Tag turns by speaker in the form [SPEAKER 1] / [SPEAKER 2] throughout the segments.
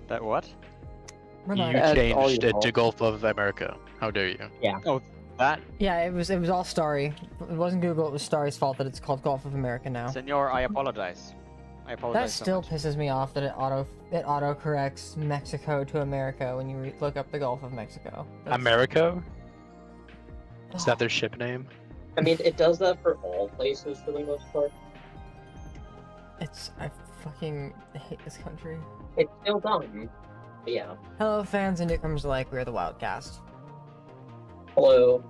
[SPEAKER 1] That what?
[SPEAKER 2] You
[SPEAKER 3] That's all
[SPEAKER 2] changed
[SPEAKER 3] you
[SPEAKER 2] it
[SPEAKER 3] know.
[SPEAKER 2] to Gulf of America. How dare you?
[SPEAKER 3] Yeah.
[SPEAKER 1] Oh, that.
[SPEAKER 4] Yeah, it was all Starry. It wasn't Google, it was Starry's fault that it's called Gulf of America now.
[SPEAKER 1] Senor, I apologize. I apologize
[SPEAKER 4] That
[SPEAKER 1] so
[SPEAKER 4] still
[SPEAKER 1] much.
[SPEAKER 4] pisses me off that it auto corrects Mexico to America when you look up the Gulf of Mexico.
[SPEAKER 2] America? Is that their ship name?
[SPEAKER 3] I mean, it does that for all places for the most part.
[SPEAKER 4] I fucking hate this country.
[SPEAKER 3] It's still dumb. But yeah.
[SPEAKER 4] Hello, fans and newcomers alike. We are the Wyld Cast.
[SPEAKER 3] Hello.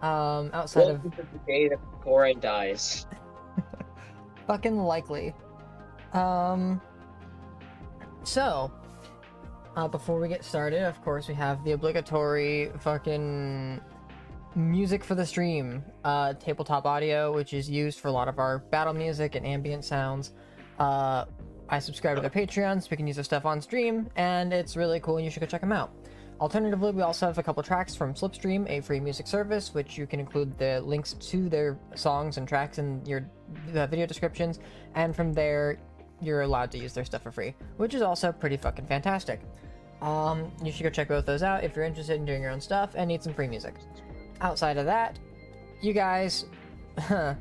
[SPEAKER 4] Outside of
[SPEAKER 3] Welcome to the day that Goran dies.
[SPEAKER 4] fucking likely. So, before we get started, of course, we have the obligatory fucking music for the stream. Tabletop audio, which is used for a lot of our battle music and ambient sounds. I subscribe to their Patreon, so we can use their stuff on stream, and it's really cool, and you should go check them out. Alternatively, we also have a couple tracks from Slipstream, a free music service, which you can include the links to their songs and tracks in your video descriptions, and from there, you're allowed to use their stuff for free, which is also pretty fucking fantastic. You should go check both those out if you're interested in doing your own stuff and need some free music. Outside of that, you guys, who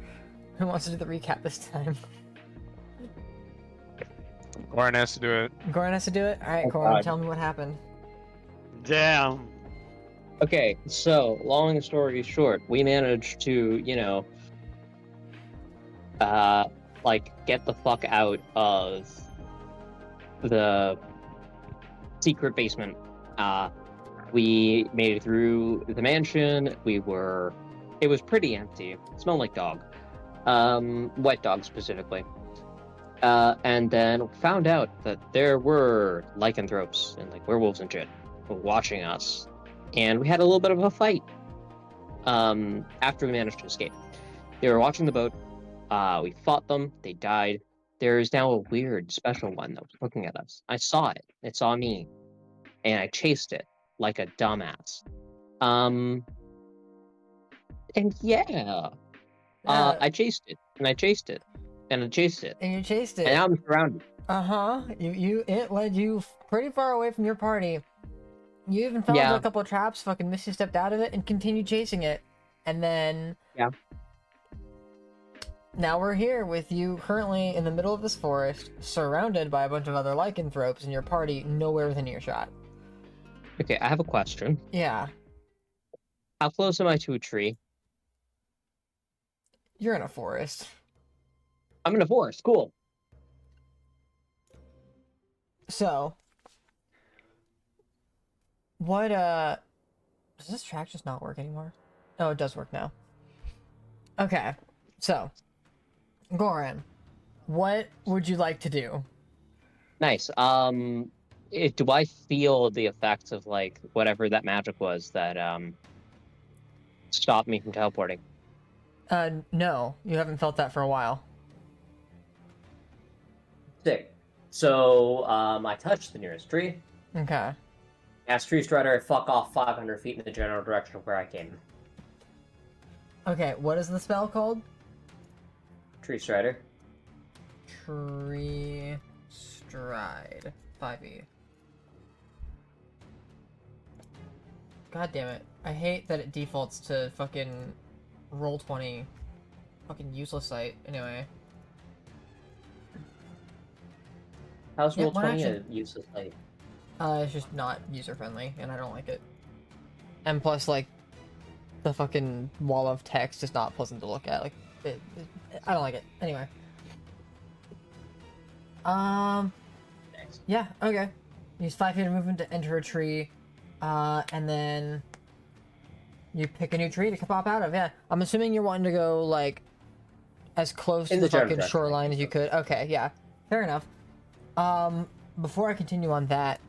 [SPEAKER 4] wants to do the recap this time?
[SPEAKER 2] Warren has to do it.
[SPEAKER 4] Goran has to do it? Alright,
[SPEAKER 3] Oh,
[SPEAKER 4] Goran,
[SPEAKER 3] God.
[SPEAKER 4] tell me what happened.
[SPEAKER 1] Damn.
[SPEAKER 3] Okay, so, long story short, we managed to, get the fuck out of the secret basement. We made it through the mansion. It was pretty empty. It smelled like dog. Wet dog specifically. And then found out that there were lycanthropes and werewolves and shit watching us. And we had a little bit of a fight. After we managed to escape. They were watching the boat. We fought them. They died. There's now a weird special one that was looking at us. I saw it. It saw me. And I chased it like a dumbass. And yeah. I chased it. And I chased it. And I chased it.
[SPEAKER 4] And you chased it.
[SPEAKER 3] And now I'm surrounded.
[SPEAKER 4] It led you pretty far away from your party. You even fell into a couple of traps, fucking Misty stepped out of it and continued chasing it. And then...
[SPEAKER 3] Yeah.
[SPEAKER 4] Now we're here with you currently in the middle of this forest, surrounded by a bunch of other lycanthropes, and your party nowhere within earshot.
[SPEAKER 3] Okay, I have a question.
[SPEAKER 4] Yeah.
[SPEAKER 3] How close am I to a tree?
[SPEAKER 4] You're in a forest.
[SPEAKER 3] I'm in a forest. Cool.
[SPEAKER 4] So... What, does this track just not work anymore? Oh, it does work now. Okay, so... Goran, what would you like to do?
[SPEAKER 3] Nice. Do I feel the effects of, whatever that magic was that, stopped me from teleporting?
[SPEAKER 4] No. You haven't felt that for a while.
[SPEAKER 3] Sick. So, I touched the nearest tree.
[SPEAKER 4] Okay.
[SPEAKER 3] Asked Tree Strider to fuck off 500 feet in the general direction of where I came.
[SPEAKER 4] Okay, what is the spell called?
[SPEAKER 3] Tree Strider.
[SPEAKER 4] Tree Stride. 5e. God damn it. I hate that it defaults to fucking Roll20. Fucking useless site. Anyway.
[SPEAKER 3] How's
[SPEAKER 4] Yeah,
[SPEAKER 3] Roll20 a useless site?
[SPEAKER 4] It's just not user-friendly, and I don't like it. And plus, the fucking wall of text is not pleasant to look at. I don't like it. Anyway.
[SPEAKER 3] Thanks.
[SPEAKER 4] Yeah, okay. Use 5 feet of movement to enter a tree, and then you pick a new tree to pop out of, yeah. I'm assuming you're wanting to go, as close to the fucking shoreline as you could. Okay, yeah. Fair enough. Before I continue on that,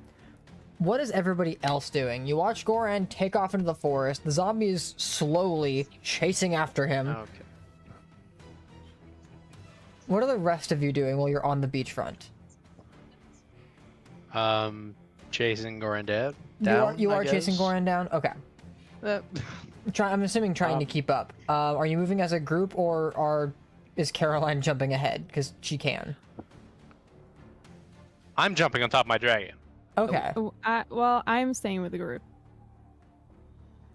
[SPEAKER 4] what is everybody else doing? You watch Goran take off into the forest. The zombie is slowly chasing after him.
[SPEAKER 2] Okay.
[SPEAKER 4] What are the rest of you doing while you're on the beachfront?
[SPEAKER 2] Chasing Goran down.
[SPEAKER 4] You are
[SPEAKER 2] I
[SPEAKER 4] chasing
[SPEAKER 2] guess.
[SPEAKER 4] Goran down? Okay. I'm assuming trying to keep up. Are you moving as a group, or is Caroline jumping ahead? Because she can.
[SPEAKER 2] I'm jumping on top of my dragon.
[SPEAKER 4] Okay.
[SPEAKER 5] Oh, well, I'm staying with the group.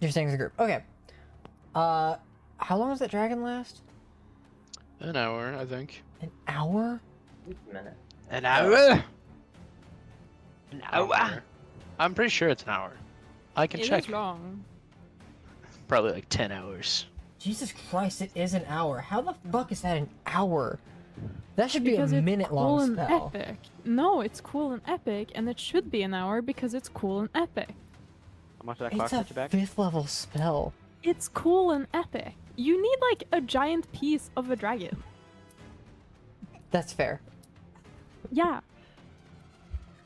[SPEAKER 4] You're staying with the group. Okay. How long does that dragon last?
[SPEAKER 2] An hour, I think.
[SPEAKER 4] An hour?
[SPEAKER 3] Wait a minute.
[SPEAKER 2] An hour? An hour? I'm pretty sure it's an hour. I can
[SPEAKER 5] It
[SPEAKER 2] check.
[SPEAKER 5] is long.
[SPEAKER 2] Probably like 10 hours.
[SPEAKER 4] Jesus Christ, it is an hour. How the fuck is that an hour? That should be
[SPEAKER 5] Because
[SPEAKER 4] a
[SPEAKER 5] it's
[SPEAKER 4] minute
[SPEAKER 5] cool
[SPEAKER 4] long
[SPEAKER 5] and
[SPEAKER 4] spell.
[SPEAKER 5] epic. No, it's cool and epic, and it should be an hour because it's cool and epic.
[SPEAKER 1] How much did that
[SPEAKER 4] It's
[SPEAKER 1] cost
[SPEAKER 4] a
[SPEAKER 1] get you back?
[SPEAKER 4] 5th level spell.
[SPEAKER 5] It's cool and epic. You need like a giant piece of a dragon.
[SPEAKER 4] That's fair.
[SPEAKER 5] Yeah.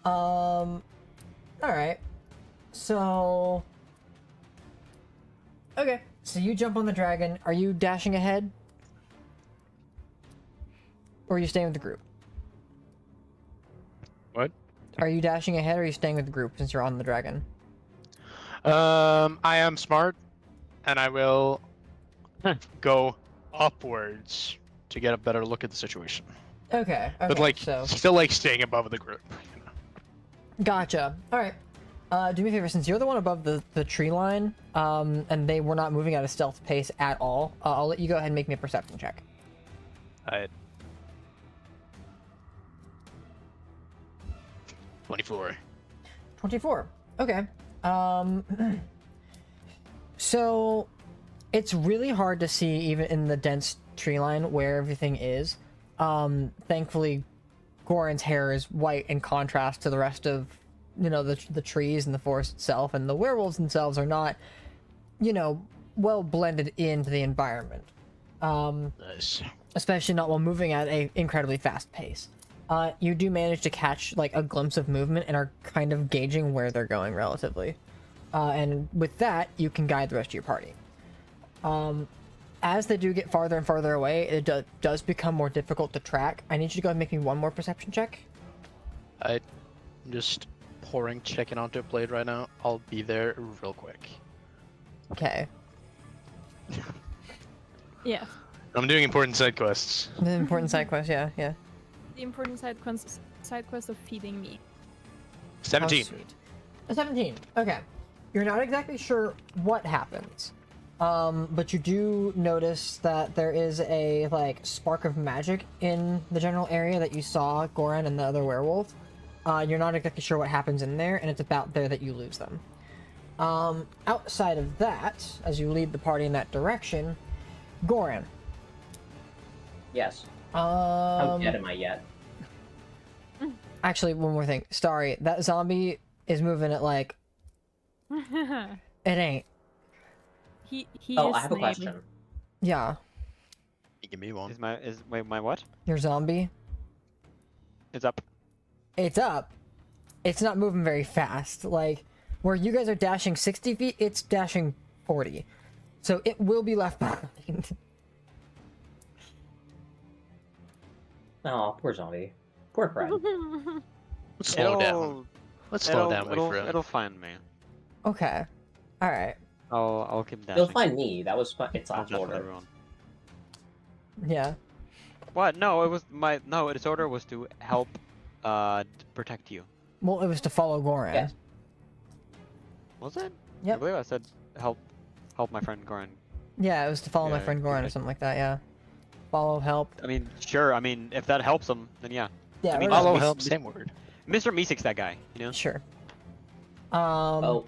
[SPEAKER 4] Alright. So... Okay, so you jump on the dragon. Are you dashing ahead? Or are you staying with the group?
[SPEAKER 2] What?
[SPEAKER 4] Are you dashing ahead or are you staying with the group since you're on the dragon?
[SPEAKER 2] I am smart, and I will go upwards to get a better look at the situation.
[SPEAKER 4] Okay,
[SPEAKER 2] But like,
[SPEAKER 4] so...
[SPEAKER 2] still like staying above the group. You know?
[SPEAKER 4] Gotcha. Alright. Do me a favor, since you're the one above the tree line, and they were not moving at a stealth pace at all, I'll let you go ahead and make me a perception check.
[SPEAKER 2] 24.
[SPEAKER 4] 24. Okay. So it's really hard to see even in the dense tree line where everything is. Thankfully, Goran's hair is white in contrast to the rest of, you know, the trees and the forest itself, and the werewolves themselves are not, you know, well blended into the environment.
[SPEAKER 2] Nice.
[SPEAKER 4] Especially not while moving at a incredibly fast pace. You do manage to catch like a glimpse of movement and are kind of gauging where they're going relatively. And with that, you can guide the rest of your party. As they do get farther and farther away, it does become more difficult to track. I need you to go ahead and make me one more perception check.
[SPEAKER 2] I'm just pouring chicken onto a plate right now. I'll be there real quick.
[SPEAKER 4] Okay.
[SPEAKER 5] Yeah.
[SPEAKER 2] I'm doing important side quests.
[SPEAKER 4] The important side quest, yeah.
[SPEAKER 5] The important side quest of feeding me.
[SPEAKER 2] 17.
[SPEAKER 4] How sweet. A 17. Okay. You're not exactly sure what happens. But you do notice that there is a like spark of magic in the general area that you saw Goran and the other werewolf. You're not exactly sure what happens in there, and it's about there that you lose them. Outside of that, as you lead the party in that direction, Goran.
[SPEAKER 3] Yes. How dead am I yet?
[SPEAKER 4] Actually, one more thing. Starry, that zombie is moving at like... It ain't.
[SPEAKER 5] He
[SPEAKER 3] Oh,
[SPEAKER 5] is
[SPEAKER 3] I have a
[SPEAKER 5] snaky.
[SPEAKER 3] question.
[SPEAKER 4] Yeah.
[SPEAKER 2] Give me one.
[SPEAKER 1] Is my what?
[SPEAKER 4] Your zombie?
[SPEAKER 1] It's up.
[SPEAKER 4] It's up. It's not moving very fast. Like, where you guys are dashing 60 feet, it's dashing 40. So it will be left behind.
[SPEAKER 3] Oh, poor zombie. Poor friend.
[SPEAKER 2] Let's slow down. Let's slow down, my friend.
[SPEAKER 1] It'll find me.
[SPEAKER 4] Okay. Alright.
[SPEAKER 1] I'll keep dashing.
[SPEAKER 3] He'll find me. That was its
[SPEAKER 1] I'll
[SPEAKER 3] last
[SPEAKER 1] dash with
[SPEAKER 3] order.
[SPEAKER 1] everyone.
[SPEAKER 4] Yeah.
[SPEAKER 1] What? No, it was its order was to help protect you.
[SPEAKER 4] Well, it was to follow Goran.
[SPEAKER 3] Yes.
[SPEAKER 1] Was it?
[SPEAKER 4] Yep.
[SPEAKER 1] I believe I said help my friend Goran.
[SPEAKER 4] Yeah, it was to follow my
[SPEAKER 1] Yeah,
[SPEAKER 4] friend Goran or
[SPEAKER 1] okay.
[SPEAKER 4] something like that, yeah. Follow, help.
[SPEAKER 1] I mean, sure. I mean, if that helps him, then yeah.
[SPEAKER 4] Yeah,
[SPEAKER 1] I mean,
[SPEAKER 4] whatever.
[SPEAKER 2] Follow
[SPEAKER 1] Mis-
[SPEAKER 2] help,
[SPEAKER 1] mis-
[SPEAKER 2] same word.
[SPEAKER 1] Mr. Meesek's that guy, you know?
[SPEAKER 4] Sure.
[SPEAKER 3] I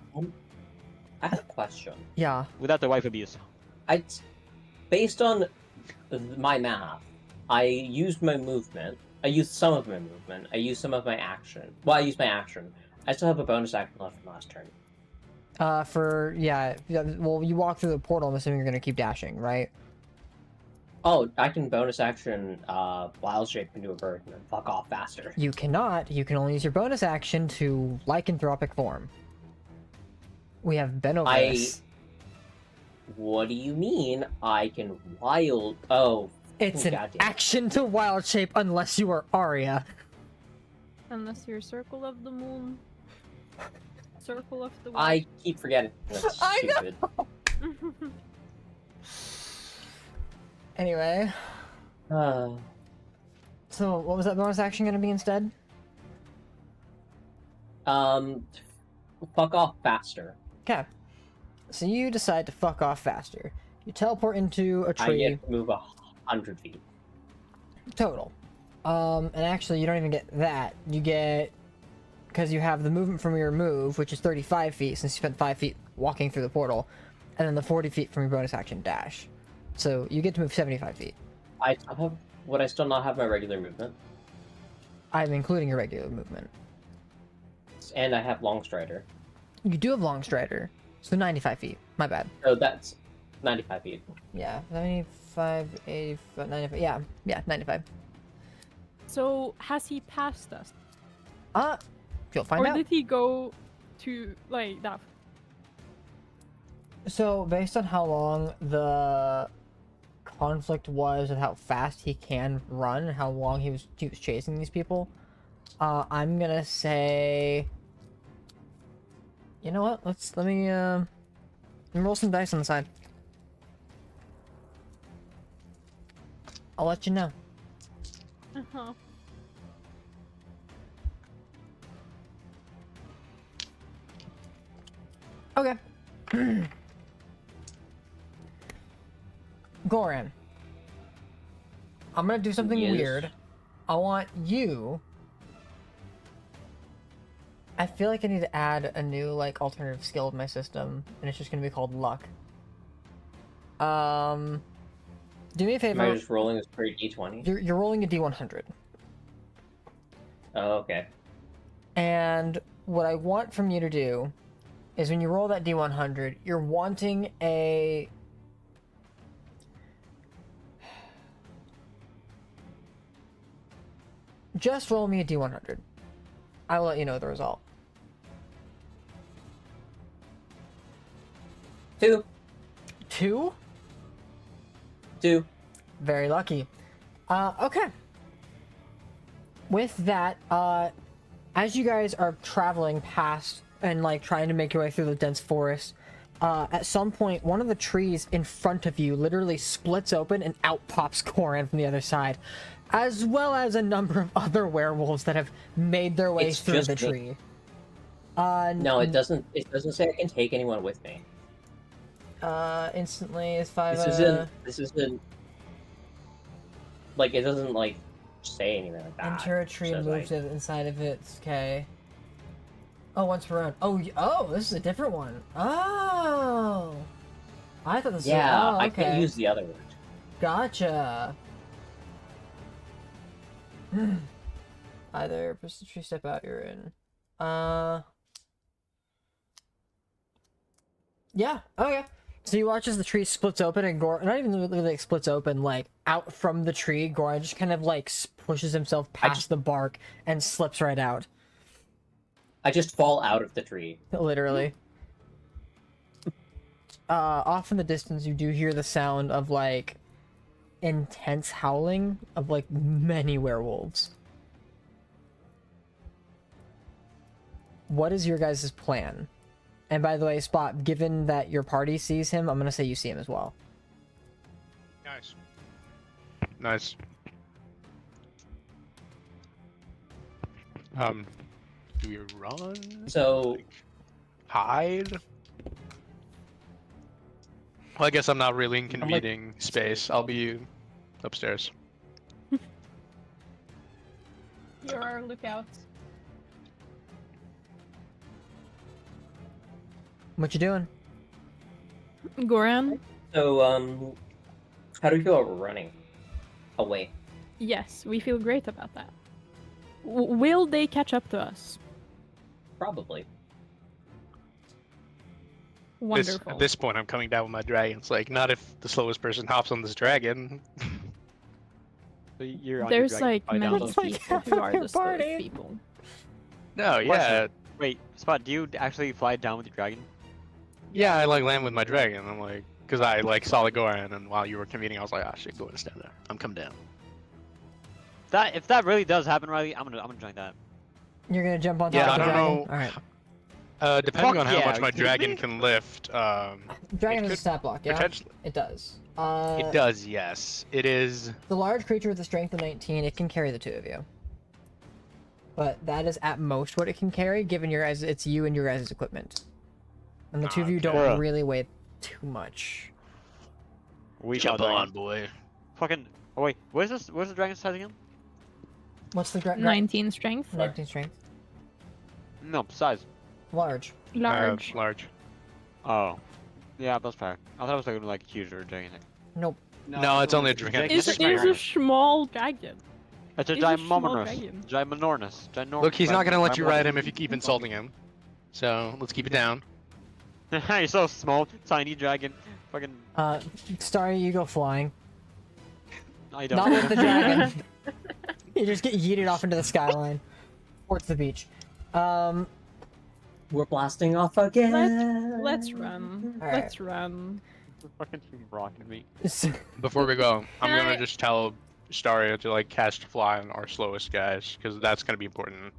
[SPEAKER 3] have a question.
[SPEAKER 4] Yeah.
[SPEAKER 1] Without the wife abuse.
[SPEAKER 3] Based on my math, I used my movement. I used some of my movement. I used some of my action. Well, I used my action. I still have a bonus action left from last turn.
[SPEAKER 4] Yeah, well, you walk through the portal, I'm assuming you're gonna keep dashing, right?
[SPEAKER 3] Oh, I can bonus action wild shape into a bird and then fuck off faster.
[SPEAKER 4] You cannot. You can only use your bonus action to lycanthropic form. We have been over this.
[SPEAKER 3] What do you mean? I can wild... Oh.
[SPEAKER 4] It's an
[SPEAKER 3] goddamn.
[SPEAKER 4] action to wild shape unless you are Arya.
[SPEAKER 5] Unless you're Circle of the Moon. Circle of the Wind.
[SPEAKER 3] I keep forgetting. That's
[SPEAKER 4] I know.
[SPEAKER 3] stupid.
[SPEAKER 4] Anyway, so what was that bonus action gonna be instead?
[SPEAKER 3] Fuck off faster.
[SPEAKER 4] Okay. So you decide to fuck off faster. You teleport into a
[SPEAKER 3] I
[SPEAKER 4] tree.
[SPEAKER 3] get to move 100 feet.
[SPEAKER 4] Total. And actually, you don't even get that. You get, because you have the movement from your move, which is 35 feet, since you spent 5 feet walking through the portal, and then the 40 feet from your bonus action dash. So you get to move 75 feet.
[SPEAKER 3] Would I still not have my regular movement?
[SPEAKER 4] I'm including your regular movement.
[SPEAKER 3] And I have long strider.
[SPEAKER 4] You do have long strider, so 95 feet. My bad.
[SPEAKER 3] So that's 95 feet.
[SPEAKER 4] Yeah, 75, 85, 95. Yeah, 95.
[SPEAKER 5] So has he passed us,
[SPEAKER 4] You'll find
[SPEAKER 5] or
[SPEAKER 4] out.
[SPEAKER 5] did he go to like that?
[SPEAKER 4] So, based on how long the conflict was and how fast he can run and how long he was chasing these people, I'm gonna say, you know what? Let me roll some dice on the side. I'll let you know.
[SPEAKER 5] Uh-huh.
[SPEAKER 4] Okay. Goran, I'm gonna do something
[SPEAKER 3] Yes.
[SPEAKER 4] weird. I want you. I feel like I need to add a new like alternative skill to my system, and it's just gonna be called luck. Do me a
[SPEAKER 3] Am
[SPEAKER 4] favor.
[SPEAKER 3] I just rolling a straight d20?
[SPEAKER 4] You're rolling a d100,
[SPEAKER 3] Oh, okay.
[SPEAKER 4] and what I want from you to do is when you roll that d100, you're wanting a. Just roll me a d100. I will let you know the result.
[SPEAKER 3] 2.
[SPEAKER 4] 2?
[SPEAKER 3] 2.
[SPEAKER 4] Very lucky. Okay. With that, as you guys are traveling past and like trying to make your way through the dense forest, at some point, one of the trees in front of you literally splits open and out pops Koran from the other side, as well as a number of other werewolves that have made their way
[SPEAKER 3] It's
[SPEAKER 4] through
[SPEAKER 3] just
[SPEAKER 4] the
[SPEAKER 3] me.
[SPEAKER 4] tree.
[SPEAKER 3] No, it doesn't. It doesn't say I can take anyone with me.
[SPEAKER 4] Instantly is 5.
[SPEAKER 3] This isn't. This isn't. Like it doesn't like say anything like that.
[SPEAKER 4] Enter a tree and
[SPEAKER 3] Says,
[SPEAKER 4] move
[SPEAKER 3] like,
[SPEAKER 4] to inside of it. Okay. Oh, once per round. Oh, oh, this is a different one. Oh. I thought this
[SPEAKER 3] Yeah,
[SPEAKER 4] was... Oh,
[SPEAKER 3] I
[SPEAKER 4] okay.
[SPEAKER 3] can't use the other one.
[SPEAKER 4] Gotcha. Either push the tree step out you're in. Yeah, okay. So you watch as the tree splits open and Goran, not even really like splits open, like out from the tree, Goran just kind of like pushes himself past the bark and slips right out.
[SPEAKER 3] I just fall out of the tree.
[SPEAKER 4] Literally. Off in the distance, you do hear the sound of like intense howling of like many werewolves. What is your guys' plan? And by the way, Spot, given that your party sees him, I'm gonna say you see him as well.
[SPEAKER 2] Nice. Nice. Do we run?
[SPEAKER 3] So
[SPEAKER 2] Like, hide? Well, I guess I'm not really inconveniencing space. I'll be upstairs.
[SPEAKER 5] You're our lookout.
[SPEAKER 4] What you doing?
[SPEAKER 5] Goran?
[SPEAKER 3] So how do you feel about running away?
[SPEAKER 5] Yes, we feel great about that. Will they catch up to us?
[SPEAKER 3] Probably.
[SPEAKER 5] Wonderful.
[SPEAKER 2] At this point, I'm coming down with my dragons. Like, not if the slowest person hops on this dragon.
[SPEAKER 1] So you're on
[SPEAKER 5] There's
[SPEAKER 1] your dragon
[SPEAKER 5] like
[SPEAKER 1] fly down.
[SPEAKER 5] many
[SPEAKER 4] That's like
[SPEAKER 5] people
[SPEAKER 4] half
[SPEAKER 5] who
[SPEAKER 4] of
[SPEAKER 5] are
[SPEAKER 4] your
[SPEAKER 5] the slowest
[SPEAKER 4] party.
[SPEAKER 5] people.
[SPEAKER 2] No, yeah.
[SPEAKER 1] Wait, Spot, do you actually fly down with your dragon?
[SPEAKER 2] Yeah, I like land with my dragon. I'm like, because I like saw the Goran, and while you were convening, I was like, ah, shit, go and stand there. I'm come down.
[SPEAKER 1] If that really does happen, Riley, I'm gonna join that.
[SPEAKER 4] You're gonna jump on top
[SPEAKER 2] Yeah,
[SPEAKER 4] of the
[SPEAKER 2] I don't
[SPEAKER 4] dragon?
[SPEAKER 2] know.
[SPEAKER 4] Alright.
[SPEAKER 2] Depending
[SPEAKER 1] Fuck
[SPEAKER 2] on how
[SPEAKER 1] yeah,
[SPEAKER 2] much
[SPEAKER 1] are
[SPEAKER 2] my
[SPEAKER 1] you kidding
[SPEAKER 2] dragon
[SPEAKER 1] me?
[SPEAKER 2] can lift,
[SPEAKER 4] Dragon is a
[SPEAKER 2] could
[SPEAKER 4] stat block, yeah?
[SPEAKER 2] potentially.
[SPEAKER 4] It does.
[SPEAKER 2] It does, yes. It is.
[SPEAKER 4] The large creature with a strength of 19, it can carry the two of you. but that is at most what it can carry, given your guys, it's you and your guys' equipment. And the two of you
[SPEAKER 2] Okay.
[SPEAKER 4] don't really weigh too much.
[SPEAKER 1] We
[SPEAKER 2] Jump
[SPEAKER 1] dragon.
[SPEAKER 2] on, boy.
[SPEAKER 1] Fucking. Oh wait, what is this? What's the dragon size again?
[SPEAKER 4] What's the
[SPEAKER 5] 19 strength.
[SPEAKER 4] 19 strength?
[SPEAKER 1] No, size.
[SPEAKER 4] Large.
[SPEAKER 5] Large.
[SPEAKER 2] Large.
[SPEAKER 1] Oh. Yeah, that's fair. I thought it was like huge or gigantic.
[SPEAKER 4] Nope.
[SPEAKER 2] No, it's only a dragon.
[SPEAKER 5] It's a small dragon.
[SPEAKER 1] It's a
[SPEAKER 5] It's a small
[SPEAKER 1] ginormous. Ginormous.
[SPEAKER 2] Look, he's not gonna let you ride him if you keep insulting him. So let's keep it down.
[SPEAKER 1] You're so small, tiny dragon. Fucking.
[SPEAKER 4] Starry, you go flying.
[SPEAKER 1] I don't.
[SPEAKER 4] Not with the dragon. You just get yeeted off into the skyline. Towards the beach.
[SPEAKER 3] We're blasting off again.
[SPEAKER 5] Let's run.
[SPEAKER 4] Alright.
[SPEAKER 5] Let's run.
[SPEAKER 1] Fucking rocking me.
[SPEAKER 2] Before we go, I'm
[SPEAKER 5] Can
[SPEAKER 2] gonna
[SPEAKER 5] I-
[SPEAKER 2] just tell Staria to like cast fly on our slowest guys, because that's gonna be important.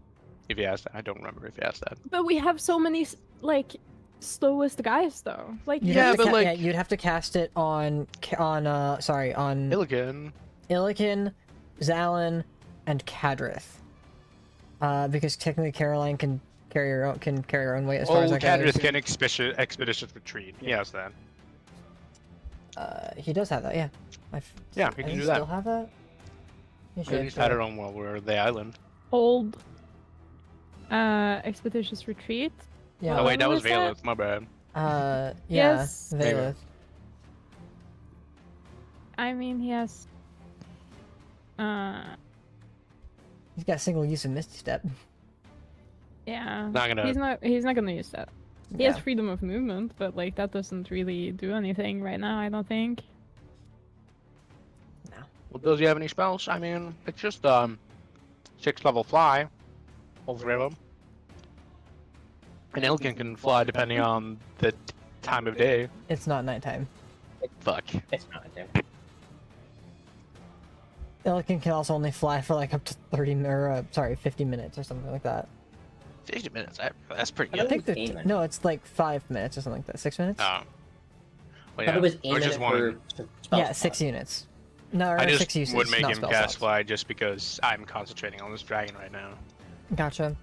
[SPEAKER 2] If he asked that, I don't remember if he asked that.
[SPEAKER 5] But we have so many like slowest guys though. Like
[SPEAKER 4] You'd
[SPEAKER 2] Yeah,
[SPEAKER 4] have to
[SPEAKER 2] but, like-
[SPEAKER 4] yeah, you'd have to cast it on
[SPEAKER 2] Illigan.
[SPEAKER 4] Illikin, Zalin, and Kadrith. Because technically Caroline can carry her own weight as far as
[SPEAKER 2] Oh,
[SPEAKER 4] that goes.
[SPEAKER 2] Cadrith can expeditious retreat. He has that.
[SPEAKER 4] He does have that, yeah.
[SPEAKER 2] Yeah, he can do that.
[SPEAKER 4] Still have that? He should,
[SPEAKER 2] He's had it on while we're the island.
[SPEAKER 5] old expeditious retreat.
[SPEAKER 4] Yeah.
[SPEAKER 2] Oh wait, that
[SPEAKER 5] What
[SPEAKER 2] was
[SPEAKER 5] was that?
[SPEAKER 2] Valeth. My bad.
[SPEAKER 4] Yeah.
[SPEAKER 5] Yes.
[SPEAKER 4] Valeth.
[SPEAKER 5] I mean he has
[SPEAKER 4] He's got single use of Misty Step.
[SPEAKER 5] yeah.
[SPEAKER 2] Not gonna-
[SPEAKER 5] He's not gonna use that. He has
[SPEAKER 4] Yeah.
[SPEAKER 5] freedom of movement, but like that doesn't really do anything right now, I don't think.
[SPEAKER 2] Well, does he have any spells? I mean, it's just 6th level fly. All 3 of them. And Illigan can fly depending on the time of day.
[SPEAKER 4] It's not nighttime.
[SPEAKER 2] Fuck.
[SPEAKER 3] It's not there.
[SPEAKER 4] Illikin can also only fly for like up to 50 minutes or something like that.
[SPEAKER 2] 50 minutes. That's pretty
[SPEAKER 3] I
[SPEAKER 2] good.
[SPEAKER 4] I think
[SPEAKER 3] was
[SPEAKER 4] that
[SPEAKER 3] aiming.
[SPEAKER 4] no, it's like 5 minutes or something like that. 6 minutes?
[SPEAKER 2] Oh. Well,
[SPEAKER 3] I thought it was
[SPEAKER 2] I
[SPEAKER 3] aiming
[SPEAKER 2] just
[SPEAKER 3] it
[SPEAKER 2] wanted.
[SPEAKER 3] for spell
[SPEAKER 4] Yeah,
[SPEAKER 3] slot.
[SPEAKER 4] 6 units. No, or
[SPEAKER 2] I
[SPEAKER 4] 6
[SPEAKER 2] just
[SPEAKER 4] uses.
[SPEAKER 2] would make
[SPEAKER 4] not
[SPEAKER 2] him
[SPEAKER 4] spell
[SPEAKER 2] cast
[SPEAKER 4] slots.
[SPEAKER 2] fly just because I'm concentrating on this dragon right now.
[SPEAKER 4] Gotcha.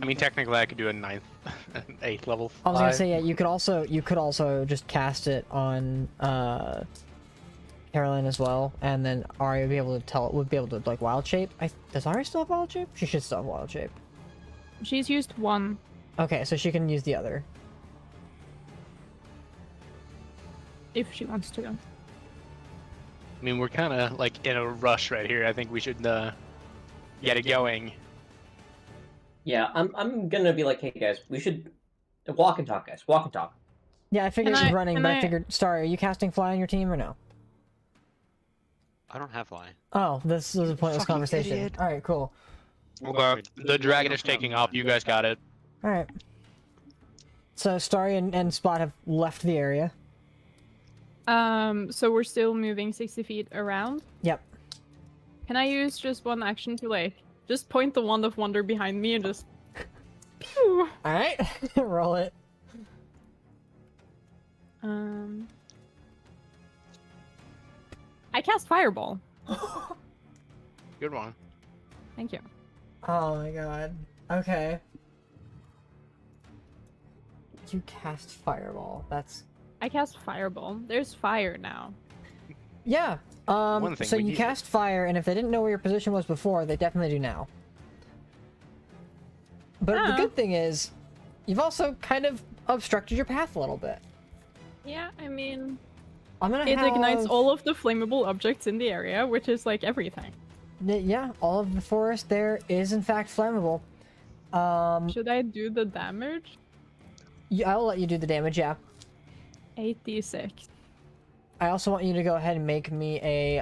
[SPEAKER 2] I mean, technically, I could do a 9th, 8th level fly.
[SPEAKER 4] I was gonna say, yeah, you could also just cast it on Caroline as well, and then Ari would be able to like wild shape. Does Ari still have wild shape? She should still have wild shape.
[SPEAKER 5] She's used one.
[SPEAKER 4] Okay, so she can use the other.
[SPEAKER 5] If she wants to.
[SPEAKER 2] I mean, we're kind of like in a rush right here. I think we should get it going.
[SPEAKER 3] Yeah, I'm gonna be like, hey guys, we should walk and talk, guys. Walk and talk.
[SPEAKER 4] Yeah, I figured
[SPEAKER 5] Can
[SPEAKER 4] it was
[SPEAKER 5] I-
[SPEAKER 4] running,
[SPEAKER 5] can
[SPEAKER 4] but I
[SPEAKER 5] I-
[SPEAKER 4] figured, Starry, are you casting fly on your team or no?
[SPEAKER 1] I don't have fly.
[SPEAKER 4] Oh, this was a pointless
[SPEAKER 2] fucking
[SPEAKER 4] conversation.
[SPEAKER 2] idiot.
[SPEAKER 4] All right, cool.
[SPEAKER 2] Well, the dragon is taking off. You guys got it.
[SPEAKER 4] All right. So Starry and Spot have left the area.
[SPEAKER 5] So we're still moving 60 feet around.
[SPEAKER 4] Yep.
[SPEAKER 5] Can I use just one action to like just point the wand of wonder behind me and just pew?
[SPEAKER 4] All right, roll it.
[SPEAKER 5] I cast fireball.
[SPEAKER 2] Good one.
[SPEAKER 5] Thank you.
[SPEAKER 4] Oh my god. Okay. You cast fireball. That's
[SPEAKER 5] I cast fireball. There's fire now.
[SPEAKER 4] yeah.
[SPEAKER 2] One thing
[SPEAKER 4] So
[SPEAKER 2] we
[SPEAKER 4] you
[SPEAKER 2] need-
[SPEAKER 4] cast fire, and if they didn't know where your position was before, they definitely do now. But the
[SPEAKER 5] Oh.
[SPEAKER 4] good thing is, you've also kind of obstructed your path a little bit.
[SPEAKER 5] Yeah, I mean,
[SPEAKER 4] I'm gonna
[SPEAKER 5] it
[SPEAKER 4] have...
[SPEAKER 5] ignites all of the flammable objects in the area, which is like everything.
[SPEAKER 4] Yeah, all of the forest there is in fact flammable.
[SPEAKER 5] Should I do the damage?
[SPEAKER 4] I'll let you do the damage. Yeah.
[SPEAKER 5] 8d6.
[SPEAKER 4] I also want you to go ahead and make me a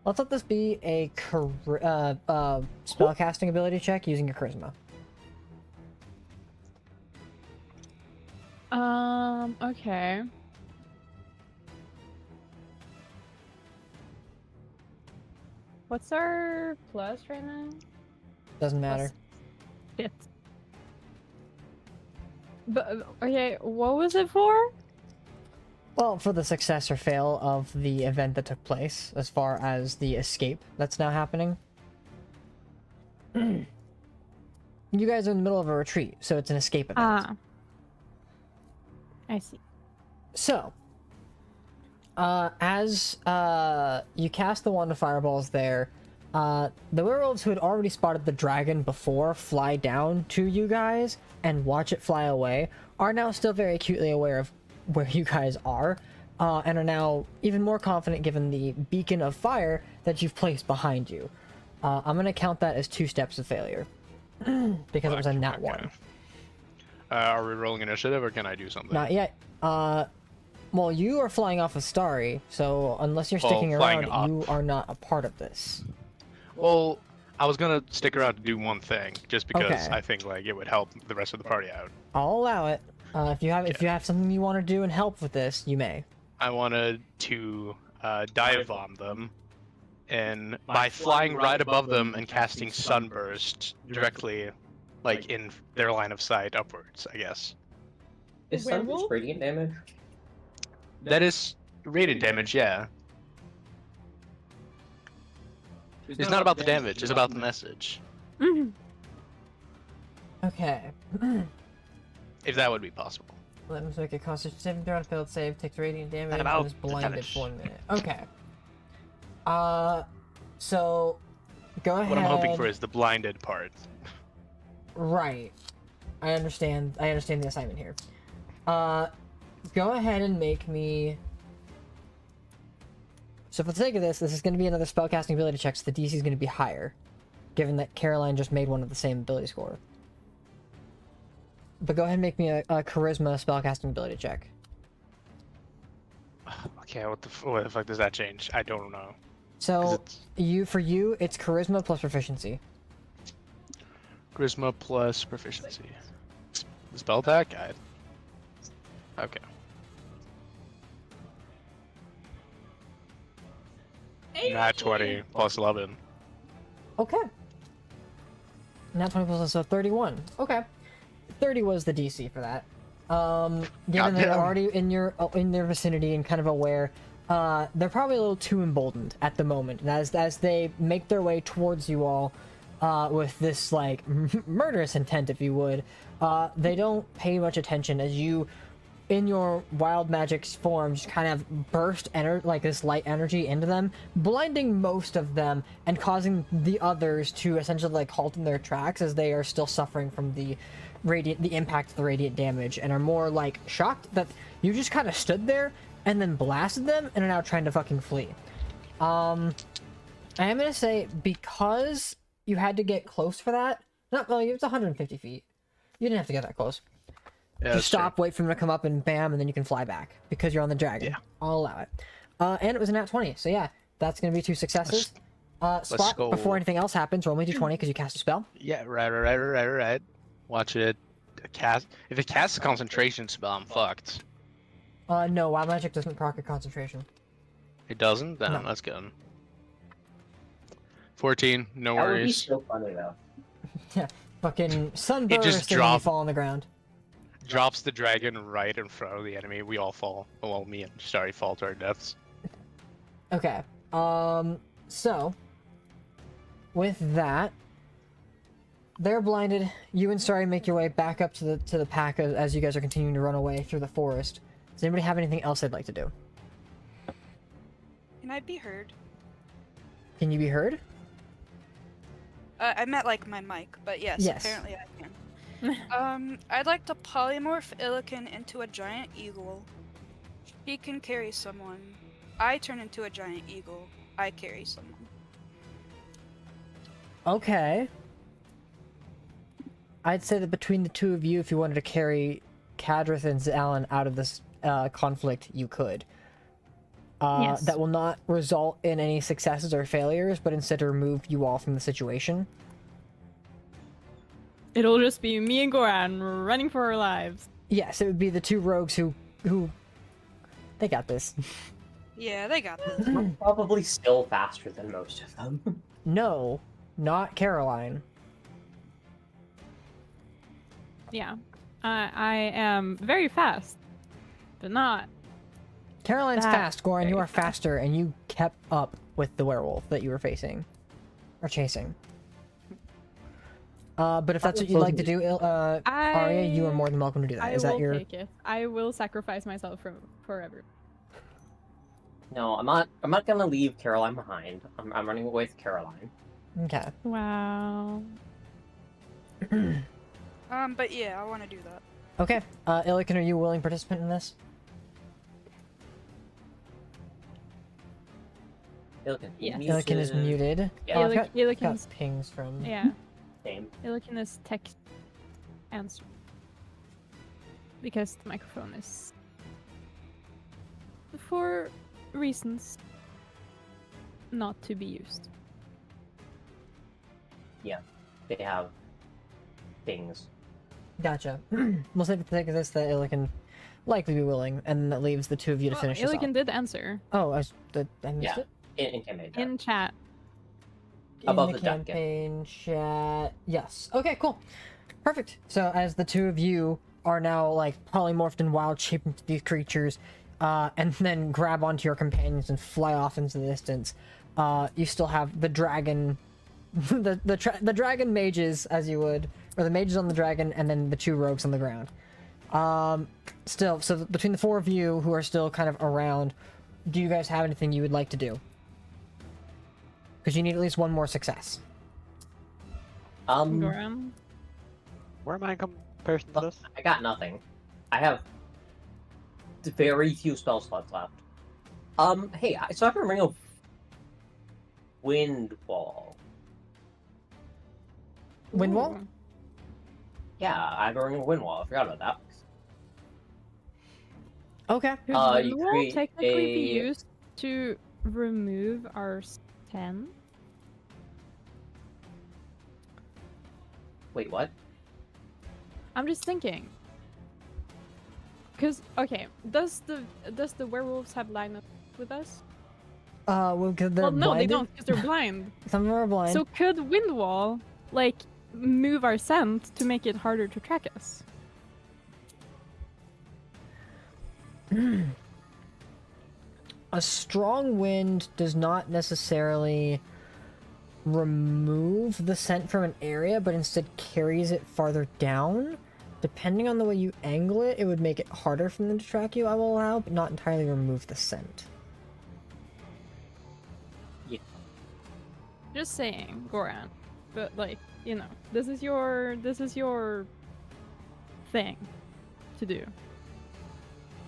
[SPEAKER 4] let's let this be a spellcasting ability check using your charisma.
[SPEAKER 5] Okay. What's our plus right now?
[SPEAKER 4] Doesn't matter.
[SPEAKER 5] Shit. But okay, what was it for?
[SPEAKER 4] Well, for the success or fail of the event that took place, as far as the escape that's now happening. You guys are in the middle of a retreat, so it's an escape event.
[SPEAKER 5] Ah. I see.
[SPEAKER 4] So, as you cast the wand of fireballs there, the werewolves who had already spotted the dragon before fly down to you guys and watch it fly away are now still very acutely aware of where you guys are, and are now even more confident given the beacon of fire that you've placed behind you. I'm going to count that as 2 steps of failure because it was a nat 1.
[SPEAKER 2] Are we rolling initiative, or can I do something?
[SPEAKER 4] Not yet. Well, you are flying off of Starry, so unless you're sticking
[SPEAKER 2] flying
[SPEAKER 4] around,
[SPEAKER 2] up.
[SPEAKER 4] you are not a part of this.
[SPEAKER 2] Well, I was gonna stick around to do one thing, just because
[SPEAKER 4] Okay.
[SPEAKER 2] I think like it would help the rest of the party out.
[SPEAKER 4] I'll allow it. If you have something you want to do and help with this, you may.
[SPEAKER 2] I wanted to dive bomb them, and by flying right above them and casting sunburst directly, like in their line of sight upwards, I guess.
[SPEAKER 3] Is Sunburst
[SPEAKER 5] Werewolf?
[SPEAKER 3] radiant damage?
[SPEAKER 2] That is radiant damage, yeah. It's not about the damage; it's about the message.
[SPEAKER 5] Mhm.
[SPEAKER 4] Okay.
[SPEAKER 2] If that would be possible.
[SPEAKER 4] Let me make a Constitution saving throw on a failed save. Takes radiant damage
[SPEAKER 1] And
[SPEAKER 4] and
[SPEAKER 1] about
[SPEAKER 4] is
[SPEAKER 1] the
[SPEAKER 4] blinded
[SPEAKER 1] damage.
[SPEAKER 4] for 1 minute. Okay. So go ahead.
[SPEAKER 2] What I'm hoping for is the blinded part.
[SPEAKER 4] Right. I understand the assignment here. Go ahead and make me... So for the sake of this is going to be another spellcasting ability check, so the DC is going to be higher, given that Caroline just made one of the same ability score. But go ahead and make me a charisma spellcasting ability check.
[SPEAKER 2] Okay, what the fuck does that change? I don't know. 'Cause
[SPEAKER 4] So
[SPEAKER 2] it's
[SPEAKER 4] for you, it's charisma plus proficiency.
[SPEAKER 2] charisma plus proficiency. Spell attack guide. Okay. Nat 20 plus 11.
[SPEAKER 4] Okay. Now 20 plus, so 31. Okay. 30 was the DC for that. Given they're
[SPEAKER 2] Goddamn.
[SPEAKER 4] already in their vicinity and kind of aware, they're probably a little too emboldened at the moment. And as they make their way towards you all, with this like murderous intent, if you would, they don't pay much attention as you, in your wild magic form, just kind of burst like this light energy into them, blinding most of them and causing the others to essentially like halt in their tracks as they are still suffering from the impact of the radiant damage and are more like shocked that you just kind of stood there and then blasted them and are now trying to fucking flee. I am gonna say, because you had to get close for that. Not well, it's 150 feet. You didn't have to get that close.
[SPEAKER 2] Yeah,
[SPEAKER 4] You
[SPEAKER 2] that's true.
[SPEAKER 4] stop, wait for him to come up, and bam, and then you can fly back because you're on the dragon.
[SPEAKER 2] Yeah.
[SPEAKER 4] I'll allow it. And it was a nat 20, so yeah, that's gonna be 2 successes. Spot,
[SPEAKER 2] go.
[SPEAKER 4] before anything else happens, roll me d20 because you cast a spell.
[SPEAKER 2] Yeah, right. Watch it. Cast. If it casts a concentration spell, I'm fucked.
[SPEAKER 4] No, wild magic doesn't proc a concentration.
[SPEAKER 2] It doesn't? Then
[SPEAKER 4] No.
[SPEAKER 2] that's good. 14, no
[SPEAKER 3] That would be
[SPEAKER 2] worries.
[SPEAKER 3] so funny though.
[SPEAKER 4] Yeah, fucking sunburst and then you
[SPEAKER 2] drop-
[SPEAKER 4] fall on the ground.
[SPEAKER 2] Drops the dragon right in front of the enemy. We all fall. Well, me and Starry fall to our deaths.
[SPEAKER 4] Okay. So with that, they're blinded. You and Starry make your way back up to the pack as you guys are continuing to run away through the forest. Does anybody have anything else they'd like to do?
[SPEAKER 6] Can I be heard?
[SPEAKER 4] Can you be heard?
[SPEAKER 6] I meant like my mic, but yes,
[SPEAKER 4] Yes.
[SPEAKER 6] apparently I can. I'd like to polymorph Illiken into a giant eagle. He can carry someone. I turn into a giant eagle. I carry someone.
[SPEAKER 4] Okay. I'd say that between the two of you, if you wanted to carry Kadrith and Alan out of this conflict, you could.
[SPEAKER 5] Yes.
[SPEAKER 4] That will not result in any successes or failures, but instead remove you all from the situation.
[SPEAKER 5] It'll just be me and Goran running for our lives.
[SPEAKER 4] Yes, it would be the two rogues who they got this.
[SPEAKER 6] Yeah, they got this.
[SPEAKER 3] We're probably still faster than most of them.
[SPEAKER 4] No, not Caroline.
[SPEAKER 5] Yeah. I am very fast, but not
[SPEAKER 4] Caroline's
[SPEAKER 5] That
[SPEAKER 4] fast, Goran. You
[SPEAKER 5] very
[SPEAKER 4] are faster, and you kept up with the werewolf that you were facing. Or chasing. But if that's what you'd like to do, Arya, you are more than welcome to do that.
[SPEAKER 5] I
[SPEAKER 4] Is that
[SPEAKER 5] will
[SPEAKER 4] your...
[SPEAKER 5] take it. I will sacrifice myself forever.
[SPEAKER 3] No, I'm not gonna leave Caroline behind. I'm running away with Caroline.
[SPEAKER 4] Okay.
[SPEAKER 5] Wow.
[SPEAKER 6] But yeah, I want to do that.
[SPEAKER 4] Okay. Illiken, are you a willing participant in this?
[SPEAKER 3] Illiken,
[SPEAKER 5] Yes.
[SPEAKER 4] Illiken is muted.
[SPEAKER 3] Yeah.
[SPEAKER 4] Oh, I've got
[SPEAKER 5] Illiken's
[SPEAKER 4] pings from...
[SPEAKER 5] yeah.
[SPEAKER 3] Same.
[SPEAKER 5] Illiken is text answer because the microphone is for reasons not to be used.
[SPEAKER 3] Yeah, they have things.
[SPEAKER 4] Gotcha. We'll say for the sake of this that Illiken likely be willing, and that leaves the two of you to finish this off.
[SPEAKER 5] Illiken did answer
[SPEAKER 4] Oh, I missed
[SPEAKER 3] Yeah.
[SPEAKER 4] it?
[SPEAKER 3] In campaign.
[SPEAKER 5] in chat.
[SPEAKER 3] Above
[SPEAKER 4] in
[SPEAKER 3] the
[SPEAKER 4] the
[SPEAKER 3] dungeon.
[SPEAKER 4] campaign chat. Yes. Okay, cool. Perfect. So as the two of you are now like polymorphed and wild shaped into these creatures, and then grab onto your companions and fly off into the distance, you still have the dragon, the dragon mages, as you would, or the mages on the dragon, and then the two rogues on the ground. Still, so between the four of you who are still kind of around, do you guys have anything you would like to do? Because you need at least one more success.
[SPEAKER 5] Goran.
[SPEAKER 1] Where am I in comparison to this?
[SPEAKER 3] I got nothing. I have very few spell slots left. Hey, so I have a ring of wind wall.
[SPEAKER 4] Wind wall?
[SPEAKER 5] Ooh.
[SPEAKER 3] Yeah, I have a ring of wind wall. I forgot about that.
[SPEAKER 4] Okay.
[SPEAKER 5] Could
[SPEAKER 3] You
[SPEAKER 5] wind wall
[SPEAKER 3] create
[SPEAKER 5] technically be
[SPEAKER 3] a-
[SPEAKER 5] used to remove our 10?
[SPEAKER 3] Wait, what?
[SPEAKER 5] I'm just thinking. Cause okay, does the werewolves have line up with us?
[SPEAKER 4] Well, because they're
[SPEAKER 5] Well, no,
[SPEAKER 4] blinded.
[SPEAKER 5] they don't, because they're blind.
[SPEAKER 4] Some of them are blind.
[SPEAKER 5] So could Windwall, like, move our scent to make it harder to track us?
[SPEAKER 4] A strong wind does not necessarily remove the scent from an area, but instead carries it farther down. Depending on the way you angle it, it would make it harder for them to track you, I will allow, but not entirely remove the scent.
[SPEAKER 5] Just saying, Goran. But like, you know, this is your thing to do.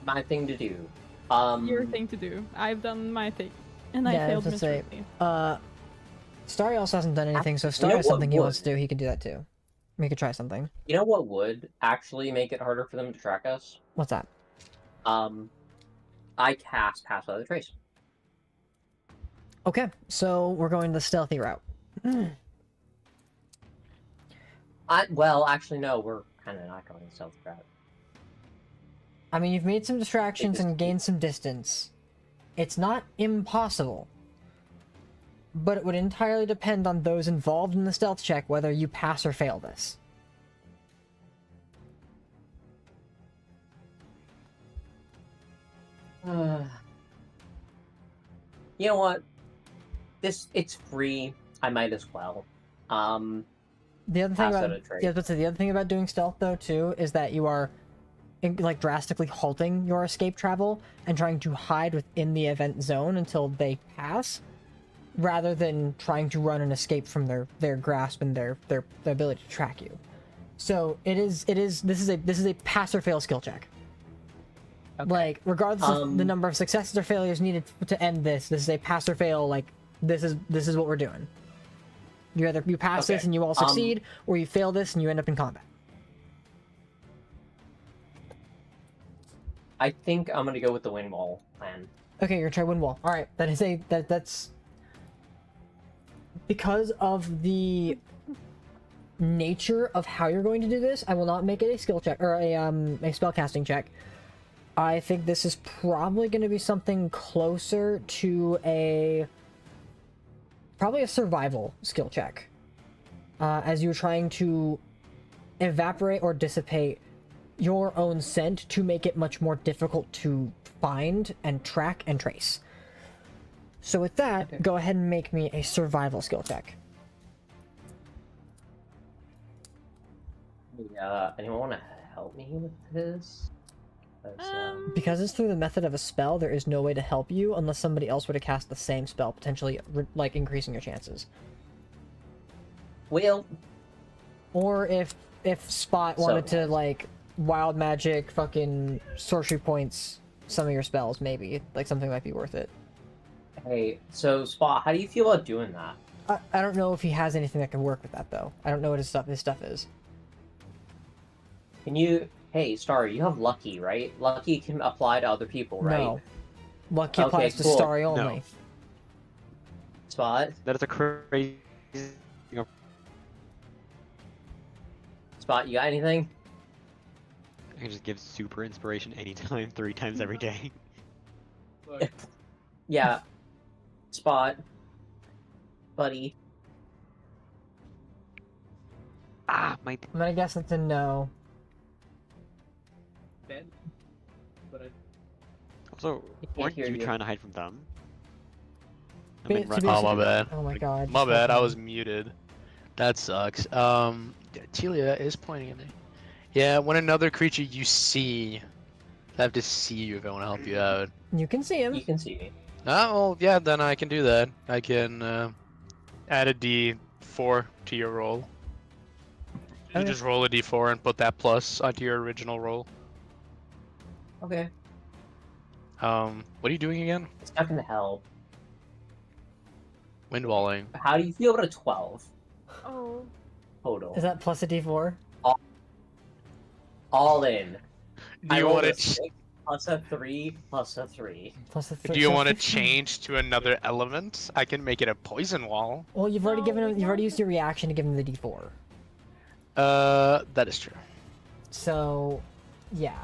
[SPEAKER 3] My thing to do.
[SPEAKER 5] Your thing to do. I've done my thing, and I
[SPEAKER 4] Yeah,
[SPEAKER 5] failed
[SPEAKER 4] that's to say,
[SPEAKER 5] miserably.
[SPEAKER 4] Starry also hasn't done anything, so if
[SPEAKER 3] You
[SPEAKER 4] Starry
[SPEAKER 3] know
[SPEAKER 4] has
[SPEAKER 3] what
[SPEAKER 4] something he wants
[SPEAKER 3] would?
[SPEAKER 4] to do, he can do that too. We could try something.
[SPEAKER 3] You know what would actually make it harder for them to track us?
[SPEAKER 4] What's that?
[SPEAKER 3] I cast Pass Without a Trace.
[SPEAKER 4] Okay, so we're going the stealthy route.
[SPEAKER 3] Well, actually, no, we're kind of not going stealth route.
[SPEAKER 4] I mean, you've made some distractions
[SPEAKER 3] just-
[SPEAKER 4] and gained some distance. It's not impossible. But it would entirely depend on those involved in the stealth check whether you pass or fail this.
[SPEAKER 3] You know what? It's free. I might as well.
[SPEAKER 4] The other thing
[SPEAKER 3] Pass
[SPEAKER 4] about
[SPEAKER 3] out a trait.
[SPEAKER 4] yeah, but the other thing about doing stealth though too is that you are like drastically halting your escape travel and trying to hide within the event zone until they pass, rather than trying to run and escape from their grasp and their ability to track you. So this is a pass or fail skill check.
[SPEAKER 3] Okay.
[SPEAKER 4] Like regardless of the
[SPEAKER 3] Um,
[SPEAKER 4] number of successes or failures needed to end this is a pass or fail. Like this is what we're doing. You either you pass this
[SPEAKER 3] Okay,
[SPEAKER 4] and you all succeed, or you fail this and you end up in combat.
[SPEAKER 3] I think I'm gonna go with the wind wall plan.
[SPEAKER 4] Okay, you're gonna try wind wall. All right, that's because of the nature of how you're going to do this. I will not make it a skill check or a spell casting check. I think this is probably going to be something closer to probably a survival skill check, as you're trying to evaporate or dissipate your own scent to make it much more difficult to find and track and trace. So with that,
[SPEAKER 3] Okay.
[SPEAKER 4] go ahead and make me a survival skill check.
[SPEAKER 3] Anyone want to help me with this? 'Cause,
[SPEAKER 4] Because it's through the method of a spell, there is no way to help you unless somebody else were to cast the same spell, potentially like increasing your chances.
[SPEAKER 3] well,
[SPEAKER 4] Or if Spot
[SPEAKER 3] So-
[SPEAKER 4] wanted to like wild magic fucking sorcery points some of your spells, maybe like something might be worth it.
[SPEAKER 3] hey, so Spot, how do you feel about doing that?
[SPEAKER 4] I don't know if he has anything that can work with that though. I don't know what his stuff is.
[SPEAKER 3] Can you? Hey, Star, you have Lucky, right? Lucky can apply to other people, right?
[SPEAKER 4] No. Lucky
[SPEAKER 3] Okay,
[SPEAKER 4] applies to
[SPEAKER 3] cool.
[SPEAKER 4] Starry
[SPEAKER 1] No.
[SPEAKER 4] only.
[SPEAKER 3] Spot,
[SPEAKER 1] That is a crazy.
[SPEAKER 3] Spot, you got anything?
[SPEAKER 1] I can just give super inspiration anytime, 3 times every day.
[SPEAKER 3] Yeah. Spot, buddy.
[SPEAKER 1] Ah, my.
[SPEAKER 4] I'm gonna guess it's a no.
[SPEAKER 1] Also,
[SPEAKER 3] can't
[SPEAKER 1] weren't
[SPEAKER 3] hear
[SPEAKER 1] you
[SPEAKER 3] you.
[SPEAKER 1] trying to hide from them?
[SPEAKER 4] Ba-
[SPEAKER 1] mean,
[SPEAKER 4] to
[SPEAKER 1] run-
[SPEAKER 4] be-
[SPEAKER 2] Oh, my bad.
[SPEAKER 4] Oh my god.
[SPEAKER 2] My bad, I
[SPEAKER 4] fucking-
[SPEAKER 2] was muted. That sucks. Telia is pointing at me. Yeah, when another creature you see, I have to see you if I want to help you out.
[SPEAKER 4] You can see him.
[SPEAKER 3] You can see me.
[SPEAKER 2] Oh, well, yeah, then I can do that. I can add a D4 to your roll. You
[SPEAKER 4] Okay.
[SPEAKER 2] just roll a D4 and put that plus onto your original roll.
[SPEAKER 3] Okay.
[SPEAKER 2] What are you doing again?
[SPEAKER 3] It's not gonna help.
[SPEAKER 2] Windwalling.
[SPEAKER 3] How do you feel about a 12
[SPEAKER 5] Oh.
[SPEAKER 3] total?
[SPEAKER 4] Is that plus a d4?
[SPEAKER 3] All in.
[SPEAKER 2] Do you
[SPEAKER 3] rolled
[SPEAKER 2] want
[SPEAKER 3] a
[SPEAKER 2] to?
[SPEAKER 3] 6 plus a 3 plus a 3.
[SPEAKER 4] Plus a
[SPEAKER 2] Do you want to
[SPEAKER 4] 15.
[SPEAKER 2] change to another element? I can make it a poison wall.
[SPEAKER 4] Well, you've already
[SPEAKER 5] No,
[SPEAKER 4] given him.
[SPEAKER 5] we
[SPEAKER 4] You've already
[SPEAKER 5] don't.
[SPEAKER 4] used your reaction to give him the d4.
[SPEAKER 2] That is true.
[SPEAKER 4] So, yeah.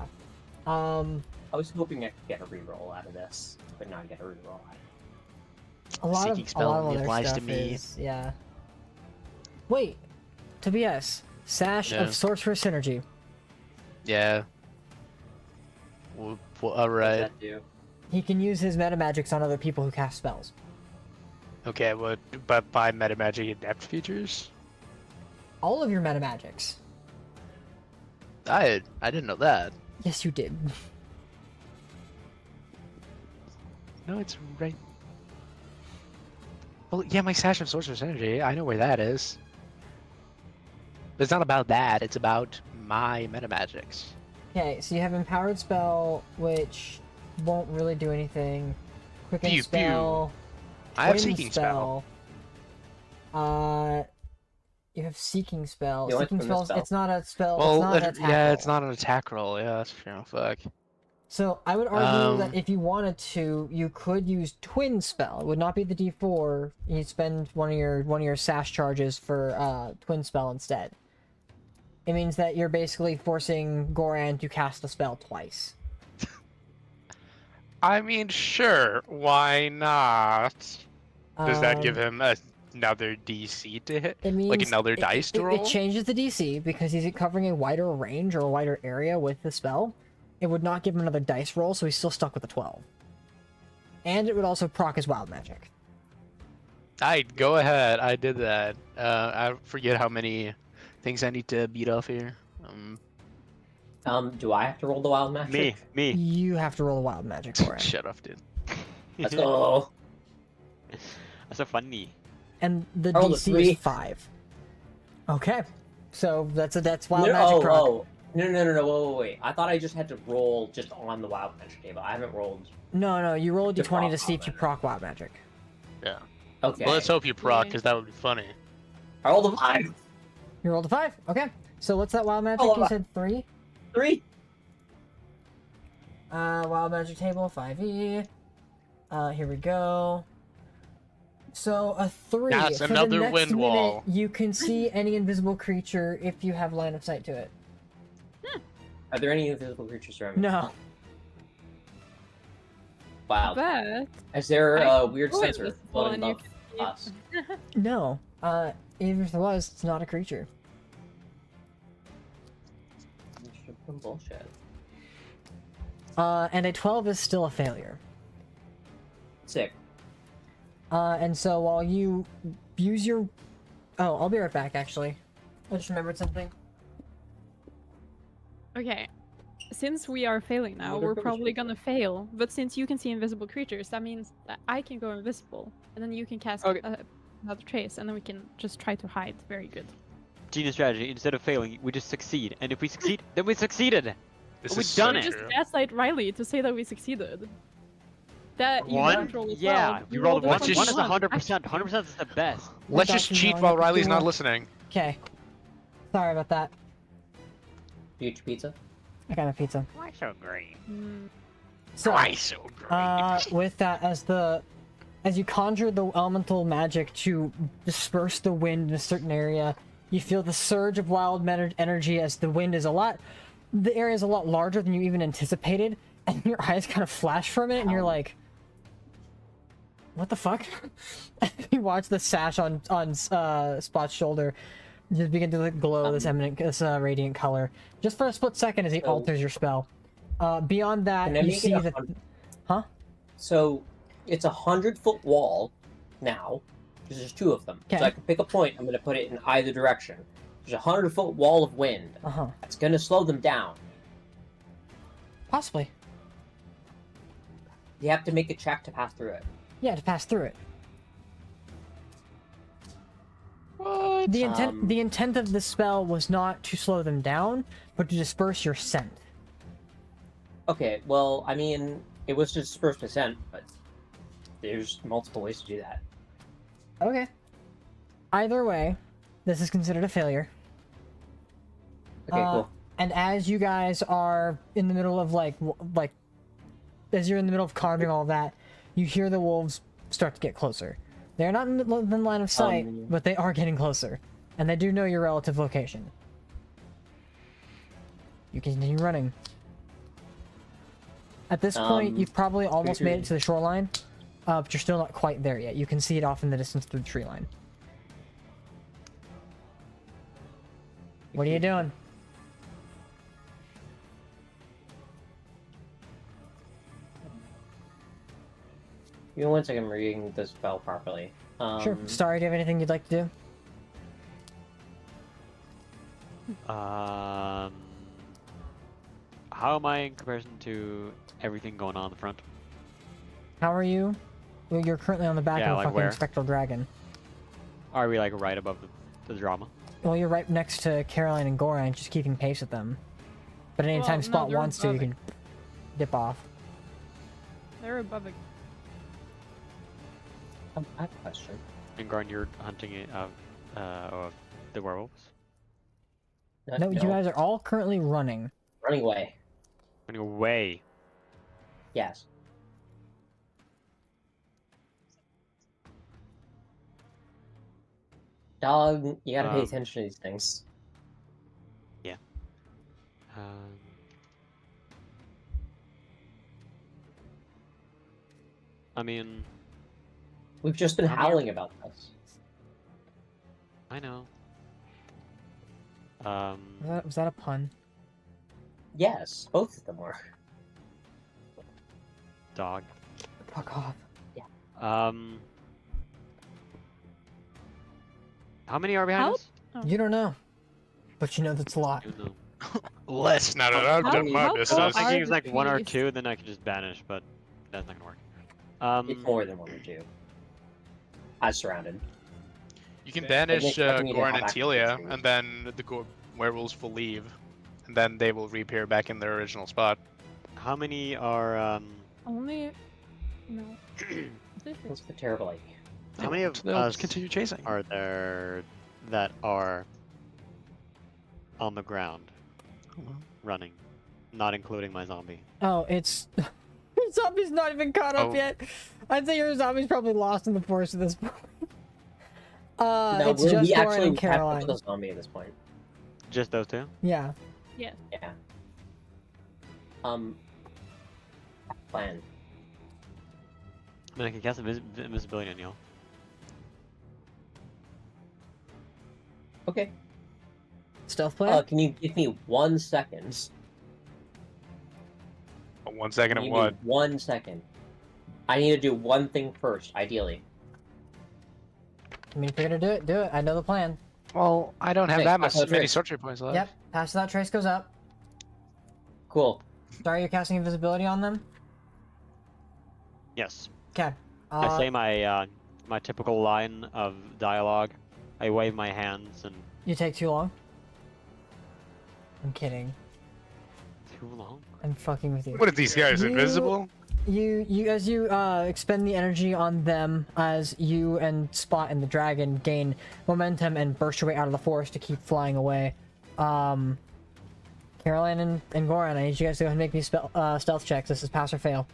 [SPEAKER 3] I was hoping I could get a reroll out of this, but not get a reroll out of it.
[SPEAKER 4] A lot
[SPEAKER 2] Seeking
[SPEAKER 4] of
[SPEAKER 2] spell
[SPEAKER 4] other
[SPEAKER 2] applies to
[SPEAKER 4] stuff
[SPEAKER 2] me.
[SPEAKER 4] is yeah. Wait, Tobias, Sash
[SPEAKER 2] Yeah.
[SPEAKER 4] of Sorcerer Synergy.
[SPEAKER 2] Yeah.
[SPEAKER 3] What does
[SPEAKER 2] Alright.
[SPEAKER 3] that do?
[SPEAKER 4] He can use his meta magics on other people who cast spells.
[SPEAKER 2] Okay, but by metamagic adept features?
[SPEAKER 4] All of your meta magics.
[SPEAKER 2] I didn't know that.
[SPEAKER 4] Yes, you did.
[SPEAKER 2] No, it's right. Well, yeah, my Sash of Sorcerer's Energy. I know where that is. But it's not about that. It's about my metamagics.
[SPEAKER 4] Okay, so you have empowered spell, which won't really do anything. Quicken
[SPEAKER 2] Pew, pew.
[SPEAKER 4] spell.
[SPEAKER 2] I have
[SPEAKER 4] Twin
[SPEAKER 2] Seeking Spell.
[SPEAKER 4] You have seeking spell.
[SPEAKER 3] You want
[SPEAKER 4] Seeking
[SPEAKER 3] twin
[SPEAKER 4] spells.
[SPEAKER 3] spell?
[SPEAKER 4] It's not a spell.
[SPEAKER 2] Well,
[SPEAKER 4] it's not an attack
[SPEAKER 2] yeah,
[SPEAKER 4] roll.
[SPEAKER 2] it's not an attack roll. Yeah, that's true. Fuck.
[SPEAKER 4] So I would argue that
[SPEAKER 2] Um,
[SPEAKER 4] if you wanted to, you could use twin spell. It would not be the D4. You'd spend one of your sash charges for twin spell instead. It means that you're basically forcing Goran to cast a spell twice.
[SPEAKER 2] I mean, sure. Why not? Does that give him another DC to hit?
[SPEAKER 4] It means
[SPEAKER 2] Like another dice to roll?
[SPEAKER 4] It changes the DC because he's covering a wider range or a wider area with the spell. It would not give him another dice roll, so he's still stuck with a 12. And it would also proc his wild magic.
[SPEAKER 2] Go ahead. I did that. I forget how many things I need to beat off here.
[SPEAKER 3] Do I have to roll the wild magic?
[SPEAKER 1] Me.
[SPEAKER 4] You have to roll a wild magic for it.
[SPEAKER 2] Shut up, dude.
[SPEAKER 3] Let's go.
[SPEAKER 1] That's so funny.
[SPEAKER 4] And the
[SPEAKER 3] I rolled a
[SPEAKER 4] DC
[SPEAKER 3] 3.
[SPEAKER 4] is 5. Okay. So that's wild
[SPEAKER 3] No,
[SPEAKER 4] magic proc.
[SPEAKER 3] No, wait. I thought I just had to roll just on the wild magic table. I haven't rolled.
[SPEAKER 4] No, you roll a
[SPEAKER 3] To
[SPEAKER 4] d20
[SPEAKER 3] proc
[SPEAKER 4] to see if
[SPEAKER 3] wild
[SPEAKER 4] you
[SPEAKER 3] magic.
[SPEAKER 4] proc wild magic.
[SPEAKER 2] Yeah.
[SPEAKER 3] Okay.
[SPEAKER 2] Well, let's hope you proc, because that would be funny.
[SPEAKER 3] I rolled a 5.
[SPEAKER 4] You rolled a 5? Okay. So what's that wild magic?
[SPEAKER 3] Oh,
[SPEAKER 4] You said 3?
[SPEAKER 3] 3.
[SPEAKER 4] Wild magic table, 5e. Here we go. So a 3.
[SPEAKER 2] That's
[SPEAKER 4] For
[SPEAKER 2] another
[SPEAKER 4] the next
[SPEAKER 2] wind
[SPEAKER 4] minute,
[SPEAKER 2] wall.
[SPEAKER 4] you can see any invisible creature if you have line of sight to it.
[SPEAKER 3] Are there any invisible creatures around me?
[SPEAKER 4] No.
[SPEAKER 3] Wow.
[SPEAKER 5] But
[SPEAKER 3] Is there
[SPEAKER 5] I
[SPEAKER 3] a weird
[SPEAKER 5] was
[SPEAKER 3] sensor
[SPEAKER 5] visible
[SPEAKER 3] floating
[SPEAKER 5] and you
[SPEAKER 3] above
[SPEAKER 5] can-
[SPEAKER 3] us?
[SPEAKER 4] No. Even if there was, it's not a creature.
[SPEAKER 3] Some bullshit.
[SPEAKER 4] And a 12 is still a failure.
[SPEAKER 3] Sick.
[SPEAKER 4] And so while you use your... Oh, I'll be right back, actually. I just remembered something.
[SPEAKER 5] Okay. Since we are failing now,
[SPEAKER 3] Well,
[SPEAKER 5] we're
[SPEAKER 3] they're
[SPEAKER 5] probably
[SPEAKER 3] pretty
[SPEAKER 5] gonna fail. But since you can see invisible creatures, that means that I can go invisible. And then you can cast
[SPEAKER 1] Okay.
[SPEAKER 5] another trace, and then we can just try to hide. Very good.
[SPEAKER 1] Genius strategy. Instead of failing, we just succeed. And if we succeed, then we succeeded.
[SPEAKER 2] This
[SPEAKER 1] We've
[SPEAKER 2] is
[SPEAKER 1] done
[SPEAKER 2] so
[SPEAKER 1] it.
[SPEAKER 5] Just
[SPEAKER 2] true.
[SPEAKER 5] gaslight Riley to say that we succeeded. That you
[SPEAKER 1] One?
[SPEAKER 5] didn't roll as
[SPEAKER 1] Yeah,
[SPEAKER 5] well.
[SPEAKER 1] you rolled
[SPEAKER 5] a
[SPEAKER 1] one.
[SPEAKER 2] Let's just-
[SPEAKER 1] One is
[SPEAKER 5] 21.
[SPEAKER 1] 100%. 100% is the best.
[SPEAKER 2] Let's just cheat while Riley's not listening.
[SPEAKER 4] Okay. Sorry about that.
[SPEAKER 3] Huge pizza.
[SPEAKER 4] I got a pizza.
[SPEAKER 1] Why so great?
[SPEAKER 5] Mm,
[SPEAKER 4] So,
[SPEAKER 2] So great.
[SPEAKER 4] with that, as you conjure the elemental magic to disperse the wind in a certain area, you feel the surge of wild energy as the wind is the area is a lot larger than you even anticipated, and your eyes kind of flash for a minute, and you're like, what the fuck? You watch the sash on Spot's shoulder just begin to glow this radiant color, just for a split second as he alters your spell. Beyond that,
[SPEAKER 3] Can I
[SPEAKER 4] you
[SPEAKER 3] make it
[SPEAKER 4] see
[SPEAKER 3] a
[SPEAKER 4] that.
[SPEAKER 3] hun-
[SPEAKER 4] Huh?
[SPEAKER 3] So it's 100-foot wall now. Because there's two of them.
[SPEAKER 4] Okay.
[SPEAKER 3] So I can pick a point. I'm going to put it in either direction. There's a 100-foot wall of wind.
[SPEAKER 4] Uh-huh.
[SPEAKER 3] That's going to slow them down.
[SPEAKER 4] Possibly.
[SPEAKER 3] You have to make a check to pass through it.
[SPEAKER 4] Yeah, to pass through it.
[SPEAKER 2] What?
[SPEAKER 4] The intent of the spell was not to slow them down, but to disperse your scent.
[SPEAKER 3] Okay, well, I mean, it was to disperse percent, but there's multiple ways to do that.
[SPEAKER 4] Okay. Either way, this is considered a failure.
[SPEAKER 3] Okay, cool.
[SPEAKER 4] And as you guys are in the middle of as you're in the middle of conjuring all of that, you hear the wolves start to get closer. They're not in the line of sight, but they are getting closer, and they do know your relative location. You continue running. At this point, you've probably almost made it to the shoreline, but you're still not quite there yet. You can see it off in the distance through the tree line. What are you doing?
[SPEAKER 3] Give me 1 second, I'm reading the spell properly.
[SPEAKER 4] Sure. Starry, do you have anything you'd like to do?
[SPEAKER 1] How am I in comparison to everything going on in the front?
[SPEAKER 4] How are you? Well, you're currently on the back
[SPEAKER 1] Yeah,
[SPEAKER 4] of a
[SPEAKER 1] like
[SPEAKER 4] fucking
[SPEAKER 1] where?
[SPEAKER 4] spectral dragon.
[SPEAKER 1] Are we like right above the drama?
[SPEAKER 4] Well, you're right next to Caroline and Goran, just keeping pace with them. But anytime
[SPEAKER 5] Well, no,
[SPEAKER 4] Spot
[SPEAKER 5] they're
[SPEAKER 4] wants to, you
[SPEAKER 5] above
[SPEAKER 4] can dip off.
[SPEAKER 5] they're above it.
[SPEAKER 3] I have a question.
[SPEAKER 1] And Garn, you're hunting it of the werewolves.
[SPEAKER 4] No, you guys are all currently running.
[SPEAKER 3] Running away.
[SPEAKER 1] Running away.
[SPEAKER 3] Yes. Dog, you gotta pay attention to these things.
[SPEAKER 1] I mean,
[SPEAKER 3] We've just been
[SPEAKER 1] How many-
[SPEAKER 3] howling about this.
[SPEAKER 1] I know.
[SPEAKER 4] Was that a pun?
[SPEAKER 3] Yes, both of them were.
[SPEAKER 1] Dog.
[SPEAKER 4] Fuck off.
[SPEAKER 1] How many are behind
[SPEAKER 5] Help?
[SPEAKER 1] us?
[SPEAKER 4] You don't know. But you know that's a lot.
[SPEAKER 1] You know.
[SPEAKER 2] Less now that I've done my
[SPEAKER 5] how
[SPEAKER 1] I was
[SPEAKER 2] business.
[SPEAKER 5] are
[SPEAKER 1] thinking it was
[SPEAKER 5] the
[SPEAKER 1] like one or
[SPEAKER 5] trees?
[SPEAKER 1] two, then I could just banish, but that's not gonna work.
[SPEAKER 3] It's more than one or two. I surrounded.
[SPEAKER 2] You can banish
[SPEAKER 3] I think we need to
[SPEAKER 2] Goran
[SPEAKER 3] hop
[SPEAKER 2] and
[SPEAKER 3] back to the
[SPEAKER 2] Telia,
[SPEAKER 3] tree.
[SPEAKER 2] and then the werewolves will leave, and then they will reappear back in their original spot.
[SPEAKER 1] How many are
[SPEAKER 5] Only. No. This
[SPEAKER 3] That's
[SPEAKER 5] is-
[SPEAKER 3] the terrible idea.
[SPEAKER 1] how many of
[SPEAKER 2] They'll
[SPEAKER 1] us
[SPEAKER 2] continue chasing.
[SPEAKER 1] are there that are on the ground running, not including my zombie?
[SPEAKER 4] Oh, it's... Your zombie's not even caught up
[SPEAKER 2] Oh.
[SPEAKER 4] yet. I'd say your zombie's probably lost in the forest at this point.
[SPEAKER 3] No,
[SPEAKER 4] it's just
[SPEAKER 3] we
[SPEAKER 4] Goran
[SPEAKER 3] actually
[SPEAKER 4] and
[SPEAKER 3] have
[SPEAKER 4] Caroline.
[SPEAKER 3] the zombie at this point.
[SPEAKER 1] Just those two?
[SPEAKER 4] Yeah.
[SPEAKER 5] Yeah.
[SPEAKER 3] Yeah. Plan.
[SPEAKER 1] I mean, I can cast invisibility on y'all.
[SPEAKER 3] Okay.
[SPEAKER 4] Stealth play?
[SPEAKER 3] Can you give me 1 second?
[SPEAKER 2] 1 second of
[SPEAKER 3] You
[SPEAKER 2] what?
[SPEAKER 3] need 1 second. I need to do one thing first, ideally.
[SPEAKER 4] I mean, if you're gonna do it, do it. I know the plan.
[SPEAKER 2] Well, I don't have
[SPEAKER 3] Hey,
[SPEAKER 2] that
[SPEAKER 3] pass
[SPEAKER 2] much
[SPEAKER 3] out
[SPEAKER 2] many
[SPEAKER 3] trace.
[SPEAKER 2] sorcery points left.
[SPEAKER 4] Yep. Pass that trace goes up.
[SPEAKER 3] Cool.
[SPEAKER 4] Sorry, you're casting invisibility on them.
[SPEAKER 1] Yes.
[SPEAKER 4] Okay.
[SPEAKER 1] I say my typical line of dialogue. I wave my hands and
[SPEAKER 4] You take too long. I'm kidding.
[SPEAKER 1] too long.
[SPEAKER 4] I'm fucking with you.
[SPEAKER 2] What are these guys,
[SPEAKER 4] You-
[SPEAKER 2] invisible?
[SPEAKER 4] You as you expend the energy on them, as you and Spot and the dragon gain momentum and burst your way out of the forest to keep flying away. Caroline and Goran, I need you guys to go ahead and make me stealth checks. This is pass or fail.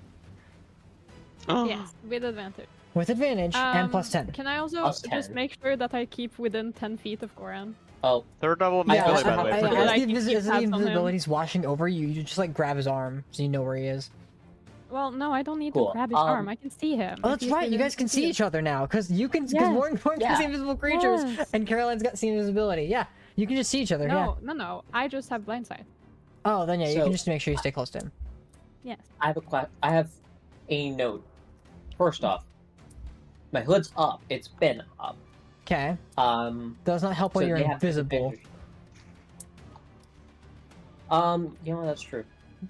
[SPEAKER 2] Oh.
[SPEAKER 5] Yes, with advantage.
[SPEAKER 4] With advantage and plus 10.
[SPEAKER 5] Can I also
[SPEAKER 3] Plus
[SPEAKER 5] just
[SPEAKER 3] 10.
[SPEAKER 5] make sure that I keep within 10 feet of Goran?
[SPEAKER 3] Oh,
[SPEAKER 1] Third level
[SPEAKER 4] Yeah,
[SPEAKER 1] invisibility, by the way.
[SPEAKER 5] I-
[SPEAKER 1] for
[SPEAKER 5] I-
[SPEAKER 1] good.
[SPEAKER 5] I- can keep
[SPEAKER 4] as the
[SPEAKER 5] tabs on him.
[SPEAKER 4] invisibility's washing over you, you just like grab his arm so you know where he is.
[SPEAKER 5] Well, no, I don't need
[SPEAKER 3] Cool.
[SPEAKER 5] to grab his arm. I can see him.
[SPEAKER 4] Oh,
[SPEAKER 5] If
[SPEAKER 4] that's
[SPEAKER 5] he's
[SPEAKER 4] right. You
[SPEAKER 5] within
[SPEAKER 4] guys can
[SPEAKER 5] 10
[SPEAKER 4] see
[SPEAKER 5] feet.
[SPEAKER 4] each other now because you can. Because
[SPEAKER 5] Yes.
[SPEAKER 4] Morgan can
[SPEAKER 3] Yeah.
[SPEAKER 4] see invisible creatures,
[SPEAKER 5] Yes.
[SPEAKER 4] and Caroline's got see invisibility. Yeah, you can just see each other. Yeah.
[SPEAKER 5] No. I just have blind sight.
[SPEAKER 4] Oh, then yeah, you
[SPEAKER 3] So-
[SPEAKER 4] can just make sure you stay close to him.
[SPEAKER 5] Yes.
[SPEAKER 3] I have a note. First off, my hood's up. It's been up.
[SPEAKER 4] Okay.
[SPEAKER 3] Um,
[SPEAKER 4] Does not help when
[SPEAKER 3] so
[SPEAKER 4] you're
[SPEAKER 3] they have
[SPEAKER 4] invisible.
[SPEAKER 3] disadvantage. You know, that's true.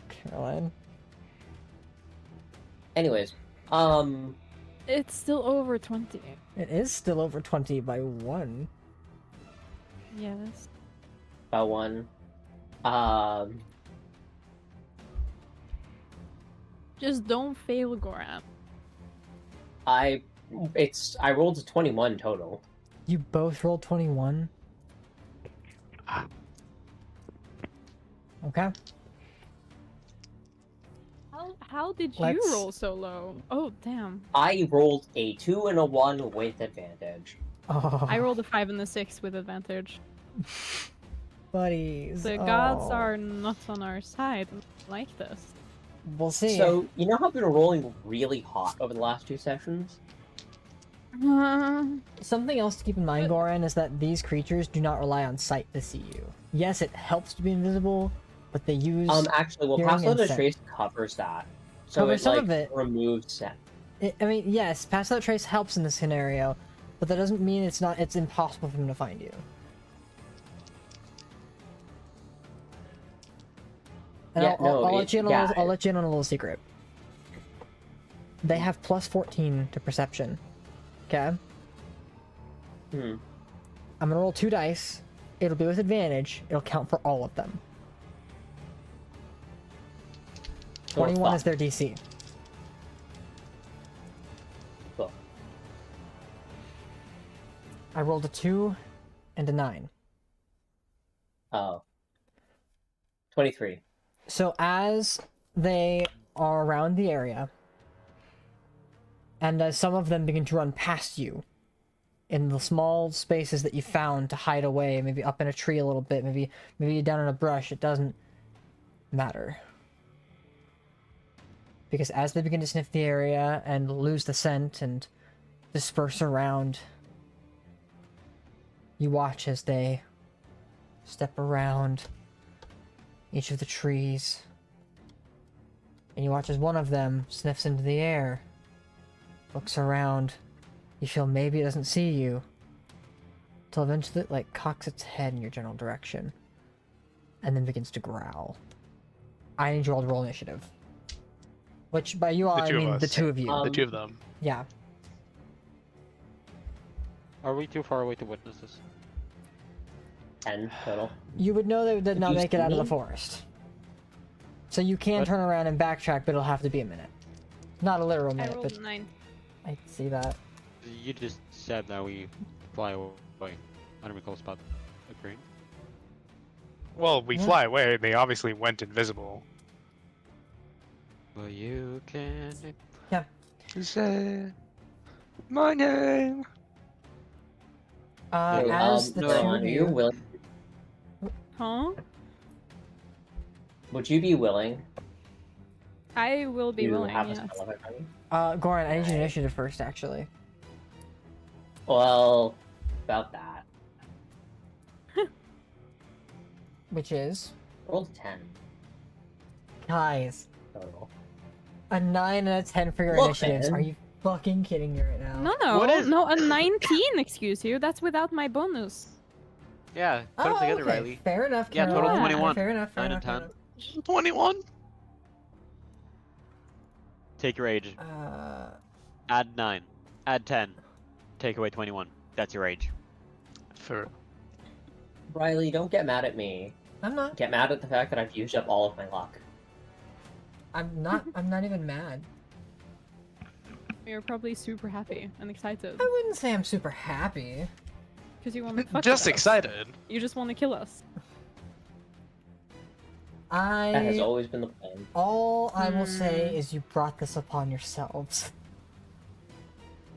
[SPEAKER 4] Caroline.
[SPEAKER 3] Anyways,
[SPEAKER 5] It's still over 20.
[SPEAKER 4] It is still over 20 by 1.
[SPEAKER 5] Yes.
[SPEAKER 3] about one.
[SPEAKER 5] Just don't fail Goran.
[SPEAKER 3] I rolled a 21 total.
[SPEAKER 4] You both rolled 21. Okay.
[SPEAKER 5] How did you
[SPEAKER 4] Let's-
[SPEAKER 5] roll so low? Oh, damn.
[SPEAKER 3] I rolled a 2 and a 1 with advantage.
[SPEAKER 4] Oh,
[SPEAKER 5] I rolled a 5 and a 6 with advantage.
[SPEAKER 4] buddies.
[SPEAKER 5] The gods
[SPEAKER 4] Oh.
[SPEAKER 5] are not on our side like this.
[SPEAKER 4] We'll see.
[SPEAKER 3] So, you know how I've been rolling really hot over the last 2 sessions?
[SPEAKER 4] Something else to keep in mind, Goran, is that these creatures do not rely on sight to see you. Yes, it helps to be invisible, but they use.
[SPEAKER 3] Actually, well,
[SPEAKER 4] hearing
[SPEAKER 3] Pass Without
[SPEAKER 4] and
[SPEAKER 3] a
[SPEAKER 4] scent.
[SPEAKER 3] Trace covers that. So
[SPEAKER 4] Covers
[SPEAKER 3] it,
[SPEAKER 4] some
[SPEAKER 3] like,
[SPEAKER 4] of it.
[SPEAKER 3] removes scent.
[SPEAKER 4] I mean, yes, pass without trace helps in this scenario, but that doesn't mean it's not. It's impossible for them to find you. And
[SPEAKER 3] Yeah,
[SPEAKER 4] I'll let you in on
[SPEAKER 3] yeah.
[SPEAKER 4] I'll let you in on a little secret. They have plus 14 to perception. Okay,
[SPEAKER 3] Hmm.
[SPEAKER 4] I'm gonna roll 2 dice. It'll be with advantage. It'll count for all of them. 21 is their DC.
[SPEAKER 3] Cool.
[SPEAKER 4] I rolled a 2 and a 9.
[SPEAKER 3] Oh. 23.
[SPEAKER 4] So as they are around the area, and as some of them begin to run past you, in the small spaces that you found to hide away, maybe up in a tree a little bit, maybe down in a brush, it doesn't matter. Because as they begin to sniff the area and lose the scent and disperse around, you watch as they step around each of the trees, and you watch as one of them sniffs into the air, looks around. You feel maybe it doesn't see you, till eventually it like cocks its head in your general direction, and then begins to growl. I need you all to roll initiative. Which by you all
[SPEAKER 2] The
[SPEAKER 4] I
[SPEAKER 2] two of
[SPEAKER 4] mean the
[SPEAKER 2] us.
[SPEAKER 4] 2 of you.
[SPEAKER 2] The two of them.
[SPEAKER 4] Yeah.
[SPEAKER 1] Are we too far away to witness this?
[SPEAKER 3] 10 total.
[SPEAKER 4] You would know they did not
[SPEAKER 3] you
[SPEAKER 4] make it
[SPEAKER 3] see
[SPEAKER 4] out of the
[SPEAKER 3] me?
[SPEAKER 4] forest. So you can
[SPEAKER 1] What?
[SPEAKER 4] turn around and backtrack, but it'll have to be a minute. Not a literal
[SPEAKER 5] I
[SPEAKER 4] minute,
[SPEAKER 5] rolled
[SPEAKER 4] but
[SPEAKER 5] a 9.
[SPEAKER 4] I see that.
[SPEAKER 1] You just said that we fly away. I don't recall Spot agreeing.
[SPEAKER 2] Well, we
[SPEAKER 4] Yeah.
[SPEAKER 2] fly away. They obviously went invisible.
[SPEAKER 1] But you can.
[SPEAKER 2] Say my name.
[SPEAKER 3] Hey,
[SPEAKER 4] As the two
[SPEAKER 3] Caroline,
[SPEAKER 4] of
[SPEAKER 3] are you
[SPEAKER 4] you,
[SPEAKER 3] willing?
[SPEAKER 5] Huh?
[SPEAKER 3] Would you be willing?
[SPEAKER 5] I will be
[SPEAKER 3] to
[SPEAKER 5] willing,
[SPEAKER 3] have a
[SPEAKER 5] yes.
[SPEAKER 3] spell effect on me?
[SPEAKER 4] Goran, I need your initiative first, actually.
[SPEAKER 3] Well, about that.
[SPEAKER 4] Which is,
[SPEAKER 3] Rolled 10
[SPEAKER 4] guys,
[SPEAKER 3] total.
[SPEAKER 4] A 9 and a 10 for your
[SPEAKER 3] Look,
[SPEAKER 4] initiatives.
[SPEAKER 3] man.
[SPEAKER 4] Are you fucking kidding me right now?
[SPEAKER 5] No,
[SPEAKER 1] What is-
[SPEAKER 5] no, a 19, excuse you. That's without my bonus.
[SPEAKER 1] Yeah, put them together,
[SPEAKER 4] okay.
[SPEAKER 1] Riley.
[SPEAKER 4] Fair enough,
[SPEAKER 1] Yeah, total
[SPEAKER 4] Caroline.
[SPEAKER 1] 21.
[SPEAKER 4] Fair enough, fair
[SPEAKER 1] 9
[SPEAKER 4] enough,
[SPEAKER 1] and
[SPEAKER 4] fair
[SPEAKER 1] 10.
[SPEAKER 4] enough.
[SPEAKER 2] 21.
[SPEAKER 1] Take your age. Add 9. Add 10. Take away 21. That's your age.
[SPEAKER 2] For
[SPEAKER 3] Riley, don't get mad at me.
[SPEAKER 4] I'm not.
[SPEAKER 3] Get mad at the fact that I've used up all of my luck.
[SPEAKER 4] I'm not. I'm not even mad.
[SPEAKER 5] You're probably super happy and excited
[SPEAKER 4] I wouldn't say I'm super happy.
[SPEAKER 5] because you want to fuck
[SPEAKER 2] just
[SPEAKER 5] with us.
[SPEAKER 2] excited.
[SPEAKER 5] You just want to kill us.
[SPEAKER 3] That has
[SPEAKER 4] I.
[SPEAKER 3] always been the plan.
[SPEAKER 4] All I will say
[SPEAKER 5] Hmm.
[SPEAKER 4] is you brought this upon yourselves.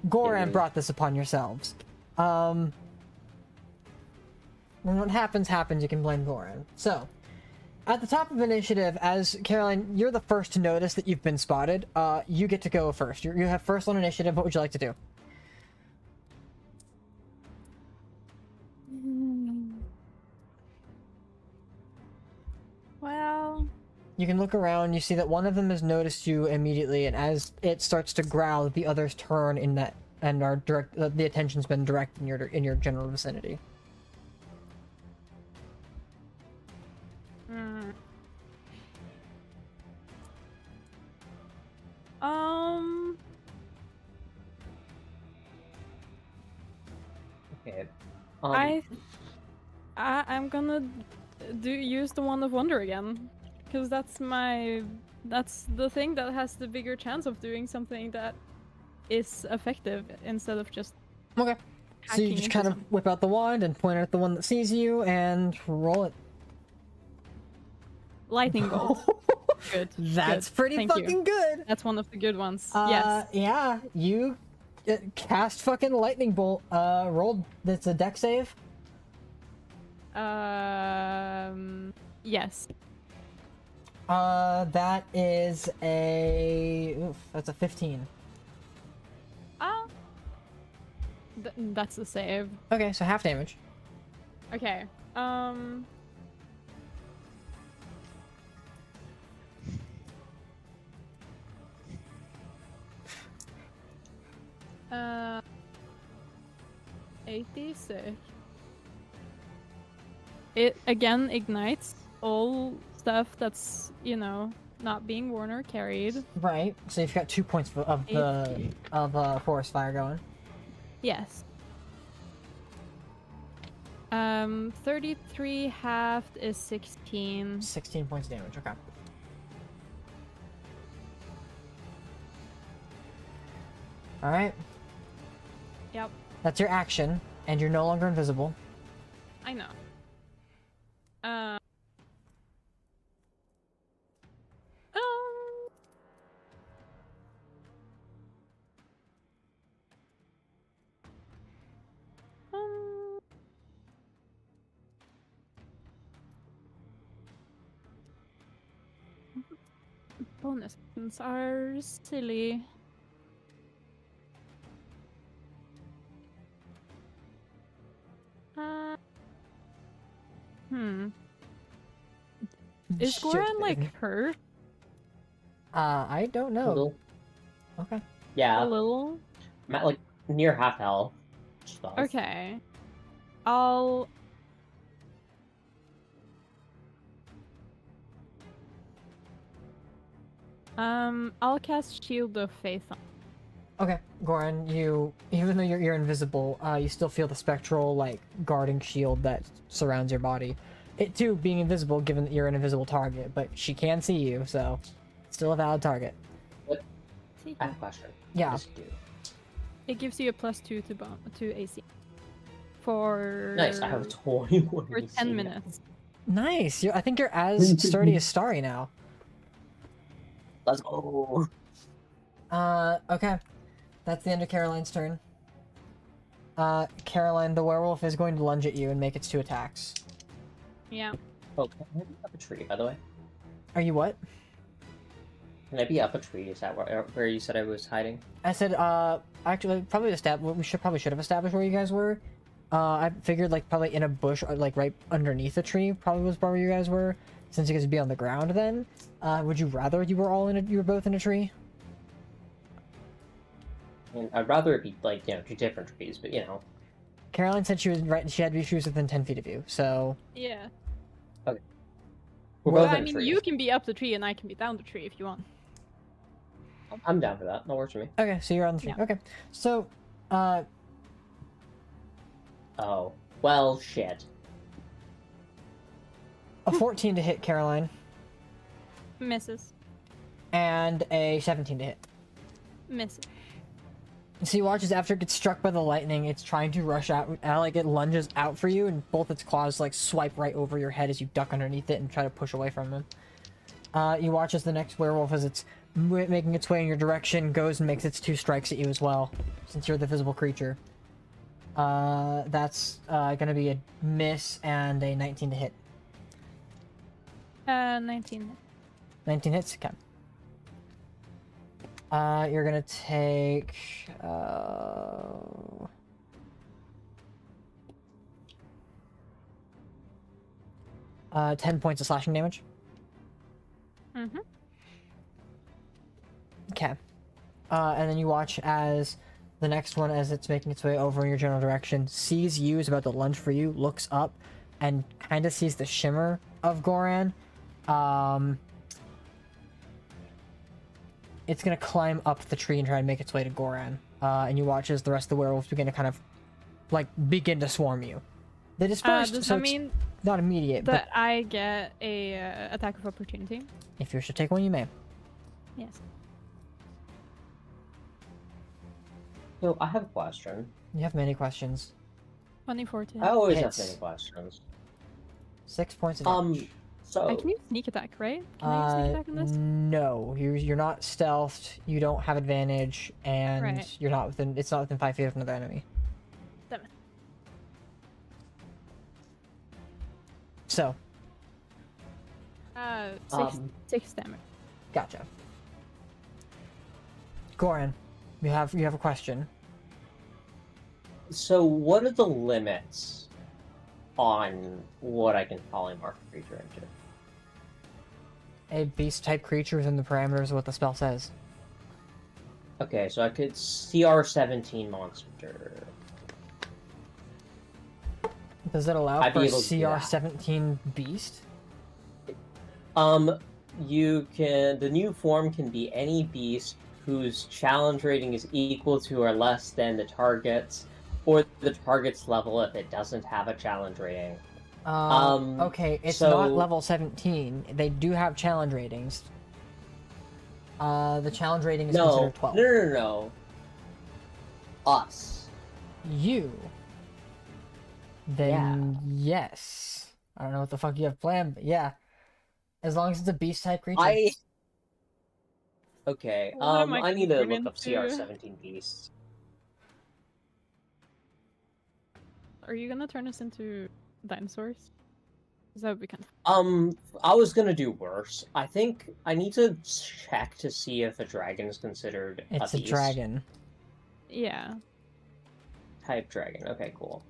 [SPEAKER 4] Goran
[SPEAKER 3] Ew.
[SPEAKER 4] brought this upon yourselves. When what happens, happens, you can blame Goran. So, at the top of initiative, as Caroline, you're the first to notice that you've been spotted. You get to go first. You have first on initiative. What would you like to do?
[SPEAKER 5] Well,
[SPEAKER 4] You can look around. You see that one of them has noticed you immediately, and as it starts to growl, the others turn in that and are direct. The attention's been direct in your general vicinity.
[SPEAKER 5] mm.
[SPEAKER 3] Okay.
[SPEAKER 5] I'm gonna use the Wand of Wonder again, because that's the thing that has the bigger chance of doing something that is effective instead of just
[SPEAKER 4] Okay. So you
[SPEAKER 5] hacking
[SPEAKER 4] just
[SPEAKER 5] into
[SPEAKER 4] kind of
[SPEAKER 5] something.
[SPEAKER 4] whip out the wand and point it at the one that sees you and roll it.
[SPEAKER 5] Lightning bolt. Good.
[SPEAKER 4] That's
[SPEAKER 5] good.
[SPEAKER 4] pretty
[SPEAKER 5] Thank you.
[SPEAKER 4] fucking good.
[SPEAKER 5] That's one of the good ones. Yes.
[SPEAKER 4] Yeah, you cast fucking lightning bolt. Rolled. That's a deck save.
[SPEAKER 5] Yes.
[SPEAKER 4] That is a. Oof, that's a 15.
[SPEAKER 5] That's the save.
[SPEAKER 4] Okay, so half damage.
[SPEAKER 5] Okay. Uh, 86. It again ignites all stuff that's, not being worn or carried.
[SPEAKER 4] Right. So you've got 2 points of the forest fire going.
[SPEAKER 5] Yes. 33 halved is 16.
[SPEAKER 4] 16 points of damage. Okay. All right.
[SPEAKER 5] Yep,
[SPEAKER 4] That's your action, and you're no longer invisible.
[SPEAKER 5] I know. Um, bonus points are silly. Is
[SPEAKER 4] Shit,
[SPEAKER 5] Goran like
[SPEAKER 4] baby.
[SPEAKER 5] hurt
[SPEAKER 4] I don't
[SPEAKER 3] A
[SPEAKER 4] know.
[SPEAKER 3] little.
[SPEAKER 4] Okay.
[SPEAKER 5] a
[SPEAKER 3] Yeah,
[SPEAKER 5] little?
[SPEAKER 3] I'm at like near half health. Just about.
[SPEAKER 5] Okay. I'll I'll cast Shield of Faith on.
[SPEAKER 4] Okay, Goran, even though you're invisible, you still feel the spectral, like, guarding shield that surrounds your body. It too being invisible, given that you're an invisible target, but she can see you, so still a valid target.
[SPEAKER 3] I have a question.
[SPEAKER 4] Yeah.
[SPEAKER 3] What does it do?
[SPEAKER 5] It gives you a +2 to AC. For
[SPEAKER 3] Nice. I have 21.
[SPEAKER 5] for 10 minutes.
[SPEAKER 4] Nice. I think you're as sturdy as Starry now.
[SPEAKER 3] Let's go.
[SPEAKER 4] Okay. That's the end of Caroline's turn. Caroline, the werewolf is going to lunge at you and make its 2 attacks.
[SPEAKER 5] Yeah.
[SPEAKER 3] Oh, can I be up a tree, by the way?
[SPEAKER 4] Are you what?
[SPEAKER 3] Can I be up a tree? Is that where you said I was hiding?
[SPEAKER 4] I said, actually, we should have established where you guys were. I figured, like, probably in a bush, or, like, right underneath a tree probably was where you guys were, since you guys would be on the ground then. Would you rather you were both in a tree?
[SPEAKER 3] I mean, I'd rather it be like, two different trees, but
[SPEAKER 4] Caroline said she was right. She had to be she was within 10 feet of you. So
[SPEAKER 5] Yeah.
[SPEAKER 3] we're
[SPEAKER 4] Well,
[SPEAKER 3] both
[SPEAKER 5] I
[SPEAKER 3] in a
[SPEAKER 5] mean,
[SPEAKER 3] tree.
[SPEAKER 5] you can be up the tree and I can be down the tree if you want.
[SPEAKER 3] I'm down for that. That works for me.
[SPEAKER 4] okay, so you're on the tree.
[SPEAKER 5] Yeah.
[SPEAKER 4] Okay, so
[SPEAKER 3] Oh, well, shit.
[SPEAKER 4] a 14 to hit Caroline
[SPEAKER 5] Misses.
[SPEAKER 4] and a 17 to hit.
[SPEAKER 5] Misses.
[SPEAKER 4] So you watch as after it gets struck by the lightning, it's trying to rush out, like it lunges out for you, and both its claws like swipe right over your head as you duck underneath it and try to push away from them. You watch as the next werewolf, as it's making its way in your direction, goes and makes its 2 strikes at you as well, since you're the visible creature. That's gonna be a miss and a 19 to hit.
[SPEAKER 5] 19.
[SPEAKER 4] 19 hits, okay. You're gonna take 10 points of slashing damage.
[SPEAKER 5] Mm-hmm.
[SPEAKER 4] Okay. And then you watch as the next one, as it's making its way over in your general direction, sees you, is about to lunge for you, looks up, and kind of sees the shimmer of Goran. It's gonna climb up the tree and try and make its way to Goran. And you watch as the rest of the werewolves begin to kind of, begin to swarm you. They disperse,
[SPEAKER 5] Does
[SPEAKER 4] so
[SPEAKER 5] that
[SPEAKER 4] it's
[SPEAKER 5] mean
[SPEAKER 4] not immediate,
[SPEAKER 5] that I get a attack of opportunity?
[SPEAKER 4] but if you wish to take one, you may.
[SPEAKER 5] Yes.
[SPEAKER 3] So, I have a question.
[SPEAKER 4] You have many questions.
[SPEAKER 5] 24 to
[SPEAKER 3] I always
[SPEAKER 4] Hits.
[SPEAKER 3] have many questions.
[SPEAKER 4] 6 points of damage.
[SPEAKER 3] So...
[SPEAKER 5] Can you sneak attack, right? Can I sneak attack on this?
[SPEAKER 4] No, you're not stealthed. You don't have advantage, and
[SPEAKER 5] Right.
[SPEAKER 4] you're not within. It's not within 5 feet of another enemy.
[SPEAKER 5] Damn it.
[SPEAKER 4] So,
[SPEAKER 5] Six damage.
[SPEAKER 4] gotcha. Goran, you have a question.
[SPEAKER 3] So, what are the limits on what I can polymorph a creature into?
[SPEAKER 4] A beast-type creature within the parameters of what the spell says.
[SPEAKER 3] Okay, so I could CR17 monster.
[SPEAKER 4] Does it allow
[SPEAKER 3] I'd
[SPEAKER 4] for
[SPEAKER 3] be
[SPEAKER 4] a
[SPEAKER 3] able to do that.
[SPEAKER 4] CR17 beast?
[SPEAKER 3] You can... The new form can be any beast whose challenge rating is equal to or less than the target's, or the target's level if it doesn't have a challenge rating.
[SPEAKER 4] Okay, it's
[SPEAKER 3] so-
[SPEAKER 4] not level 17. They do have challenge ratings. The challenge rating is
[SPEAKER 3] No,
[SPEAKER 4] considered 12.
[SPEAKER 3] no. Us.
[SPEAKER 4] You. Then yes. I don't know what the fuck you have planned, but yeah. As long as it's a beast-type creature.
[SPEAKER 3] Okay,
[SPEAKER 5] What am I
[SPEAKER 3] I need to
[SPEAKER 5] turn
[SPEAKER 3] look up
[SPEAKER 5] into?
[SPEAKER 3] CR17 beasts.
[SPEAKER 5] Are you gonna turn us into dinosaurs? 'Cause that would be kind of...
[SPEAKER 3] I was gonna do worse. I think I need to check to see if a dragon is considered
[SPEAKER 4] It's
[SPEAKER 3] a
[SPEAKER 4] a
[SPEAKER 3] beast.
[SPEAKER 4] dragon.
[SPEAKER 5] Yeah.
[SPEAKER 3] Type dragon. Okay, cool.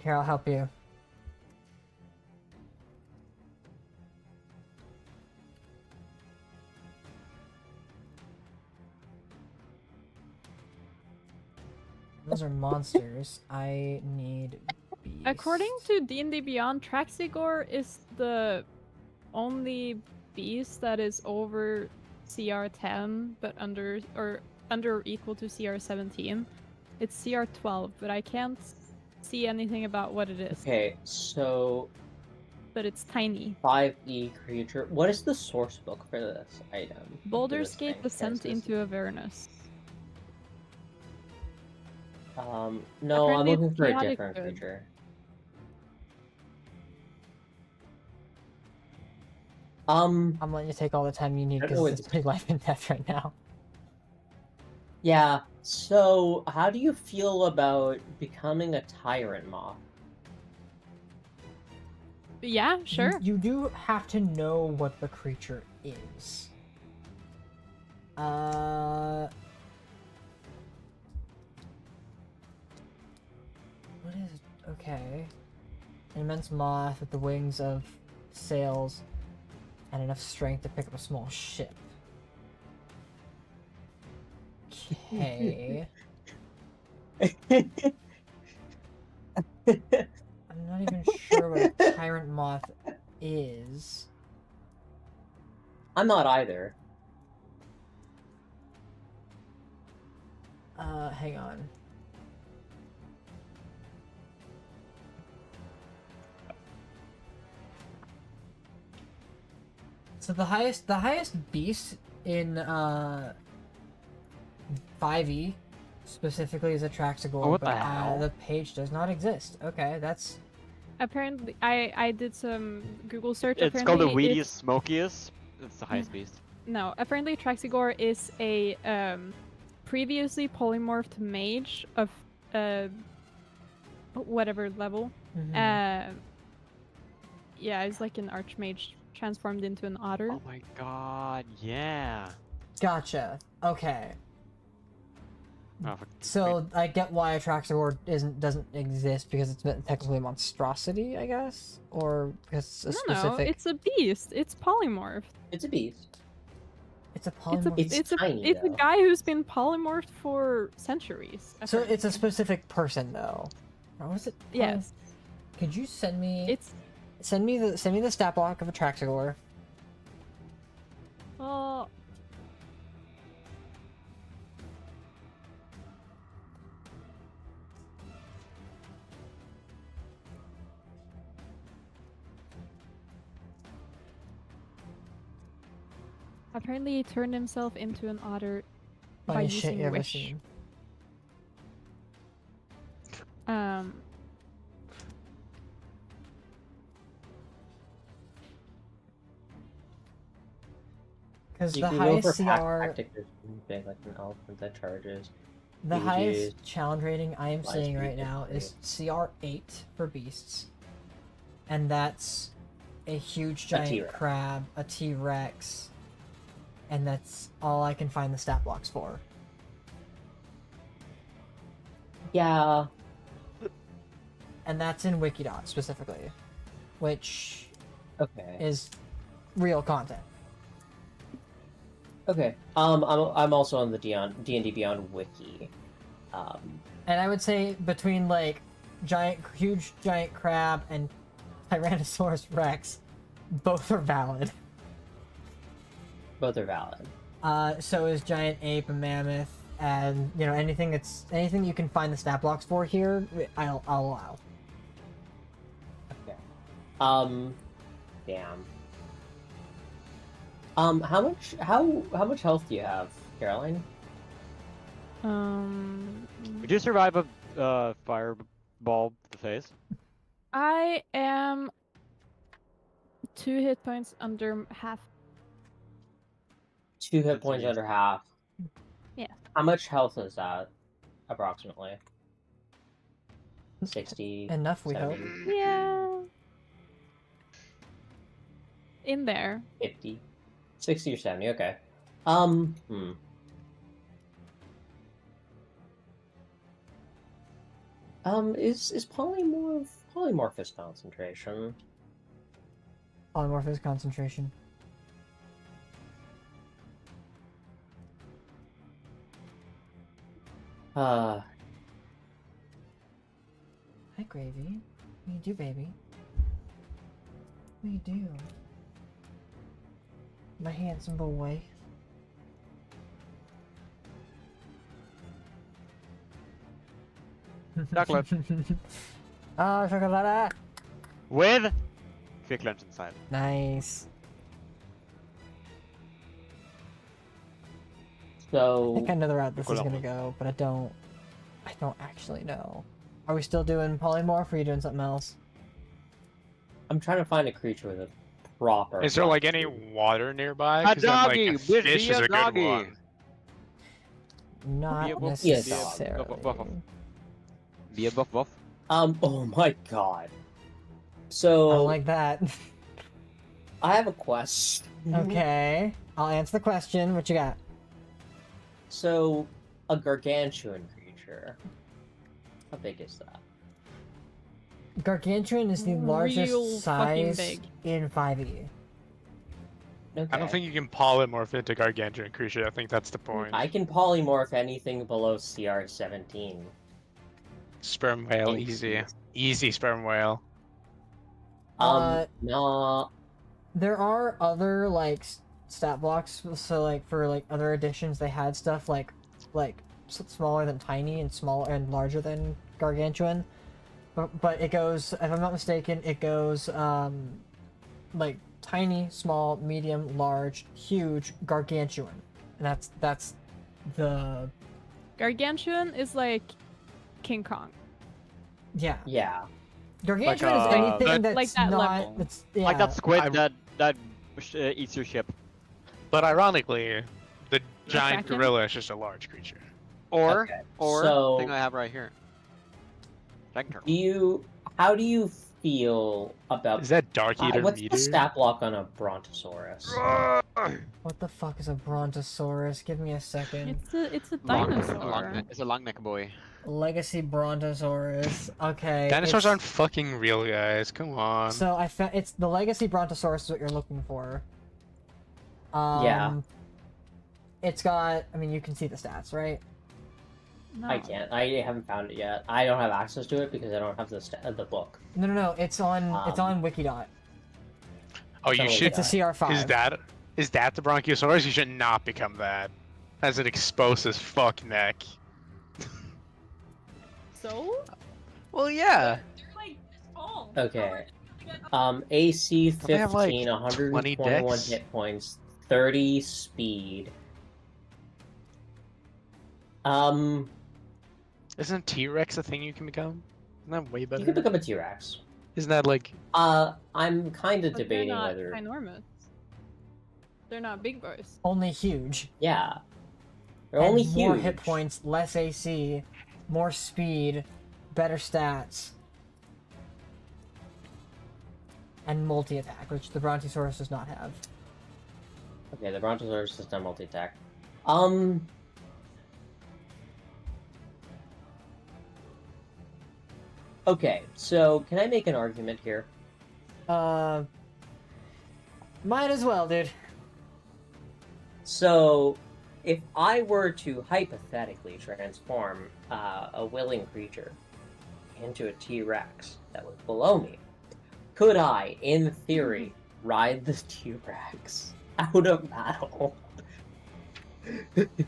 [SPEAKER 4] Here, I'll help you. Those are monsters. I need beasts.
[SPEAKER 5] According to D&D Beyond, Traxigor is the only beast that is over CR10, but under or equal to CR17. It's CR12, but I can't see anything about what it is.
[SPEAKER 3] Okay, so
[SPEAKER 5] But it's tiny.
[SPEAKER 3] 5e creature. What is the source book for this item?
[SPEAKER 5] Baldur's
[SPEAKER 3] For this
[SPEAKER 5] Gate
[SPEAKER 3] thing?
[SPEAKER 5] Descent
[SPEAKER 3] Is this-
[SPEAKER 5] into Avernus.
[SPEAKER 3] No, I'm
[SPEAKER 5] Apparently
[SPEAKER 3] looking
[SPEAKER 5] it's
[SPEAKER 3] for a
[SPEAKER 5] chaotic
[SPEAKER 3] different
[SPEAKER 5] good.
[SPEAKER 3] creature.
[SPEAKER 4] I'm letting you take all the time you need
[SPEAKER 3] I don't know
[SPEAKER 4] because
[SPEAKER 3] what
[SPEAKER 4] it's pretty life and death right now.
[SPEAKER 3] Yeah, so how do you feel about becoming a tyrant moth?
[SPEAKER 5] Yeah, sure.
[SPEAKER 4] You do have to know what the creature is. What is it? Okay. An immense moth with the wings of sails and enough strength to pick up a small ship. Okay. I'm not even sure what a tyrant moth is.
[SPEAKER 3] I'm not either.
[SPEAKER 4] Hang on. So the highest beast in 5e specifically is a Traxigor,
[SPEAKER 1] Oh, what the
[SPEAKER 4] but
[SPEAKER 1] hell?
[SPEAKER 4] the page does not exist. Okay, that's
[SPEAKER 5] Apparently, I did some Google search.
[SPEAKER 1] It's called the
[SPEAKER 5] Apparently,
[SPEAKER 1] Weediest Smokiest. It's the highest beast.
[SPEAKER 5] No, apparently Traxigor is a previously polymorphed mage of whatever level.
[SPEAKER 4] mhm.
[SPEAKER 5] Yeah, it's like an archmage transformed into an otter.
[SPEAKER 1] Oh my god, yeah.
[SPEAKER 4] Gotcha. Okay.
[SPEAKER 1] Oh,
[SPEAKER 4] So I get why a Traxigor doesn't exist because it's technically a monstrosity, I guess, or because it's a
[SPEAKER 5] No,
[SPEAKER 4] specific.
[SPEAKER 5] it's a beast. It's polymorphed.
[SPEAKER 3] It's a beast.
[SPEAKER 4] It's a
[SPEAKER 5] It's a
[SPEAKER 4] polymorph.
[SPEAKER 3] It's tiny,
[SPEAKER 5] it's a
[SPEAKER 3] though.
[SPEAKER 5] guy who's been polymorphed for centuries.
[SPEAKER 4] So it's a
[SPEAKER 5] apparently.
[SPEAKER 4] specific person, though. Or was it?
[SPEAKER 5] Yes,
[SPEAKER 4] Could you send me?
[SPEAKER 5] it's
[SPEAKER 4] Send me the stat block of a Traxigor.
[SPEAKER 5] well. Apparently, he turned himself into an otter by
[SPEAKER 4] Funniest shit
[SPEAKER 5] using
[SPEAKER 4] you ever
[SPEAKER 5] wish.
[SPEAKER 4] seen.
[SPEAKER 5] Um,
[SPEAKER 4] Because
[SPEAKER 3] You
[SPEAKER 4] the
[SPEAKER 3] can go for
[SPEAKER 4] highest CR,
[SPEAKER 3] tactic or something like an elephant that charges.
[SPEAKER 4] the
[SPEAKER 3] you could
[SPEAKER 4] highest
[SPEAKER 3] use
[SPEAKER 4] challenge rating I am
[SPEAKER 3] live
[SPEAKER 4] seeing
[SPEAKER 3] stream
[SPEAKER 4] right now is CR 8 for beasts, and that's a huge giant
[SPEAKER 3] T-Rex.
[SPEAKER 4] crab, a T-Rex, and that's all I can find the stat blocks for.
[SPEAKER 3] Yeah.
[SPEAKER 4] And that's in Wikidot specifically, which
[SPEAKER 3] Okay.
[SPEAKER 4] is real content.
[SPEAKER 3] Okay. I'm also on the D&D Beyond wiki.
[SPEAKER 4] And I would say between like huge giant crab and Tyrannosaurus Rex, both are valid.
[SPEAKER 3] Both are valid.
[SPEAKER 4] So is giant ape and mammoth, and you know anything you can find the stat blocks for here, I'll allow.
[SPEAKER 3] Okay. Damn. How much health do you have, Caroline?
[SPEAKER 1] Would you survive a fireball to the face?
[SPEAKER 5] I am 2 hit points under half.
[SPEAKER 3] 2 hit
[SPEAKER 1] That's
[SPEAKER 3] points
[SPEAKER 1] amazing.
[SPEAKER 3] under half.
[SPEAKER 5] Yeah.
[SPEAKER 3] How much health is that, approximately? 60.
[SPEAKER 4] Enough, we hope.
[SPEAKER 3] 70,
[SPEAKER 5] Yeah. In there.
[SPEAKER 3] 50. 60 or 70, okay. Is polymorphous concentration?
[SPEAKER 4] Polymorphous concentration.
[SPEAKER 3] Uh,
[SPEAKER 4] Hi, Gravy. What you do, baby? What you do? My handsome boy.
[SPEAKER 1] Chocolate.
[SPEAKER 4] Ah, chocolate.
[SPEAKER 1] With quick lunch inside.
[SPEAKER 4] Nice. I
[SPEAKER 3] so
[SPEAKER 4] think I know the route this is
[SPEAKER 1] Chocolate.
[SPEAKER 4] gonna go, but I don't actually know. Are we still doing polymorph, or are you doing something else?
[SPEAKER 3] I'm trying to find a creature with a proper.
[SPEAKER 2] Is there like
[SPEAKER 3] life
[SPEAKER 2] any
[SPEAKER 3] stream.
[SPEAKER 2] water nearby?
[SPEAKER 1] A
[SPEAKER 2] 'Cause then, like,
[SPEAKER 1] doggy!
[SPEAKER 2] a
[SPEAKER 1] Be
[SPEAKER 2] fish is
[SPEAKER 1] a
[SPEAKER 2] a good
[SPEAKER 1] doggy!
[SPEAKER 2] one.
[SPEAKER 4] Not
[SPEAKER 1] Be a buff-
[SPEAKER 3] be a dog.
[SPEAKER 4] necessarily.
[SPEAKER 1] Be a buff buff.
[SPEAKER 3] Oh my god.
[SPEAKER 4] I
[SPEAKER 3] So
[SPEAKER 4] don't like that.
[SPEAKER 3] I have a quest.
[SPEAKER 4] Okay, I'll answer the question. What you got?
[SPEAKER 3] So a gargantuan creature. How big is that?
[SPEAKER 4] Gargantuan is the
[SPEAKER 5] Real
[SPEAKER 4] largest
[SPEAKER 5] fucking
[SPEAKER 4] size
[SPEAKER 5] big.
[SPEAKER 4] in 5e.
[SPEAKER 3] Okay.
[SPEAKER 2] I don't think you can polymorph into gargantuan creature. I think that's the point.
[SPEAKER 3] I can polymorph anything below CR17.
[SPEAKER 2] Sperm whale,
[SPEAKER 3] Thank
[SPEAKER 2] easy.
[SPEAKER 3] you.
[SPEAKER 2] Easy sperm whale.
[SPEAKER 3] No.
[SPEAKER 4] There are other like stat blocks. So like for like other editions, they had stuff like smaller than tiny and smaller and larger than gargantuan. But it goes, if I'm not mistaken, it goes like tiny, small, medium, large, huge, gargantuan, and that's the
[SPEAKER 5] Gargantuan is like King Kong.
[SPEAKER 4] yeah.
[SPEAKER 3] Yeah.
[SPEAKER 4] Gargantuan
[SPEAKER 1] Like,
[SPEAKER 4] is anything that's
[SPEAKER 5] like that
[SPEAKER 4] not
[SPEAKER 5] level.
[SPEAKER 4] that's yeah.
[SPEAKER 1] Like that squid
[SPEAKER 2] I-
[SPEAKER 1] that eats your ship.
[SPEAKER 2] But ironically, the giant
[SPEAKER 5] kraken?
[SPEAKER 2] gorilla is just a large creature.
[SPEAKER 1] Or
[SPEAKER 3] Okay,
[SPEAKER 1] or
[SPEAKER 3] so-
[SPEAKER 1] thing I have right here. Dragon turtle.
[SPEAKER 3] How do you feel about
[SPEAKER 2] Is that Dark Eater
[SPEAKER 3] what's
[SPEAKER 2] meteor?
[SPEAKER 3] the stat block on a Brontosaurus?
[SPEAKER 4] What the fuck is a Brontosaurus? Give me a second.
[SPEAKER 5] It's a
[SPEAKER 1] Long-
[SPEAKER 5] dinosaur.
[SPEAKER 1] It's a long neck boy.
[SPEAKER 4] Legacy Brontosaurus. Okay.
[SPEAKER 2] Dinosaurs
[SPEAKER 4] it's-
[SPEAKER 2] aren't fucking real, guys. Come on.
[SPEAKER 4] So I found it's the Legacy Brontosaurus is what you're looking for.
[SPEAKER 3] Yeah.
[SPEAKER 4] It's got. I mean, you can see the stats, right?
[SPEAKER 5] No.
[SPEAKER 3] I can't. I haven't found it yet. I don't have access to it because I don't have the book.
[SPEAKER 4] No. It's on. It's
[SPEAKER 3] Um,
[SPEAKER 4] on Wikidot.
[SPEAKER 2] Oh, you
[SPEAKER 3] so
[SPEAKER 2] should.
[SPEAKER 4] It's a CR5.
[SPEAKER 2] Is that the Bronchiosaurus? You should not become that. Has an exposed as fuck neck.
[SPEAKER 5] So?
[SPEAKER 2] Well, yeah.
[SPEAKER 5] They're like this tall.
[SPEAKER 3] Okay. AC
[SPEAKER 2] Don't they have,
[SPEAKER 3] 15,
[SPEAKER 2] like, 20
[SPEAKER 3] 121
[SPEAKER 2] dex?
[SPEAKER 3] hit points, 30 speed.
[SPEAKER 2] Isn't T-Rex a thing you can become? Isn't that way better?
[SPEAKER 3] You can become a T-Rex.
[SPEAKER 2] Isn't that like?
[SPEAKER 3] I'm kind of
[SPEAKER 5] But
[SPEAKER 3] debating
[SPEAKER 5] they're not
[SPEAKER 3] whether.
[SPEAKER 5] ginormous. They're not big boys.
[SPEAKER 4] Only huge.
[SPEAKER 3] Yeah. They're
[SPEAKER 4] And
[SPEAKER 3] only
[SPEAKER 4] more
[SPEAKER 3] huge.
[SPEAKER 4] hit points, less AC, more speed, better stats, and multi-attack, which the Brontosaurus does not have.
[SPEAKER 3] Okay, the Brontosaurus does not multi-attack. Okay, so can I make an argument here?
[SPEAKER 4] Might as well, dude.
[SPEAKER 3] So, if I were to hypothetically transform a willing creature into a T-Rex that was below me, could I, in theory, ride the T-Rex out of battle?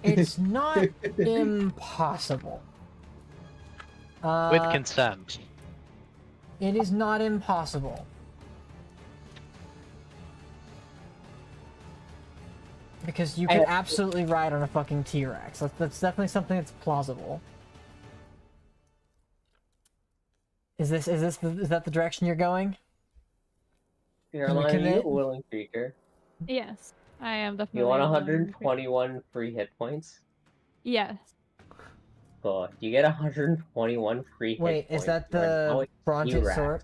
[SPEAKER 4] It's not impossible.
[SPEAKER 2] With consent.
[SPEAKER 4] It is not impossible. Because you can absolutely ride on a fucking T-Rex. That's definitely something that's plausible. Is that the direction you're going?
[SPEAKER 3] Caroline,
[SPEAKER 4] commit?
[SPEAKER 3] you a willing creature.
[SPEAKER 5] Yes, I am definitely.
[SPEAKER 3] You want
[SPEAKER 5] a willing
[SPEAKER 3] 121 free hit points?
[SPEAKER 5] creature. Yes.
[SPEAKER 3] Cool. You get 121 free hit
[SPEAKER 4] Wait,
[SPEAKER 3] points.
[SPEAKER 4] is that
[SPEAKER 3] You are now
[SPEAKER 4] the
[SPEAKER 3] a
[SPEAKER 4] Brontosaurus?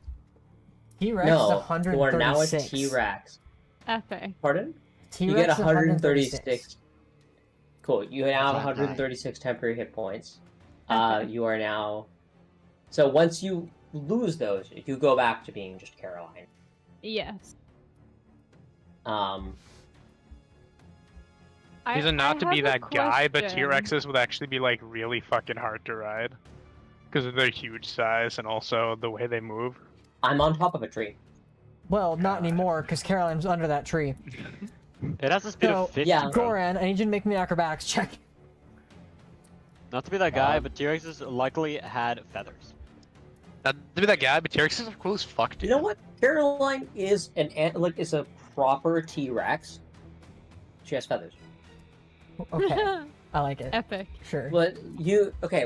[SPEAKER 4] T-Rex is
[SPEAKER 3] No,
[SPEAKER 4] 136.
[SPEAKER 3] you are now a T-Rex.
[SPEAKER 5] Epic.
[SPEAKER 3] Pardon? You
[SPEAKER 4] T-Rex
[SPEAKER 3] get
[SPEAKER 4] is
[SPEAKER 3] 136. Cool. You now have
[SPEAKER 1] That's not
[SPEAKER 3] 136 temporary hit points.
[SPEAKER 5] Okay.
[SPEAKER 3] You are now. So once you lose those, you go back to being just Caroline.
[SPEAKER 5] Yes.
[SPEAKER 2] These are not to be
[SPEAKER 5] have a
[SPEAKER 2] that guy, but
[SPEAKER 5] question.
[SPEAKER 2] T-Rexes would actually be like really fucking hard to ride. Because of their huge size and also the way they move.
[SPEAKER 3] I'm on top of a tree.
[SPEAKER 4] Well, not
[SPEAKER 2] God.
[SPEAKER 4] anymore, because Caroline's under that tree.
[SPEAKER 1] It has a speed
[SPEAKER 4] So,
[SPEAKER 1] of 50.
[SPEAKER 3] yeah.
[SPEAKER 1] bro.
[SPEAKER 4] Goran, I need you to make me an acrobatics check.
[SPEAKER 1] Not to be that guy,
[SPEAKER 3] Um,
[SPEAKER 1] but T-Rexes likely had feathers.
[SPEAKER 2] Not to be that guy, but T-Rexes are cool as fuck, dude.
[SPEAKER 3] You know what? Caroline is is a proper T-Rex. She has feathers.
[SPEAKER 4] Okay, I like it.
[SPEAKER 5] Epic.
[SPEAKER 4] Sure.
[SPEAKER 3] But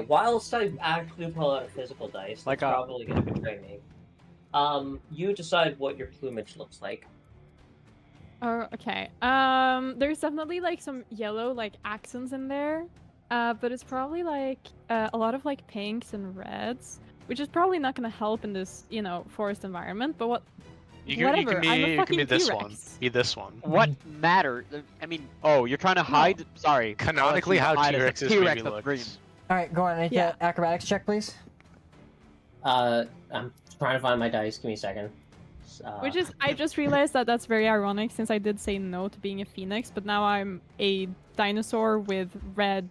[SPEAKER 3] whilst I actually pull out a physical dice,
[SPEAKER 1] Like
[SPEAKER 3] that's
[SPEAKER 1] a-
[SPEAKER 3] probably gonna betray me. You decide what your plumage looks like.
[SPEAKER 5] Oh, okay. There's definitely like some yellow like accents in there, but it's probably like a lot of like pinks and reds, which is probably not gonna help in this, forest environment. But whatever.
[SPEAKER 2] You can be,
[SPEAKER 5] I'm a
[SPEAKER 2] you can
[SPEAKER 5] fucking
[SPEAKER 2] be this one.
[SPEAKER 5] T-Rex.
[SPEAKER 2] Be this one.
[SPEAKER 1] What matter? I mean, oh, you're trying to hide? Sorry.
[SPEAKER 2] Canonically,
[SPEAKER 1] I'll
[SPEAKER 2] how
[SPEAKER 1] let you hide as a
[SPEAKER 2] T-Rexes
[SPEAKER 1] T-Rex
[SPEAKER 2] maybe
[SPEAKER 1] of green.
[SPEAKER 2] looks.
[SPEAKER 4] All right, Goran, make
[SPEAKER 5] Yeah.
[SPEAKER 4] an acrobatics check, please.
[SPEAKER 3] I'm trying to find my dice. Give me a second.
[SPEAKER 5] Which is, I just realized that that's very ironic since I did say no to being a phoenix, but now I'm a dinosaur with red,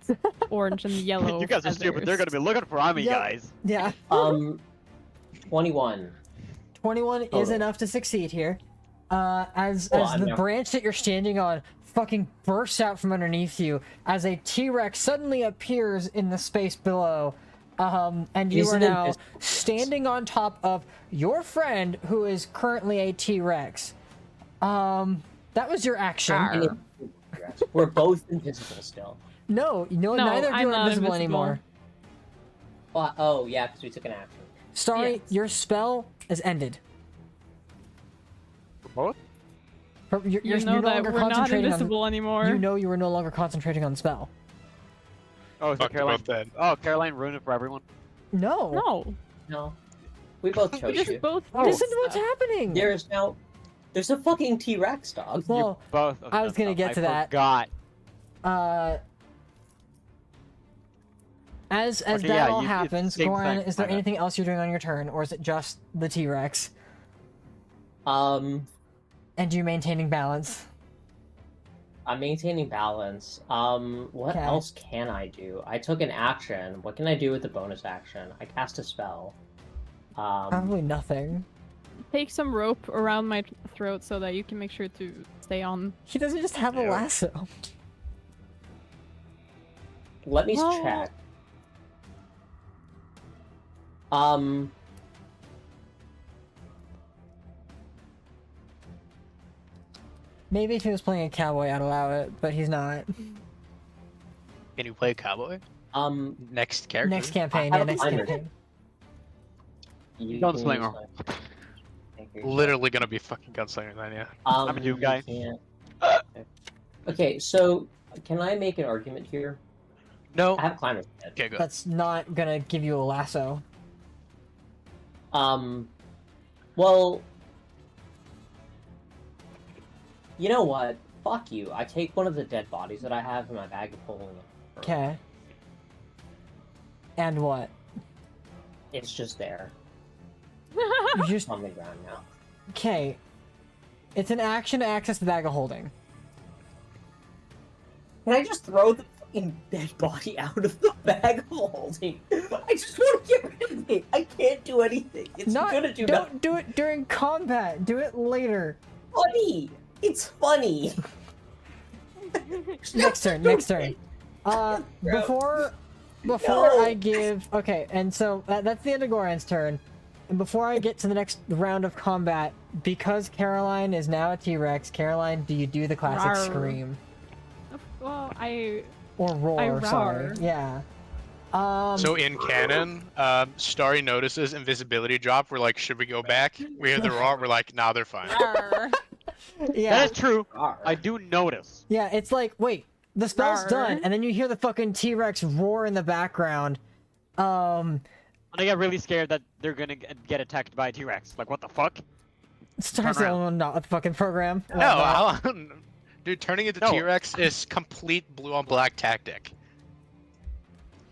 [SPEAKER 5] orange, and yellow.
[SPEAKER 1] You guys are stupid. They're
[SPEAKER 5] feathers.
[SPEAKER 1] gonna be looking for me,
[SPEAKER 4] Yep.
[SPEAKER 1] guys.
[SPEAKER 4] Yeah.
[SPEAKER 3] 21.
[SPEAKER 4] 21 is
[SPEAKER 3] Total.
[SPEAKER 4] enough to succeed here. As
[SPEAKER 3] Well,
[SPEAKER 4] the
[SPEAKER 3] I'm not-
[SPEAKER 4] branch that you're standing on fucking bursts out from underneath you as a T-Rex suddenly appears in the space below. And you
[SPEAKER 3] He's
[SPEAKER 4] are
[SPEAKER 3] an
[SPEAKER 4] now
[SPEAKER 3] invisible
[SPEAKER 4] standing on top of your friend who is currently a T-Rex. That was your action.
[SPEAKER 5] Arr.
[SPEAKER 3] We're both invisible still.
[SPEAKER 4] No,
[SPEAKER 5] No,
[SPEAKER 4] neither of
[SPEAKER 5] I'm
[SPEAKER 4] you are
[SPEAKER 5] not
[SPEAKER 4] invisible
[SPEAKER 5] invisible.
[SPEAKER 4] anymore.
[SPEAKER 3] Oh, yeah, because we took an action.
[SPEAKER 4] Sorry,
[SPEAKER 5] Yes.
[SPEAKER 4] your spell is ended.
[SPEAKER 1] Both?
[SPEAKER 4] You're
[SPEAKER 5] You know
[SPEAKER 4] no
[SPEAKER 5] that
[SPEAKER 4] longer
[SPEAKER 5] we're not
[SPEAKER 4] concentrating
[SPEAKER 5] invisible anymore.
[SPEAKER 4] on. You know you were no longer concentrating on the spell.
[SPEAKER 1] Oh, so
[SPEAKER 2] Fuck, they're
[SPEAKER 1] Caroline.
[SPEAKER 2] both dead.
[SPEAKER 1] Oh, Caroline ruined it for everyone.
[SPEAKER 4] No.
[SPEAKER 5] No,
[SPEAKER 3] No. We both
[SPEAKER 5] we
[SPEAKER 3] chose
[SPEAKER 5] just
[SPEAKER 3] you.
[SPEAKER 5] both.
[SPEAKER 4] Oh,
[SPEAKER 5] did
[SPEAKER 4] listen to what's
[SPEAKER 5] stuff.
[SPEAKER 4] happening.
[SPEAKER 3] There's a fucking T-Rex dog.
[SPEAKER 4] Well,
[SPEAKER 1] You both.
[SPEAKER 4] I was gonna get to that.
[SPEAKER 1] Forgot.
[SPEAKER 4] As
[SPEAKER 1] Okay,
[SPEAKER 4] that
[SPEAKER 1] yeah,
[SPEAKER 4] all
[SPEAKER 1] you
[SPEAKER 4] happens,
[SPEAKER 1] think
[SPEAKER 4] Goran,
[SPEAKER 1] that-
[SPEAKER 4] is there
[SPEAKER 1] my bad.
[SPEAKER 4] anything else you're doing on your turn, or is it just the T-Rex?
[SPEAKER 3] I'm
[SPEAKER 4] And you maintaining balance?
[SPEAKER 3] maintaining balance. What
[SPEAKER 4] Okay.
[SPEAKER 3] else can I do? I took an action. What can I do with the bonus action? I cast a spell.
[SPEAKER 4] Probably nothing.
[SPEAKER 5] Take some rope around my throat so that you can make sure to stay on.
[SPEAKER 4] He doesn't just have a
[SPEAKER 2] Yeah.
[SPEAKER 4] lasso.
[SPEAKER 3] Let me
[SPEAKER 5] Well-
[SPEAKER 3] check.
[SPEAKER 4] Maybe if he was playing a cowboy, I'd allow it, but he's not.
[SPEAKER 2] Can you play cowboy?
[SPEAKER 3] Next
[SPEAKER 4] Next campaign,
[SPEAKER 3] I
[SPEAKER 4] yeah,
[SPEAKER 3] have
[SPEAKER 4] next
[SPEAKER 3] a minor.
[SPEAKER 4] campaign.
[SPEAKER 3] You
[SPEAKER 1] Gunslinger.
[SPEAKER 3] can use my-
[SPEAKER 2] Literally gonna be fucking gunslinger then, yeah.
[SPEAKER 1] I'm a Doom guy.
[SPEAKER 3] you can't- Okay, so can I make an argument here?
[SPEAKER 2] No.
[SPEAKER 3] I have climber's head.
[SPEAKER 2] Okay, good.
[SPEAKER 4] That's not gonna give you a lasso.
[SPEAKER 3] Well, you know what? Fuck you. I take one of the dead bodies that I have in my bag of holding.
[SPEAKER 4] Okay. And what?
[SPEAKER 3] It's just there
[SPEAKER 4] You just
[SPEAKER 3] on the ground now.
[SPEAKER 4] okay. It's an action to access the bag of holding.
[SPEAKER 3] Can I just throw the fucking dead body out of the bag of holding? I just want to get rid of it. I can't do anything. It's gonna do nothing.
[SPEAKER 4] Don't do it during combat. Do it later.
[SPEAKER 3] Funny. It's funny.
[SPEAKER 4] Next turn. Next turn. Before
[SPEAKER 3] No.
[SPEAKER 4] I give okay, and so that's the end of Goran's turn. And before I get to the next round of combat, because Caroline is now a T-Rex, Caroline, do you do the classic
[SPEAKER 5] Rawr.
[SPEAKER 4] scream
[SPEAKER 5] Well, I
[SPEAKER 4] or roar? Sorry.
[SPEAKER 5] roar.
[SPEAKER 4] Yeah.
[SPEAKER 2] So in canon, Starry notices invisibility drop. We're like, should we go back? We hear the roar. We're like, nah, they're fine.
[SPEAKER 5] Rawr.
[SPEAKER 4] Yeah.
[SPEAKER 1] That is true.
[SPEAKER 3] Arr.
[SPEAKER 1] I do notice.
[SPEAKER 4] Yeah, it's like, wait, the spell's
[SPEAKER 5] Rawr.
[SPEAKER 4] done, and then you hear the fucking T-Rex roar in the background.
[SPEAKER 1] And I get really scared that they're gonna get attacked by a T-Rex. Like, what the fuck?
[SPEAKER 4] Starts
[SPEAKER 2] Turn around.
[SPEAKER 4] not the fucking program.
[SPEAKER 2] No, dude, turning into
[SPEAKER 1] No.
[SPEAKER 2] T-Rex is complete blue on black tactic.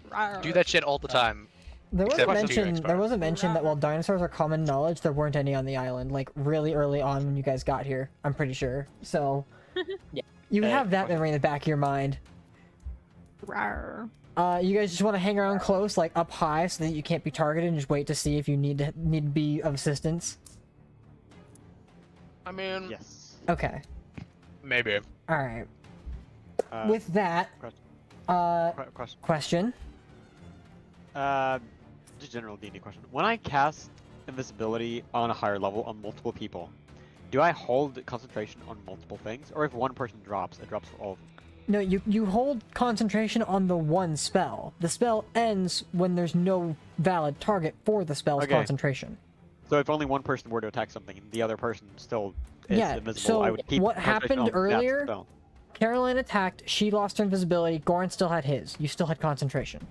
[SPEAKER 5] Rawr.
[SPEAKER 2] Do that shit all the time.
[SPEAKER 4] There was a
[SPEAKER 2] Except for
[SPEAKER 4] mention.
[SPEAKER 2] T-Rex
[SPEAKER 4] There was a
[SPEAKER 2] part.
[SPEAKER 4] mention that while dinosaurs are common knowledge, there weren't any on the island. Like really early on when you guys got here, I'm pretty sure. So,
[SPEAKER 3] Yeah.
[SPEAKER 4] you
[SPEAKER 3] Uh,
[SPEAKER 4] have that memory in the back of your mind.
[SPEAKER 5] Rawr.
[SPEAKER 4] You guys just want to hang around close, like up high, so that you can't be targeted, and just wait to see if you need to be of assistance.
[SPEAKER 2] I mean,
[SPEAKER 1] Yes.
[SPEAKER 4] Okay.
[SPEAKER 2] maybe.
[SPEAKER 4] All right.
[SPEAKER 1] Uh,
[SPEAKER 4] With that,
[SPEAKER 1] question.
[SPEAKER 4] question.
[SPEAKER 1] Just general D&D question. When I cast invisibility on a higher level on multiple people, do I hold concentration on multiple things, or if one person drops, it drops for all of them?
[SPEAKER 4] No, you hold concentration on the one spell. The spell ends when there's no valid target for the spell's
[SPEAKER 1] Okay.
[SPEAKER 4] concentration.
[SPEAKER 1] So if only one person were to attack something, and the other person still is
[SPEAKER 4] Yeah,
[SPEAKER 1] invisible,
[SPEAKER 4] so
[SPEAKER 1] I would keep
[SPEAKER 4] what
[SPEAKER 1] concentration
[SPEAKER 4] happened
[SPEAKER 1] on that
[SPEAKER 4] earlier-
[SPEAKER 1] spell.
[SPEAKER 4] Caroline attacked, she lost her invisibility, Goran still had his. You still had concentration.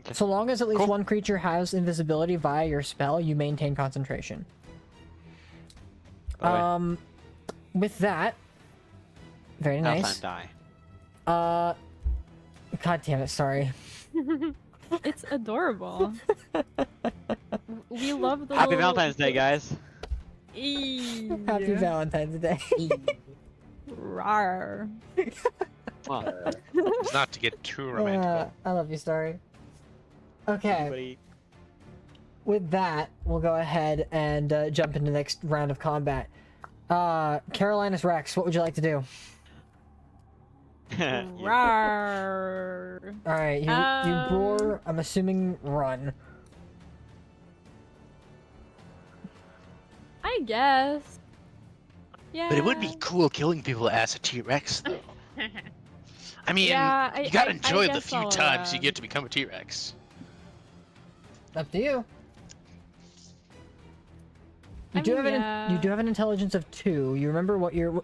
[SPEAKER 1] Okay.
[SPEAKER 4] So long as at least
[SPEAKER 1] Cool.
[SPEAKER 4] one creature has invisibility via your spell, you maintain concentration.
[SPEAKER 1] By the way,
[SPEAKER 4] With that, very
[SPEAKER 1] now
[SPEAKER 4] nice.
[SPEAKER 1] time die.
[SPEAKER 4] God damn it, sorry.
[SPEAKER 5] It's adorable. We love the
[SPEAKER 1] Happy
[SPEAKER 5] little...
[SPEAKER 1] Valentine's Day, guys.
[SPEAKER 4] Happy Valentine's Day.
[SPEAKER 5] Rawr.
[SPEAKER 1] Come on.
[SPEAKER 2] It's not to get too romantical.
[SPEAKER 4] I love you, Starry. Okay,
[SPEAKER 1] Everybody-
[SPEAKER 4] with that, we'll go ahead and jump into the next round of combat. Carolinus Rex, what would you like to do?
[SPEAKER 1] Yeah.
[SPEAKER 5] Rawr.
[SPEAKER 4] All right, you roar. I'm assuming run.
[SPEAKER 5] I guess. Yeah.
[SPEAKER 2] But it would be cool killing people as a T-Rex, though. I mean,
[SPEAKER 5] Yeah,
[SPEAKER 2] you gotta
[SPEAKER 5] I
[SPEAKER 2] enjoy the
[SPEAKER 5] guess
[SPEAKER 2] few
[SPEAKER 5] I'll,
[SPEAKER 2] times you get to become a T-Rex.
[SPEAKER 4] Up to you. You
[SPEAKER 5] I
[SPEAKER 4] do
[SPEAKER 5] mean,
[SPEAKER 4] you do have an intelligence of 2. You remember what you're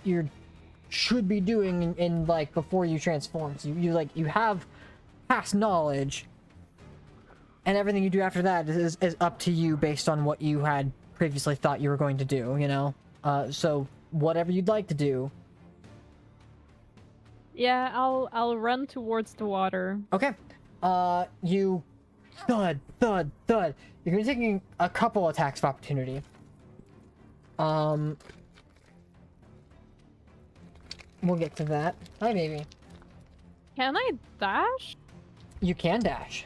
[SPEAKER 4] should be doing in like before you transform. So you have past knowledge, and everything you do after that is up to you based on what you had previously thought you were going to do. You know, so whatever you'd like to do.
[SPEAKER 5] Yeah, I'll run towards the water.
[SPEAKER 4] Okay. You thud. You're gonna be taking a couple attacks of opportunity. We'll get to that. Hi, baby.
[SPEAKER 5] Can I dash?
[SPEAKER 4] You can dash.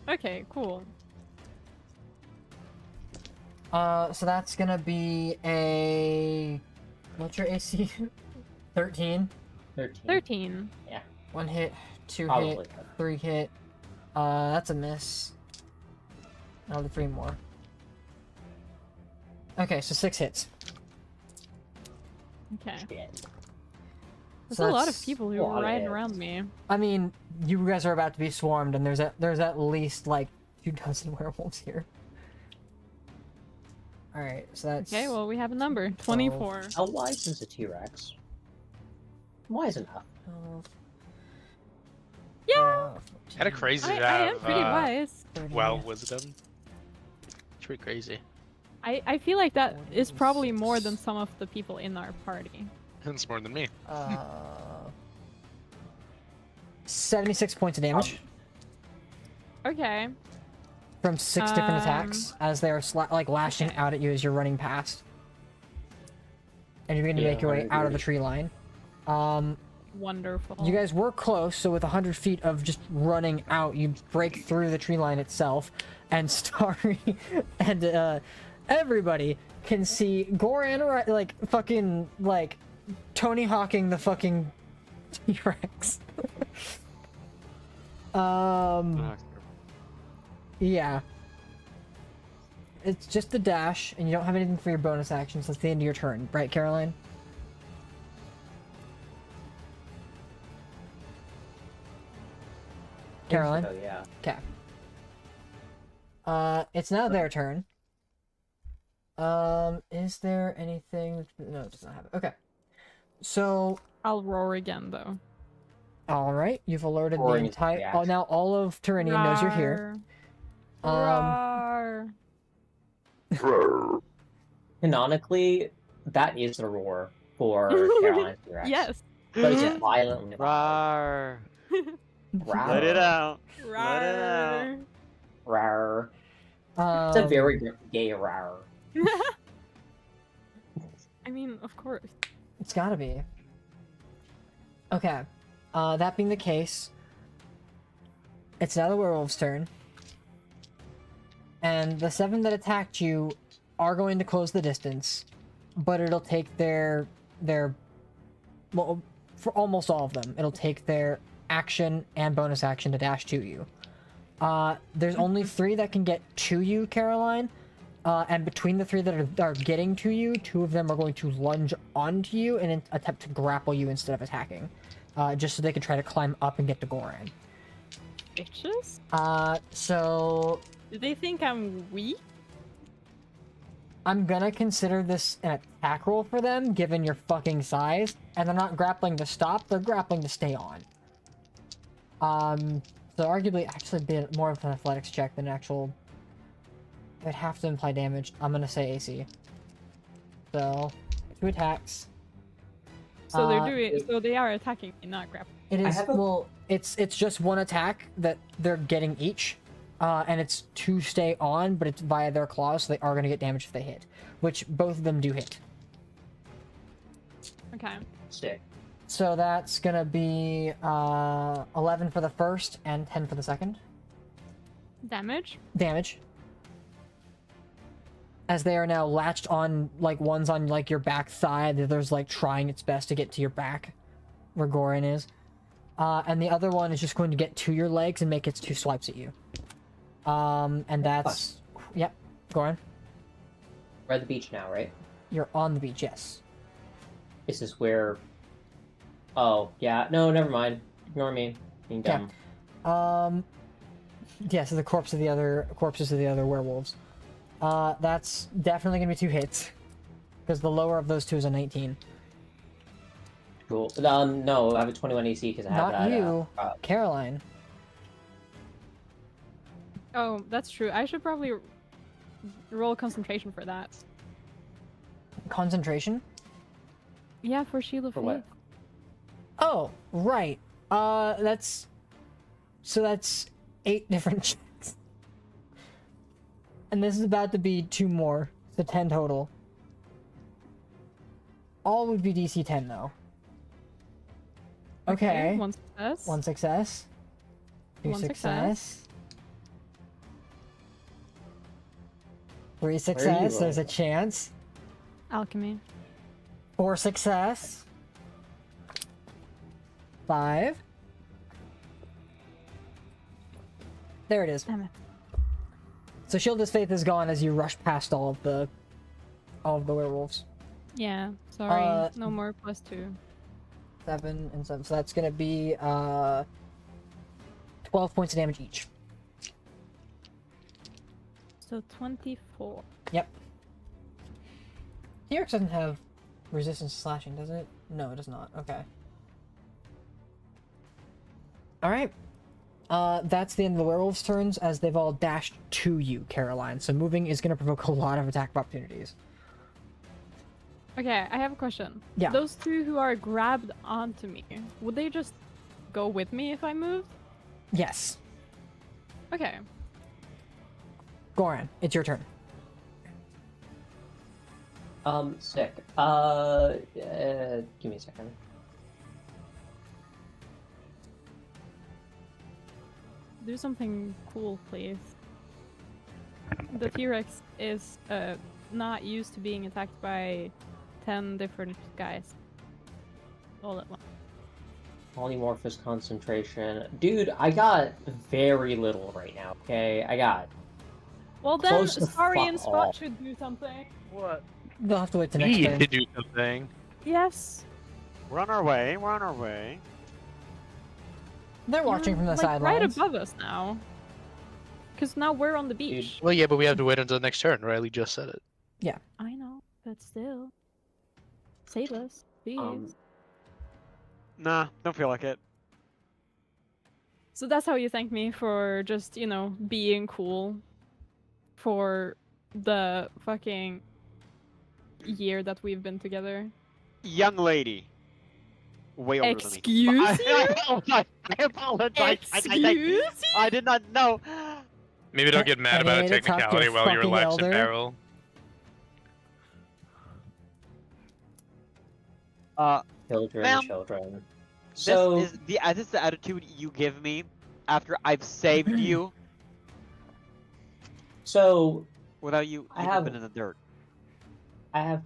[SPEAKER 5] Okay, cool.
[SPEAKER 4] So that's gonna be a... What's your AC? 13?
[SPEAKER 5] 13.
[SPEAKER 4] 1 hit, 2
[SPEAKER 3] Probably.
[SPEAKER 4] hit, 3 hit. That's a miss. I'll do 3 more. Okay, so 6 hits.
[SPEAKER 5] Okay.
[SPEAKER 3] Shit.
[SPEAKER 5] There's
[SPEAKER 4] So
[SPEAKER 5] a lot of
[SPEAKER 4] that's
[SPEAKER 5] people
[SPEAKER 3] a
[SPEAKER 5] who
[SPEAKER 3] lot
[SPEAKER 5] are
[SPEAKER 3] of
[SPEAKER 5] riding
[SPEAKER 3] hits.
[SPEAKER 5] around me.
[SPEAKER 4] I mean, you guys are about to be swarmed, and there's at least like 24 werewolves here. All right, so that's
[SPEAKER 5] Okay, well, we have a number. 24.
[SPEAKER 3] How wise is a T-Rex? Wise enough.
[SPEAKER 4] 12,
[SPEAKER 5] Yeah!
[SPEAKER 2] Kinda crazy to
[SPEAKER 5] I
[SPEAKER 2] have
[SPEAKER 5] am pretty wise.
[SPEAKER 4] 30,
[SPEAKER 2] well wisdom. It's pretty crazy.
[SPEAKER 5] I feel like that is probably more than some of the people in our party.
[SPEAKER 2] It's more than me.
[SPEAKER 4] 76 points of damage
[SPEAKER 5] Okay.
[SPEAKER 4] from 6 different
[SPEAKER 5] Um,
[SPEAKER 4] attacks as they are lashing out at you as you're running past. And you're going to
[SPEAKER 3] Yeah,
[SPEAKER 4] make your way
[SPEAKER 3] I
[SPEAKER 4] out of the
[SPEAKER 3] agree.
[SPEAKER 4] tree line.
[SPEAKER 5] Wonderful.
[SPEAKER 4] You guys were close, so with 100 feet of just running out, you break through the tree line itself, and Starry and everybody can see Goran like fucking like Tony Hawking the fucking T-Rex. Yeah. It's just a dash, and you don't have anything for your bonus action, so it's the end of your turn, right, Caroline? Caroline?
[SPEAKER 3] Oh, yeah.
[SPEAKER 4] Okay. It's now their turn. Is there anything? No, it does not have it. Okay. So,
[SPEAKER 5] I'll roar again, though.
[SPEAKER 4] all right, you've alerted the
[SPEAKER 3] Roaring is
[SPEAKER 4] entire.
[SPEAKER 3] the
[SPEAKER 4] Oh, now all of Tyrannian knows you're here.
[SPEAKER 5] Roar.
[SPEAKER 3] Canonically, that is the roar for Caroline's T-Rex.
[SPEAKER 5] Yes.
[SPEAKER 3] But it's just violently loud.
[SPEAKER 1] Rawr.
[SPEAKER 3] Rawr.
[SPEAKER 1] Let it out.
[SPEAKER 5] Roar.
[SPEAKER 3] Rawr. It's a very gay rawr.
[SPEAKER 5] I mean, of course.
[SPEAKER 4] It's gotta be. Okay. That being the case, it's now the werewolf's turn. And the 7 that attacked you are going to close the distance, but it'll take their well, for almost all of them, it'll take their action and bonus action to dash to you. There's only 3 that can get to you, Caroline. And between the 3 that are getting to you, 2 of them are going to lunge onto you and attempt to grapple you instead of attacking. Just so they can try to climb up and get to Goran.
[SPEAKER 5] Bitches?
[SPEAKER 4] So
[SPEAKER 5] Do they think I'm weak?
[SPEAKER 4] I'm gonna consider this an attack roll for them, given your fucking size. And they're not grappling to stop, they're grappling to stay on. So arguably actually be more of an athletics check than an actual... It'd have to imply damage. I'm gonna say AC. So, 2 attacks.
[SPEAKER 5] So so they are attacking me, not grappling.
[SPEAKER 4] It
[SPEAKER 3] I
[SPEAKER 4] is,
[SPEAKER 3] have a-
[SPEAKER 4] well, it's just 1 attack that they're getting each. and it's to stay on, but it's via their claws, so they are going to get damage if they hit, which both of them do hit.
[SPEAKER 5] Okay.
[SPEAKER 3] Sick.
[SPEAKER 4] So that's going to be 11 for the first and 10 for the second.
[SPEAKER 5] Damage.
[SPEAKER 4] Damage. As they are now latched on, like, one's on, like, your back thigh, the other's, like, trying its best to get to your back, where Goran is. And the other one is just going to get to your legs and make its 2 swipes at you. And that's... Yep, Goran.
[SPEAKER 3] We're at the beach now, right?
[SPEAKER 4] You're on the beach, yes.
[SPEAKER 3] This is where... Oh, yeah. No, never mind. Ignore me. Being dumb.
[SPEAKER 4] Yeah, so the corpses of the other werewolves. That's definitely gonna be 2 hits. Because the lower of those 2 is a 19.
[SPEAKER 3] Cool. No, I have a 21 AC because I have
[SPEAKER 4] Not
[SPEAKER 3] that.
[SPEAKER 4] you, Caroline.
[SPEAKER 5] Oh, that's true. I should probably roll concentration for that.
[SPEAKER 4] Concentration?
[SPEAKER 5] Yeah, for Shield of
[SPEAKER 3] For
[SPEAKER 5] Faith.
[SPEAKER 3] what?
[SPEAKER 4] Oh, right. That's 8 different checks. And this is about to be 2 more, so 10 total. All would be DC 10 though. Okay.
[SPEAKER 5] 1 success.
[SPEAKER 4] 1 success. 2
[SPEAKER 5] One
[SPEAKER 4] success. 3
[SPEAKER 3] you
[SPEAKER 4] success, there's a
[SPEAKER 3] rolling?
[SPEAKER 4] chance.
[SPEAKER 5] Alchemy.
[SPEAKER 4] 4 success. 5. There it is.
[SPEAKER 5] Damn it.
[SPEAKER 4] So Shield of Faith is gone as you rush past all of the werewolves.
[SPEAKER 5] Yeah, sorry. No
[SPEAKER 4] Uh,
[SPEAKER 5] more +2.
[SPEAKER 4] 7 and 7. So that's gonna be 12 points of damage each.
[SPEAKER 5] So 24.
[SPEAKER 4] Yep. T-Rex doesn't have resistance to slashing, does it? No, it does not. Okay. Alright. That's the end of the werewolves' turns as they've all dashed to you, Caroline. So moving is going to provoke a lot of attack opportunities.
[SPEAKER 5] Okay, I have a question.
[SPEAKER 4] Yeah.
[SPEAKER 5] Those 2 who are grabbed onto me, would they just go with me if I moved?
[SPEAKER 4] Yes.
[SPEAKER 5] Okay.
[SPEAKER 4] Goran, it's your turn.
[SPEAKER 3] Sick. Give me a second.
[SPEAKER 5] Do something cool, please. The T-Rex is not used to being attacked by 10 different guys all at once.
[SPEAKER 3] Polymorphous concentration. Dude, I got very little right now, okay? I got...
[SPEAKER 5] Well then,
[SPEAKER 3] Close the
[SPEAKER 5] Sari
[SPEAKER 3] fuck
[SPEAKER 5] and Spot
[SPEAKER 3] off.
[SPEAKER 5] should do something.
[SPEAKER 2] What?
[SPEAKER 4] They'll have to wait till next
[SPEAKER 2] Need
[SPEAKER 4] turn.
[SPEAKER 2] to do something.
[SPEAKER 5] Yes.
[SPEAKER 1] We're on our way. We're on our way.
[SPEAKER 4] They're watching from the
[SPEAKER 5] like,
[SPEAKER 4] sidelines.
[SPEAKER 5] right above us now. Because now we're on the beach.
[SPEAKER 2] Well, yeah, but we have to wait until the next turn. Riley just said it.
[SPEAKER 5] I know, but still. Save us, please.
[SPEAKER 1] Nah, don't feel like it.
[SPEAKER 5] So that's how you thank me for just, being cool for the fucking year that we've been together.
[SPEAKER 1] Young lady. Way older than me.
[SPEAKER 5] Excuse you?
[SPEAKER 1] I apologize.
[SPEAKER 5] Excuse you?
[SPEAKER 1] I did not know.
[SPEAKER 2] Maybe don't get mad about a
[SPEAKER 4] Hey, to talk to
[SPEAKER 2] technicality
[SPEAKER 4] a
[SPEAKER 2] while your
[SPEAKER 4] fucking
[SPEAKER 2] life's
[SPEAKER 4] elder.
[SPEAKER 2] in peril.
[SPEAKER 3] Children,
[SPEAKER 1] Ma'am,
[SPEAKER 3] children.
[SPEAKER 1] This
[SPEAKER 3] So,
[SPEAKER 1] is the attitude you give me after I've saved you
[SPEAKER 3] so
[SPEAKER 1] without you
[SPEAKER 3] I
[SPEAKER 1] even
[SPEAKER 3] have-
[SPEAKER 1] been in the dirt.
[SPEAKER 3] I have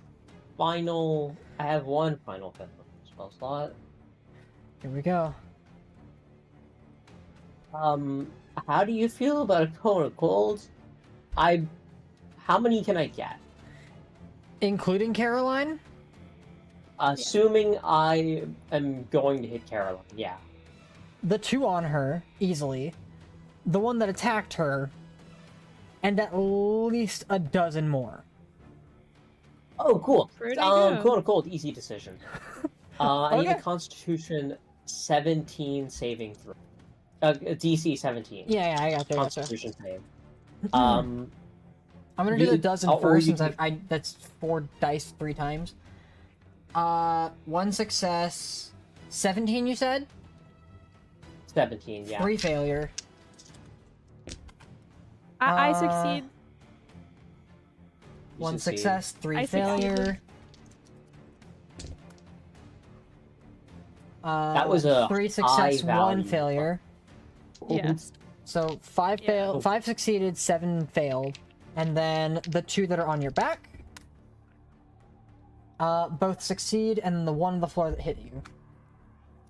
[SPEAKER 3] one final spell slot.
[SPEAKER 4] Here we go.
[SPEAKER 3] How do you feel about a cone of cold? How many can I get?
[SPEAKER 4] Including Caroline?
[SPEAKER 3] Assuming I am going to hit Caroline, yeah.
[SPEAKER 4] The 2 on her, easily. The one that attacked her, and at least a dozen more.
[SPEAKER 3] Oh, cool.
[SPEAKER 5] Pretty good.
[SPEAKER 3] Cone of cold, easy decision. I need a
[SPEAKER 4] Okay.
[SPEAKER 3] Constitution 17 saving throw. DC 17.
[SPEAKER 4] Yeah, I got you.
[SPEAKER 3] Constitution save.
[SPEAKER 4] I'm gonna do the dozen
[SPEAKER 3] or
[SPEAKER 4] first
[SPEAKER 3] you
[SPEAKER 4] since that's 4 dice 3 times. 1 success. 17, you said?
[SPEAKER 3] 17, yeah.
[SPEAKER 4] 3 failure.
[SPEAKER 5] I succeed.
[SPEAKER 3] You
[SPEAKER 4] 1
[SPEAKER 3] succeed.
[SPEAKER 4] success, 3
[SPEAKER 5] I
[SPEAKER 4] failure.
[SPEAKER 5] succeeded.
[SPEAKER 3] That was a
[SPEAKER 4] 3
[SPEAKER 3] high
[SPEAKER 4] success, 1
[SPEAKER 3] value.
[SPEAKER 4] failure.
[SPEAKER 5] Yes.
[SPEAKER 4] So 5
[SPEAKER 5] Yeah.
[SPEAKER 4] fail, 5 succeeded, 7 failed, and then the 2 that are on your back, both succeed, and the 1 on the floor that hit you.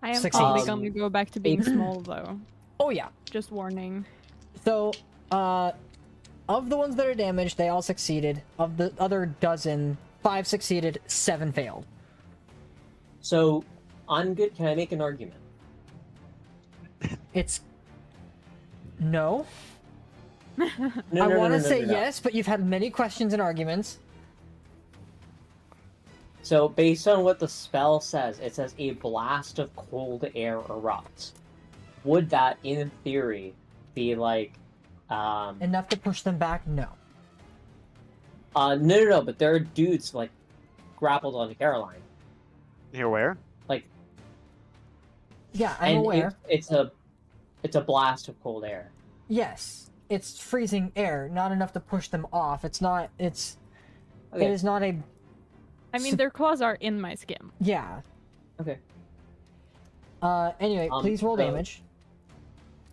[SPEAKER 5] I am
[SPEAKER 4] Succeeds.
[SPEAKER 5] probably gonna go back to being small though.
[SPEAKER 4] Oh yeah.
[SPEAKER 5] Just warning.
[SPEAKER 4] So, of the ones that are damaged, they all succeeded. Of the other dozen, 5 succeeded, 7 failed.
[SPEAKER 3] So, I'm good. Can I make an argument?
[SPEAKER 4] It's no.
[SPEAKER 3] No,
[SPEAKER 4] I
[SPEAKER 3] no,
[SPEAKER 4] want to
[SPEAKER 3] no, no,
[SPEAKER 4] say
[SPEAKER 3] no, no.
[SPEAKER 4] yes, but you've had many questions and arguments.
[SPEAKER 3] So, based on what the spell says, it says a blast of cold air erupts. Would that, in theory, be like,
[SPEAKER 4] Enough to push them back? No.
[SPEAKER 3] no, but there are dudes, like, grappled onto Caroline.
[SPEAKER 1] You're aware?
[SPEAKER 3] Like,
[SPEAKER 4] Yeah, I'm
[SPEAKER 3] and
[SPEAKER 4] aware.
[SPEAKER 3] it's a blast of cold air.
[SPEAKER 4] Yes, it's freezing air, not enough to push them off. It's not. It
[SPEAKER 3] Okay.
[SPEAKER 4] is not a.
[SPEAKER 5] I mean, their claws are in my skin.
[SPEAKER 4] Yeah.
[SPEAKER 3] Okay.
[SPEAKER 4] Anyway, please roll
[SPEAKER 3] so-
[SPEAKER 4] damage.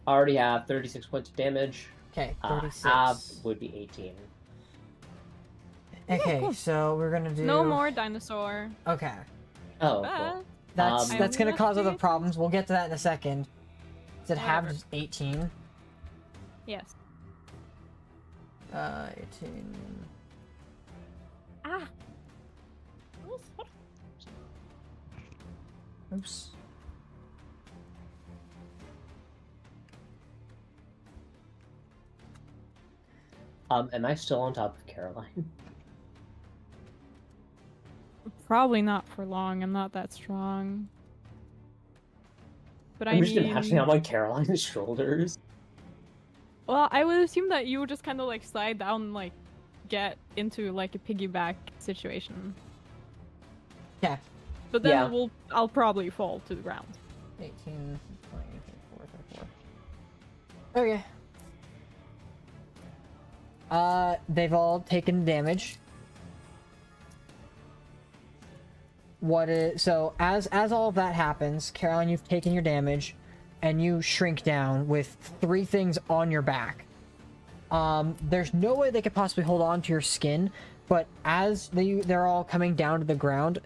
[SPEAKER 3] I already have 36 points of damage.
[SPEAKER 4] Okay,
[SPEAKER 3] Half
[SPEAKER 4] 36.
[SPEAKER 3] would be 18.
[SPEAKER 4] Okay, so we're gonna do.
[SPEAKER 5] No more dinosaur.
[SPEAKER 4] Okay,
[SPEAKER 3] Oh,
[SPEAKER 5] But
[SPEAKER 3] cool.
[SPEAKER 4] that's
[SPEAKER 3] I
[SPEAKER 4] that's gonna
[SPEAKER 5] only
[SPEAKER 4] cause
[SPEAKER 5] have
[SPEAKER 4] other
[SPEAKER 5] 18.
[SPEAKER 4] problems. We'll get to that in a second. Does it have
[SPEAKER 5] Whatever.
[SPEAKER 4] just 18?
[SPEAKER 5] yes.
[SPEAKER 4] 18.
[SPEAKER 5] Ah.
[SPEAKER 4] Oops.
[SPEAKER 3] Am I still on top of Caroline?
[SPEAKER 5] Probably not for long. I'm not that strong. But
[SPEAKER 3] I'm
[SPEAKER 5] I
[SPEAKER 3] just
[SPEAKER 5] mean,
[SPEAKER 3] imagining I'm on Caroline's shoulders.
[SPEAKER 5] well, I would assume that you would just kind of like slide down, and, like get into like a piggyback situation.
[SPEAKER 4] Yeah.
[SPEAKER 5] But then
[SPEAKER 3] Yeah.
[SPEAKER 5] I'll probably fall to the ground.
[SPEAKER 4] 18, 20, 24, 34. Okay. They've all taken damage. So as all of that happens, Caroline, you've taken your damage, and you shrink down with 3 things on your back. There's no way they could possibly hold on to your skin, but as they're all coming down to the ground,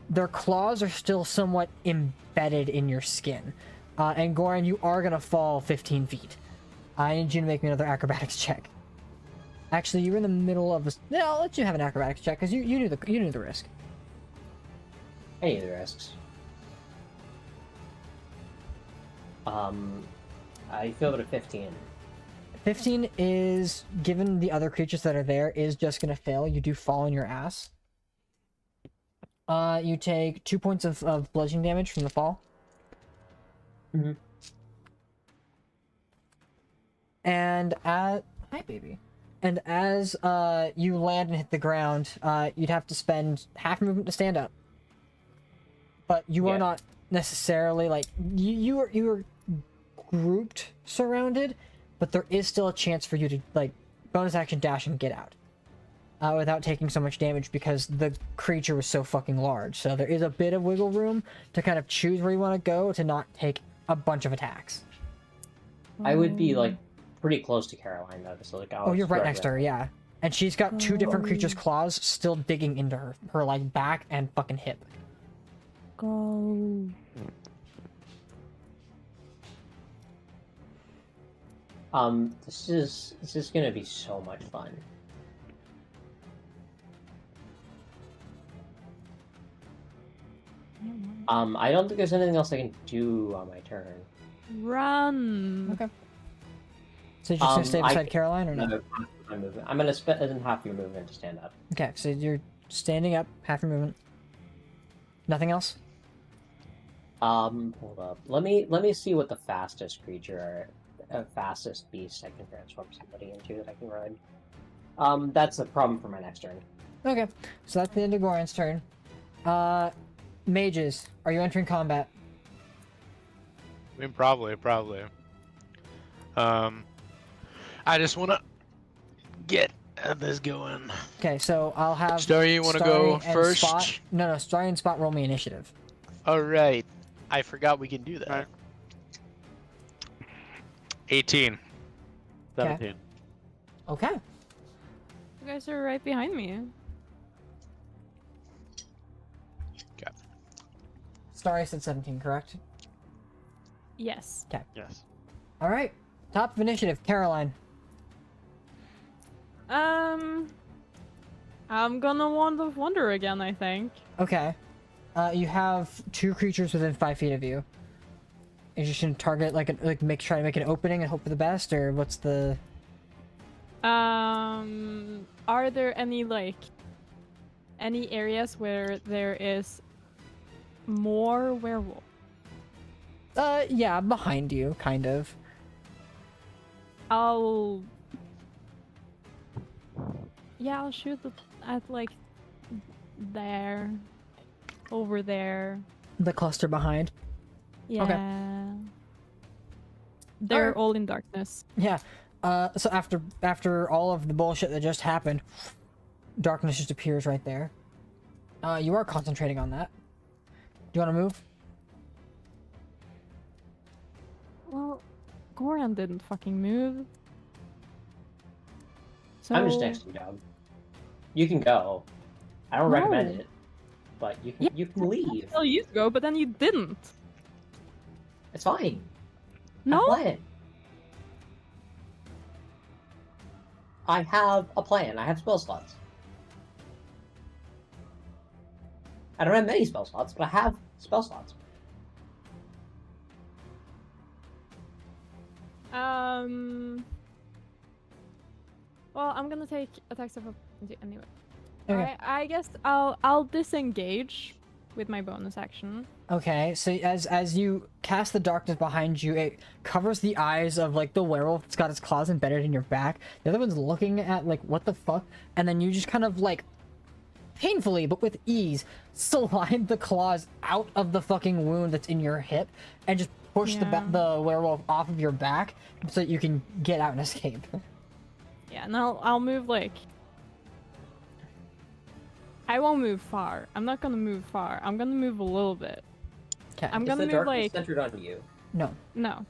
[SPEAKER 4] their claws are still somewhat embedded in your skin. And Goran, you are gonna fall 15 feet. I need you to make me another acrobatics check. Actually, you're in the middle of a. Yeah, I'll let you have an acrobatics check because you knew the risk.
[SPEAKER 3] Any of the risks. I feel it at 15.
[SPEAKER 4] 15 is, given the other creatures that are there, is just gonna fail. You do fall on your ass. You take 2 points of bludgeoning damage from the fall.
[SPEAKER 3] Mhm.
[SPEAKER 4] And hi baby. And as you land and hit the ground, you'd have to spend half your movement to stand up. But you are
[SPEAKER 3] Yeah.
[SPEAKER 4] not necessarily like you are grouped, surrounded, but there is still a chance for you to like bonus action dash and get out without taking so much damage because the creature was so fucking large. So there is a bit of wiggle room to kind of choose where you want to go to not take a bunch of attacks.
[SPEAKER 3] I would be like pretty close to Caroline though, so like
[SPEAKER 4] Oh, you're right next to her, yeah. And she's got 2 different creatures' claws still digging into her like back and fucking hip.
[SPEAKER 5] Go.
[SPEAKER 3] This is gonna be so much fun. I don't think there's anything else I can do on my turn.
[SPEAKER 5] Run.
[SPEAKER 4] Okay. So you're just gonna stay
[SPEAKER 3] I-
[SPEAKER 4] beside Caroline or no?
[SPEAKER 3] No, my movement. I'm gonna spend half your movement to stand up.
[SPEAKER 4] Okay, so you're standing up, half your movement. Nothing else?
[SPEAKER 3] Hold up. Let me see what the fastest creature, fastest beast I can transform somebody into that I can ride. That's a problem for my next turn.
[SPEAKER 4] Okay, so that's the end of Goran's turn. Mages, are you entering combat?
[SPEAKER 2] I mean, probably. I just wanna get this going.
[SPEAKER 4] Okay, so I'll have
[SPEAKER 2] Starry, you want to
[SPEAKER 4] Starry
[SPEAKER 2] go
[SPEAKER 4] and
[SPEAKER 2] first?
[SPEAKER 4] Spot. No, Starry and Spot roll me initiative.
[SPEAKER 2] All right. I forgot we can do that.
[SPEAKER 1] Right.
[SPEAKER 2] 18.
[SPEAKER 1] 17.
[SPEAKER 4] Okay.
[SPEAKER 5] You guys are right behind me.
[SPEAKER 4] Starry said 17, correct?
[SPEAKER 5] Yes.
[SPEAKER 1] Yes.
[SPEAKER 4] All right. Top of initiative, Caroline.
[SPEAKER 5] I'm gonna Wand of Wonder again, I think.
[SPEAKER 4] Okay. You have 2 creatures within 5 feet of you. Is you should target try to make an opening and hope for the best, or what's the?
[SPEAKER 5] Are there any areas where there is more werewolf?
[SPEAKER 4] Yeah, behind you, kind of.
[SPEAKER 5] I'll shoot at there, over there.
[SPEAKER 4] The cluster behind.
[SPEAKER 5] Yeah. They're
[SPEAKER 4] Alright.
[SPEAKER 5] all in darkness.
[SPEAKER 4] Yeah. So after all of the bullshit that just happened, darkness just appears right there. You are concentrating on that. Do you want to move?
[SPEAKER 5] Well, Goran didn't fucking move. So
[SPEAKER 3] I'm just next to you, dog. You can go. I don't recommend it, but you can leave.
[SPEAKER 5] tell you to go, but then you didn't.
[SPEAKER 3] It's fine.
[SPEAKER 5] No.
[SPEAKER 3] I have a plan. I have spell slots. I don't have many spell slots, but I have spell slots.
[SPEAKER 5] Well, I'm gonna take attacks of opportunity anyway.
[SPEAKER 4] Okay.
[SPEAKER 5] Alright, I guess I'll disengage with my bonus action.
[SPEAKER 4] Okay, so as you cast the darkness behind you, it covers the eyes of the werewolf that's got its claws embedded in your back. The other one's looking at what the fuck, and then you just kind of painfully but with ease slide the claws out of the fucking wound that's in your hip and just push the werewolf off of your back so that you can get out and escape.
[SPEAKER 5] Yeah, and I'll move I won't move far. I'm not gonna move far. I'm gonna move a little bit.
[SPEAKER 4] Okay.
[SPEAKER 5] I'm
[SPEAKER 3] Is
[SPEAKER 5] gonna
[SPEAKER 3] the
[SPEAKER 5] move
[SPEAKER 3] darkness centered on you?
[SPEAKER 4] No.
[SPEAKER 5] No.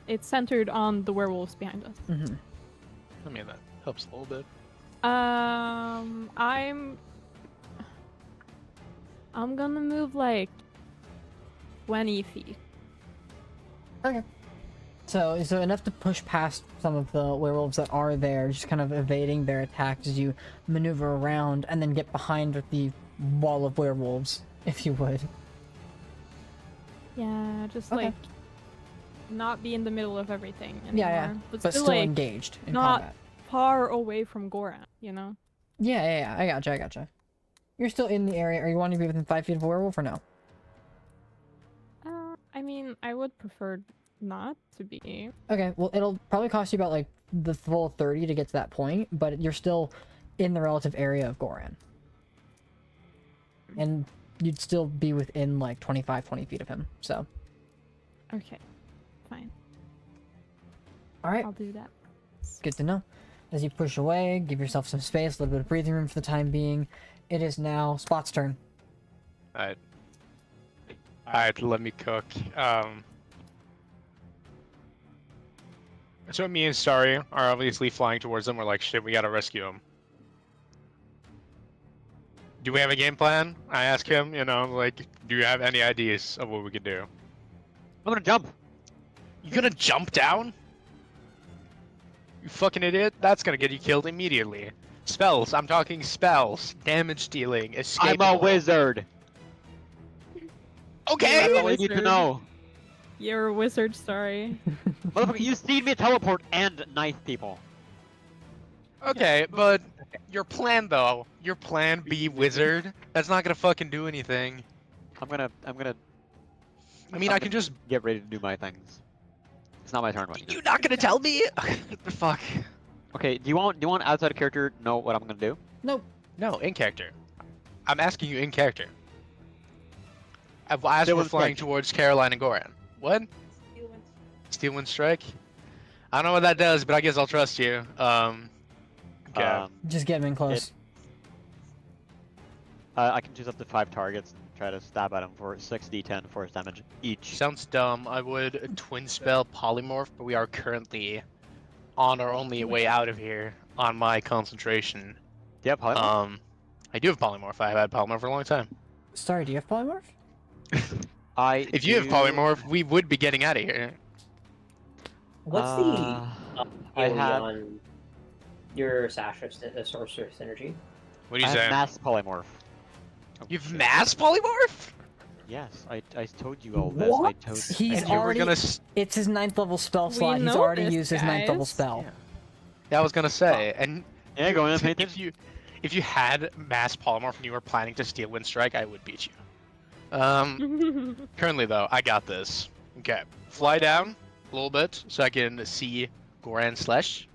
[SPEAKER 5] It's centered on the werewolves behind us.
[SPEAKER 4] Mm-hmm.
[SPEAKER 2] I mean, that helps a little bit.
[SPEAKER 5] I'm gonna move 20 feet.
[SPEAKER 4] Okay. So enough to push past some of the werewolves that are there, just kind of evading their attacks as you maneuver around and then get behind the wall of werewolves, if you would.
[SPEAKER 5] Yeah, just
[SPEAKER 4] Okay.
[SPEAKER 5] not be in the middle of everything anymore.
[SPEAKER 4] Yeah. But still engaged in
[SPEAKER 5] not
[SPEAKER 4] combat.
[SPEAKER 5] far away from Goran, you know?
[SPEAKER 4] Yeah. I gotcha. You're still in the area. Are you wanting to be within 5 feet of a werewolf or no?
[SPEAKER 5] I mean, I would prefer not to be.
[SPEAKER 4] Okay, well, it'll probably cost you about the full 30 to get to that point, but you're still in the relative area of Goran. And you'd still be within 20 feet of him, so.
[SPEAKER 5] Okay, fine.
[SPEAKER 4] Alright,
[SPEAKER 5] I'll do that.
[SPEAKER 4] good to know. As you push away, give yourself some space, a little bit of breathing room for the time being. It is now Spot's turn.
[SPEAKER 2] Alright, let me cook. So me and Starry are obviously flying towards them. We're like, shit, we gotta rescue him. Do we have a game plan? I ask him, do you have any ideas of what we could do?
[SPEAKER 1] I'm gonna jump.
[SPEAKER 2] You gonna jump down? You fucking idiot. That's gonna get you killed immediately. Spells. I'm talking spells. Damage dealing. Escape.
[SPEAKER 1] I'm a wizard.
[SPEAKER 2] Okay!
[SPEAKER 1] That's all you need to know.
[SPEAKER 5] You're a wizard, sorry.
[SPEAKER 1] Motherfucker, you seen me teleport and knife people.
[SPEAKER 2] Okay, but your plan though, your plan B wizard, that's not gonna fucking do anything.
[SPEAKER 1] I'm gonna
[SPEAKER 2] I mean, I can just.
[SPEAKER 1] get ready to do my things. It's not my turn.
[SPEAKER 2] You're not gonna tell me? What the fuck?
[SPEAKER 1] Okay, do you want outside of character know what I'm gonna do?
[SPEAKER 4] Nope.
[SPEAKER 2] No, in character. I'm asking you in character. As we're flying towards Caroline and Goran. What? Steel Wind Strike? I don't know what that does, but I guess I'll trust you. Okay.
[SPEAKER 4] Just get him in close.
[SPEAKER 1] I can choose up to 5 targets and try to stab at him for 6d10 force damage each.
[SPEAKER 2] Sounds dumb. I would twin spell polymorph, but we are currently on our only way out of here on my concentration.
[SPEAKER 1] Do you have polymorph?
[SPEAKER 2] I do have polymorph. I've had polymorph for a long time.
[SPEAKER 4] Sorry, do you have polymorph?
[SPEAKER 2] If you have polymorph, we would be getting out of here.
[SPEAKER 3] What's
[SPEAKER 1] I
[SPEAKER 3] the
[SPEAKER 1] have-
[SPEAKER 3] on your Sasha sorcerer synergy?
[SPEAKER 2] What do you
[SPEAKER 1] I
[SPEAKER 2] say?
[SPEAKER 1] have mass polymorph. Oh,
[SPEAKER 2] You have
[SPEAKER 1] shit.
[SPEAKER 2] mass polymorph?
[SPEAKER 1] Yes, I told you all this.
[SPEAKER 3] What?
[SPEAKER 1] I told
[SPEAKER 4] He's
[SPEAKER 2] And you were
[SPEAKER 4] already.
[SPEAKER 2] gonna.
[SPEAKER 4] It's his 9th level spell
[SPEAKER 5] We
[SPEAKER 4] slot. He's
[SPEAKER 5] know
[SPEAKER 4] already
[SPEAKER 5] this,
[SPEAKER 4] used his 9th level
[SPEAKER 5] guys.
[SPEAKER 4] spell.
[SPEAKER 2] Yeah, I was gonna say, and
[SPEAKER 1] Yeah, go in and pay
[SPEAKER 2] if
[SPEAKER 1] attention.
[SPEAKER 2] you had mass polymorph and you were planning to steal wind strike, I would beat you. Currently though, I got this. Okay, fly down a little bit so I can see Goran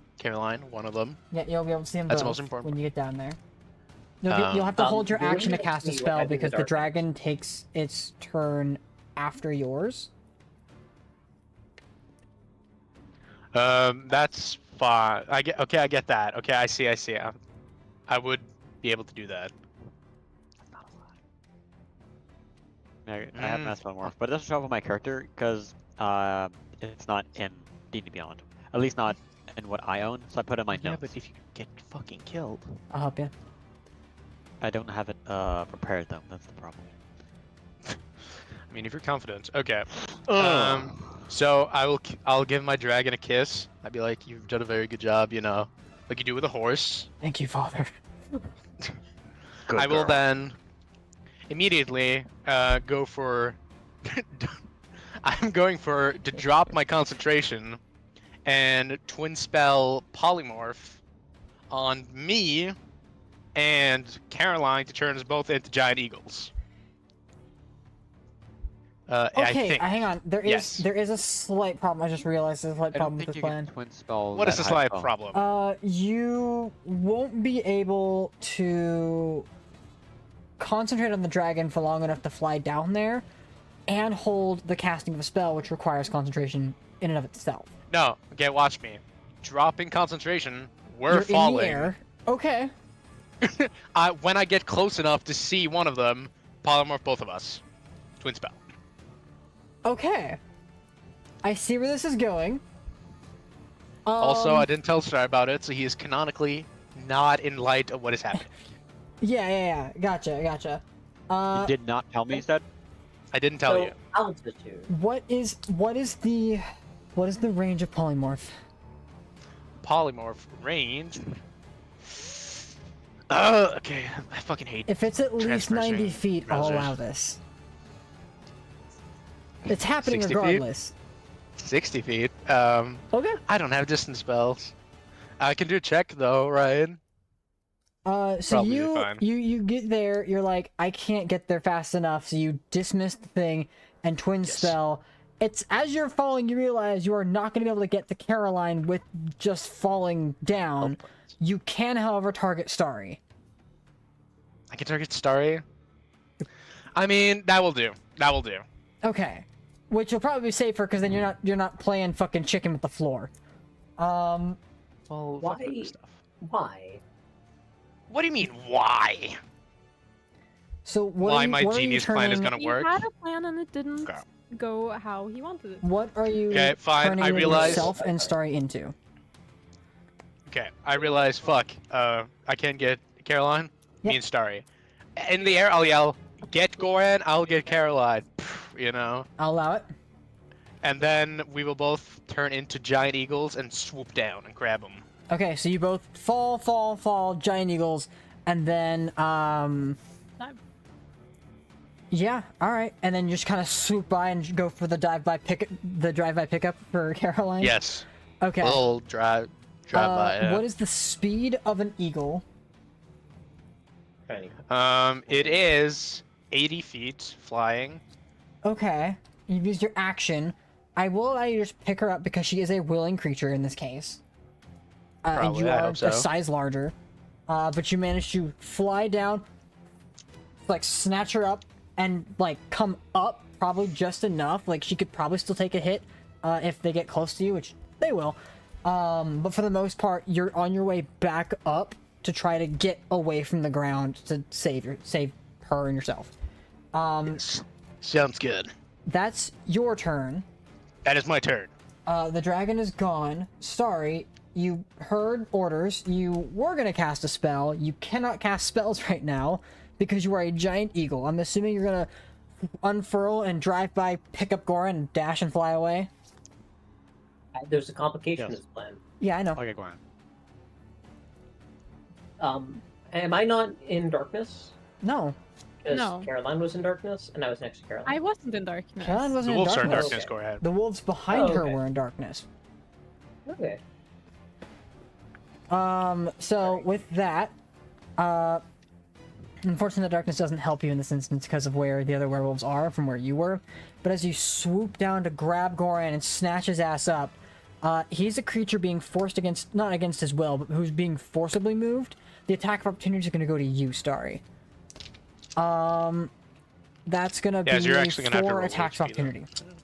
[SPEAKER 2] / Caroline, one of them.
[SPEAKER 4] Yeah, you'll be able to see him
[SPEAKER 2] That's the
[SPEAKER 4] both
[SPEAKER 2] most important
[SPEAKER 4] when you get down there. You'll have to hold your
[SPEAKER 3] you're
[SPEAKER 4] action to
[SPEAKER 3] gonna
[SPEAKER 4] cast a
[SPEAKER 3] see what
[SPEAKER 4] spell
[SPEAKER 3] I do
[SPEAKER 4] because
[SPEAKER 3] with
[SPEAKER 4] the
[SPEAKER 3] Dark
[SPEAKER 4] dragon takes its turn after yours.
[SPEAKER 2] That's fine. I get that. Okay, I see. I would be able to do that.
[SPEAKER 1] I have mass polymorph, but it doesn't show up on my character because it's not in D&D Beyond. At least not in what I own, so I put it in my
[SPEAKER 2] Yeah,
[SPEAKER 1] notes.
[SPEAKER 2] but if you get fucking killed.
[SPEAKER 4] I'll help you.
[SPEAKER 1] I don't have it prepared though. That's the problem.
[SPEAKER 2] I mean, if you're confident. Okay. So I'll give my dragon a kiss. I'd be like, you've done a very good job, you know, like you do with a horse.
[SPEAKER 4] Thank you, Father.
[SPEAKER 1] Good
[SPEAKER 2] I will
[SPEAKER 1] girl.
[SPEAKER 2] then immediately go for. I'm going to drop my concentration and twin spell polymorph on me and Caroline to turn us both into giant eagles. I
[SPEAKER 4] Okay,
[SPEAKER 2] think.
[SPEAKER 4] hang on.
[SPEAKER 2] Yes.
[SPEAKER 4] There is a slight problem. I just realized there's a slight
[SPEAKER 1] I
[SPEAKER 4] problem
[SPEAKER 1] don't
[SPEAKER 4] with
[SPEAKER 1] think
[SPEAKER 4] this
[SPEAKER 1] you can
[SPEAKER 4] plan.
[SPEAKER 1] twin spell.
[SPEAKER 2] What is
[SPEAKER 1] that
[SPEAKER 2] the
[SPEAKER 1] high
[SPEAKER 2] slight
[SPEAKER 1] spell.
[SPEAKER 2] problem?
[SPEAKER 4] You won't be able to concentrate on the dragon for long enough to fly down there and hold the casting of a spell, which requires concentration in and of itself.
[SPEAKER 2] No. Okay, watch me. Dropping concentration. We're
[SPEAKER 4] You're
[SPEAKER 2] falling.
[SPEAKER 4] in the air. Okay.
[SPEAKER 2] When I get close enough to see one of them, polymorph both of us. Twin spell.
[SPEAKER 4] Okay. I see where this is going.
[SPEAKER 2] Also, I didn't tell Star about it, so he is canonically not in light of what is happening.
[SPEAKER 4] Yeah. Gotcha.
[SPEAKER 1] You did not tell me, you said?
[SPEAKER 2] I didn't tell you.
[SPEAKER 3] Altitude.
[SPEAKER 4] What is the range of polymorph?
[SPEAKER 2] Polymorph range. Okay. I fucking hate.
[SPEAKER 4] If it's at least 90
[SPEAKER 2] Transversing
[SPEAKER 4] feet, I'll
[SPEAKER 2] browsers.
[SPEAKER 4] allow this. It's happening
[SPEAKER 2] 60 feet?
[SPEAKER 4] regardless.
[SPEAKER 2] 60 feet.
[SPEAKER 4] Okay.
[SPEAKER 2] I don't have distance spells. I can do a check though, Ryan.
[SPEAKER 4] So
[SPEAKER 2] Probably be
[SPEAKER 4] you
[SPEAKER 2] fine.
[SPEAKER 4] you get there, you're like, I can't get there fast enough, so you dismiss the thing and twin
[SPEAKER 2] Yes.
[SPEAKER 4] spell. It's as you're falling, you realize you are not going to be able to get to Caroline with just falling down.
[SPEAKER 2] Oh.
[SPEAKER 4] You can, however, target Starry.
[SPEAKER 2] I can target Starry. I mean, that will do. That will do.
[SPEAKER 4] Okay, which will probably be safer because then you're not playing fucking chicken with the floor.
[SPEAKER 2] Well,
[SPEAKER 3] Why?
[SPEAKER 2] fuck other stuff.
[SPEAKER 3] Why?
[SPEAKER 2] What do you mean, why?
[SPEAKER 4] So what
[SPEAKER 2] Why
[SPEAKER 4] are you,
[SPEAKER 2] my
[SPEAKER 4] what are you
[SPEAKER 2] genius plan is
[SPEAKER 4] turning-
[SPEAKER 2] gonna
[SPEAKER 5] He
[SPEAKER 2] work?
[SPEAKER 5] had a plan and it didn't
[SPEAKER 2] Okay.
[SPEAKER 5] go how he wanted it.
[SPEAKER 4] What are you
[SPEAKER 2] Okay, fine,
[SPEAKER 4] turning
[SPEAKER 2] I realize-
[SPEAKER 4] yourself and Starry into?
[SPEAKER 2] Okay, I realize, fuck, I can't get Caroline,
[SPEAKER 4] Yep.
[SPEAKER 2] me and Starry. In the air, I'll yell, get Goran, I'll get Caroline, you know?
[SPEAKER 4] I'll allow it.
[SPEAKER 2] And then we will both turn into giant eagles and swoop down and grab them.
[SPEAKER 4] Okay, so you both fall, giant eagles, and then
[SPEAKER 5] No.
[SPEAKER 4] yeah, all right, and then you just kind of swoop by and go for the drive-by pickup for Caroline.
[SPEAKER 2] Yes.
[SPEAKER 4] Okay.
[SPEAKER 2] Little drive by, yeah.
[SPEAKER 4] What is the speed of an eagle?
[SPEAKER 2] It is 80 feet flying.
[SPEAKER 4] Okay, you've used your action. I will allow you to just pick her up because she is a willing creature in this case. And
[SPEAKER 2] Probably,
[SPEAKER 4] you
[SPEAKER 2] I
[SPEAKER 4] are
[SPEAKER 2] hope so.
[SPEAKER 4] a size larger. But you managed to fly down, like snatch her up, and like come up probably just enough. Like she could probably still take a hit if they get close to you, which they will. But for the most part, you're on your way back up to try to get away from the ground to save her and yourself.
[SPEAKER 2] Sounds good.
[SPEAKER 4] That's your turn.
[SPEAKER 2] That is my turn.
[SPEAKER 4] The dragon is gone. Sorry, you heard orders. You were gonna cast a spell. You cannot cast spells right now because you are a giant eagle. I'm assuming you're gonna unfurl and drive by, pick up Goran, and dash and fly away.
[SPEAKER 3] There's a complication
[SPEAKER 1] Yes.
[SPEAKER 3] to this plan.
[SPEAKER 4] Yeah, I know.
[SPEAKER 1] Okay, go on.
[SPEAKER 3] Am I not in darkness?
[SPEAKER 4] No,
[SPEAKER 3] Because
[SPEAKER 5] No.
[SPEAKER 3] Caroline was in darkness, and I was next to Caroline.
[SPEAKER 5] I wasn't in darkness.
[SPEAKER 4] Caroline
[SPEAKER 2] The
[SPEAKER 4] wasn't in
[SPEAKER 2] wolves are in
[SPEAKER 4] darkness.
[SPEAKER 2] darkness. Go ahead.
[SPEAKER 4] The wolves behind
[SPEAKER 3] Oh,
[SPEAKER 4] her
[SPEAKER 3] okay.
[SPEAKER 4] were in darkness.
[SPEAKER 3] Okay.
[SPEAKER 4] So
[SPEAKER 3] Sorry.
[SPEAKER 4] with that, unfortunately the darkness doesn't help you in this instance because of where the other werewolves are from where you were. But as you swoop down to grab Goran and snatch his ass up, he's a creature being forced against, not against his will, but who's being forcibly moved. The attack of opportunity is going to go to you, Starry. That's going to
[SPEAKER 2] Yeah, so you're
[SPEAKER 4] be
[SPEAKER 2] actually gonna have to
[SPEAKER 4] 4
[SPEAKER 2] roll
[SPEAKER 4] attacks of
[SPEAKER 2] HP then.
[SPEAKER 4] opportunity.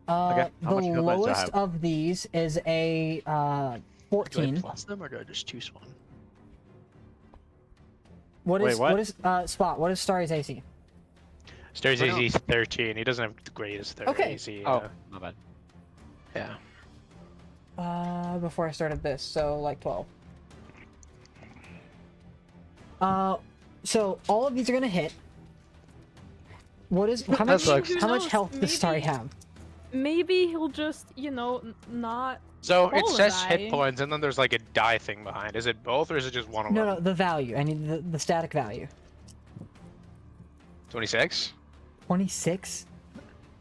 [SPEAKER 1] Okay, how much
[SPEAKER 4] The
[SPEAKER 1] hit points do I
[SPEAKER 4] lowest
[SPEAKER 1] have?
[SPEAKER 4] of these is a
[SPEAKER 2] Do I
[SPEAKER 4] 14.
[SPEAKER 2] plus them or do I just choose one?
[SPEAKER 4] What
[SPEAKER 1] Wait,
[SPEAKER 4] is
[SPEAKER 1] what?
[SPEAKER 4] what is Spot? What is Starry's AC?
[SPEAKER 2] Stairs
[SPEAKER 1] Why not?
[SPEAKER 2] AC 13. He doesn't have the greatest
[SPEAKER 4] Okay.
[SPEAKER 2] AC.
[SPEAKER 1] Oh, not bad.
[SPEAKER 2] Yeah.
[SPEAKER 4] Before I started this, so like 12. So all of these are gonna hit. What is how much?
[SPEAKER 2] sucks.
[SPEAKER 4] How much
[SPEAKER 5] Who
[SPEAKER 4] health
[SPEAKER 5] knows?
[SPEAKER 4] does Starry
[SPEAKER 5] Maybe-
[SPEAKER 4] have?
[SPEAKER 5] Maybe he'll just, not.
[SPEAKER 2] So it
[SPEAKER 5] Roll a
[SPEAKER 2] says
[SPEAKER 5] die.
[SPEAKER 2] hit points, and then there's like a die thing behind. Is it both, or is it just one of
[SPEAKER 4] No,
[SPEAKER 2] them?
[SPEAKER 4] no, the value. I need the static value.
[SPEAKER 2] 26.
[SPEAKER 4] 26.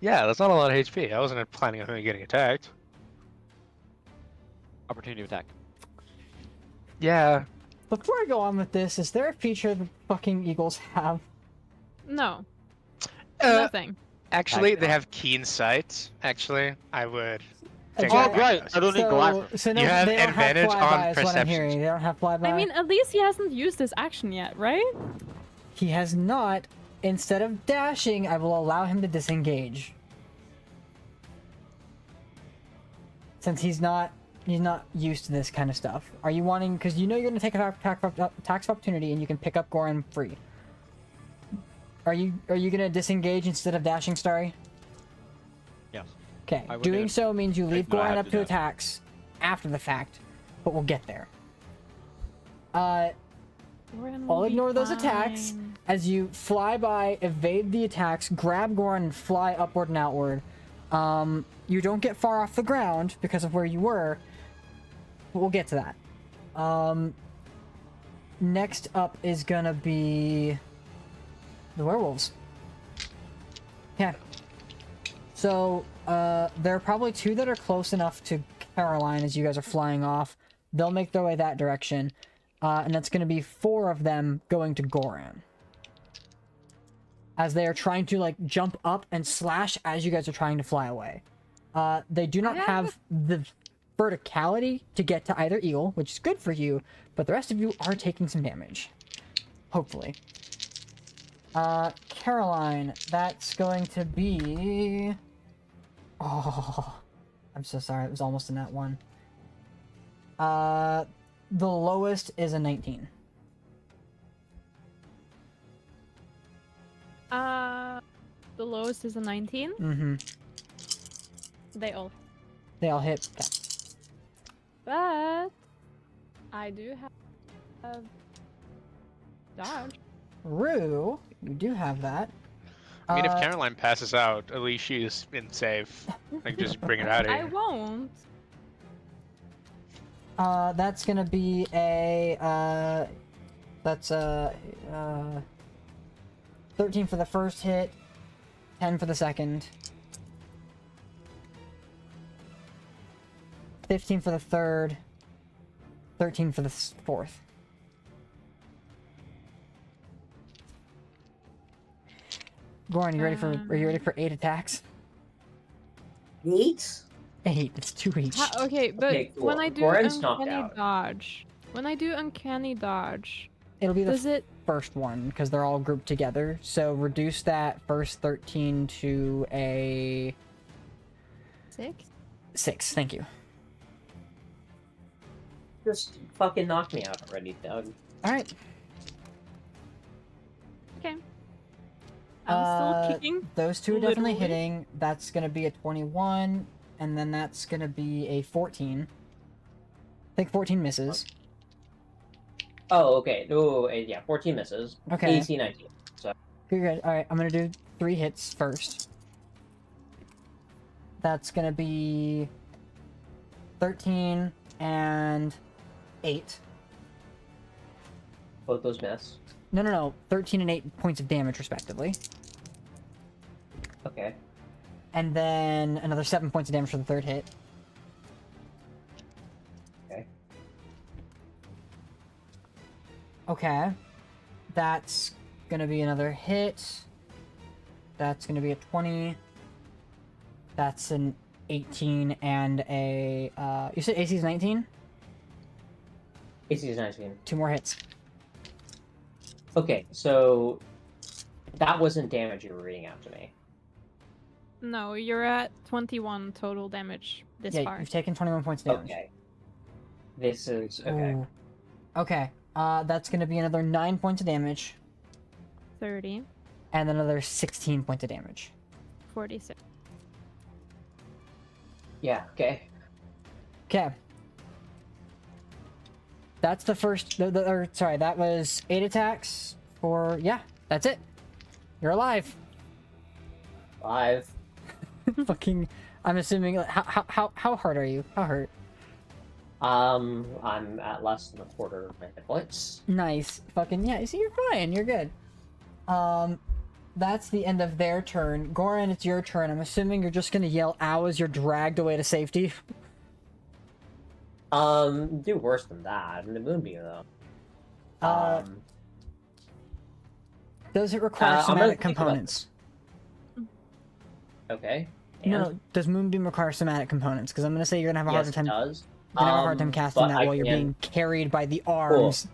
[SPEAKER 2] Yeah, that's not a lot of HP. I wasn't planning on him getting attacked.
[SPEAKER 1] Opportunity attack.
[SPEAKER 2] Yeah.
[SPEAKER 4] Before I go on with this, is there a feature the fucking eagles have?
[SPEAKER 5] No,
[SPEAKER 2] Uh,
[SPEAKER 5] nothing.
[SPEAKER 2] actually,
[SPEAKER 1] Actually,
[SPEAKER 2] they
[SPEAKER 1] no.
[SPEAKER 2] have keen sight. Actually, I would.
[SPEAKER 4] Okay.
[SPEAKER 2] think
[SPEAKER 1] Oh,
[SPEAKER 2] that
[SPEAKER 1] right.
[SPEAKER 2] goes.
[SPEAKER 1] I don't need glasses.
[SPEAKER 4] So no,
[SPEAKER 2] You have
[SPEAKER 4] they don't
[SPEAKER 2] advantage
[SPEAKER 4] have
[SPEAKER 2] on
[SPEAKER 4] flyby, is what I'm
[SPEAKER 2] perception.
[SPEAKER 4] hearing. They don't have flyby.
[SPEAKER 5] I mean, at least he hasn't used his action yet, right?
[SPEAKER 4] He has not. Instead of dashing, I will allow him to disengage. Since he's not used to this kind of stuff. Are you wanting? Because you know you're going to take an attacks of opportunity, and you can pick up Goran free. Are you going to disengage instead of dashing, Starry?
[SPEAKER 1] Yes.
[SPEAKER 4] Okay.
[SPEAKER 1] I would
[SPEAKER 4] Doing
[SPEAKER 1] do it.
[SPEAKER 4] so means you leave
[SPEAKER 1] No, I
[SPEAKER 4] Goran
[SPEAKER 1] have
[SPEAKER 4] up
[SPEAKER 1] to
[SPEAKER 4] to
[SPEAKER 1] do it.
[SPEAKER 4] attacks after the fact, but we'll get there. I'll ignore those attacks as you fly by, evade the attacks, grab Goran, and fly upward and outward. You don't get far off the ground because of where you were, but we'll get to that. Next up is gonna be the werewolves. Yeah. So, there are probably 2 that are close enough to Caroline as you guys are flying off. They'll make their way that direction. And that's going to be 4 of them going to Goran. As they are trying to, like, jump up and slash as you guys are trying to fly away. They do not have the verticality to get to either eagle, which is good for you, but the rest of you are taking some damage. Hopefully. Caroline, that's going to be... Oh, I'm so sorry. It was almost in that one. The lowest is a 19.
[SPEAKER 5] The lowest is a 19.
[SPEAKER 4] Mm-hmm.
[SPEAKER 5] They all.
[SPEAKER 4] They all hit. Okay.
[SPEAKER 5] But I do have dodge.
[SPEAKER 4] Rue, you do have that.
[SPEAKER 2] I mean, if Caroline passes out, at least she's been safe. Like, just bring her out of
[SPEAKER 5] I
[SPEAKER 2] here.
[SPEAKER 5] won't.
[SPEAKER 4] That's gonna be a, that's a, 13 for the first hit, 10 for the second, 15 for the third, 13 for the fourth. Goran, you ready for, are you ready for 8 attacks?
[SPEAKER 3] 8?
[SPEAKER 4] 8, it's 2 each.
[SPEAKER 5] Okay, but
[SPEAKER 3] Okay, cool.
[SPEAKER 5] when I do
[SPEAKER 3] Goran's knocked
[SPEAKER 5] uncanny
[SPEAKER 3] out.
[SPEAKER 5] dodge,
[SPEAKER 4] It'll be the
[SPEAKER 5] does it?
[SPEAKER 4] first one because they're all grouped together. So reduce that first 13 to a
[SPEAKER 5] 6.
[SPEAKER 4] 6, thank you.
[SPEAKER 3] Just fucking knock me out already, Doug.
[SPEAKER 4] Alright.
[SPEAKER 5] Okay. I'm still kicking.
[SPEAKER 4] Those two are definitely
[SPEAKER 5] literally.
[SPEAKER 4] hitting. That's gonna be a 21, and then that's gonna be a 14. I think 14 misses.
[SPEAKER 3] Oh, okay. Oh, yeah, 14 misses.
[SPEAKER 4] Okay.
[SPEAKER 3] AC 19. So
[SPEAKER 4] You're good. Alright, I'm gonna do 3 hits first. That's gonna be 13 and 8.
[SPEAKER 3] both those miss.
[SPEAKER 4] No. 13 and 8 points of damage, respectively.
[SPEAKER 3] Okay.
[SPEAKER 4] And then another 7 points of damage for the third hit.
[SPEAKER 3] Okay.
[SPEAKER 4] Okay. That's gonna be another hit. That's gonna be a 20. That's an 18 and a... you said AC is 19?
[SPEAKER 3] AC is 19.
[SPEAKER 4] 2 more hits.
[SPEAKER 3] Okay, so that wasn't damage you were reading out to me.
[SPEAKER 5] No, you're at 21 total damage this
[SPEAKER 4] Yeah,
[SPEAKER 5] far.
[SPEAKER 4] you've taken 21 points of damage.
[SPEAKER 3] Okay. This is okay.
[SPEAKER 4] Ooh. Okay. That's gonna be another 9 points of damage.
[SPEAKER 5] 30,
[SPEAKER 4] And another 16 points of damage.
[SPEAKER 5] 46.
[SPEAKER 3] Yeah. Okay.
[SPEAKER 4] Okay. That's the first. Sorry, that was 8 attacks for. Yeah, that's it. You're alive.
[SPEAKER 3] 5.
[SPEAKER 4] Fucking. I'm assuming. How hard are you? How hurt?
[SPEAKER 3] I'm at less than a quarter of my hit points.
[SPEAKER 4] Nice. Fucking yeah. See, you're fine. You're good. That's the end of their turn. Goran, it's your turn. I'm assuming you're just gonna yell "ow" as you're dragged away to safety.
[SPEAKER 3] Do worse than that. In the Moonbeam, though.
[SPEAKER 4] Does it require
[SPEAKER 3] I'm gonna
[SPEAKER 4] somatic
[SPEAKER 3] think about
[SPEAKER 4] components?
[SPEAKER 3] Okay.
[SPEAKER 4] No. Does Moonbeam require somatic components? Because I'm gonna say you're gonna have a
[SPEAKER 3] Yes,
[SPEAKER 4] harder
[SPEAKER 3] it
[SPEAKER 4] time.
[SPEAKER 3] does.
[SPEAKER 4] You're gonna have a hard time casting
[SPEAKER 3] but
[SPEAKER 4] that
[SPEAKER 3] I
[SPEAKER 4] while you're
[SPEAKER 3] can-
[SPEAKER 4] being carried by the arms.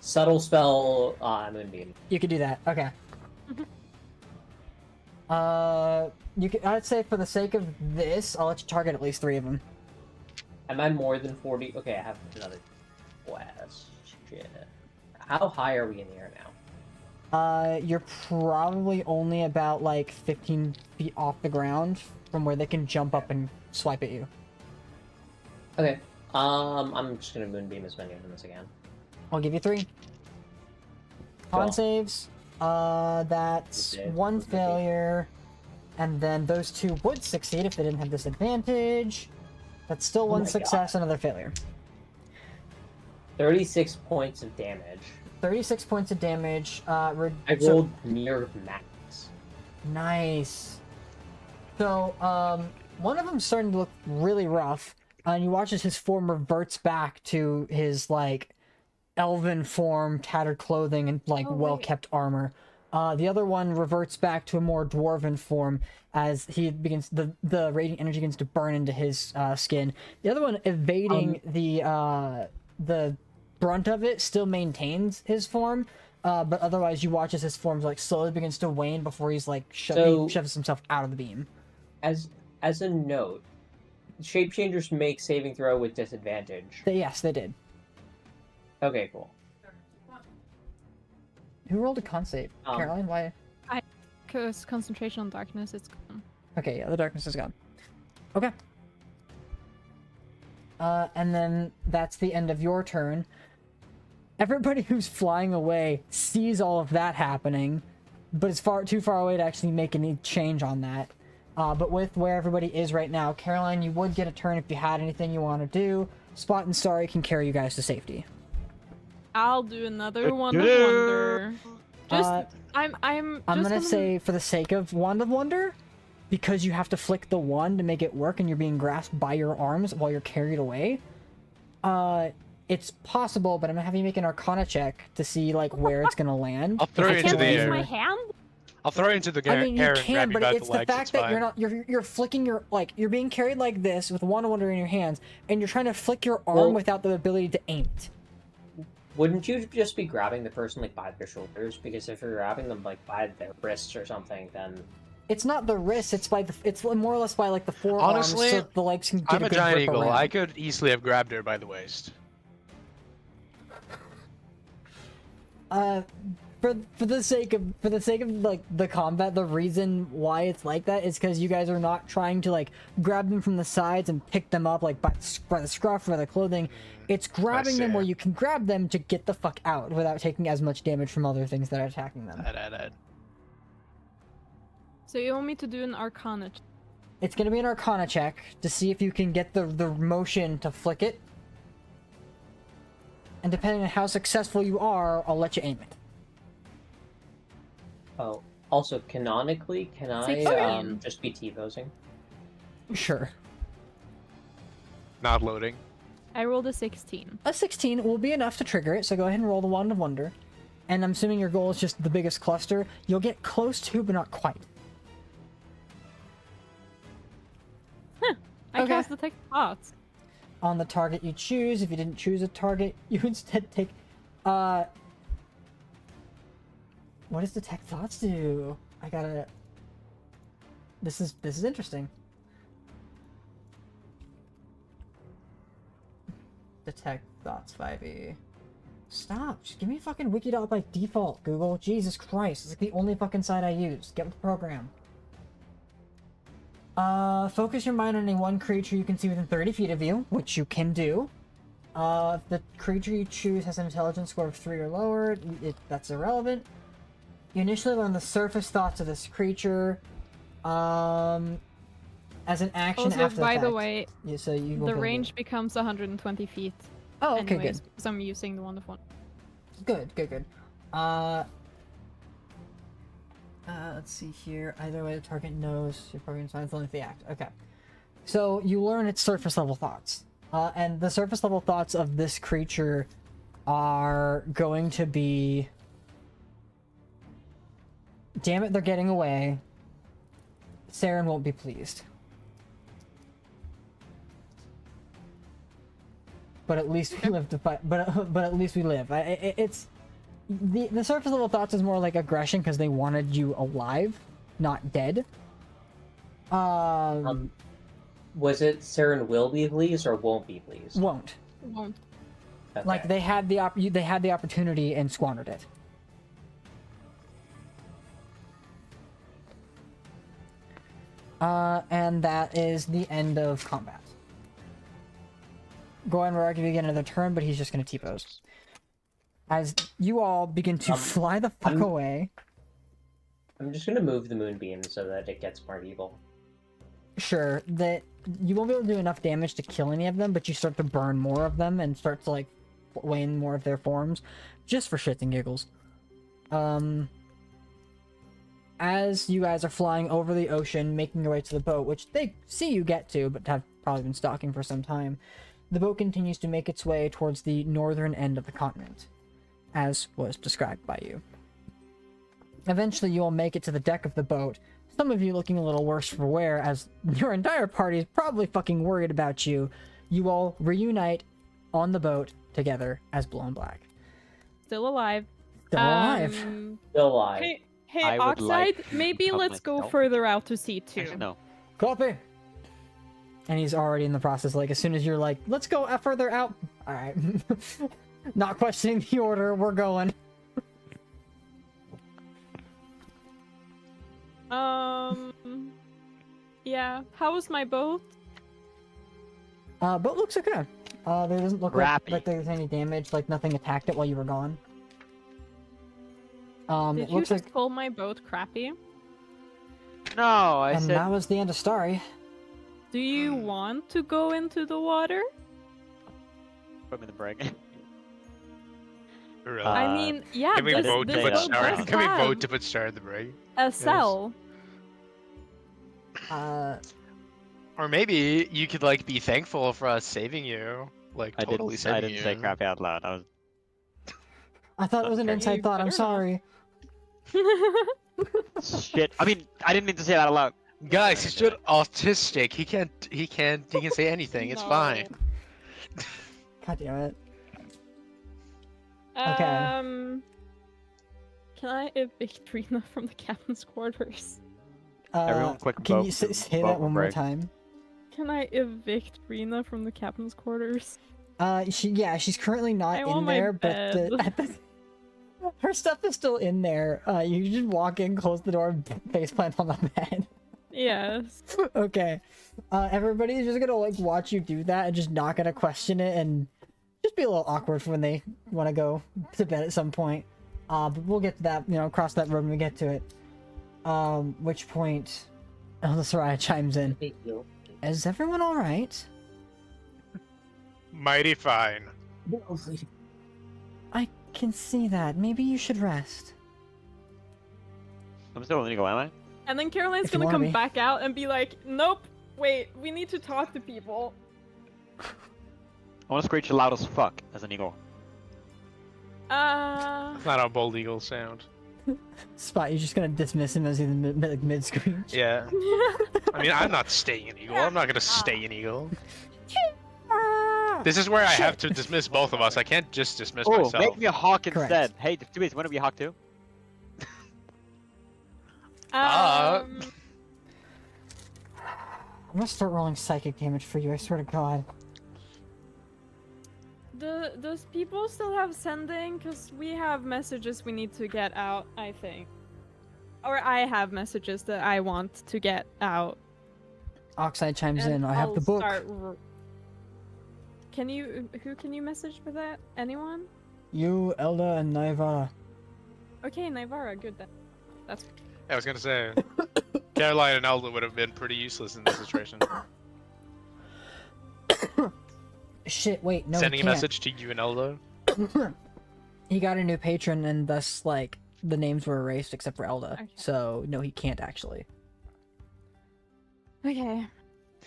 [SPEAKER 3] Subtle spell, Moonbeam.
[SPEAKER 4] You could do that. Okay. You could. I'd say for the sake of this, I'll let you target at least 3 of them.
[SPEAKER 3] Am I more than 40? Okay, I have another question. How high are we in the air now?
[SPEAKER 4] You're probably only about like 15 feet off the ground from where they can jump up and swipe at you.
[SPEAKER 3] Okay. I'm just gonna Moonbeam as many of them as I can.
[SPEAKER 4] I'll give you 3. Con
[SPEAKER 3] Cool.
[SPEAKER 4] saves. That's
[SPEAKER 3] Okay,
[SPEAKER 4] 1
[SPEAKER 3] okay.
[SPEAKER 4] failure, and then those 2 would succeed if they didn't have disadvantage. That's still 1
[SPEAKER 3] my
[SPEAKER 4] success, another failure.
[SPEAKER 3] 36 points of damage.
[SPEAKER 4] 36 points of damage.
[SPEAKER 3] I rolled near max.
[SPEAKER 4] Nice. So, one of them's starting to look really rough, and you watch as his form reverts back to his, like, elven form, tattered clothing, and, like,
[SPEAKER 5] Oh, wait.
[SPEAKER 4] well-kept armor. The other one reverts back to a more dwarven form as he begins, the radiant energy begins to burn into his skin. The other one, evading the brunt of it, still maintains his form, but otherwise you watch as his form, like, slowly begins to wane before he's, like, he shoves himself out of the beam.
[SPEAKER 3] As a note, shapechangers make saving throw with disadvantage.
[SPEAKER 4] Yes, they did.
[SPEAKER 3] Okay, cool.
[SPEAKER 4] Who rolled a con save? Caroline? Why?
[SPEAKER 5] Because concentration on darkness is gone.
[SPEAKER 4] Okay, yeah, the darkness is gone. Okay. And then that's the end of your turn. Everybody who's flying away sees all of that happening, but it's too far away to actually make any change on that. But with where everybody is right now, Caroline, you would get a turn if you had anything you want to do. Spot and Starry can carry you guys to safety.
[SPEAKER 5] I'll do another Wand of Wonder. Just, I'm
[SPEAKER 4] gonna say, for the sake of Wand of Wonder, because you have to flick the wand to make it work and you're being grasped by your arms while you're carried away, it's possible, but I'm gonna have you make an Arcana check to see, like, where it's gonna land.
[SPEAKER 2] I'll throw
[SPEAKER 5] I
[SPEAKER 2] it into
[SPEAKER 5] can't
[SPEAKER 2] the
[SPEAKER 5] use
[SPEAKER 2] air.
[SPEAKER 5] my hand.
[SPEAKER 2] I'll throw it into the
[SPEAKER 4] I mean, you
[SPEAKER 2] air and
[SPEAKER 4] can,
[SPEAKER 2] grab you
[SPEAKER 4] but
[SPEAKER 2] by
[SPEAKER 4] it's
[SPEAKER 2] the
[SPEAKER 4] the
[SPEAKER 2] legs.
[SPEAKER 4] fact
[SPEAKER 2] It's
[SPEAKER 4] that
[SPEAKER 2] fine.
[SPEAKER 4] you're not, you're flicking your, like, you're being carried like this with Wand of Wonder in your hands, and you're trying to flick your arm
[SPEAKER 3] Well-
[SPEAKER 4] without the ability to aim it.
[SPEAKER 3] Wouldn't you just be grabbing the person like by their shoulders? Because if you're grabbing them like by their wrists or something, then
[SPEAKER 4] It's not the wrist. It's more or less by like the forearms,
[SPEAKER 2] Honestly,
[SPEAKER 4] so the legs can get
[SPEAKER 2] I'm
[SPEAKER 4] a
[SPEAKER 2] a
[SPEAKER 4] good
[SPEAKER 2] giant
[SPEAKER 4] grip
[SPEAKER 2] eagle.
[SPEAKER 4] around.
[SPEAKER 2] I could easily have grabbed her by the waist.
[SPEAKER 4] For the sake of like the combat, the reason why it's like that is because you guys are not trying to like grab them from the sides and pick them up like by the scruff or the clothing. It's grabbing them
[SPEAKER 2] see.
[SPEAKER 4] where you can grab them to get the fuck out without taking as much damage from other things that are attacking them.
[SPEAKER 5] So you want me to do an Arcana?
[SPEAKER 4] It's gonna be an Arcana check to see if you can get the motion to flick it. And depending on how successful you are, I'll let you aim it.
[SPEAKER 3] Oh, also canonically, can I
[SPEAKER 5] 16.
[SPEAKER 3] just be T-posing?
[SPEAKER 4] Sure.
[SPEAKER 2] Not loading.
[SPEAKER 5] I rolled a 16.
[SPEAKER 4] A 16 will be enough to trigger it, so go ahead and roll the Wand of Wonder. And I'm assuming your goal is just the biggest cluster. You'll get close to, but not quite.
[SPEAKER 5] I
[SPEAKER 4] Okay.
[SPEAKER 5] cast Detect Thoughts.
[SPEAKER 4] On the target you choose, if you didn't choose a target, you instead take, what does Detect Thoughts do? I gotta... This is interesting. Detect Thoughts 5e. Stop! Just give me a fucking wiki.lt by default, Google. Jesus Christ, it's like the only fucking site I use. Get with the program. Focus your mind on any one creature you can see within 30 feet of you, which you can do. If the creature you choose has an intelligence score of 3 or lower, that's irrelevant. You initially learn the surface thoughts of this creature. As an action
[SPEAKER 5] Also,
[SPEAKER 4] after the
[SPEAKER 5] by the
[SPEAKER 4] fact.
[SPEAKER 5] way,
[SPEAKER 4] Yeah, so you won't
[SPEAKER 5] the
[SPEAKER 4] be able to do
[SPEAKER 5] range
[SPEAKER 4] it.
[SPEAKER 5] becomes 120 feet.
[SPEAKER 4] Oh, okay,
[SPEAKER 5] Anyways, because I'm using the Wand of Wonder.
[SPEAKER 4] good. Let's see here. Either way, the target knows your program's fine. It's only the act. Okay. So you learn its surface level thoughts. And the surface level thoughts of this creature are going to be... Damn it, they're getting away. Saren won't be pleased. But at least we live to fight. But at least we live. It's... The surface level thoughts is more like aggression because they wanted you alive, not dead.
[SPEAKER 3] Was it Saren will be pleased or won't be pleased?
[SPEAKER 4] Won't.
[SPEAKER 5] Won't.
[SPEAKER 3] Okay.
[SPEAKER 4] Like they had the opportunity and squandered it. And that is the end of combat. Goran will argue again another turn, but he's just gonna T-pose. As you all begin to fly the fuck away.
[SPEAKER 3] I'm just gonna move the moonbeam so that it gets more evil.
[SPEAKER 4] Sure, that you won't be able to do enough damage to kill any of them, but you start to burn more of them and start to like wane more of their forms, just for shits and giggles. As you guys are flying over the ocean, making your way to the boat, which they see you get to, but have probably been stalking for some time, the boat continues to make its way towards the northern end of the continent, as was described by you. Eventually, you all make it to the deck of the boat, some of you looking a little worse for wear, as your entire party is probably fucking worried about you. You all reunite on the boat together as Blue and Black.
[SPEAKER 5] Still alive.
[SPEAKER 4] Still alive.
[SPEAKER 3] Still alive.
[SPEAKER 5] Hey,
[SPEAKER 1] I would
[SPEAKER 5] Oxide,
[SPEAKER 1] like
[SPEAKER 5] maybe
[SPEAKER 1] to
[SPEAKER 5] let's go
[SPEAKER 1] myself.
[SPEAKER 5] further out to sea too.
[SPEAKER 1] Actually, no.
[SPEAKER 4] Copy. And he's already in the process, like, as soon as you're like, let's go further out. Alright. Not questioning the order, we're going.
[SPEAKER 5] Yeah. How was my boat?
[SPEAKER 4] Boat looks okay. There doesn't look
[SPEAKER 1] Crappy.
[SPEAKER 4] like there's any damage, like nothing attacked it while you were gone.
[SPEAKER 5] Did
[SPEAKER 4] It
[SPEAKER 5] you
[SPEAKER 4] looks
[SPEAKER 5] just
[SPEAKER 4] like,
[SPEAKER 5] call my boat crappy?
[SPEAKER 1] No, I
[SPEAKER 4] and
[SPEAKER 1] said
[SPEAKER 4] that was the end of Starry.
[SPEAKER 5] Do you want to go into the water?
[SPEAKER 1] put me in the brig.
[SPEAKER 2] Really?
[SPEAKER 5] I mean, yeah,
[SPEAKER 2] Can we
[SPEAKER 5] this,
[SPEAKER 2] vote
[SPEAKER 5] this
[SPEAKER 2] to put
[SPEAKER 5] boat
[SPEAKER 2] Star?
[SPEAKER 5] does
[SPEAKER 2] Can we
[SPEAKER 5] have
[SPEAKER 2] vote to put Star in the brig?
[SPEAKER 5] a cell.
[SPEAKER 2] Or maybe you could like be thankful for us saving you, like totally
[SPEAKER 1] I
[SPEAKER 2] saving
[SPEAKER 1] didn't
[SPEAKER 2] you.
[SPEAKER 1] say crappy out loud. I was.
[SPEAKER 4] I thought it was an
[SPEAKER 1] Okay.
[SPEAKER 4] inside thought, I'm
[SPEAKER 5] Fair
[SPEAKER 4] sorry.
[SPEAKER 1] Shit. I mean, I didn't mean to say that out loud.
[SPEAKER 2] Guys, he's just autistic. He can say anything. It's
[SPEAKER 5] No.
[SPEAKER 2] fine.
[SPEAKER 4] God damn it.
[SPEAKER 5] Can I evict Rena from the captain's quarters?
[SPEAKER 1] Everyone quick
[SPEAKER 7] Can
[SPEAKER 1] vote
[SPEAKER 7] you
[SPEAKER 1] to
[SPEAKER 7] say
[SPEAKER 1] vote
[SPEAKER 7] that
[SPEAKER 1] for
[SPEAKER 7] one more
[SPEAKER 1] break.
[SPEAKER 7] time?
[SPEAKER 5] Can I evict Rena from the captain's quarters?
[SPEAKER 7] She's currently not
[SPEAKER 5] I
[SPEAKER 7] in
[SPEAKER 5] want my
[SPEAKER 7] there, but
[SPEAKER 5] bed.
[SPEAKER 7] her stuff is still in there. You just walk in, close the door, and face plant on the bed.
[SPEAKER 5] Yes.
[SPEAKER 7] Okay. Everybody's just gonna like watch you do that and just not gonna question it and just be a little awkward for when they want to go to bed at some point. But we'll get to that, cross that road when we get to it. Which point Elder Soraya chimes in. Is everyone alright?
[SPEAKER 2] Mighty fine.
[SPEAKER 7] I can see that. Maybe you should rest.
[SPEAKER 1] I'm still illegal, am I?
[SPEAKER 5] And then Caroline's
[SPEAKER 7] If you
[SPEAKER 5] gonna
[SPEAKER 7] wanna
[SPEAKER 5] come
[SPEAKER 7] be.
[SPEAKER 5] back out and be like, nope, wait, we need to talk to people.
[SPEAKER 1] I want to screech loud as fuck as an eagle.
[SPEAKER 2] That's not how bald eagles sound.
[SPEAKER 7] Spot, you're just gonna dismiss him as he's mid screech.
[SPEAKER 2] Yeah. I mean, I'm not staying an eagle. I'm not gonna stay an eagle. This is where I have to dismiss both of us. I can't just dismiss
[SPEAKER 1] Oh,
[SPEAKER 2] myself.
[SPEAKER 1] make me a hawk
[SPEAKER 7] Correct.
[SPEAKER 1] instead. Hey, Dewey's, wanna be a hawk too?
[SPEAKER 7] I'm gonna start rolling psychic damage for you, I swear to god.
[SPEAKER 5] Does people still have sending? Because we have messages we need to get out, I think. Or I have messages that I want to get out.
[SPEAKER 7] Oxide chimes
[SPEAKER 5] And
[SPEAKER 7] in, I have
[SPEAKER 5] I'll
[SPEAKER 7] the book.
[SPEAKER 5] Who can you message for that? Anyone?
[SPEAKER 7] You, Elda, and Naivara.
[SPEAKER 5] Okay, Naivara, good then. That's
[SPEAKER 2] I was gonna say, Caroline and Elda would have been pretty useless in this situation.
[SPEAKER 7] Shit, wait, no,
[SPEAKER 2] Sending
[SPEAKER 7] he
[SPEAKER 2] a
[SPEAKER 7] can't.
[SPEAKER 2] message to you and Elda.
[SPEAKER 7] He got a new patron, and thus, like, the names were erased except for Elda.
[SPEAKER 5] Okay.
[SPEAKER 7] So, no, he can't actually.
[SPEAKER 5] okay.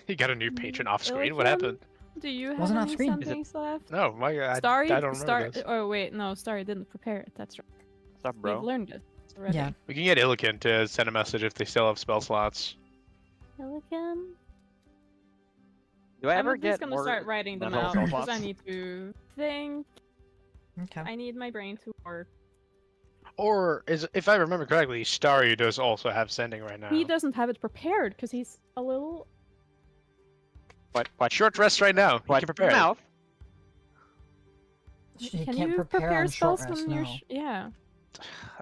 [SPEAKER 2] He got a new patron off screen. What
[SPEAKER 5] Illican?
[SPEAKER 2] happened?
[SPEAKER 5] Do you have
[SPEAKER 7] Wasn't off
[SPEAKER 5] any
[SPEAKER 7] screen.
[SPEAKER 5] sendings left?
[SPEAKER 2] No, I
[SPEAKER 5] Starry,
[SPEAKER 2] don't remember this.
[SPEAKER 5] Oh wait, no, Starry didn't prepare it. That's right.
[SPEAKER 1] What's up,
[SPEAKER 5] We've
[SPEAKER 1] bro?
[SPEAKER 5] learned it already.
[SPEAKER 7] Yeah.
[SPEAKER 2] We can get Illican to send a message if they still have spell slots.
[SPEAKER 5] Pelican.
[SPEAKER 1] Do I ever
[SPEAKER 5] I'm
[SPEAKER 1] get
[SPEAKER 5] just gonna
[SPEAKER 1] more
[SPEAKER 5] start writing them
[SPEAKER 1] mental
[SPEAKER 5] out
[SPEAKER 1] spell
[SPEAKER 5] because I
[SPEAKER 1] slots?
[SPEAKER 5] need to think.
[SPEAKER 7] Okay.
[SPEAKER 5] I need my brain to work.
[SPEAKER 2] Or, if I remember correctly, Starry does also have sending right now.
[SPEAKER 5] He doesn't have it prepared because he's a little.
[SPEAKER 1] What?
[SPEAKER 2] Short rest right now. He
[SPEAKER 1] What?
[SPEAKER 2] can prepare it.
[SPEAKER 1] Mouth?
[SPEAKER 7] He
[SPEAKER 5] Can
[SPEAKER 7] can't
[SPEAKER 5] you
[SPEAKER 7] prepare on short
[SPEAKER 5] spells
[SPEAKER 7] rest,
[SPEAKER 5] when you're?
[SPEAKER 7] no.
[SPEAKER 5] Yeah.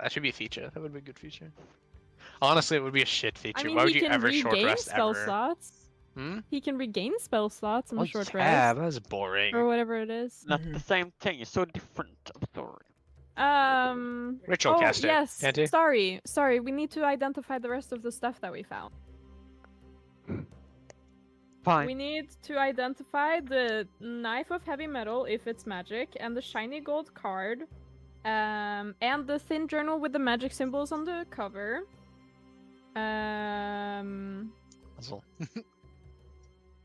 [SPEAKER 2] That should be a feature. That would be a good feature. Honestly, it would be a shit feature.
[SPEAKER 5] I mean,
[SPEAKER 2] Why would
[SPEAKER 5] he
[SPEAKER 2] you
[SPEAKER 5] can
[SPEAKER 2] ever short
[SPEAKER 5] regain
[SPEAKER 2] rest
[SPEAKER 5] spell
[SPEAKER 2] ever?
[SPEAKER 5] slots.
[SPEAKER 2] Hmm?
[SPEAKER 5] He can regain spell slots on
[SPEAKER 2] Oh,
[SPEAKER 5] a short
[SPEAKER 2] yeah,
[SPEAKER 5] rest
[SPEAKER 2] that's boring.
[SPEAKER 5] or whatever it is.
[SPEAKER 1] Not
[SPEAKER 7] Mhm.
[SPEAKER 1] the same thing. It's so different. I'm sorry.
[SPEAKER 2] Ritual
[SPEAKER 5] Oh
[SPEAKER 2] caster.
[SPEAKER 5] yes.
[SPEAKER 2] Auntie?
[SPEAKER 5] Sorry. We need to identify the rest of the stuff that we found.
[SPEAKER 1] Fine.
[SPEAKER 5] We need to identify the knife of heavy metal if it's magic, and the shiny gold card, and the thin journal with the magic symbols on the cover.
[SPEAKER 2] Puzzle.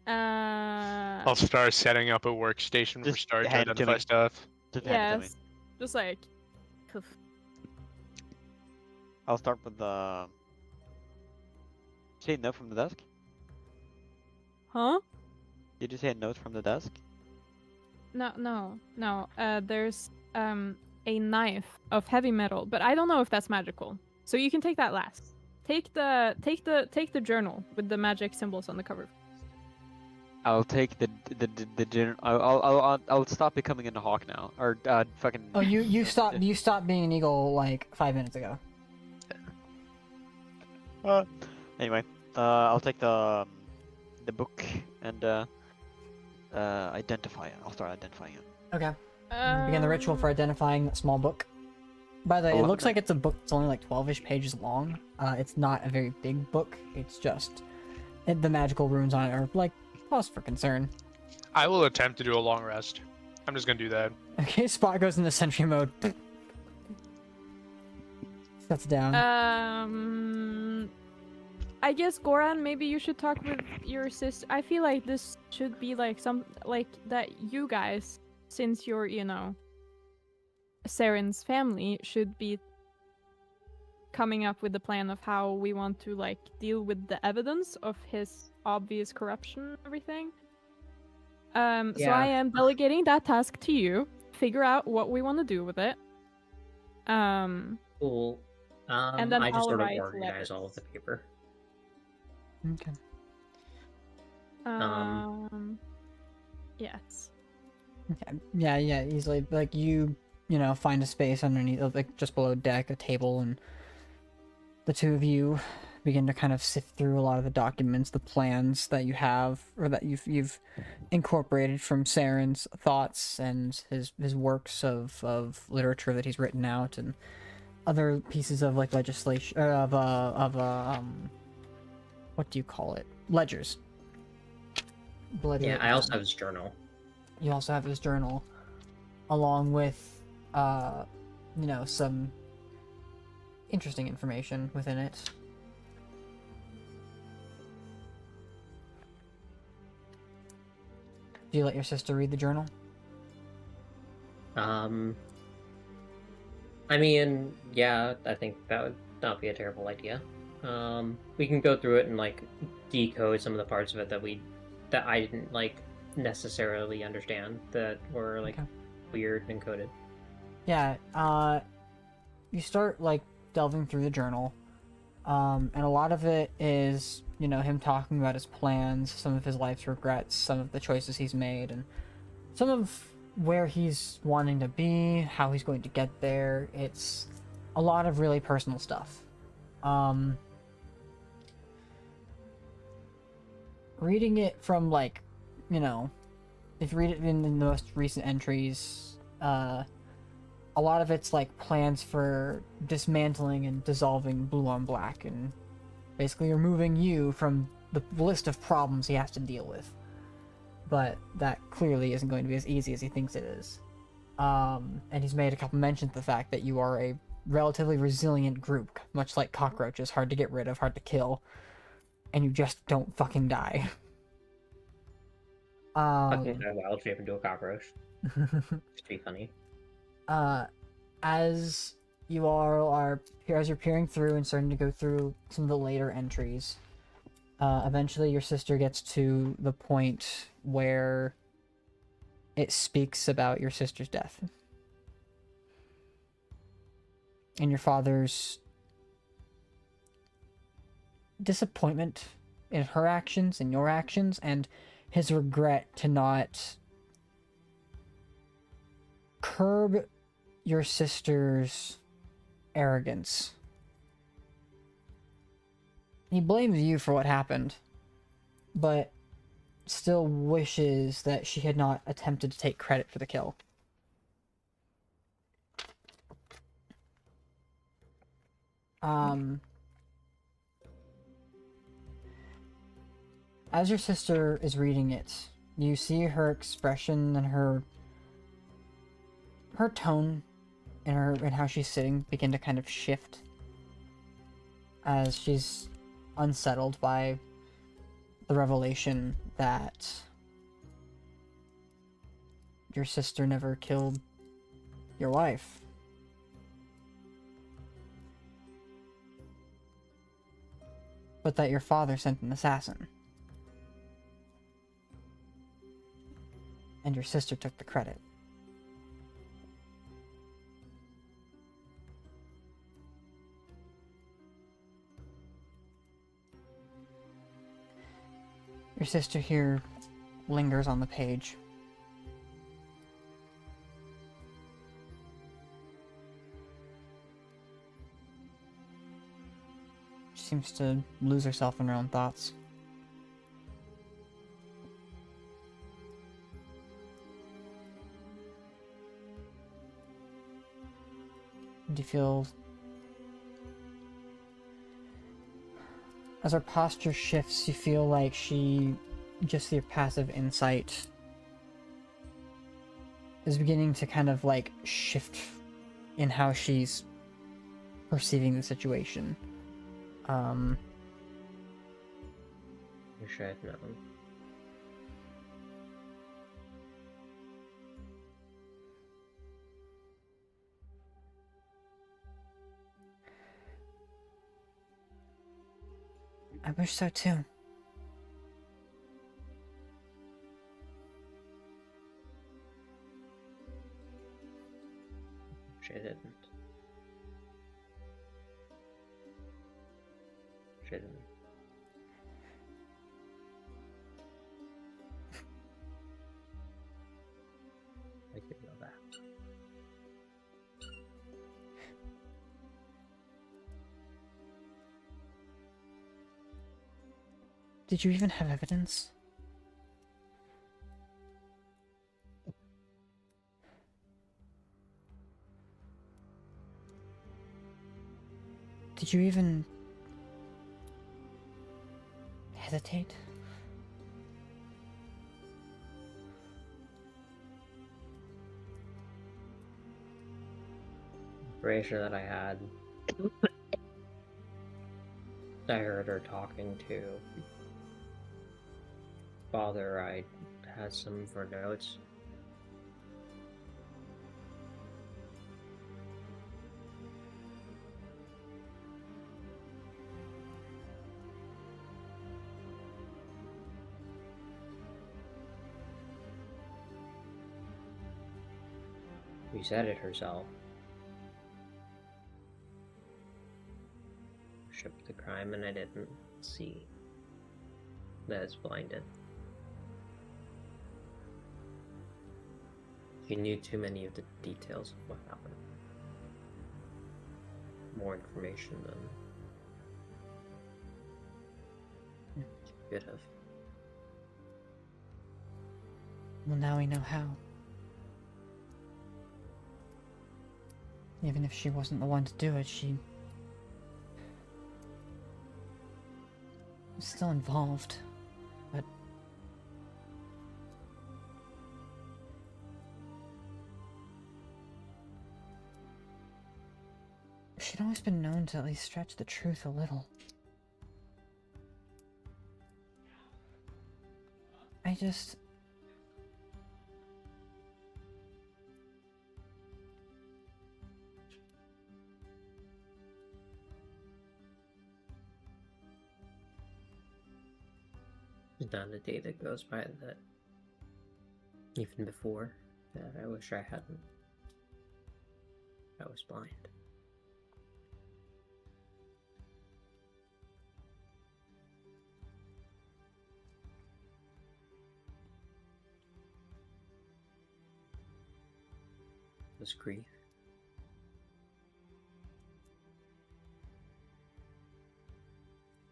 [SPEAKER 5] Uh,
[SPEAKER 2] I'll start setting up a workstation for
[SPEAKER 1] Just
[SPEAKER 2] Star to
[SPEAKER 1] hand it to
[SPEAKER 2] identify
[SPEAKER 1] me.
[SPEAKER 2] stuff.
[SPEAKER 1] Just hand it to me.
[SPEAKER 5] yes, just like, poof.
[SPEAKER 1] I'll start with the. Say note from the desk.
[SPEAKER 5] Huh?
[SPEAKER 1] Did you say a note from the desk?
[SPEAKER 5] No. There's a knife of heavy metal, but I don't know if that's magical. So you can take that last. Take the journal with the magic symbols on the cover.
[SPEAKER 1] I'll take the I'll stop becoming a hawk now, or fucking.
[SPEAKER 7] Oh, you stopped being an eagle like 5 minutes ago.
[SPEAKER 1] Anyway, I'll take the book and identify it. I'll start identifying it.
[SPEAKER 7] Okay. Begin the ritual for identifying that small book. By the way, it looks like it's a book that's only like 12-ish pages long. It's not a very big book. It's just the magical runes on it are like cause for concern.
[SPEAKER 2] I will attempt to do a long rest. I'm just gonna do that.
[SPEAKER 7] Okay, Spot goes into sentry mode. Shuts down.
[SPEAKER 5] I guess Goran, maybe you should talk with your sister. I feel like this should be like that you guys, since you're, Saren's family, should be coming up with the plan of how we want to like deal with the evidence of his obvious corruption and everything. So I am delegating that task to you. Figure out what we want to do with it.
[SPEAKER 3] Cool.
[SPEAKER 5] And then
[SPEAKER 3] I just
[SPEAKER 5] I'll
[SPEAKER 3] sort of
[SPEAKER 5] write
[SPEAKER 3] organize
[SPEAKER 5] letters.
[SPEAKER 3] all of the paper.
[SPEAKER 7] Okay.
[SPEAKER 5] Yes.
[SPEAKER 7] Okay. Yeah, easily. Like you know, find a space underneath, like just below deck, a table, and the two of you begin to kind of sift through a lot of the documents, the plans that you have, or that you've incorporated from Saren's thoughts and his works of literature that he's written out, and other pieces of like legislation, what do you call it? Ledgers.
[SPEAKER 3] Yeah, I also have his journal.
[SPEAKER 7] You also have his journal, along with, you know, some interesting information within it. Do you let your sister read the journal?
[SPEAKER 3] I mean, yeah, I think that would not be a terrible idea. We can go through it and like decode some of the parts of it that I didn't like necessarily understand, that were like weird and coded.
[SPEAKER 7] Yeah, you start like delving through the journal, and a lot of it is, you know, him talking about his plans, some of his life's regrets, some of the choices he's made, and some of where he's wanting to be, how he's going to get there. It's a lot of really personal stuff. Reading it from, like, you know, if you read it in the most recent entries, a lot of it's like plans for dismantling and dissolving Blue on Black, and basically removing you from the list of problems he has to deal with. But that clearly isn't going to be as easy as he thinks it is. And he's made a couple mentions of the fact that you are a relatively resilient group, much like cockroaches, hard to get rid of, hard to kill, and you just don't fucking die.
[SPEAKER 3] Fucking wild shape into a cockroach. It's pretty funny.
[SPEAKER 7] As you as you're peering through and starting to go through some of the later entries, eventually your sister gets to the point where it speaks about your sister's death and your father's disappointment in her actions and your actions, and his regret to not curb your sister's arrogance. He blames you for what happened, but still wishes that she had not attempted to take credit for the kill. As your sister is reading it, you see her expression and her tone and how she's sitting begin to kind of shift as she's unsettled by the revelation that your sister never killed your wife. But that your father sent an assassin. And your sister took the credit. Your sister here lingers on the page. She seems to lose herself in her own thoughts. Do you feel... As her posture shifts, you feel like just your passive insight is beginning to kind of like shift in how she's perceiving the situation.
[SPEAKER 3] Wish I had known.
[SPEAKER 7] I wish so too.
[SPEAKER 3] Wish I didn't. Wish I didn't. I could know that.
[SPEAKER 7] Did you even have evidence? Did you even hesitate?
[SPEAKER 3] Pretty sure that I had. I heard her talking to father. I had some of her notes. She said it herself. Shipped the crime, and I didn't see that it's blinded. She knew too many of the details of what happened. More information than she could have.
[SPEAKER 7] Well, now we know how. Even if she wasn't the one to do it, she was still involved. But she'd always been known to at least stretch the truth a little. I just...
[SPEAKER 3] There's not a day that goes by that, even before, that I wish I hadn't. I was blind. Was grief.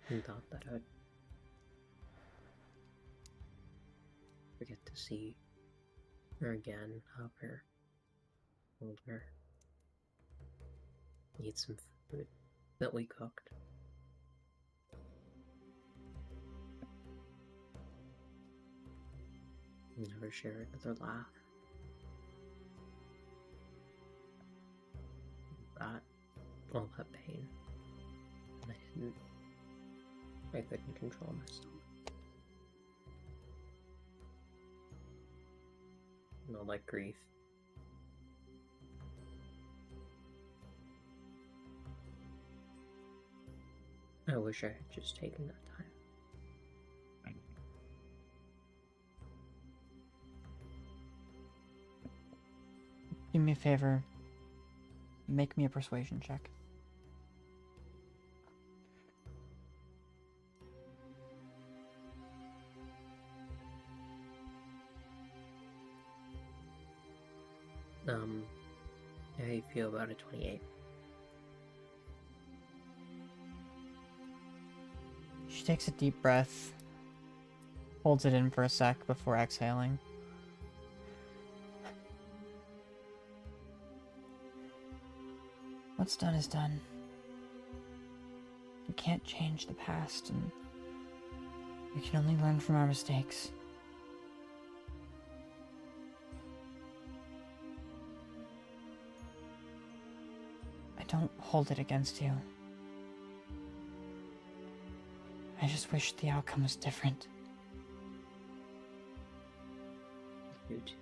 [SPEAKER 3] And thought that I'd forget to see her again, hug her, hold her, eat some food that we cooked. Never share another laugh. That, all that pain. And I couldn't control myself. And all that grief. I wish I had just taken that time.
[SPEAKER 7] do me a favor. Make me a persuasion check.
[SPEAKER 3] How do you feel about a 28?
[SPEAKER 7] She takes a deep breath, holds it in for a sec before exhaling. What's done is done. We can't change the past, and we can only learn from our mistakes. I don't hold it against you. I just wish the outcome was different.
[SPEAKER 3] You too.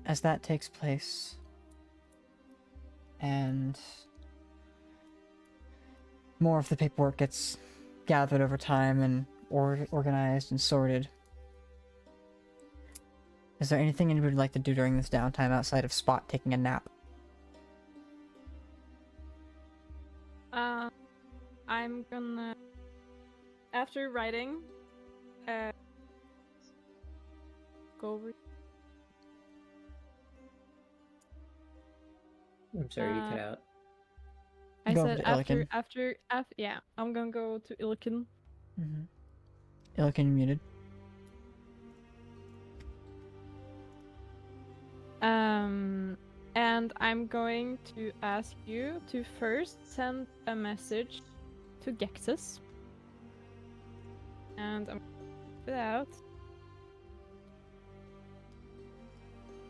[SPEAKER 7] As that takes place, and more of the paperwork gets gathered over time and organized and sorted, is there anything anybody would like to do during this downtime outside of Spot taking a nap?
[SPEAKER 5] I'm gonna, after writing, go over.
[SPEAKER 3] I'm sorry, you cut out.
[SPEAKER 5] I
[SPEAKER 7] Go over
[SPEAKER 5] said
[SPEAKER 7] to Illiken.
[SPEAKER 5] after, yeah, I'm gonna go to Illiken.
[SPEAKER 7] Illiken muted.
[SPEAKER 5] And I'm going to ask you to first send a message to Gexus. And I'm it out.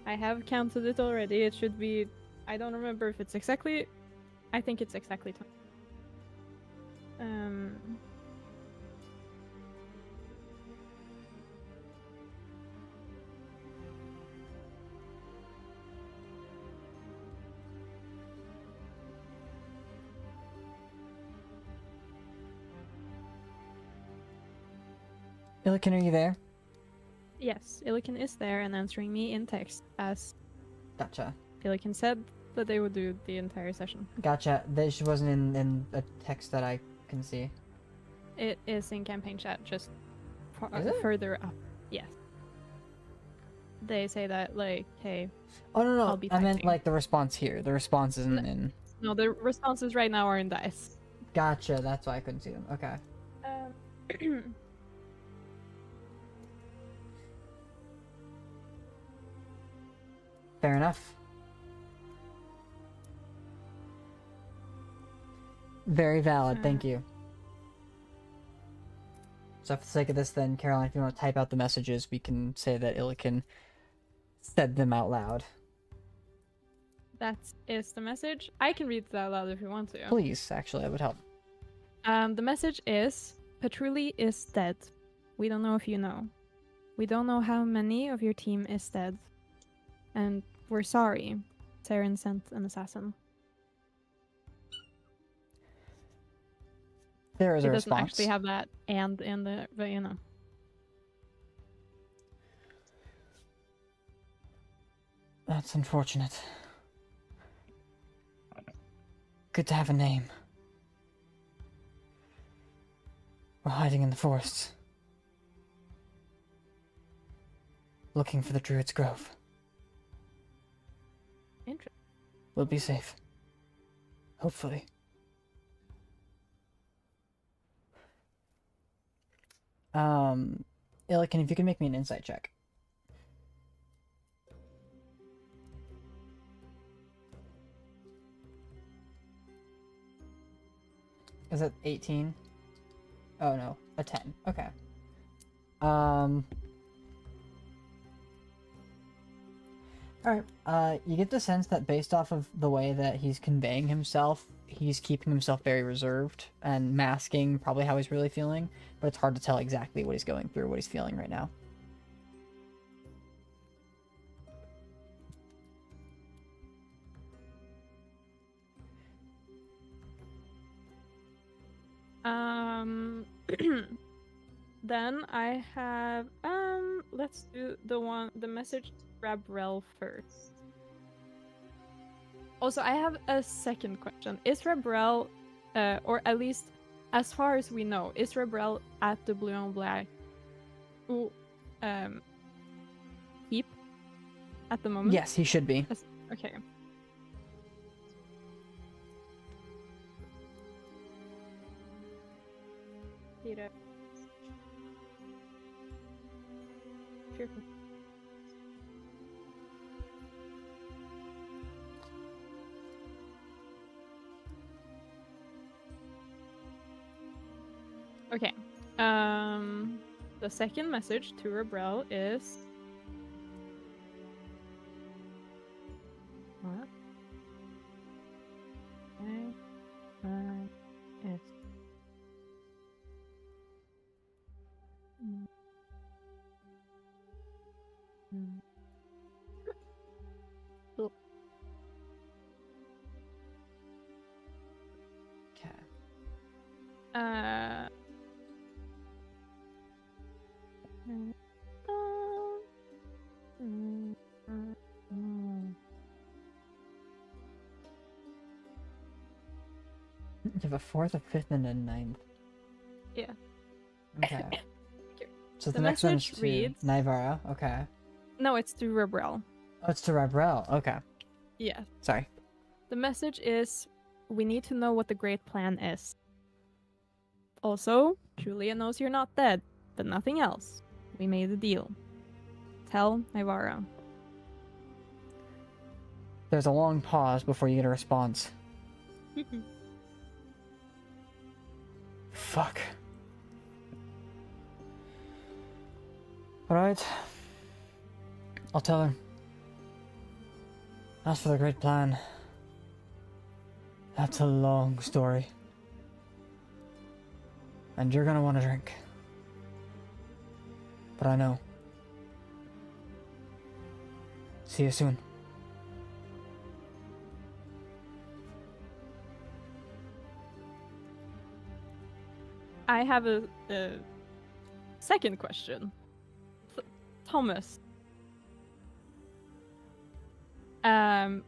[SPEAKER 5] I have counted it already. It should be, I don't remember if it's exactly, I think it's exactly 20.
[SPEAKER 7] Illiken, are you there?
[SPEAKER 5] Yes, Illiken is there and answering me in text, as
[SPEAKER 7] Gotcha.
[SPEAKER 5] Illiken said that they would do the entire session.
[SPEAKER 7] Gotcha. This wasn't in a text that I can see.
[SPEAKER 5] It is in campaign chat, just
[SPEAKER 7] Is it?
[SPEAKER 5] further up. Yes. They say that, like, hey,
[SPEAKER 7] Oh no,
[SPEAKER 5] I'll
[SPEAKER 7] no.
[SPEAKER 5] be
[SPEAKER 7] I meant
[SPEAKER 5] typing.
[SPEAKER 7] like the response here. The response isn't in.
[SPEAKER 5] no, the responses right now are in dice.
[SPEAKER 7] Gotcha. That's why I couldn't see them. Okay. Fair enough. Very valid. Thank you. So for the sake of this, then, Caroline, if you want to type out the messages, we can say that Illiken said them out loud.
[SPEAKER 5] That is the message. I can read it out loud if you want to.
[SPEAKER 7] Please, actually, that would help.
[SPEAKER 5] The message is, Patrulli is dead. We don't know if you know. We don't know how many of your team is dead. And we're sorry. Saren sent an assassin.
[SPEAKER 7] There is
[SPEAKER 5] It
[SPEAKER 7] a
[SPEAKER 5] doesn't
[SPEAKER 7] response.
[SPEAKER 5] actually have that and in the, but you know.
[SPEAKER 7] That's unfortunate. Good to have a name. We're hiding in the forests. Looking for the Druid's Grove.
[SPEAKER 5] Interesting.
[SPEAKER 7] We'll be safe. Hopefully. Illiken, if you can make me an insight check. Is it 18? Oh no, a 10. Okay. Alright, you get the sense that based off of the way that he's conveying himself, he's keeping himself very reserved and masking probably how he's really feeling, but it's hard to tell exactly what he's going through, what he's feeling right now.
[SPEAKER 5] Then I have, let's do the message to Rabrel first. Also, I have a second question. Is Rabrel, or at least as far as we know, is Rabrel at the Blue and Black keep at the moment?
[SPEAKER 7] Yes, he should be.
[SPEAKER 5] Okay. Peter. Sure. Okay. The second message to Rabrel is what? Yes. Oh.
[SPEAKER 7] Okay. have a 4th, a 5th, and a 9th.
[SPEAKER 5] Yeah.
[SPEAKER 7] Okay. So the
[SPEAKER 5] The
[SPEAKER 7] next one is
[SPEAKER 5] message
[SPEAKER 7] to
[SPEAKER 5] reads-
[SPEAKER 7] Nivara. Okay.
[SPEAKER 5] No, it's to Rebrel.
[SPEAKER 7] Oh, it's to Rabrel. Okay.
[SPEAKER 5] Yeah.
[SPEAKER 7] Sorry.
[SPEAKER 5] The message is, we need to know what the great plan is. Also, Julia knows you're not dead, but nothing else. We made a deal. Tell Nivara.
[SPEAKER 7] There's a long pause before you get a response. Fuck. Alright. I'll tell her. As for the great plan, that's a long story. And you're gonna want a drink. But I know. See you soon.
[SPEAKER 5] I have a second question. Thomas.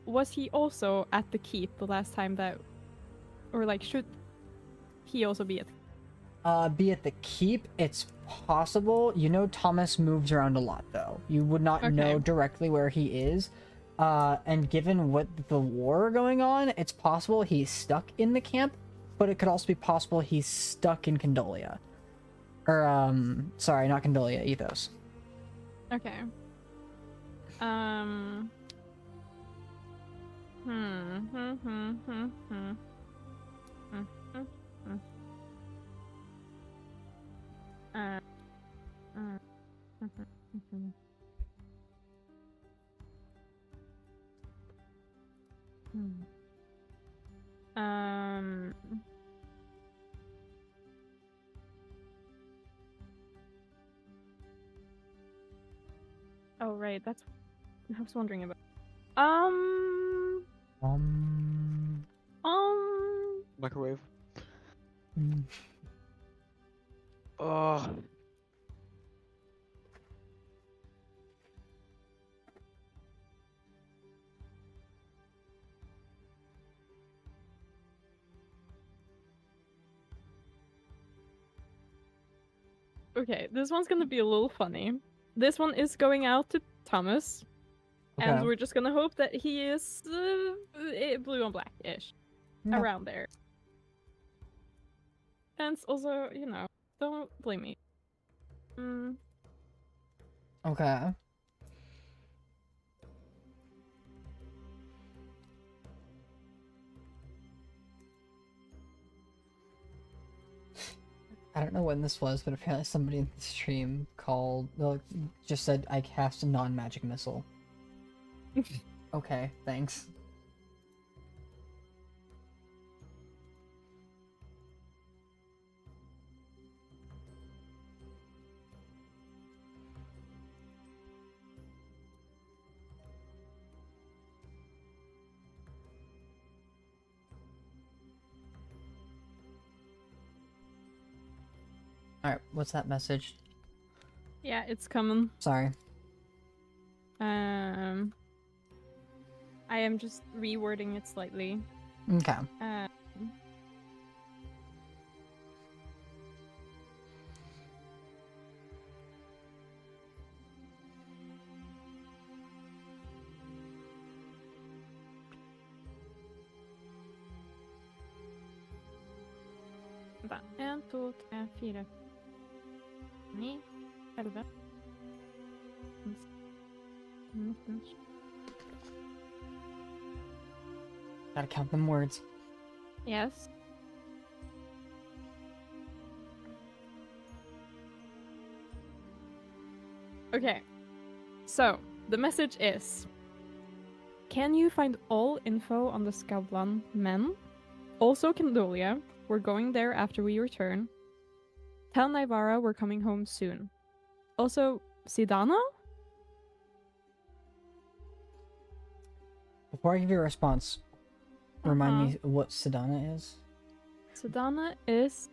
[SPEAKER 5] Was he also at the keep the last time that, or like, should he also be at?
[SPEAKER 7] Be at the keep, it's possible. You know Thomas moves around a lot, though. You would not know
[SPEAKER 5] Okay.
[SPEAKER 7] directly where he is. And given what the war going on, it's possible he's stuck in the camp, but it could also be possible he's stuck in Condolia. Or, sorry, not Condolia, Ethos.
[SPEAKER 5] Okay. Oh right, that's I was wondering about.
[SPEAKER 7] Um,
[SPEAKER 1] Microwave.
[SPEAKER 7] mm,
[SPEAKER 1] Oh.
[SPEAKER 5] Okay, this one's gonna be a little funny. This one is going out to Thomas, and
[SPEAKER 7] Okay.
[SPEAKER 5] we're just gonna hope that he is blue and black-ish,
[SPEAKER 7] Yeah.
[SPEAKER 5] around there. And also, you know, don't blame me.
[SPEAKER 7] okay. I don't know when this was, but apparently somebody in the stream just said I cast a non-magic missile. Okay, thanks. Alright, what's that message?
[SPEAKER 5] Yeah, it's coming.
[SPEAKER 7] Sorry.
[SPEAKER 5] I am just rewording it slightly.
[SPEAKER 7] Okay.
[SPEAKER 5] Vänta. 1, 2, 3, 4, 9, 11. 19.
[SPEAKER 7] Gotta count them words.
[SPEAKER 5] Yes. Okay. So, the message is, can you find all info on the Skavlan men? Also Condolia. We're going there after we return. Tell Nivara we're coming home soon. Also, Sidana?
[SPEAKER 7] Before I give you a response, remind me what Sedana is.
[SPEAKER 5] Sidana is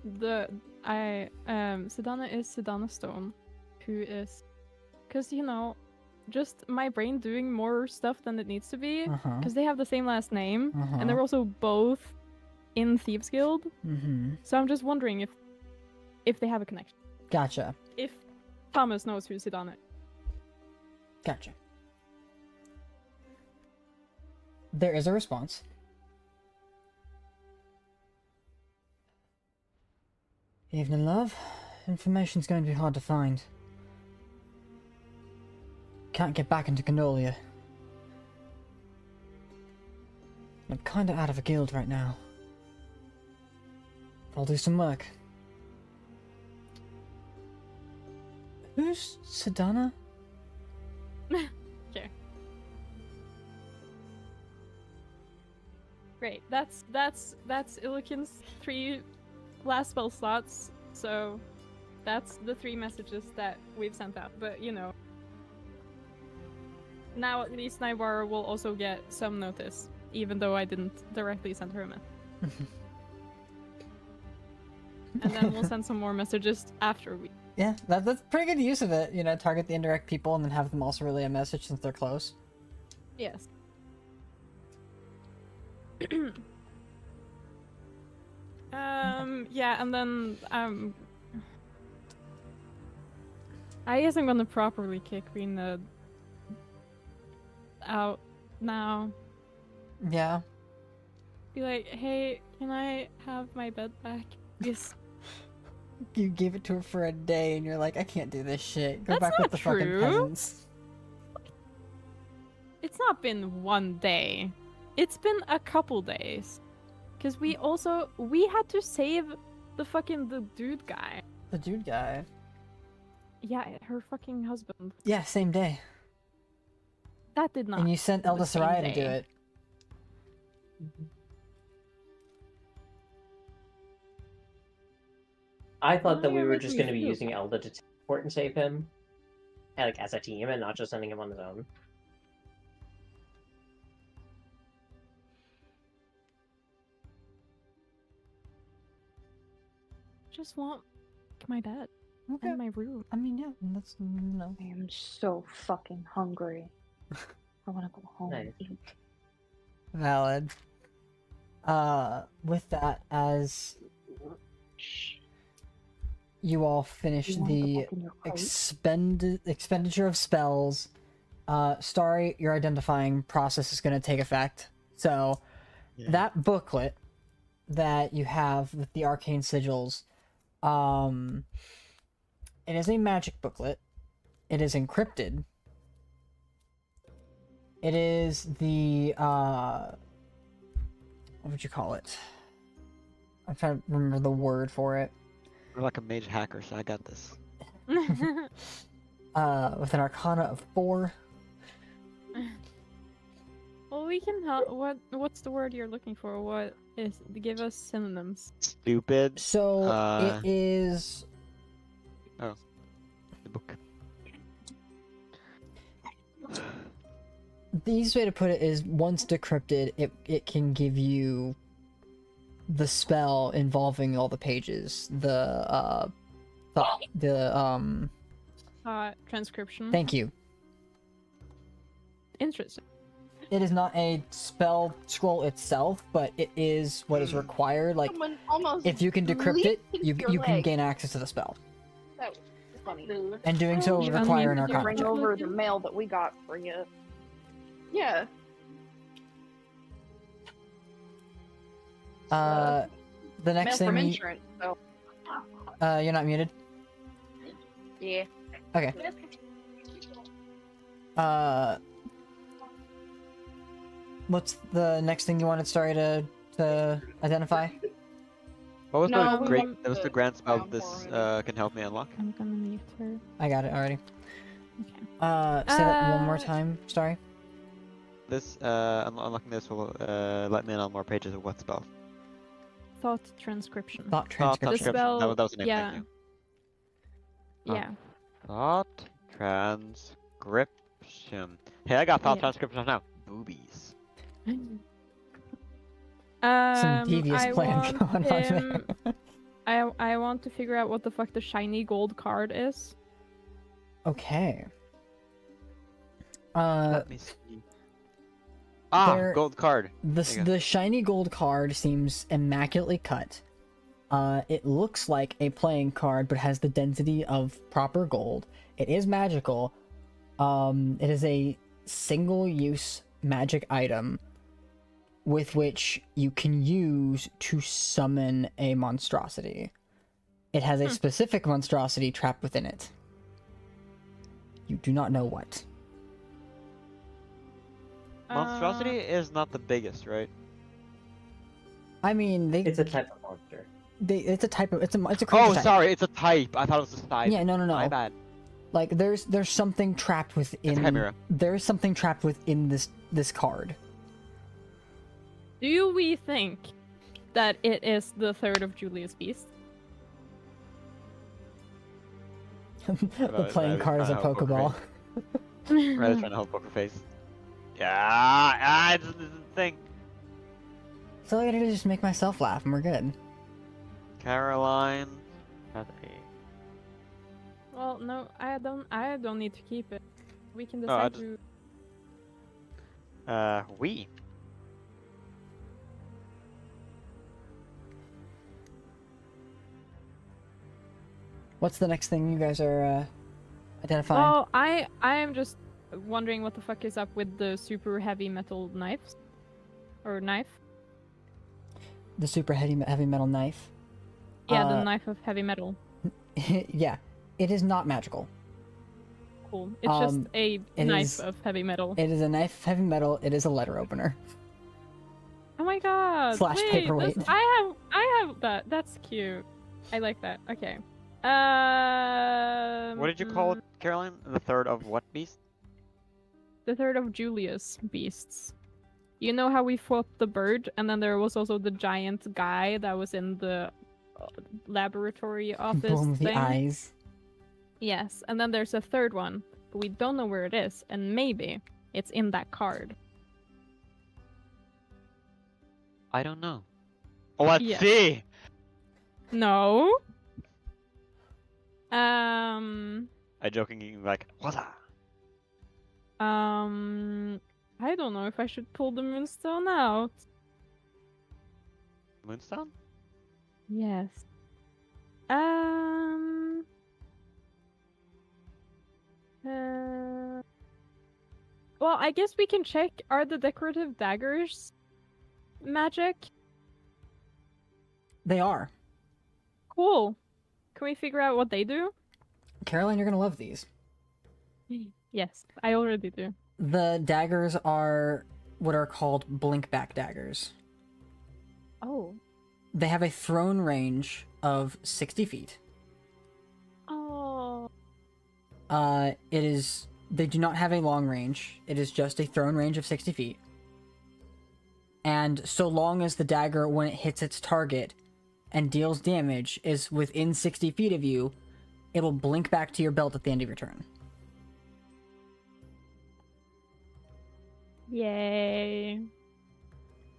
[SPEAKER 5] Sidana is Sidana Stone, who is, because you know, just my brain doing more stuff than it needs to be,
[SPEAKER 7] Uh-huh.
[SPEAKER 5] because they have the same last name,
[SPEAKER 7] Uh-huh.
[SPEAKER 5] and they're also both in Thieves Guild.
[SPEAKER 7] Mm-hmm.
[SPEAKER 5] So I'm just wondering if they have a connection.
[SPEAKER 7] Gotcha.
[SPEAKER 5] If Thomas knows who Sedana is.
[SPEAKER 7] Gotcha. There is a response. Evening, love. Information's going to be hard to find. Can't get back into Canolia. I'm kinda out of a guild right now. I'll do some work. Who's Sedana?
[SPEAKER 5] Okay. Great. That's Illikin's 3 last spell slots. So that's the 3 messages that we've sent out. But you know, now at least Nybara will also get some notice, even though I didn't directly send her a message. And then we'll send some more messages after we.
[SPEAKER 7] Yeah, that's pretty good use of it. You know, target the indirect people and then have them also relay a message since they're close.
[SPEAKER 5] Yes. Yeah, and then I guess I'm gonna properly kick Rena out now.
[SPEAKER 7] Yeah.
[SPEAKER 5] Be like, hey, can I have my bed back? Yes.
[SPEAKER 7] You gave it to her for a day and you're like, I can't do this shit. Go
[SPEAKER 5] That's
[SPEAKER 7] back with
[SPEAKER 5] not
[SPEAKER 7] the fucking
[SPEAKER 5] true.
[SPEAKER 7] peasants.
[SPEAKER 5] It's not been one day. It's been a couple days. Cause we had to save the dude guy.
[SPEAKER 7] The dude guy.
[SPEAKER 5] Yeah, her fucking husband.
[SPEAKER 7] Yeah, same day.
[SPEAKER 5] That did not.
[SPEAKER 7] And you sent
[SPEAKER 5] the
[SPEAKER 7] Elda
[SPEAKER 5] same
[SPEAKER 7] Soraya to do
[SPEAKER 5] day.
[SPEAKER 7] it.
[SPEAKER 3] I thought that
[SPEAKER 5] Why
[SPEAKER 3] we
[SPEAKER 5] are
[SPEAKER 3] were
[SPEAKER 5] we
[SPEAKER 3] just going to be
[SPEAKER 5] doing
[SPEAKER 3] using Elda to teleport and save him, like as a team, and not just sending him on his own.
[SPEAKER 5] Just want my bed
[SPEAKER 7] Okay.
[SPEAKER 5] and my room.
[SPEAKER 7] I mean, yeah, that's, no.
[SPEAKER 8] I am so fucking hungry. I want to go home and
[SPEAKER 3] Nice.
[SPEAKER 8] eat.
[SPEAKER 7] Valid. With that, as you all finish
[SPEAKER 8] You wanna go
[SPEAKER 7] the
[SPEAKER 8] back in your crate?
[SPEAKER 7] expenditure of spells, Starry, your identifying process is going to take effect. So,
[SPEAKER 1] Yeah.
[SPEAKER 7] that booklet that you have with the arcane sigils, it is a magic booklet. It is encrypted. It is the, what would you call it? I'm trying to remember the word for it.
[SPEAKER 1] We're like a mage hacker, so I got this.
[SPEAKER 7] With an arcana of 4.
[SPEAKER 5] Well, we can help. What's the word you're looking for? What is? Give us synonyms.
[SPEAKER 1] Stupid.
[SPEAKER 7] So
[SPEAKER 1] Uh,
[SPEAKER 7] it is.
[SPEAKER 1] The book.
[SPEAKER 7] The easiest way to put it is once decrypted, it can give you the spell involving all the pages.
[SPEAKER 5] Transcription.
[SPEAKER 7] Thank you.
[SPEAKER 5] Interesting.
[SPEAKER 7] It is not a spell scroll itself, but it is what is required. Like,
[SPEAKER 9] Someone almost
[SPEAKER 7] if you can decrypt it,
[SPEAKER 9] leaped
[SPEAKER 7] you
[SPEAKER 9] your
[SPEAKER 7] can
[SPEAKER 9] leg.
[SPEAKER 7] gain access to the spell.
[SPEAKER 9] That was funny.
[SPEAKER 7] And doing so would
[SPEAKER 5] Even
[SPEAKER 7] require
[SPEAKER 5] you
[SPEAKER 7] an
[SPEAKER 5] can
[SPEAKER 7] arcana
[SPEAKER 9] Bring
[SPEAKER 7] check.
[SPEAKER 9] over the mail that we got for you. Yeah.
[SPEAKER 7] The
[SPEAKER 9] Mail
[SPEAKER 7] next
[SPEAKER 9] from
[SPEAKER 7] thing you,
[SPEAKER 9] insurance, so
[SPEAKER 7] you're not muted.
[SPEAKER 9] yeah.
[SPEAKER 7] Okay. What's the next thing you wanted Starry to identify?
[SPEAKER 1] What was
[SPEAKER 9] No,
[SPEAKER 1] the
[SPEAKER 9] we
[SPEAKER 1] great?
[SPEAKER 9] want
[SPEAKER 1] That was the
[SPEAKER 9] the
[SPEAKER 1] grand spell
[SPEAKER 9] ground
[SPEAKER 1] this
[SPEAKER 9] floor
[SPEAKER 1] can help me unlock.
[SPEAKER 5] I'm gonna mute her.
[SPEAKER 7] I got it already.
[SPEAKER 5] Okay.
[SPEAKER 7] Say that one more
[SPEAKER 5] Uh,
[SPEAKER 7] time, Starry.
[SPEAKER 1] This unlocking this will let me in on more pages of what spell?
[SPEAKER 5] Thought transcription.
[SPEAKER 7] Thought
[SPEAKER 1] Thought
[SPEAKER 7] transcription.
[SPEAKER 1] transcription.
[SPEAKER 5] spell-
[SPEAKER 1] That was the name.
[SPEAKER 5] yeah.
[SPEAKER 1] Thank you.
[SPEAKER 5] Yeah.
[SPEAKER 1] Thought transcription. Hey, I got thought
[SPEAKER 5] Yeah.
[SPEAKER 1] transcription now. Boobies.
[SPEAKER 7] Some devious
[SPEAKER 5] I
[SPEAKER 7] plan
[SPEAKER 5] want
[SPEAKER 7] going on
[SPEAKER 5] him-
[SPEAKER 7] there.
[SPEAKER 5] I want to figure out what the fuck the shiny gold card is.
[SPEAKER 7] Okay.
[SPEAKER 1] Let me see. Ah, gold card.
[SPEAKER 7] The shiny gold card seems immaculately cut. It looks like a playing card, but has the density of proper gold. It is magical. It is a single-use magic item with which you can use to summon a monstrosity. It has a specific monstrosity trapped within it. You do not know what.
[SPEAKER 1] Monstrosity is not the biggest, right?
[SPEAKER 7] I mean,
[SPEAKER 3] It's a type of monster.
[SPEAKER 7] It's a type of it's a creature
[SPEAKER 1] Oh,
[SPEAKER 7] type.
[SPEAKER 1] sorry, it's a type. I thought it was a type.
[SPEAKER 7] Yeah, no.
[SPEAKER 1] My bad.
[SPEAKER 7] Like there's something trapped
[SPEAKER 1] It's a
[SPEAKER 7] within.
[SPEAKER 1] chimera.
[SPEAKER 7] There's something trapped within this card.
[SPEAKER 5] Do we think that it is the third of Julius Beast?
[SPEAKER 7] The playing card is a Pokeball.
[SPEAKER 1] Rather trying to help poker face. Yeah, it's the thing.
[SPEAKER 7] So I gotta do is just make myself laugh, and we're good.
[SPEAKER 1] Caroline has
[SPEAKER 5] Well, no, I don't need to keep it. We can
[SPEAKER 1] I
[SPEAKER 5] decide to.
[SPEAKER 1] we.
[SPEAKER 7] What's the next thing you guys are identifying?
[SPEAKER 5] Well, I am just wondering what the fuck is up with the super heavy metal knives, or knife.
[SPEAKER 7] The super heavy metal knife.
[SPEAKER 5] Yeah, the knife of heavy metal.
[SPEAKER 7] Yeah, it is not magical.
[SPEAKER 5] Cool. It's just a
[SPEAKER 7] it
[SPEAKER 5] knife
[SPEAKER 7] is-
[SPEAKER 5] of heavy metal.
[SPEAKER 7] It is a knife of heavy metal. It is a letter opener.
[SPEAKER 5] Oh my god!
[SPEAKER 7] Slash
[SPEAKER 5] wait,
[SPEAKER 7] paperweight.
[SPEAKER 5] I have that. That's cute. I like that. Okay.
[SPEAKER 1] What did you call it, Caroline? The third of what beast?
[SPEAKER 5] The third of Julius beasts. You know how we fought the bird, and then there was also the giant guy that was in the laboratory office
[SPEAKER 7] Boom of the
[SPEAKER 5] thing?
[SPEAKER 7] eyes.
[SPEAKER 5] Yes, and then there's a third one, but we don't know where it is, and maybe it's in that card.
[SPEAKER 1] I don't know. Let's
[SPEAKER 5] Yes.
[SPEAKER 1] see.
[SPEAKER 5] No.
[SPEAKER 1] I jokingly like, what's that?
[SPEAKER 5] I don't know if I should pull the moonstone out.
[SPEAKER 1] Moonstone?
[SPEAKER 5] Yes. Well, I guess we can check. Are the decorative daggers magic?
[SPEAKER 7] They are.
[SPEAKER 5] Cool. Can we figure out what they do?
[SPEAKER 7] Caroline, you're gonna love these.
[SPEAKER 5] Yes, I already do.
[SPEAKER 7] The daggers are what are called blink back daggers.
[SPEAKER 5] Oh.
[SPEAKER 7] They have a thrown range of 60 feet.
[SPEAKER 5] Oh.
[SPEAKER 7] They do not have a long range. It is just a thrown range of 60 feet. And so long as the dagger, when it hits its target and deals damage, is within 60 feet of you, it'll blink back to your belt at the end of your turn.
[SPEAKER 5] Yay.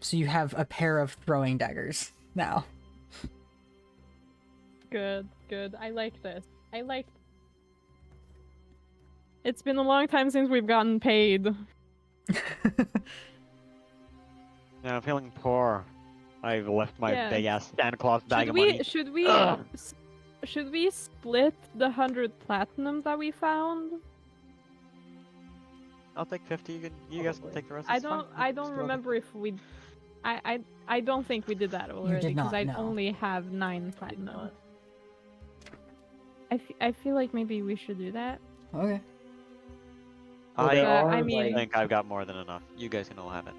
[SPEAKER 7] So you have a pair of throwing daggers now.
[SPEAKER 5] Good, good. I like this. I like. It's been a long time since we've gotten paid.
[SPEAKER 1] Yeah, I'm feeling poor. I've left my
[SPEAKER 5] Yeah.
[SPEAKER 1] big ass Santa Claus bag
[SPEAKER 5] Should
[SPEAKER 1] of
[SPEAKER 5] we
[SPEAKER 1] money.
[SPEAKER 5] should we should we split the 100 platinum that we found?
[SPEAKER 1] I'll take 50. You guys can take the rest.
[SPEAKER 5] I
[SPEAKER 1] it's fine.
[SPEAKER 5] don't I don't
[SPEAKER 1] Just go
[SPEAKER 5] remember if we I don't think we did that already
[SPEAKER 7] not,
[SPEAKER 5] because I
[SPEAKER 7] no.
[SPEAKER 5] only have 9 platinum. I feel like maybe we should do that.
[SPEAKER 7] Okay.
[SPEAKER 3] Well, they
[SPEAKER 1] I
[SPEAKER 3] are,
[SPEAKER 5] I mean-
[SPEAKER 3] like...
[SPEAKER 1] think I've got more than enough. You guys can all have it.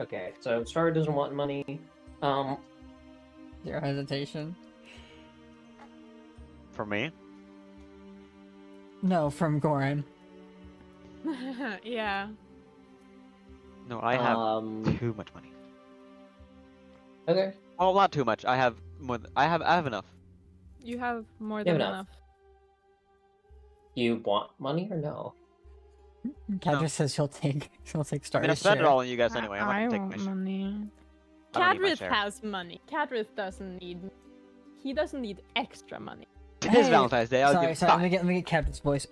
[SPEAKER 3] Okay, so Star doesn't want money.
[SPEAKER 7] Zero hesitation.
[SPEAKER 1] For me?
[SPEAKER 7] No, from Goran.
[SPEAKER 5] Yeah.
[SPEAKER 1] No, I have too much money.
[SPEAKER 3] Okay.
[SPEAKER 1] Oh, not too much. I have more. I have enough.
[SPEAKER 5] You have more
[SPEAKER 3] You
[SPEAKER 5] than
[SPEAKER 3] have
[SPEAKER 5] enough.
[SPEAKER 3] You want money or no?
[SPEAKER 7] Kadra says she'll take
[SPEAKER 1] I
[SPEAKER 7] Star's
[SPEAKER 1] mean, I spent it
[SPEAKER 7] share.
[SPEAKER 1] all on you guys anyway. I'm
[SPEAKER 5] I
[SPEAKER 1] not gonna take
[SPEAKER 5] want
[SPEAKER 1] my share.
[SPEAKER 5] money.
[SPEAKER 1] I don't need my
[SPEAKER 5] Cadrith
[SPEAKER 1] share.
[SPEAKER 5] has money. Cadrith doesn't need. He doesn't need extra money.
[SPEAKER 1] It
[SPEAKER 7] Hey,
[SPEAKER 1] is Valentine's Day. I'll
[SPEAKER 7] Sorry,
[SPEAKER 1] give
[SPEAKER 7] let me get Kadra's voice.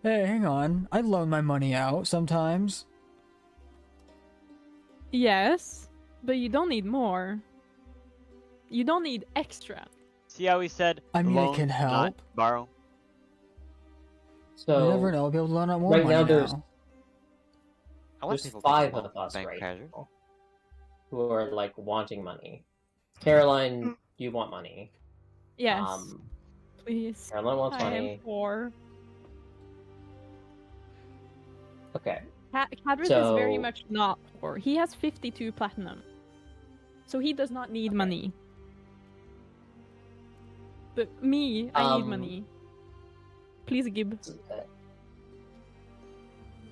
[SPEAKER 7] Hey, hang on. I loan my money out sometimes.
[SPEAKER 5] Yes, but you don't need more. You don't need extra.
[SPEAKER 1] See how he said,
[SPEAKER 7] I mean, it
[SPEAKER 1] loan,
[SPEAKER 7] can
[SPEAKER 1] not
[SPEAKER 7] help.
[SPEAKER 1] borrow?
[SPEAKER 7] You never
[SPEAKER 3] So
[SPEAKER 7] know. I'll be able to loan out more
[SPEAKER 3] right
[SPEAKER 7] money
[SPEAKER 3] now there's
[SPEAKER 1] I want
[SPEAKER 3] there's
[SPEAKER 1] people
[SPEAKER 3] 5
[SPEAKER 1] taking
[SPEAKER 3] of us
[SPEAKER 1] bank
[SPEAKER 3] right
[SPEAKER 1] credit.
[SPEAKER 3] now who are like wanting money. Caroline, do you want money?
[SPEAKER 5] Yes, please.
[SPEAKER 3] Caroline wants
[SPEAKER 5] I am
[SPEAKER 3] money.
[SPEAKER 5] poor.
[SPEAKER 3] Okay.
[SPEAKER 5] Cadrith is very much not poor. He has 52 platinum. So he does not need money. But me, I need money. Please, Gib.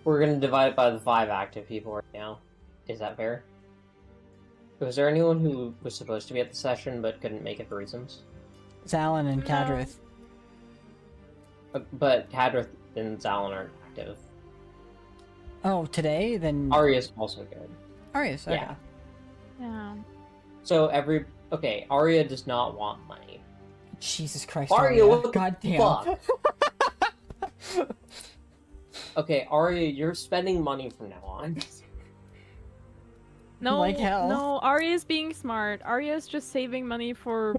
[SPEAKER 3] We're gonna divide it by the 5 active people right now. Is that fair? Was there anyone who was supposed to be at the session but couldn't make it for reasons?
[SPEAKER 7] It's Alan and Cadrith.
[SPEAKER 3] But Cadrith and Zalon aren't active.
[SPEAKER 7] Oh, today? Then...
[SPEAKER 3] Arya's also good.
[SPEAKER 7] Arius, okay.
[SPEAKER 3] Yeah.
[SPEAKER 5] Yeah.
[SPEAKER 3] So okay, Arya does not want money.
[SPEAKER 7] Jesus Christ,
[SPEAKER 3] Arya,
[SPEAKER 7] Arya.
[SPEAKER 3] what the
[SPEAKER 7] God damn.
[SPEAKER 3] fuck? Okay, Arya, you're spending money from now on.
[SPEAKER 5] No,
[SPEAKER 7] Like hell.
[SPEAKER 5] no, Arya's being smart. Arya's just saving money for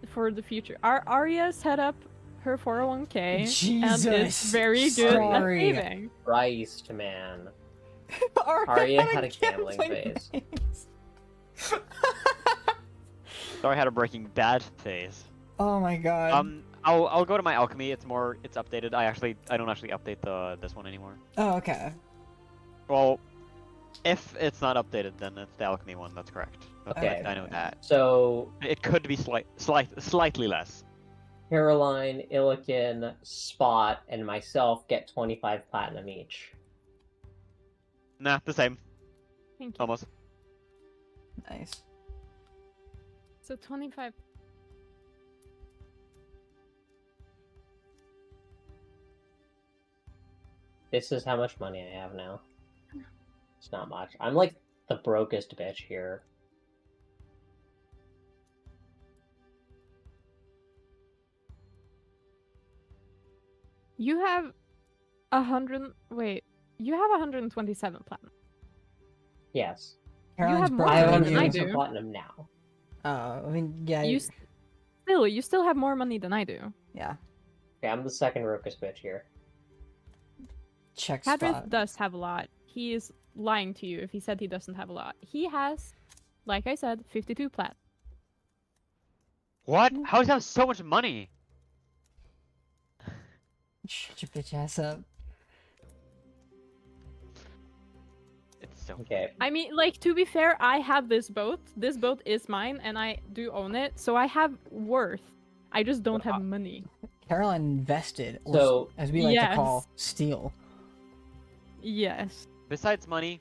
[SPEAKER 5] the future. Arya set up her 401k and is
[SPEAKER 7] Jesus.
[SPEAKER 5] very good
[SPEAKER 7] Sorry.
[SPEAKER 5] at saving.
[SPEAKER 3] Christ, man.
[SPEAKER 7] Arya
[SPEAKER 3] had a gambling phase.
[SPEAKER 1] Sorry, I had a Breaking Bad phase.
[SPEAKER 7] Oh my god.
[SPEAKER 1] I'll go to my alchemy. It's updated. I don't actually update this one anymore.
[SPEAKER 7] Oh, okay.
[SPEAKER 1] Well, if it's not updated, then it's the alchemy one. That's correct.
[SPEAKER 3] Okay.
[SPEAKER 1] I know that.
[SPEAKER 3] So
[SPEAKER 1] It could be slightly less.
[SPEAKER 3] Caroline, Illiken, Spot, and myself get 25 platinum each.
[SPEAKER 1] Nah, the same.
[SPEAKER 5] Thank you.
[SPEAKER 1] Almost.
[SPEAKER 7] Nice.
[SPEAKER 5] So 25.
[SPEAKER 3] This is how much money I have now. It's not much. I'm like the brokest bitch here.
[SPEAKER 5] You have 100. Wait, you have 127 platinum.
[SPEAKER 3] Yes.
[SPEAKER 7] Caroline's
[SPEAKER 5] have more
[SPEAKER 7] broke
[SPEAKER 3] I have
[SPEAKER 5] money
[SPEAKER 7] than
[SPEAKER 5] than I
[SPEAKER 7] you.
[SPEAKER 3] 100
[SPEAKER 5] do.
[SPEAKER 3] platinum now.
[SPEAKER 7] Oh, I mean, yeah.
[SPEAKER 5] You still have more money than I do.
[SPEAKER 7] Yeah.
[SPEAKER 3] Okay, I'm the second brokest bitch here.
[SPEAKER 7] Check
[SPEAKER 5] Cadrith
[SPEAKER 7] spot.
[SPEAKER 5] does have a lot. He is lying to you if he said he doesn't have a lot. He has, like I said, 52 plat.
[SPEAKER 1] What? How does he have so much money?
[SPEAKER 7] Shut your bitch ass up.
[SPEAKER 1] It's so.
[SPEAKER 3] Okay.
[SPEAKER 5] I mean, like, to be fair, I have this boat. This boat is mine, and I do own it, so I have worth. I just don't have money.
[SPEAKER 7] Caroline invested, or
[SPEAKER 3] So-
[SPEAKER 7] as we like to
[SPEAKER 5] Yes.
[SPEAKER 7] call, steal.
[SPEAKER 5] Yes.
[SPEAKER 1] Besides money,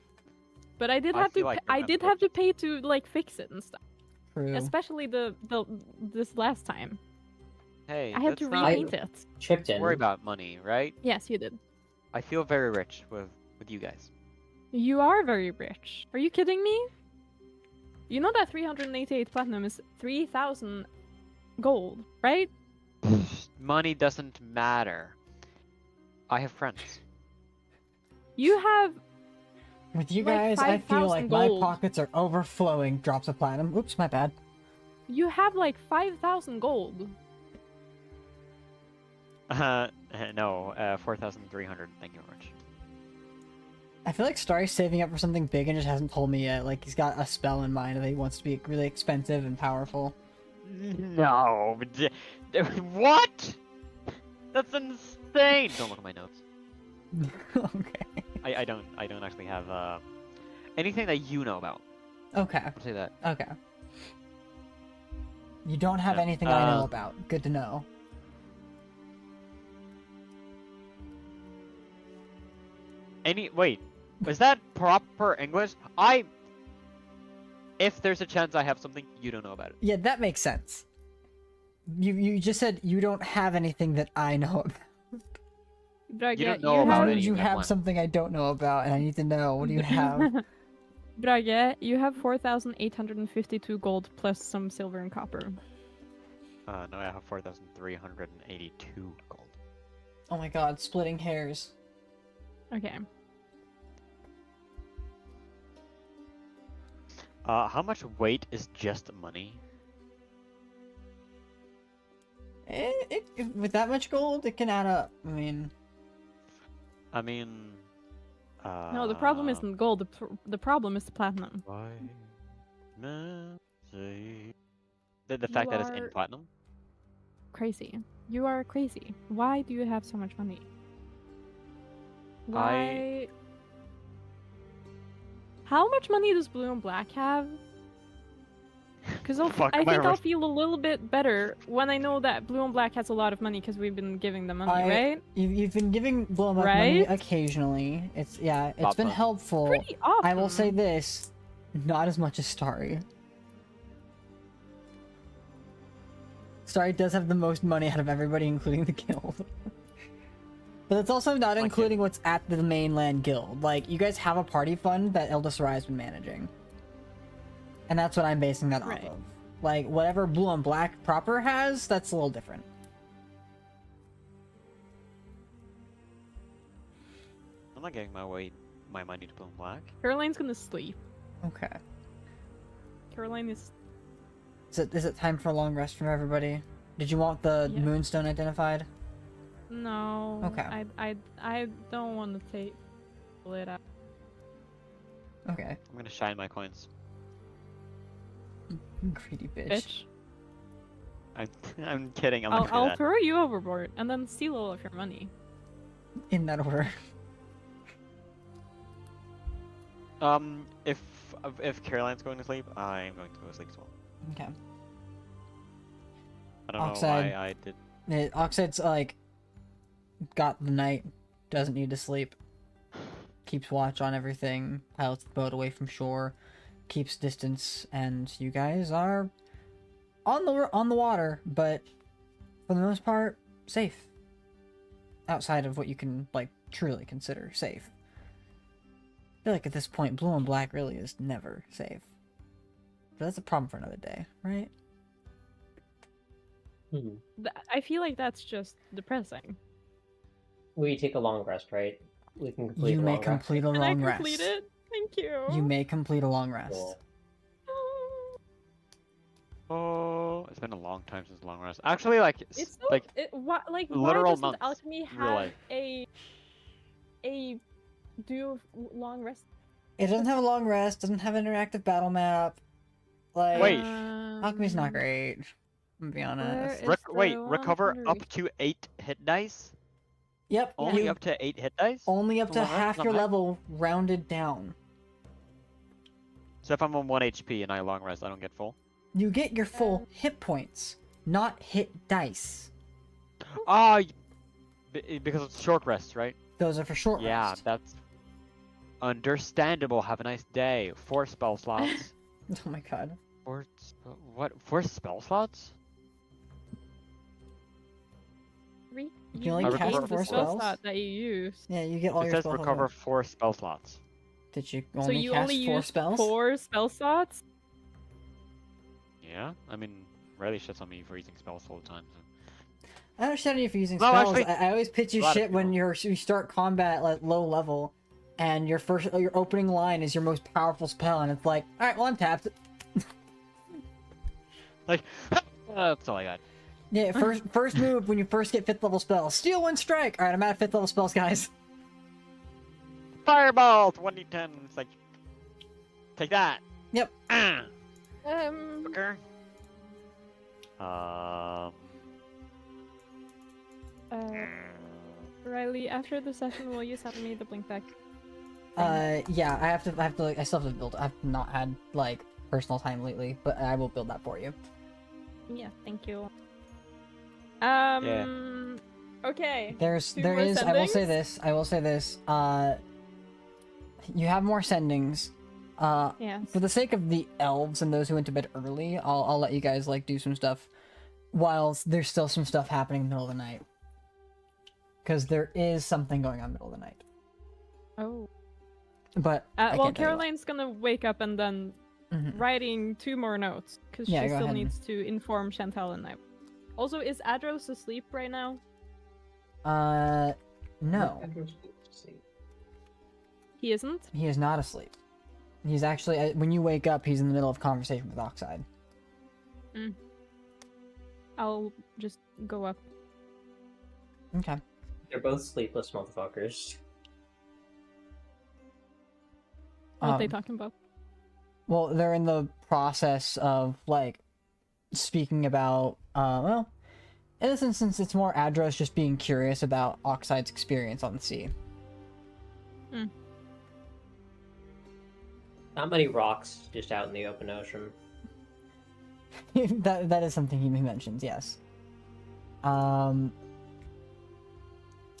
[SPEAKER 5] But I did
[SPEAKER 1] I
[SPEAKER 5] have to
[SPEAKER 1] feel like
[SPEAKER 5] I did
[SPEAKER 1] remember.
[SPEAKER 5] have to pay to like fix it and stuff.
[SPEAKER 7] True.
[SPEAKER 5] Especially this last time.
[SPEAKER 1] hey,
[SPEAKER 5] I had to
[SPEAKER 1] let's not
[SPEAKER 5] repaint it.
[SPEAKER 3] Chipped in.
[SPEAKER 1] worry about money, right?
[SPEAKER 5] Yes, you did.
[SPEAKER 1] I feel very rich with you guys.
[SPEAKER 5] You are very rich. Are you kidding me? You know that 388 platinum is 3,000 gold, right?
[SPEAKER 1] Money doesn't matter. I have friends.
[SPEAKER 5] You have
[SPEAKER 7] With you
[SPEAKER 5] like
[SPEAKER 7] guys, I feel
[SPEAKER 5] 5,000
[SPEAKER 7] like my
[SPEAKER 5] gold.
[SPEAKER 7] pockets are overflowing. Drops of platinum. Oops, my bad.
[SPEAKER 5] you have like 5,000 gold.
[SPEAKER 1] No, 4,300. Thank you very much.
[SPEAKER 7] I feel like Starry's saving up for something big and just hasn't told me yet. Like, he's got a spell in mind that he wants to be really expensive and powerful.
[SPEAKER 1] No, what? That's insane. Don't look at my notes.
[SPEAKER 7] Okay.
[SPEAKER 1] I don't actually have anything that you know about.
[SPEAKER 7] Okay.
[SPEAKER 1] I'll say that.
[SPEAKER 7] Okay. You don't have
[SPEAKER 1] No.
[SPEAKER 7] anything I know about. Good to know.
[SPEAKER 1] Wait, was that proper English? If there's a chance I have something you don't know about it.
[SPEAKER 7] Yeah, that makes sense. You just said you don't have anything that I know about.
[SPEAKER 5] Brage,
[SPEAKER 1] You don't know
[SPEAKER 7] How
[SPEAKER 1] about
[SPEAKER 7] did
[SPEAKER 1] any
[SPEAKER 7] you
[SPEAKER 1] of that
[SPEAKER 7] have
[SPEAKER 1] one.
[SPEAKER 7] something I don't know about and I need to know? What do you have?
[SPEAKER 5] Brage, you have 4,852 gold plus some silver and copper.
[SPEAKER 1] No, I have 4,382 gold.
[SPEAKER 7] Oh my god, splitting hairs.
[SPEAKER 5] Okay.
[SPEAKER 1] How much weight is just money?
[SPEAKER 7] With that much gold, it can add up. I mean,
[SPEAKER 5] No, the problem isn't gold. The problem is the platinum.
[SPEAKER 1] Why? The fact that it's in
[SPEAKER 5] are-
[SPEAKER 1] platinum?
[SPEAKER 5] Crazy. You are crazy. Why do you have so much money? Why? How much money does Blue and Black have? Because
[SPEAKER 1] Fuck,
[SPEAKER 5] I
[SPEAKER 1] am I
[SPEAKER 5] think I'll
[SPEAKER 1] right?
[SPEAKER 5] feel a little bit better when I know that Blue and Black has a lot of money because we've been giving them money, right?
[SPEAKER 7] You've been giving Blue and Black money
[SPEAKER 5] Right?
[SPEAKER 7] occasionally. It's been
[SPEAKER 1] Often.
[SPEAKER 7] helpful.
[SPEAKER 5] Pretty often.
[SPEAKER 7] I will say this, not as much as Starry. Starry does have the most money out of everybody, including the guild. But it's also not
[SPEAKER 1] Okay.
[SPEAKER 7] including what's at the mainland guild. Like, you guys have a party fund that Eldest Rai's been managing. And that's what I'm basing that
[SPEAKER 5] Right.
[SPEAKER 7] off of. Like, whatever Blue and Black proper has, that's a little different.
[SPEAKER 1] I'm not giving my money to Blue and Black.
[SPEAKER 5] Caroline's gonna sleep.
[SPEAKER 7] Okay.
[SPEAKER 5] Caroline is.
[SPEAKER 7] Is it time for a long rest from everybody? Did you want the
[SPEAKER 5] Yeah.
[SPEAKER 7] moonstone identified?
[SPEAKER 5] No.
[SPEAKER 7] Okay.
[SPEAKER 5] I don't want to take it out.
[SPEAKER 7] Okay.
[SPEAKER 1] I'm gonna shine my coins.
[SPEAKER 7] Greedy bitch.
[SPEAKER 5] Bitch.
[SPEAKER 1] I'm kidding. I'm
[SPEAKER 5] I'll,
[SPEAKER 1] not gonna do
[SPEAKER 5] I'll
[SPEAKER 1] that.
[SPEAKER 5] throw you overboard and then steal all of your money.
[SPEAKER 7] In that order.
[SPEAKER 1] If Caroline's going to sleep, I'm going to go to sleep as well.
[SPEAKER 7] Okay.
[SPEAKER 1] I don't know
[SPEAKER 7] Oxide.
[SPEAKER 1] why I did.
[SPEAKER 7] Oxide's like got the night, doesn't need to sleep. Keeps watch on everything, pilots the boat away from shore, keeps distance, and you guys are on the water, but for the most part, safe. Outside of what you can like truly consider safe. I feel like at this point, Blue and Black really is never safe. But that's a problem for another day, right?
[SPEAKER 5] I feel like that's just depressing.
[SPEAKER 3] We take a long rest, right? We can complete
[SPEAKER 7] You
[SPEAKER 3] a
[SPEAKER 7] may
[SPEAKER 3] long
[SPEAKER 7] complete a
[SPEAKER 5] Can I
[SPEAKER 7] long rest.
[SPEAKER 5] complete it? Thank you.
[SPEAKER 7] You may complete a long rest.
[SPEAKER 3] Cool.
[SPEAKER 1] Oh, it's been a long time since long rest. Actually, like,
[SPEAKER 5] It's so,
[SPEAKER 1] like
[SPEAKER 5] why
[SPEAKER 1] literal
[SPEAKER 5] doesn't
[SPEAKER 1] months,
[SPEAKER 5] alchemy
[SPEAKER 1] real
[SPEAKER 5] have
[SPEAKER 1] life.
[SPEAKER 5] a do long rest?
[SPEAKER 7] It doesn't have a long rest, doesn't have an interactive battle map. Like,
[SPEAKER 1] Wait.
[SPEAKER 7] alchemy's not great. I'm gonna be honest.
[SPEAKER 5] Where- It's
[SPEAKER 1] wait,
[SPEAKER 5] the
[SPEAKER 1] recover
[SPEAKER 5] one
[SPEAKER 1] up to 8 hit dice.
[SPEAKER 7] Yep,
[SPEAKER 1] Only
[SPEAKER 7] you
[SPEAKER 1] up to 8 hit dice.
[SPEAKER 7] only up to
[SPEAKER 1] Long rest,
[SPEAKER 7] half
[SPEAKER 1] not
[SPEAKER 7] your
[SPEAKER 1] bad.
[SPEAKER 7] level rounded down.
[SPEAKER 1] So if I'm on 1 HP and I long rest, I don't get full.
[SPEAKER 7] You get your full hit points, not hit dice.
[SPEAKER 1] Ah, because it's short rest, right?
[SPEAKER 7] Those are for short
[SPEAKER 1] Yeah,
[SPEAKER 7] rest.
[SPEAKER 1] that's understandable. Have a nice day. 4 spell slots.
[SPEAKER 7] Oh my god.
[SPEAKER 1] 4 spell slots?
[SPEAKER 7] You can only
[SPEAKER 1] I
[SPEAKER 7] cast
[SPEAKER 1] recover
[SPEAKER 7] 4
[SPEAKER 5] the spell
[SPEAKER 7] spells?
[SPEAKER 5] slot that you use.
[SPEAKER 7] Yeah, you get all
[SPEAKER 1] It
[SPEAKER 7] your
[SPEAKER 1] says
[SPEAKER 7] spells.
[SPEAKER 1] recover 4 spell slots.
[SPEAKER 7] Did you
[SPEAKER 5] So
[SPEAKER 7] only
[SPEAKER 5] you
[SPEAKER 7] cast
[SPEAKER 5] only
[SPEAKER 7] 4
[SPEAKER 5] use
[SPEAKER 7] spells?
[SPEAKER 5] 4 spell slots?
[SPEAKER 1] Yeah, I mean, rarely shits on me for using spells all the time. So.
[SPEAKER 7] I don't understand you for using
[SPEAKER 1] No,
[SPEAKER 7] spells.
[SPEAKER 1] actually,
[SPEAKER 7] I always pitch you
[SPEAKER 1] a lot of
[SPEAKER 7] shit when
[SPEAKER 1] people.
[SPEAKER 7] you start combat at like, low level, and your opening line is your most powerful spell, and it's like, all right, well I'm tapped.
[SPEAKER 1] Like, that's all I got.
[SPEAKER 7] Yeah, first move when you first get 5th level spells. Steal 1 strike! Alright, I'm at 5th level spells, guys.
[SPEAKER 1] Fireball! 1d10. It's like, take that.
[SPEAKER 7] Yep.
[SPEAKER 1] Ah,
[SPEAKER 5] Um,
[SPEAKER 1] fucker.
[SPEAKER 5] Riley, after the session, will you send me the blink back?
[SPEAKER 7] Yeah, I still have to build. I've not had, like, personal time lately, but I will build that for you.
[SPEAKER 5] Yeah, thank you.
[SPEAKER 1] Yeah.
[SPEAKER 5] Okay.
[SPEAKER 7] I will say
[SPEAKER 5] sendings?
[SPEAKER 7] this, you have more sendings.
[SPEAKER 5] Yes.
[SPEAKER 7] For the sake of the elves and those who went to bed early, I'll let you guys, like, do some stuff while there's still some stuff happening in the middle of the night. Because there is something going on in the middle of the night.
[SPEAKER 5] Oh.
[SPEAKER 7] But, I
[SPEAKER 5] Well,
[SPEAKER 7] can't tell you what.
[SPEAKER 5] Caroline's gonna wake up and then
[SPEAKER 7] Mhm.
[SPEAKER 5] writing 2 more notes because
[SPEAKER 7] Yeah,
[SPEAKER 5] she
[SPEAKER 7] go
[SPEAKER 5] still
[SPEAKER 7] ahead.
[SPEAKER 5] needs to inform Chantal and I. Also, is Adros asleep right now?
[SPEAKER 7] No.
[SPEAKER 5] He isn't?
[SPEAKER 7] He is not asleep. He's actually, when you wake up, he's in the middle of conversation with Oxide.
[SPEAKER 5] I'll just go up.
[SPEAKER 7] Okay.
[SPEAKER 3] They're both sleepless motherfuckers.
[SPEAKER 5] What are they talking about?
[SPEAKER 7] Well, they're in the process of, like, speaking about, well, in this instance, it's more Adros just being curious about Oxide's experience on the sea.
[SPEAKER 3] Not many rocks just out in the open ocean.
[SPEAKER 7] that is something he mentions, yes.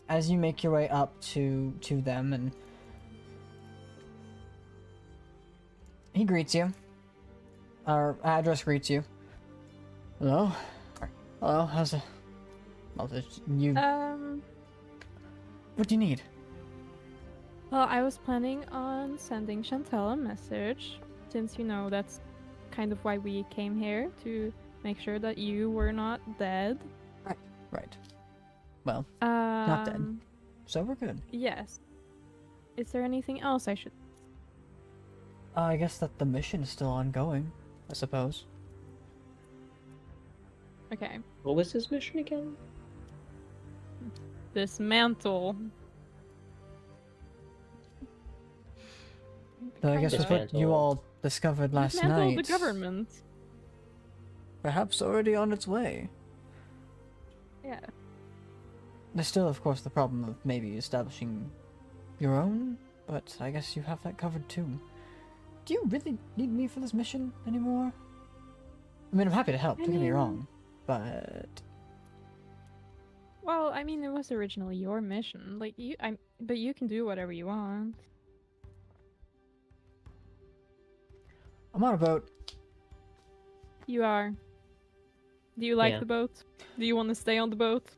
[SPEAKER 7] As you make your way up to them, and he greets you. Our address greets you. Hello? Hello, how's it? Well, you... What do you need?
[SPEAKER 5] Well, I was planning on sending Chantel a message, since you know that's kind of why we came here, to make sure that you were not dead.
[SPEAKER 7] Right. Well, not dead. So we're good.
[SPEAKER 5] Yes. Is there anything else I should...
[SPEAKER 7] I guess that the mission is still ongoing, I suppose.
[SPEAKER 5] Okay.
[SPEAKER 3] What was his mission again?
[SPEAKER 5] Dismantle.
[SPEAKER 7] Though I guess that's what you all discovered last
[SPEAKER 5] Dismantle
[SPEAKER 7] night.
[SPEAKER 5] the government.
[SPEAKER 7] Perhaps already on its way.
[SPEAKER 5] Yeah.
[SPEAKER 7] There's still, of course, the problem of maybe establishing your own, but I guess you have that covered too. Do you really need me for this mission anymore? I mean, I'm happy to help, don't get me wrong, but...
[SPEAKER 5] Well, I mean, it was originally your mission. Like, but you can do whatever you want.
[SPEAKER 7] I'm on a boat.
[SPEAKER 5] You are. Do you like
[SPEAKER 3] Yeah.
[SPEAKER 5] the boat? Do you want to stay on the boat?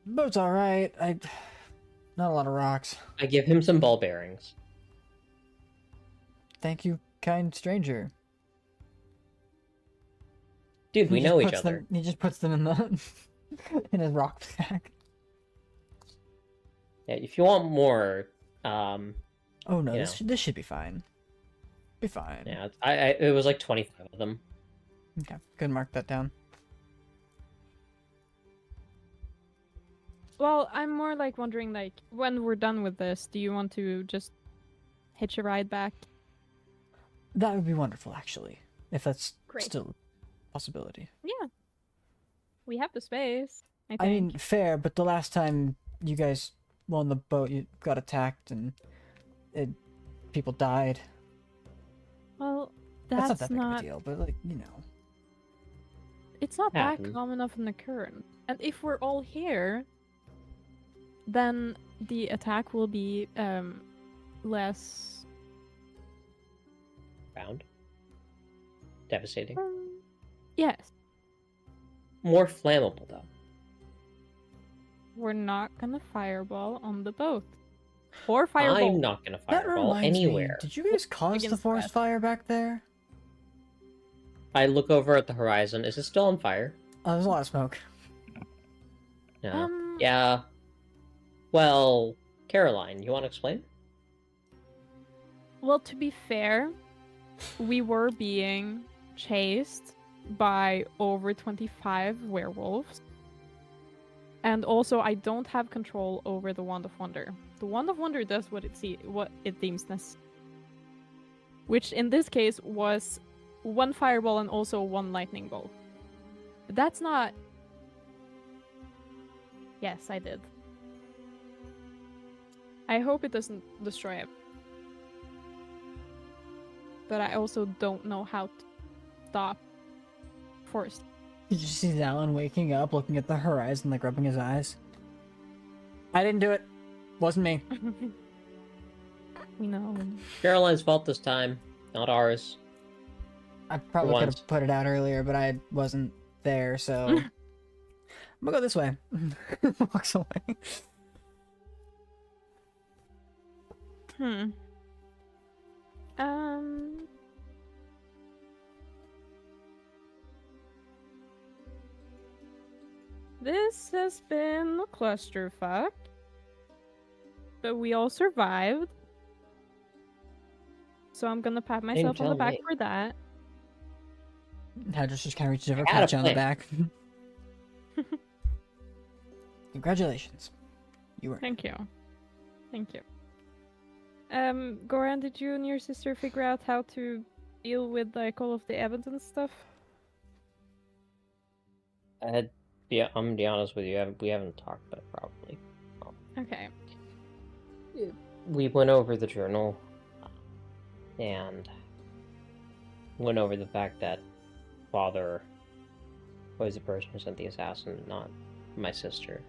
[SPEAKER 7] Boat's alright. Not a lot of rocks.
[SPEAKER 3] I give him some ball bearings.
[SPEAKER 7] Thank you, kind stranger.
[SPEAKER 3] Dude, we
[SPEAKER 7] He just
[SPEAKER 3] know each
[SPEAKER 7] puts
[SPEAKER 3] other.
[SPEAKER 7] them- he just puts them in the in his rock pack.
[SPEAKER 3] Yeah, if you want more,
[SPEAKER 7] Oh no,
[SPEAKER 3] You
[SPEAKER 7] this should be fine. Be fine.
[SPEAKER 3] yeah, it was like 25 of them.
[SPEAKER 7] Okay, good. Mark that down.
[SPEAKER 5] Well, I'm more like wondering, like, when we're done with this, do you want to just hitch a ride back?
[SPEAKER 7] That would be wonderful, actually, if that's
[SPEAKER 5] Great.
[SPEAKER 7] still a possibility.
[SPEAKER 5] Yeah. We have the space, I think.
[SPEAKER 7] I mean, fair, but the last time you guys were on the boat, you got attacked and people died.
[SPEAKER 5] Well,
[SPEAKER 7] That's
[SPEAKER 5] that's
[SPEAKER 7] not that big of a deal, but like, you know.
[SPEAKER 5] It's not that
[SPEAKER 3] Happened.
[SPEAKER 5] common of an occurrence. And if we're all here, then the attack will be less
[SPEAKER 3] Round. Devastating.
[SPEAKER 5] yes.
[SPEAKER 3] More flammable, though.
[SPEAKER 5] We're not gonna fireball on the boat. Or fireball.
[SPEAKER 3] I'm not gonna
[SPEAKER 7] That
[SPEAKER 3] fireball
[SPEAKER 7] reminds
[SPEAKER 3] anywhere.
[SPEAKER 7] me, did you guys cause the
[SPEAKER 5] Against
[SPEAKER 7] forest
[SPEAKER 5] that.
[SPEAKER 7] fire back there?
[SPEAKER 3] I look over at the horizon. Is it still on fire?
[SPEAKER 7] Oh, there's a lot of smoke.
[SPEAKER 3] No. Yeah. Well, Caroline, you want to explain?
[SPEAKER 5] Well, to be fair, we were being chased by over 25 werewolves. And also, I don't have control over the Wand of Wonder. The Wand of Wonder does what it deems necessary. Which, in this case, was one fireball and also one lightning bolt. But that's not... Yes, I did. I hope it doesn't destroy it. But I also don't know how to stop forest.
[SPEAKER 7] Did you see Alan waking up, looking at the horizon, like rubbing his eyes? I didn't do it. Wasn't me.
[SPEAKER 5] We know.
[SPEAKER 3] Caroline's fault this time, not ours.
[SPEAKER 7] I probably could
[SPEAKER 3] once.
[SPEAKER 7] have put it out earlier, but I wasn't there, so... I'm gonna go this way. Walks away.
[SPEAKER 5] This has been a clusterfuck. But we all survived. So I'm gonna pat myself on the
[SPEAKER 3] tell
[SPEAKER 5] back
[SPEAKER 3] me.
[SPEAKER 5] for that.
[SPEAKER 7] Hadris just kind of reaches over,
[SPEAKER 3] I got a
[SPEAKER 7] pats you on the
[SPEAKER 3] plan.
[SPEAKER 7] back. Congratulations. You were.
[SPEAKER 5] Thank you. Thank you. Goran, did you and your sister figure out how to deal with like all of the evidence stuff?
[SPEAKER 3] Yeah, I'm gonna be honest with you. We haven't talked about it properly.
[SPEAKER 5] Okay.
[SPEAKER 3] We went over the journal and went over the fact that father was the person who sent the assassin, not my sister.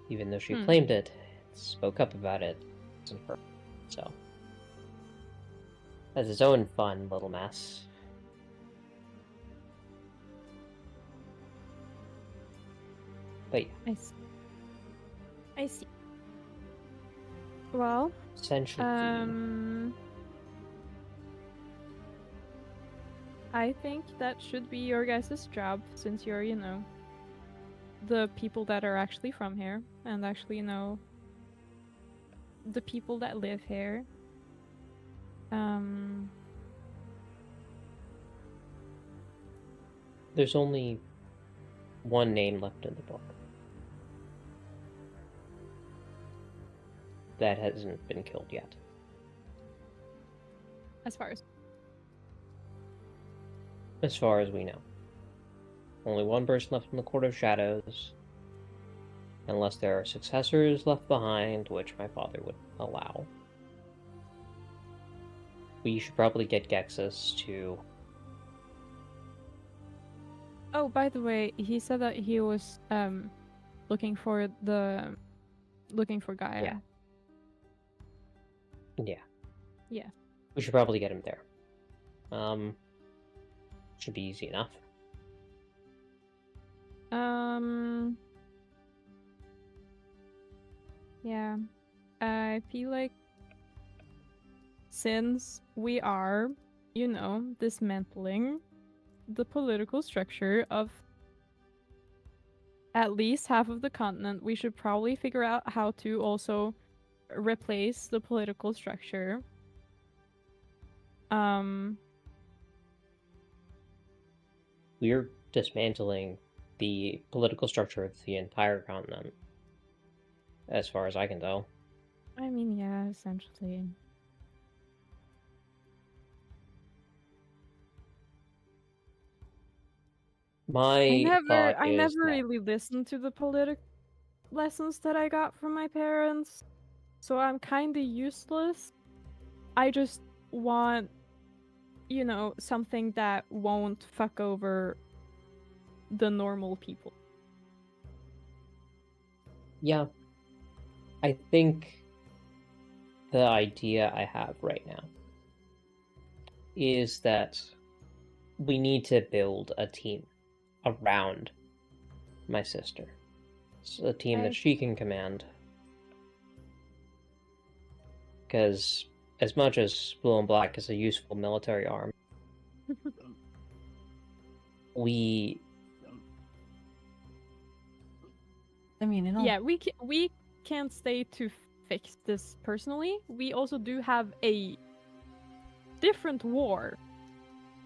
[SPEAKER 3] Even though she claimed it, spoke up about it, it wasn't her. So, that's its own fun little mess. But yeah,
[SPEAKER 5] I see. I see. Well,
[SPEAKER 3] essentially,
[SPEAKER 5] I think that should be your guys' job, since you're, you know, the people that are actually from here, and actually, you know, the people that live here.
[SPEAKER 3] there's only one name left in the book that hasn't been killed yet.
[SPEAKER 5] As far as
[SPEAKER 3] we know. Only one person left in the Court of Shadows, unless there are successors left behind, which my father would allow. We should probably get Gexus to...
[SPEAKER 5] Oh, by the way, he said that he was looking for Gaia.
[SPEAKER 3] Yeah. Yeah.
[SPEAKER 5] Yeah.
[SPEAKER 3] We should probably get him there. Should be easy enough.
[SPEAKER 5] Yeah. I feel like since we are, you know, dismantling the political structure of at least half of the continent, we should probably figure out how to also replace the political structure.
[SPEAKER 3] We're dismantling the political structure of the entire continent, as far as I can tell.
[SPEAKER 5] I mean, yeah, essentially. I never really listened to the politic lessons that I got from my parents, so I'm kind of useless. I just want, you know, something that won't fuck over the normal people.
[SPEAKER 3] Yeah. I think the idea I have right now is that we need to build a team around my sister. It's a team that she can command. Because as much as Blue and Black is a useful military arm,
[SPEAKER 5] Yeah, we can't stay to fix this personally. We also do have a different war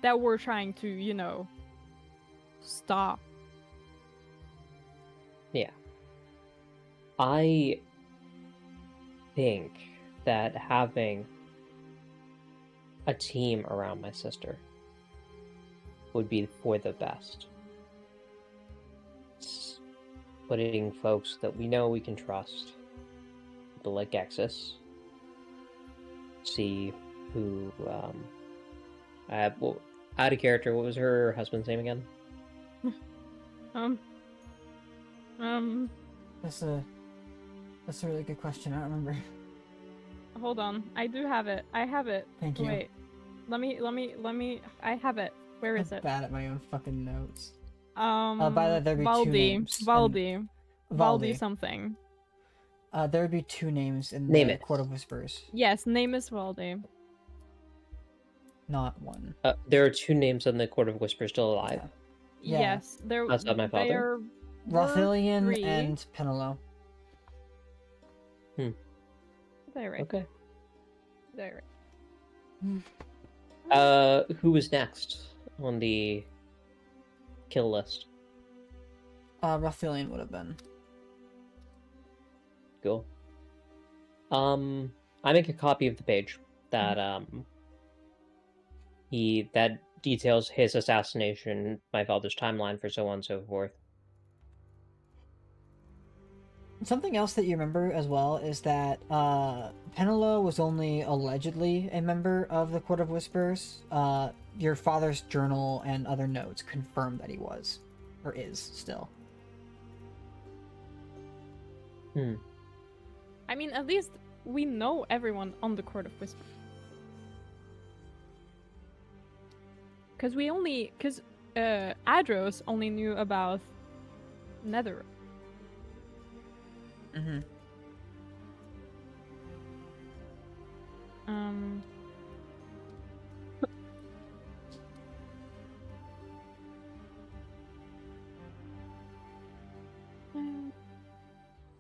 [SPEAKER 5] that we're trying to, you know, stop.
[SPEAKER 3] Yeah. I think that having a team around my sister would be for the best. It's putting folks that we know we can trust, people like Gexus, see who, well, out of character, what was her husband's name again?
[SPEAKER 7] That's a really good question. I don't remember.
[SPEAKER 5] Hold on, I do have it. I have it.
[SPEAKER 7] Thank you.
[SPEAKER 5] Wait, let me. I have it. Where is
[SPEAKER 7] I'm
[SPEAKER 5] it?
[SPEAKER 7] bad at my own fucking notes. By that, there'd be two names.
[SPEAKER 5] Valdi something.
[SPEAKER 7] There would be two names in
[SPEAKER 3] Name
[SPEAKER 7] the
[SPEAKER 3] it.
[SPEAKER 7] Court of Whispers.
[SPEAKER 5] Yes, name is Valdi.
[SPEAKER 7] Not one.
[SPEAKER 3] There are two names in the Court of Whispers still alive.
[SPEAKER 7] Yeah.
[SPEAKER 5] Yes,
[SPEAKER 3] Outside my father?
[SPEAKER 7] Rothillion
[SPEAKER 5] three.
[SPEAKER 7] and Penelo.
[SPEAKER 5] Is that right?
[SPEAKER 3] Okay.
[SPEAKER 5] Is that right?
[SPEAKER 3] Who was next on the kill list?
[SPEAKER 7] Rothillion would have been.
[SPEAKER 3] Cool. I make a copy of the page that that details his assassination, my father's timeline, for so on and so forth.
[SPEAKER 7] Something else that you remember as well is that Penelo was only allegedly a member of the Court of Whispers. Your father's journal and other notes confirm that he was, or is still.
[SPEAKER 5] I mean, at least we know everyone on the Court of Whispers. Because Adros only knew about Nether.
[SPEAKER 7] Mm-hmm.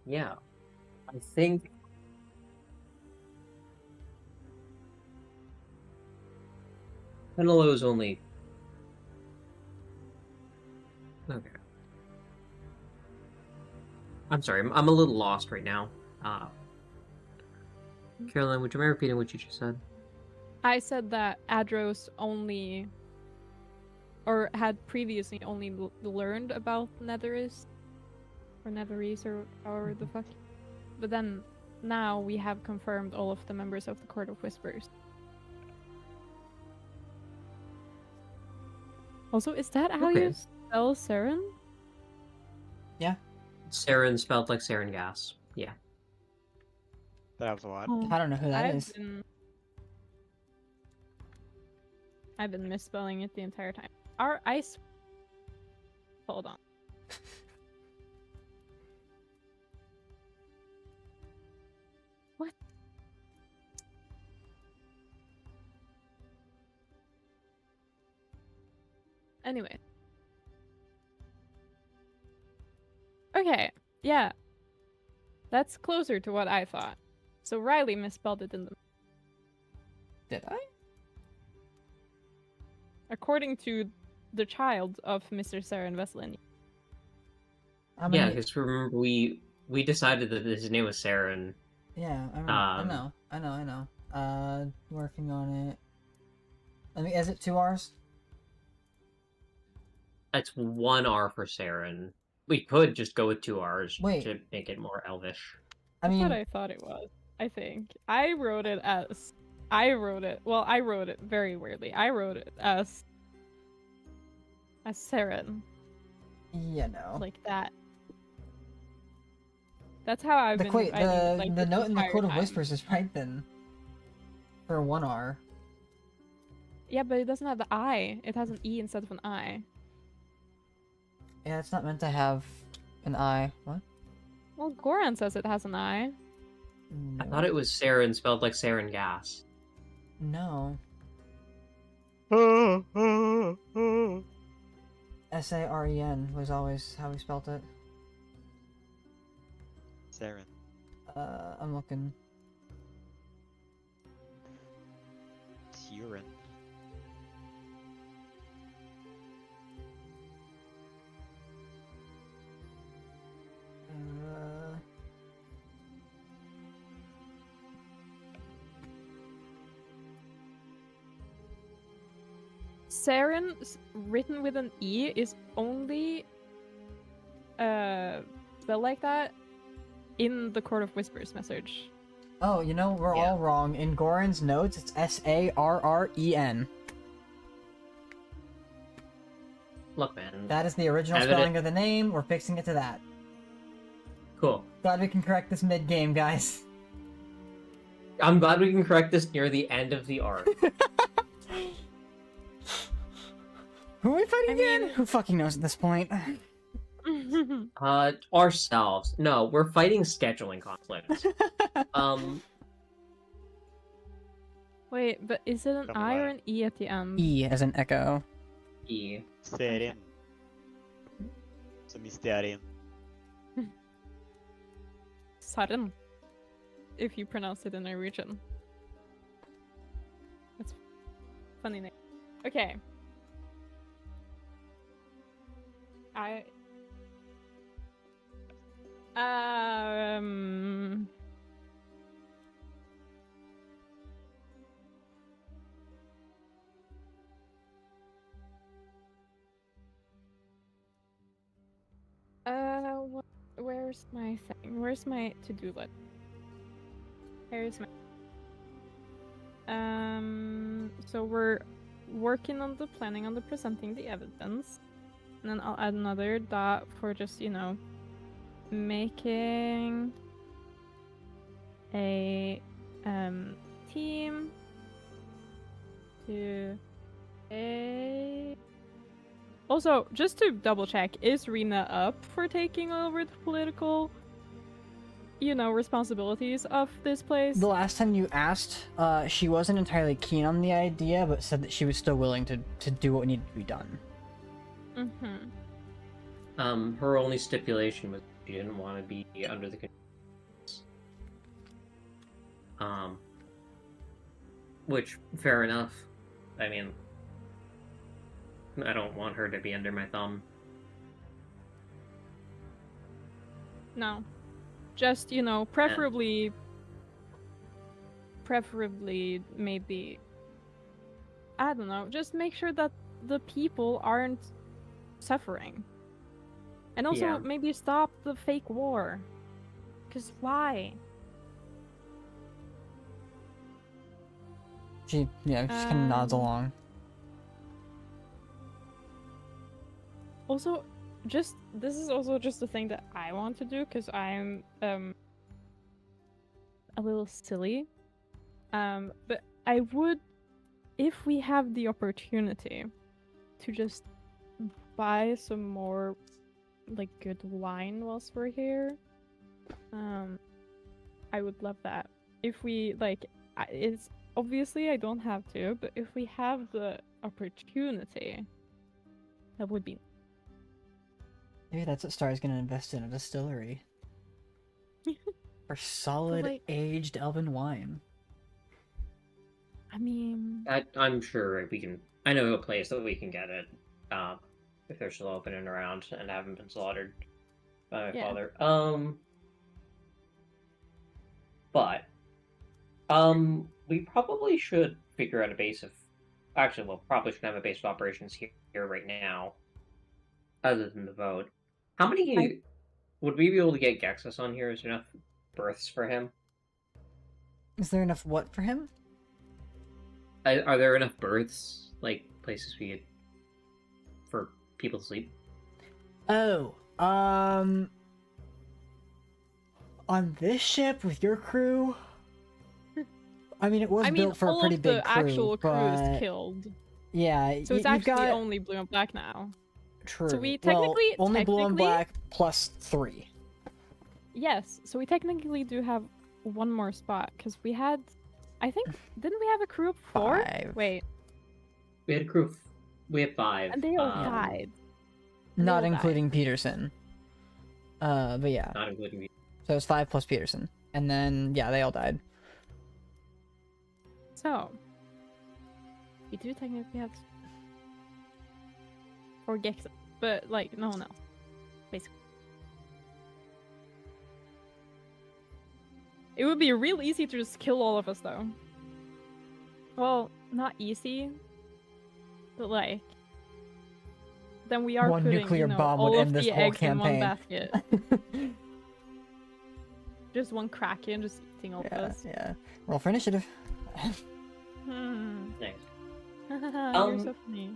[SPEAKER 3] Yeah. I think Penelo's only... Okay. I'm sorry, I'm a little lost right now. Caroline, would you mind repeating what you just said?
[SPEAKER 5] I said that Adros only, or had previously only learned about Netherese, or Netherese, or however the fuck. But then, now we have confirmed all of the members of the Court of Whispers. Also, is that how you spell Saren?
[SPEAKER 7] Yeah.
[SPEAKER 3] Saren spelled like sarin gas. Yeah.
[SPEAKER 1] That was a lot.
[SPEAKER 7] I don't know who that is.
[SPEAKER 5] I've been misspelling it the entire time. Our ice. Hold on. What? Anyway. Okay, yeah. That's closer to what I thought. So Riley misspelled it in the...
[SPEAKER 7] Did I?
[SPEAKER 5] According to the child of Mr. Saren Veselin.
[SPEAKER 3] Yeah, because remember we decided that his name was Saren.
[SPEAKER 7] Yeah, I know. Working on it. Is it 2 R's?
[SPEAKER 3] That's 1 R for Saren. We could just go with 2 R's
[SPEAKER 7] to
[SPEAKER 3] make it more elvish.
[SPEAKER 5] That's what I thought it was, I think. I wrote it very weirdly. I wrote it as Saren.
[SPEAKER 7] Yeah, no.
[SPEAKER 5] Like that. That's how I've been writing it, like,
[SPEAKER 7] the note in the Court of
[SPEAKER 5] time.
[SPEAKER 7] Whispers is right then. For 1 R.
[SPEAKER 5] Yeah, but it doesn't have the I. It has an E instead of an I.
[SPEAKER 7] Yeah, it's not meant to have an I. What?
[SPEAKER 5] Well, Goran says it has an I.
[SPEAKER 3] I thought it was Saren spelled like sarin gas.
[SPEAKER 7] No. S-A-R-E-N was always how we spelt it.
[SPEAKER 1] Saren.
[SPEAKER 7] I'm looking.
[SPEAKER 1] Turin.
[SPEAKER 5] Saren, written with an E, is only spelled like that in the Court of Whispers message.
[SPEAKER 7] Oh, you know, we're all wrong. In Goran's notes, it's S-A-R-R-E-N.
[SPEAKER 3] Look, man.
[SPEAKER 7] That is the original spelling of the name. We're fixing it to that.
[SPEAKER 3] Cool.
[SPEAKER 7] Glad we can correct this mid-game, guys.
[SPEAKER 3] I'm glad we can correct this near the end of the arc.
[SPEAKER 7] Who are we fighting again? Who fucking knows at this point?
[SPEAKER 3] Ourselves. No, we're fighting scheduling conflicts.
[SPEAKER 5] Wait, but is it an I or an E at the end?
[SPEAKER 7] E as an echo.
[SPEAKER 3] E.
[SPEAKER 1] Saren. Så Mysterium.
[SPEAKER 5] Sudden, if you pronounce it in Norwegian. That's funny name. Okay. Where's my thing? Where's my to-do list? Here's my. So we're working on the planning on the presenting the evidence, and then I'll add another dot for just, you know, making a team to a. Also, just to double check, is Rena up for taking over the political, you know, responsibilities of this place?
[SPEAKER 7] The last time you asked, she wasn't entirely keen on the idea, but said that she was still willing to do what needed to be done.
[SPEAKER 5] Mm-hmm.
[SPEAKER 3] Her only stipulation was she didn't want to be under the conditions. Which, fair enough. I mean, I don't want her to be under my thumb.
[SPEAKER 5] No. Just, you know, preferably maybe, I don't know, just make sure that the people aren't suffering. And also maybe stop the fake war. Because why?
[SPEAKER 7] She kind of nods along.
[SPEAKER 5] Also, this is also just a thing that I want to do because I'm a little silly. But I would, if we have the opportunity to just buy some more like good wine whilst we're here, I would love that. If we like, it's obviously I don't have to, but if we have the opportunity, that would be.
[SPEAKER 7] Maybe that's what Star's gonna invest in, a distillery. For solid,
[SPEAKER 5] like,
[SPEAKER 7] aged elven wine.
[SPEAKER 5] I mean...
[SPEAKER 3] I'm sure we can... I know a place that we can get it, if they're still open and around and haven't been slaughtered by my father. But, we probably should figure out a base of... Actually, we'll probably should have a base of operations here right now, other than the vote. How many would we be able to get Gexus on here? Is there enough births for him?
[SPEAKER 7] Is there enough what for him?
[SPEAKER 3] Are there enough births, like places we could for people to sleep?
[SPEAKER 7] Oh, on this ship with your crew. I mean, it was built for a pretty big crew.
[SPEAKER 5] All of the actual crew
[SPEAKER 7] but...
[SPEAKER 5] is killed.
[SPEAKER 7] Yeah,
[SPEAKER 5] so it's actually only blue and black now.
[SPEAKER 7] True.
[SPEAKER 5] So we technically
[SPEAKER 7] only blue and black plus 3.
[SPEAKER 5] Yes, so we technically do have one more spot because we had, I think, didn't we have a crew of 4?
[SPEAKER 7] 5.
[SPEAKER 5] Wait.
[SPEAKER 3] We had a crew. We had 5.
[SPEAKER 5] And they all died.
[SPEAKER 7] Not including Peterson. But yeah.
[SPEAKER 3] Not including Peterson.
[SPEAKER 7] So it's 5 plus Peterson, and then they all died.
[SPEAKER 5] So we do technically have 4 Gexus, but like no one else, basically. It would be real easy to just kill all of us, though. Well, not easy, but like then we are
[SPEAKER 7] one
[SPEAKER 5] putting
[SPEAKER 7] nuclear bomb
[SPEAKER 5] all
[SPEAKER 7] would
[SPEAKER 5] of
[SPEAKER 7] end this
[SPEAKER 5] the
[SPEAKER 7] whole
[SPEAKER 5] eggs
[SPEAKER 7] campaign.
[SPEAKER 5] in one basket. Just one Kraken just eating all of us.
[SPEAKER 7] Yeah. Roll for initiative.
[SPEAKER 3] Nice.
[SPEAKER 5] You're so funny.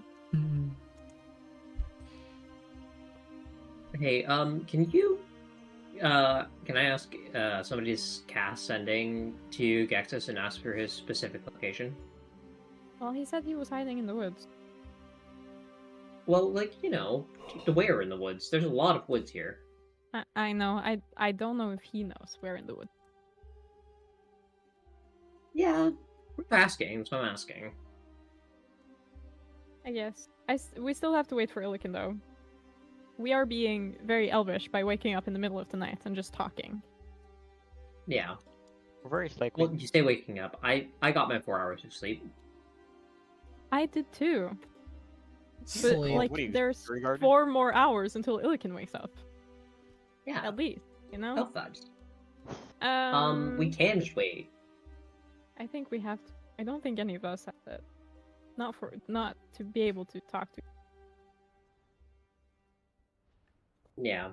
[SPEAKER 3] Hey, can you, can I ask, somebody's cast sending to Gexus and ask for his specific location?
[SPEAKER 5] Well, he said he was hiding in the woods.
[SPEAKER 3] Well, like, where in the woods? There's a lot of woods here.
[SPEAKER 5] I know. I don't know if he knows where in the woods.
[SPEAKER 3] Yeah, I'm asking. That's what I'm asking.
[SPEAKER 5] I guess. We still have to wait for Illiken, though. We are being very elvish by waking up in the middle of the night and just talking.
[SPEAKER 3] Yeah.
[SPEAKER 1] We're very sleepy.
[SPEAKER 3] Well, you stay waking up. I got my 4 hours of sleep.
[SPEAKER 5] I did too. But
[SPEAKER 7] Sleep.
[SPEAKER 5] like,
[SPEAKER 1] What are you,
[SPEAKER 5] there's
[SPEAKER 1] security guard?
[SPEAKER 5] 4 more hours until Illiken wakes up.
[SPEAKER 3] Yeah.
[SPEAKER 5] At least, you know.
[SPEAKER 3] Health vibes.
[SPEAKER 5] Um,
[SPEAKER 3] We can just wait.
[SPEAKER 5] I think we have to. I don't think any of us have it. Not to be able to talk to.
[SPEAKER 3] Yeah.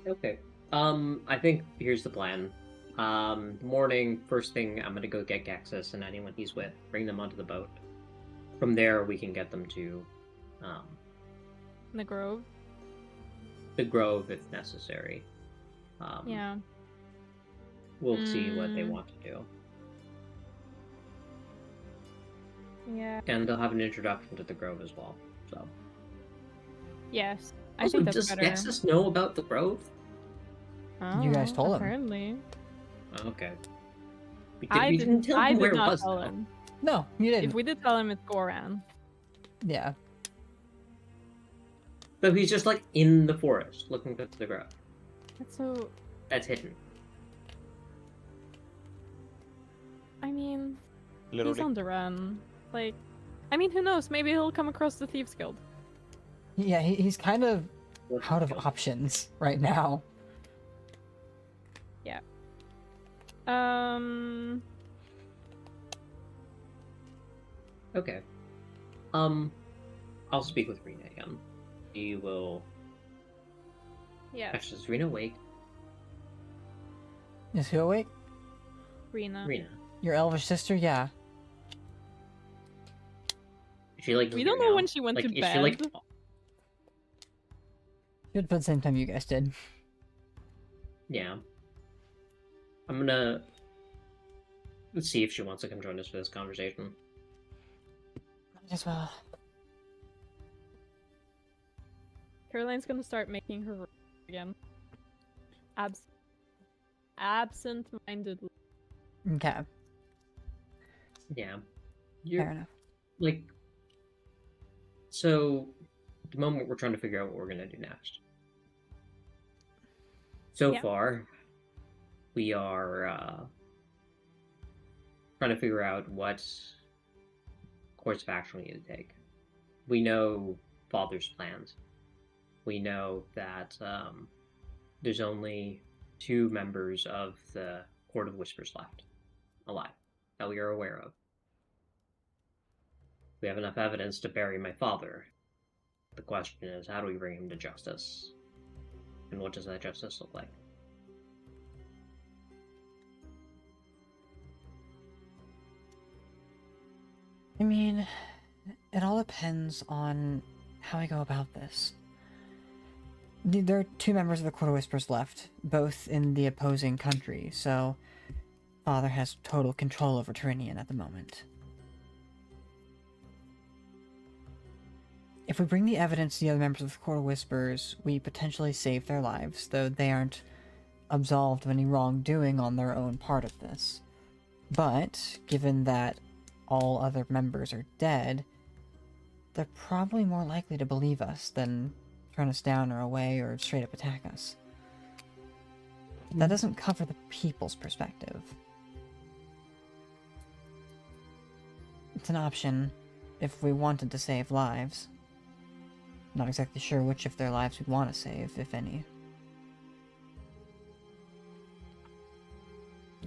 [SPEAKER 3] Okay. I think here's the plan. Morning, first thing, I'm gonna go get Gexus and anyone he's with, bring them onto the boat. From there, we can get them to,
[SPEAKER 5] The Grove.
[SPEAKER 3] the Grove if necessary.
[SPEAKER 5] Yeah.
[SPEAKER 3] We'll see what they want to do.
[SPEAKER 5] Yeah.
[SPEAKER 3] And they'll have an introduction to the Grove as well. So.
[SPEAKER 5] Yes. I
[SPEAKER 3] Also,
[SPEAKER 5] think that's
[SPEAKER 3] does
[SPEAKER 5] better.
[SPEAKER 3] Gexus know about the Grove?
[SPEAKER 7] You guys
[SPEAKER 5] Oh,
[SPEAKER 7] told him.
[SPEAKER 5] apparently.
[SPEAKER 3] Okay. We
[SPEAKER 5] I
[SPEAKER 3] didn't tell him
[SPEAKER 5] did
[SPEAKER 3] where it
[SPEAKER 5] not
[SPEAKER 3] was,
[SPEAKER 5] tell
[SPEAKER 3] though.
[SPEAKER 5] him.
[SPEAKER 7] No, you didn't.
[SPEAKER 5] If we did tell him, it's Goran.
[SPEAKER 7] Yeah.
[SPEAKER 3] So he's just like in the forest looking for the Grove.
[SPEAKER 5] That's so.
[SPEAKER 3] That's hidden.
[SPEAKER 5] I mean, he's
[SPEAKER 1] Literally.
[SPEAKER 5] on the run. Like, I mean, who knows? Maybe he'll come across the Thieves Guild.
[SPEAKER 7] Yeah, he's kind of out of options right now.
[SPEAKER 5] Yeah.
[SPEAKER 3] Okay. I'll speak with Rena again. He will.
[SPEAKER 5] Yeah.
[SPEAKER 3] Actually, is Rena awake?
[SPEAKER 7] Is who awake?
[SPEAKER 5] Rena.
[SPEAKER 3] Rena.
[SPEAKER 7] Your elvish sister? Yeah.
[SPEAKER 3] Is she like?
[SPEAKER 5] We
[SPEAKER 3] here
[SPEAKER 5] don't know
[SPEAKER 3] now?
[SPEAKER 5] when she went
[SPEAKER 3] Like,
[SPEAKER 5] to
[SPEAKER 3] is
[SPEAKER 5] bed.
[SPEAKER 3] she like?
[SPEAKER 7] She went to the same time you guys did.
[SPEAKER 3] Yeah. I'm gonna. Let's see if she wants to come join us for this conversation.
[SPEAKER 7] Might as well.
[SPEAKER 5] Caroline's gonna start making her again. Absent-mindedly.
[SPEAKER 7] Okay.
[SPEAKER 3] Yeah. You're
[SPEAKER 7] Fair enough.
[SPEAKER 3] like. So, at the moment we're trying to figure out what we're gonna do next. So
[SPEAKER 5] Yeah.
[SPEAKER 3] far, we are trying to figure out what course of action we need to take. We know Father's plans. We know that there's only 2 members of the Court of Whispers left alive that we are aware of. We have enough evidence to bury my father. The question is, how do we bring him to justice? And what does that justice look like?
[SPEAKER 7] I mean, it all depends on how we go about this. There are 2 members of the Court of Whispers left, both in the opposing country, so Father has total control over Tyrrhenian at the moment. If we bring the evidence to the other members of the Court of Whispers, we potentially save their lives, though they aren't absolved of any wrongdoing on their own part of this. But, given that all other members are dead, they're probably more likely to believe us than turn us down or away or straight up attack us. That doesn't cover the people's perspective. It's an option if we wanted to save lives. Not exactly sure which of their lives we'd want to save, if any.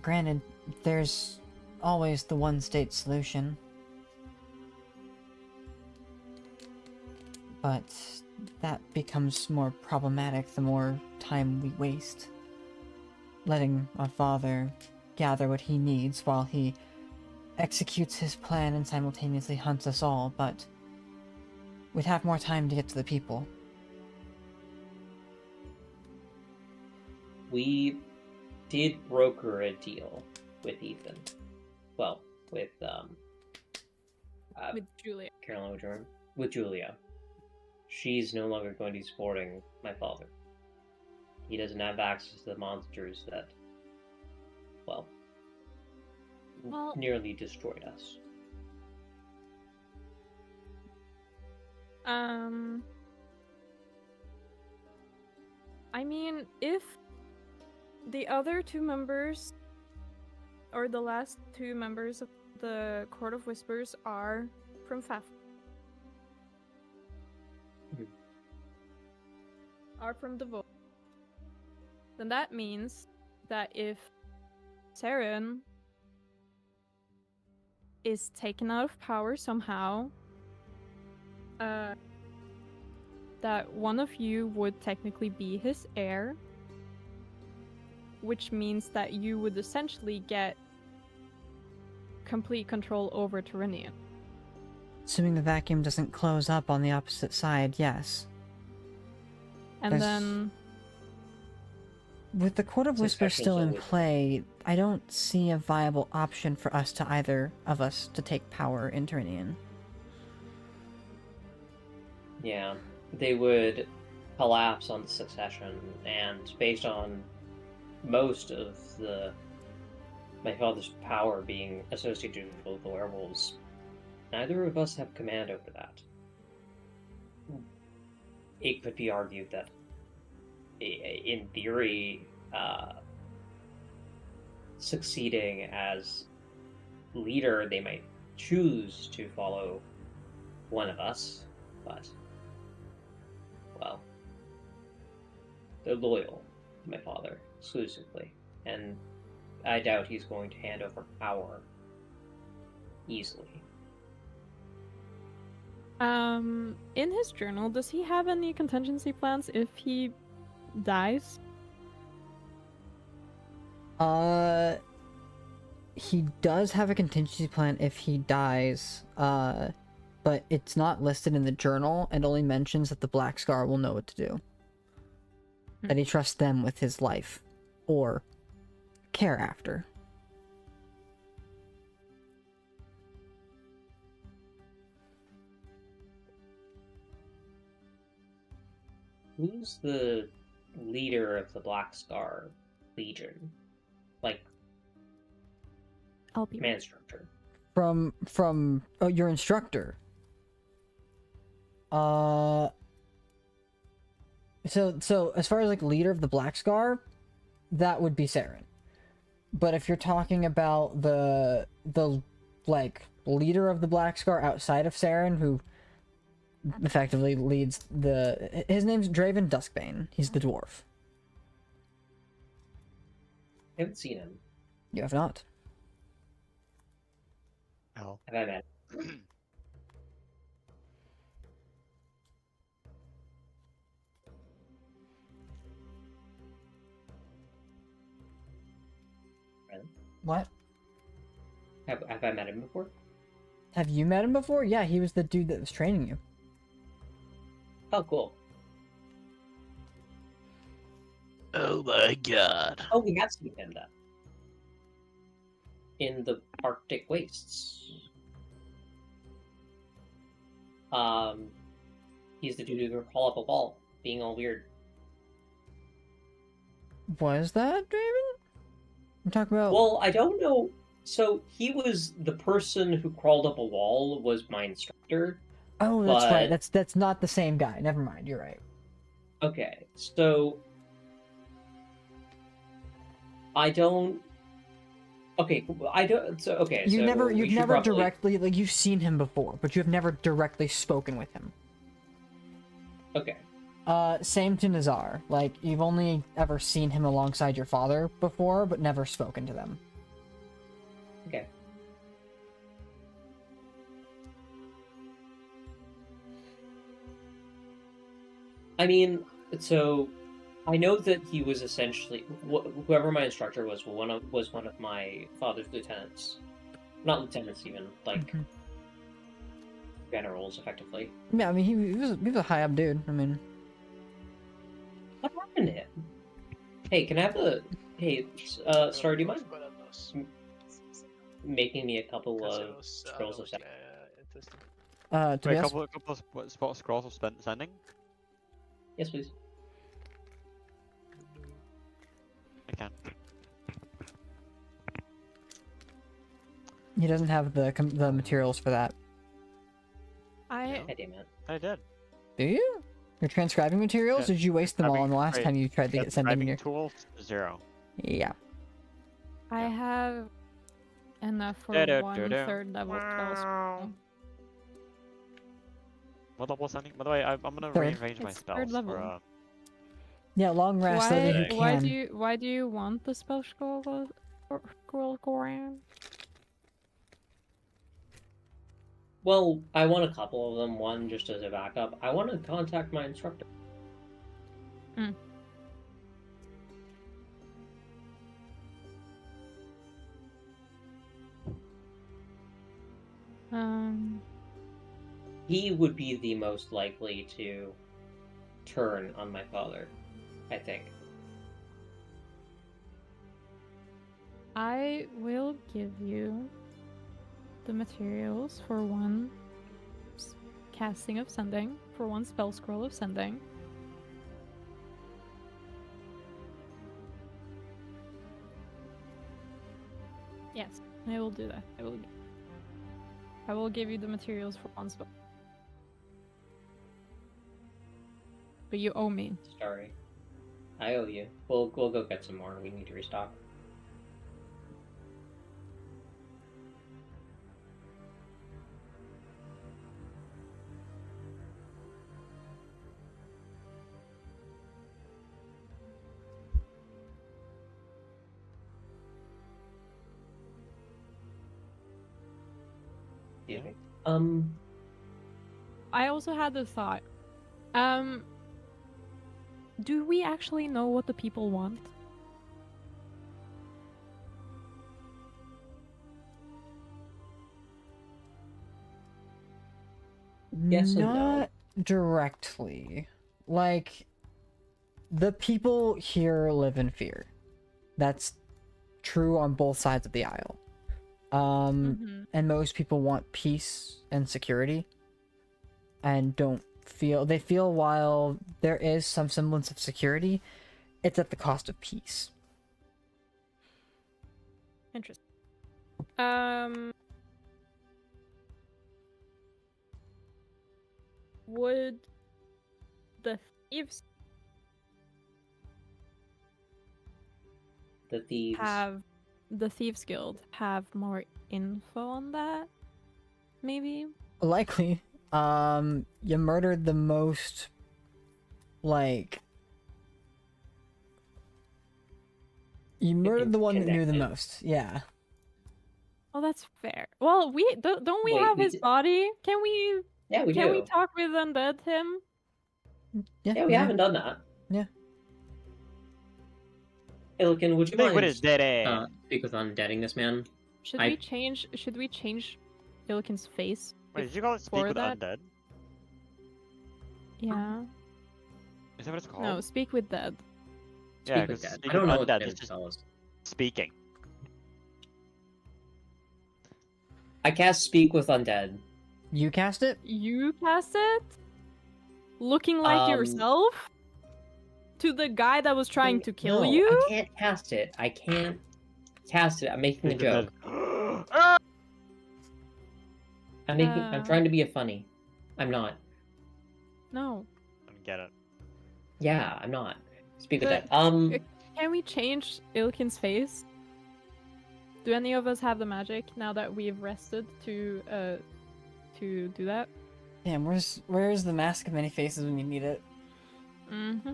[SPEAKER 7] Granted, there's always the one-state solution. But that becomes more problematic the more time we waste. Letting our father gather what he needs while he executes his plan and simultaneously hunts us all, but we'd have more time to get to the people.
[SPEAKER 3] We did broker a deal with Ethan. Well, with
[SPEAKER 5] With Julia.
[SPEAKER 3] Caroline, would you remember? With Julia. She's no longer going to be supporting my father. He doesn't have access to the monsters that, well,
[SPEAKER 5] Well-
[SPEAKER 3] nearly destroyed us.
[SPEAKER 5] I mean, if the other two members, or the last two members of the Court of Whispers are from Faf. Are from the Vault. Then that means that if Saren is taken out of power somehow, that one of you would technically be his heir, which means that you would essentially get complete control over Tyrannian.
[SPEAKER 7] Assuming the vacuum doesn't close up on the opposite side, yes.
[SPEAKER 5] And then...
[SPEAKER 7] With the Court of Whispers still in play, I don't see a viable option for us to either of us to take power in Tyrannian.
[SPEAKER 3] Yeah, they would collapse on the succession, and based on most of my father's power being associated with the werewolves, neither of us have command over that. It could be argued that, in theory, succeeding as leader, they might choose to follow one of us, but, well, they're loyal to my father exclusively, and I doubt he's going to hand over power easily.
[SPEAKER 5] In his journal, does he have any contingency plans if he dies?
[SPEAKER 7] He does have a contingency plan if he dies, but it's not listed in the journal and only mentions that the Black Scar will know what to do. That he trusts them with his life, or care after.
[SPEAKER 3] Who's the leader of the Black Scar Legion? Like,
[SPEAKER 5] I'll be
[SPEAKER 3] command structure.
[SPEAKER 7] From your instructor. So as far as like leader of the Black Scar, that would be Saren. But if you're talking about the like leader of the Black Scar outside of Saren, who effectively leads his name's Draven Duskbane. He's the dwarf.
[SPEAKER 3] I haven't seen him.
[SPEAKER 7] You have not.
[SPEAKER 1] Oh.
[SPEAKER 3] Have I met him?
[SPEAKER 7] What?
[SPEAKER 3] Have I met him before?
[SPEAKER 7] Have you met him before? Yeah, he was the dude that was training you.
[SPEAKER 3] Oh, cool.
[SPEAKER 2] Oh my god.
[SPEAKER 3] Oh, we have seen him then. In the Arctic Wastes. He's the dude who can crawl up a wall, being all weird.
[SPEAKER 7] Was that Draven? I'm talking about.
[SPEAKER 3] Well, I don't know. So he was the person who crawled up a wall. Was my instructor.
[SPEAKER 7] Oh, that's right. That's not the same guy. Never mind. You're right.
[SPEAKER 3] Okay, so I don't. Okay, I don't. So okay,
[SPEAKER 7] You've never
[SPEAKER 3] probably...
[SPEAKER 7] directly like you've seen him before, but you have never directly spoken with him.
[SPEAKER 3] Okay.
[SPEAKER 7] Same to Nazar. Like you've only ever seen him alongside your father before, but never spoken to them.
[SPEAKER 3] Okay. I mean, so I know that he was essentially whoever my instructor was one of my father's lieutenants, not lieutenants even, like generals, effectively.
[SPEAKER 7] Yeah, I mean he was a high up dude. I mean,
[SPEAKER 3] what happened to him? Hey, can I have the sorry, do you mind making me a couple of scrolls of sending?
[SPEAKER 7] to be
[SPEAKER 1] Wait, a
[SPEAKER 7] honest,
[SPEAKER 1] couple of scrolls of sending?
[SPEAKER 3] Yes, please.
[SPEAKER 1] I can.
[SPEAKER 7] he doesn't have the materials for that.
[SPEAKER 5] I
[SPEAKER 3] Hey, damn it.
[SPEAKER 1] I did.
[SPEAKER 7] Do you? Your transcribing materials?
[SPEAKER 1] Yeah,
[SPEAKER 7] Did you waste them all on the last
[SPEAKER 1] right.
[SPEAKER 7] time you tried to get send them in
[SPEAKER 1] Transcribing
[SPEAKER 7] your...
[SPEAKER 1] tools 0.
[SPEAKER 7] Yeah.
[SPEAKER 5] I
[SPEAKER 1] Yeah.
[SPEAKER 5] have enough for
[SPEAKER 1] Da-da-da-da.
[SPEAKER 5] 1/3 level spells.
[SPEAKER 1] What level sending? By the way, I'm gonna
[SPEAKER 7] Third.
[SPEAKER 1] rearrange my
[SPEAKER 5] It's third
[SPEAKER 1] spells for
[SPEAKER 5] level.
[SPEAKER 7] Yeah, long rest so that you
[SPEAKER 5] Why
[SPEAKER 7] can.
[SPEAKER 5] why do you want the spell scroll go around?
[SPEAKER 3] Well, I want a couple of them. One just as a backup. I want to contact my instructor. He would be the most likely to turn on my father, I think.
[SPEAKER 5] I will give you the materials for one casting of sending, for one spell scroll of sending. Yes, I will do that. I will give you the materials for one spell. But you owe me.
[SPEAKER 3] Sorry. I owe you. We'll go get some more. We need to restock. Excuse me.
[SPEAKER 5] I also had the thought. Do we actually know what the people want?
[SPEAKER 3] Yes and no.
[SPEAKER 7] Not directly. Like, the people here live in fear. That's true on both sides of the aisle. And most people want peace and security. And they feel while there is some semblance of security, it's at the cost of peace.
[SPEAKER 5] Interesting. Would the thieves have the Thieves Guild have more info on that? Maybe?
[SPEAKER 7] Likely. You murdered the most, like... You murdered the one that knew the most, yeah.
[SPEAKER 5] Oh, that's fair. Well, don't we have his body? Can we...
[SPEAKER 3] Yeah, we do.
[SPEAKER 5] Can we talk with Undead him?
[SPEAKER 3] Yeah, we haven't done that.
[SPEAKER 7] Yeah.
[SPEAKER 3] Illican, would you mind
[SPEAKER 1] what is dead
[SPEAKER 3] speak with undeading this man?
[SPEAKER 5] Should we change Illican's face?
[SPEAKER 1] Wait, did you call it speak with
[SPEAKER 5] that?
[SPEAKER 1] undead?
[SPEAKER 5] Yeah.
[SPEAKER 1] Is that what it's called?
[SPEAKER 5] No, speak with dead.
[SPEAKER 1] Yeah,
[SPEAKER 3] Speak with
[SPEAKER 1] because
[SPEAKER 3] dead. I don't know what
[SPEAKER 1] undead
[SPEAKER 3] dead
[SPEAKER 1] is just
[SPEAKER 3] spell is.
[SPEAKER 1] speaking.
[SPEAKER 3] I cast speak with undead.
[SPEAKER 7] You cast it?
[SPEAKER 5] You cast it? Looking like yourself? To the guy that was trying to kill you?
[SPEAKER 3] I can't cast it. I can't cast it. I'm making a joke. I'm trying to be a funny. I'm not.
[SPEAKER 5] No.
[SPEAKER 1] I don't get it.
[SPEAKER 3] Yeah, I'm not. Speak with that.
[SPEAKER 5] Can we change Ilkin's face? Do any of us have the magic now that we've rested to do that?
[SPEAKER 7] Damn, where's the mask of many faces when you need it?
[SPEAKER 5] Mm-hmm.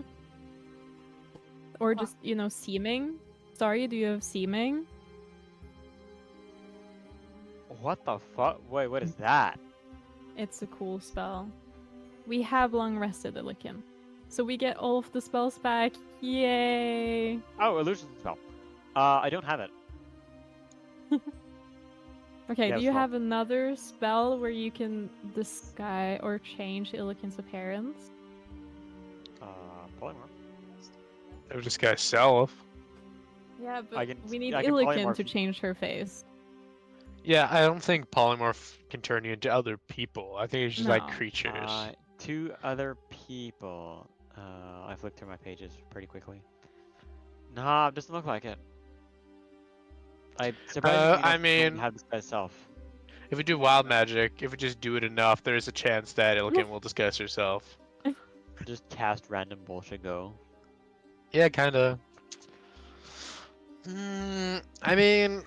[SPEAKER 5] Or just, seeming? Sorry, do you have seeming?
[SPEAKER 1] What the fuck? Wait, what is that?
[SPEAKER 5] It's a cool spell. We have long rested Illikin. So we get all of the spells back. Yay!
[SPEAKER 1] Oh, illusion spell. I don't have it.
[SPEAKER 5] Okay,
[SPEAKER 1] Yeah,
[SPEAKER 5] do you
[SPEAKER 1] spell.
[SPEAKER 5] have another spell where you can disguise or change Illikin's appearance?
[SPEAKER 1] Polymorph.
[SPEAKER 2] It was this guy's self.
[SPEAKER 5] Yeah, but we need
[SPEAKER 1] I can
[SPEAKER 5] Illikin
[SPEAKER 1] polymorph
[SPEAKER 5] to
[SPEAKER 1] you.
[SPEAKER 5] change her face.
[SPEAKER 2] Yeah, I don't think polymorph can turn you into other people. I think it's just like
[SPEAKER 5] No.
[SPEAKER 2] creatures.
[SPEAKER 1] Two other people. I flicked through my pages pretty quickly. Nah, it doesn't look like it. I surprisingly don't have this guy's self.
[SPEAKER 2] If we do wild magic, if we just do it enough, there's a chance that Illikin will disguise herself.
[SPEAKER 1] Just cast random bullshit go.
[SPEAKER 2] Yeah, kinda. I mean,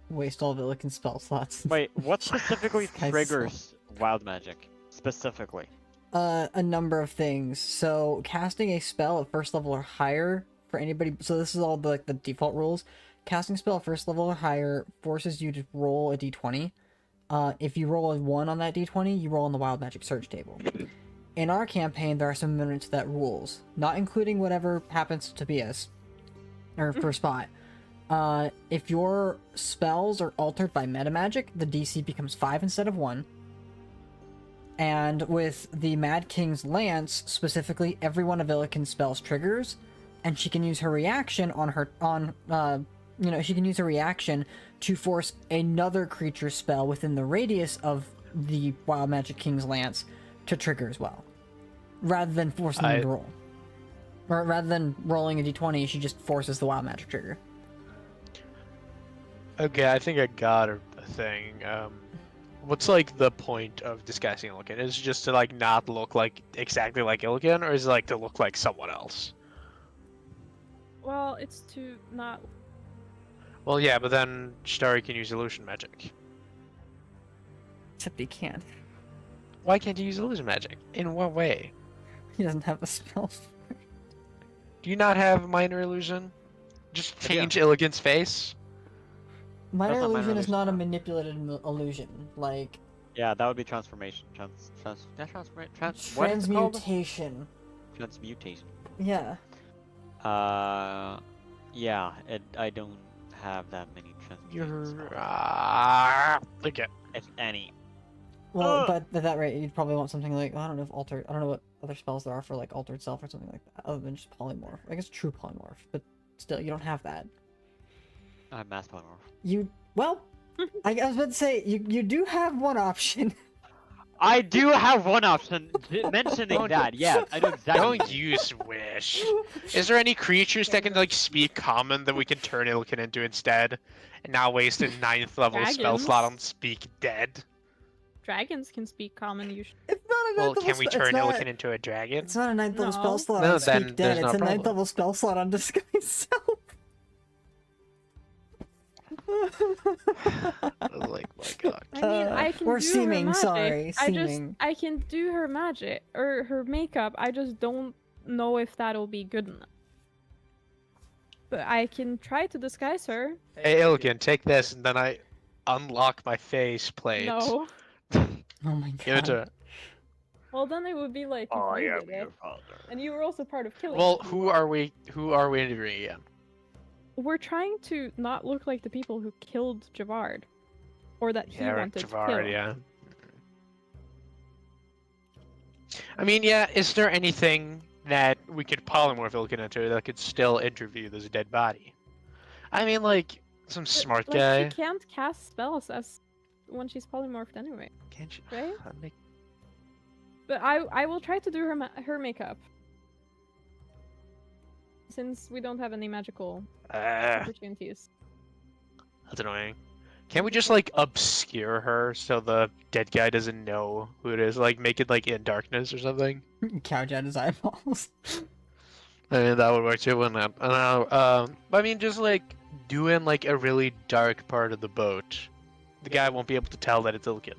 [SPEAKER 7] Waste all Villican spell slots.
[SPEAKER 1] Wait, what specifically
[SPEAKER 7] This guy's
[SPEAKER 1] triggers wild magic? Specifically.
[SPEAKER 7] A number of things. So casting a spell at first level or higher for anybody. So this is all the, like the default rules. Casting spell at first level or higher forces you to roll a d20. If you roll a 1 on that d20, you roll on the wild magic surge table. In our campaign, there are some amendments to that rules, not including whatever happens to Tobias or for Spot. If your spells are altered by metamagic, the DC becomes 5 instead of 1. And with the Mad King's Lance, specifically, every one of Illiken's spells triggers, and she can use her reaction on her, she can use her reaction to force another creature spell within the radius of the Wild Magic King's Lance to trigger as well. Rather than forcing them to roll. Or rather than rolling a d20, she just forces the Wild Magic trigger.
[SPEAKER 2] Okay, I think I got a thing. What's like the point of disguising Illiken? Is it just to like not look like exactly like Illiken, or is it like to look like someone else?
[SPEAKER 5] Well, it's to not.
[SPEAKER 2] Well, yeah, but then Starry can use illusion magic.
[SPEAKER 7] Except he can't.
[SPEAKER 2] Why can't he use illusion magic? In what way?
[SPEAKER 7] He doesn't have the spells.
[SPEAKER 2] Do you not have minor illusion? Just change Illiken's face?
[SPEAKER 7] Minor
[SPEAKER 1] That's not
[SPEAKER 7] illusion
[SPEAKER 1] minor
[SPEAKER 7] is not a
[SPEAKER 1] illusion.
[SPEAKER 7] manipulated illusion. Like
[SPEAKER 1] Yeah, that would be transformation. What is it called?
[SPEAKER 7] transmutation.
[SPEAKER 1] Transmutation.
[SPEAKER 7] Yeah.
[SPEAKER 1] Yeah, I don't have that many transmutations.
[SPEAKER 2] Okay.
[SPEAKER 1] If any.
[SPEAKER 7] Well, but at that rate, you'd probably want something like, I don't know if altered. I don't know what other spells there are for like altered self or something like that, other than just polymorph. I guess true polymorph, but still, you don't have that.
[SPEAKER 1] I'm mass polymorph.
[SPEAKER 7] I was about to say you do have one option.
[SPEAKER 1] I do have one option. Mentioning that, yeah, I know exactly.
[SPEAKER 2] Don't use wish. Is there any creatures that can like speak common that we can turn Illiken into instead, and now waste a 9th level spell
[SPEAKER 5] Dragons.
[SPEAKER 2] slot on speak dead?
[SPEAKER 5] Dragons can speak common usually.
[SPEAKER 7] It's not a
[SPEAKER 2] Well,
[SPEAKER 7] ninth
[SPEAKER 2] can we
[SPEAKER 7] level
[SPEAKER 2] turn
[SPEAKER 7] spell.
[SPEAKER 2] Illiken into a dragon?
[SPEAKER 7] It's not a 9th level spell
[SPEAKER 5] No.
[SPEAKER 7] slot
[SPEAKER 2] No,
[SPEAKER 7] on
[SPEAKER 2] then
[SPEAKER 7] Speak
[SPEAKER 2] there's
[SPEAKER 7] Dead.
[SPEAKER 2] no
[SPEAKER 7] It's a 9th
[SPEAKER 2] problem.
[SPEAKER 7] level spell slot on Disguise Self.
[SPEAKER 2] I was like, my god.
[SPEAKER 5] I mean, I can
[SPEAKER 7] or
[SPEAKER 5] do
[SPEAKER 7] seeming,
[SPEAKER 5] her magic.
[SPEAKER 7] sorry, seeming.
[SPEAKER 5] I can do her magic or her makeup. I just don't know if that'll be good enough. But I can try to disguise her.
[SPEAKER 2] Hey, Illiken, take this, and then I unlock my face plate.
[SPEAKER 5] No.
[SPEAKER 7] Oh my god.
[SPEAKER 2] Give it to her.
[SPEAKER 5] Well, then it would be like if you did it,
[SPEAKER 1] father.
[SPEAKER 5] and you were also part of killing.
[SPEAKER 2] Well,
[SPEAKER 5] it.
[SPEAKER 2] who are we interviewing again?
[SPEAKER 5] We're trying to not look like the people who killed Javard, or that he wanted to kill.
[SPEAKER 2] Javard, yeah. I mean, yeah, is there anything that we could polymorph Illiken into that could still interview this dead body? I mean, like, some
[SPEAKER 5] But,
[SPEAKER 2] smart
[SPEAKER 5] like,
[SPEAKER 2] guy.
[SPEAKER 5] She can't cast spells as when she's polymorphed anyway.
[SPEAKER 2] Can't you?
[SPEAKER 5] Right?
[SPEAKER 2] Make...
[SPEAKER 5] But I will try to do her makeup. Since we don't have any magical opportunities.
[SPEAKER 2] That's annoying. Can't we just, like, obscure her so the dead guy doesn't know who it is? Like, make it, like, in darkness or something?
[SPEAKER 7] Couch at his eyeballs.
[SPEAKER 2] I mean, that would work too, wouldn't it? I don't know. I mean, just, like, doing, like, a really dark part of the boat. The guy won't be able to tell that it's Illiken.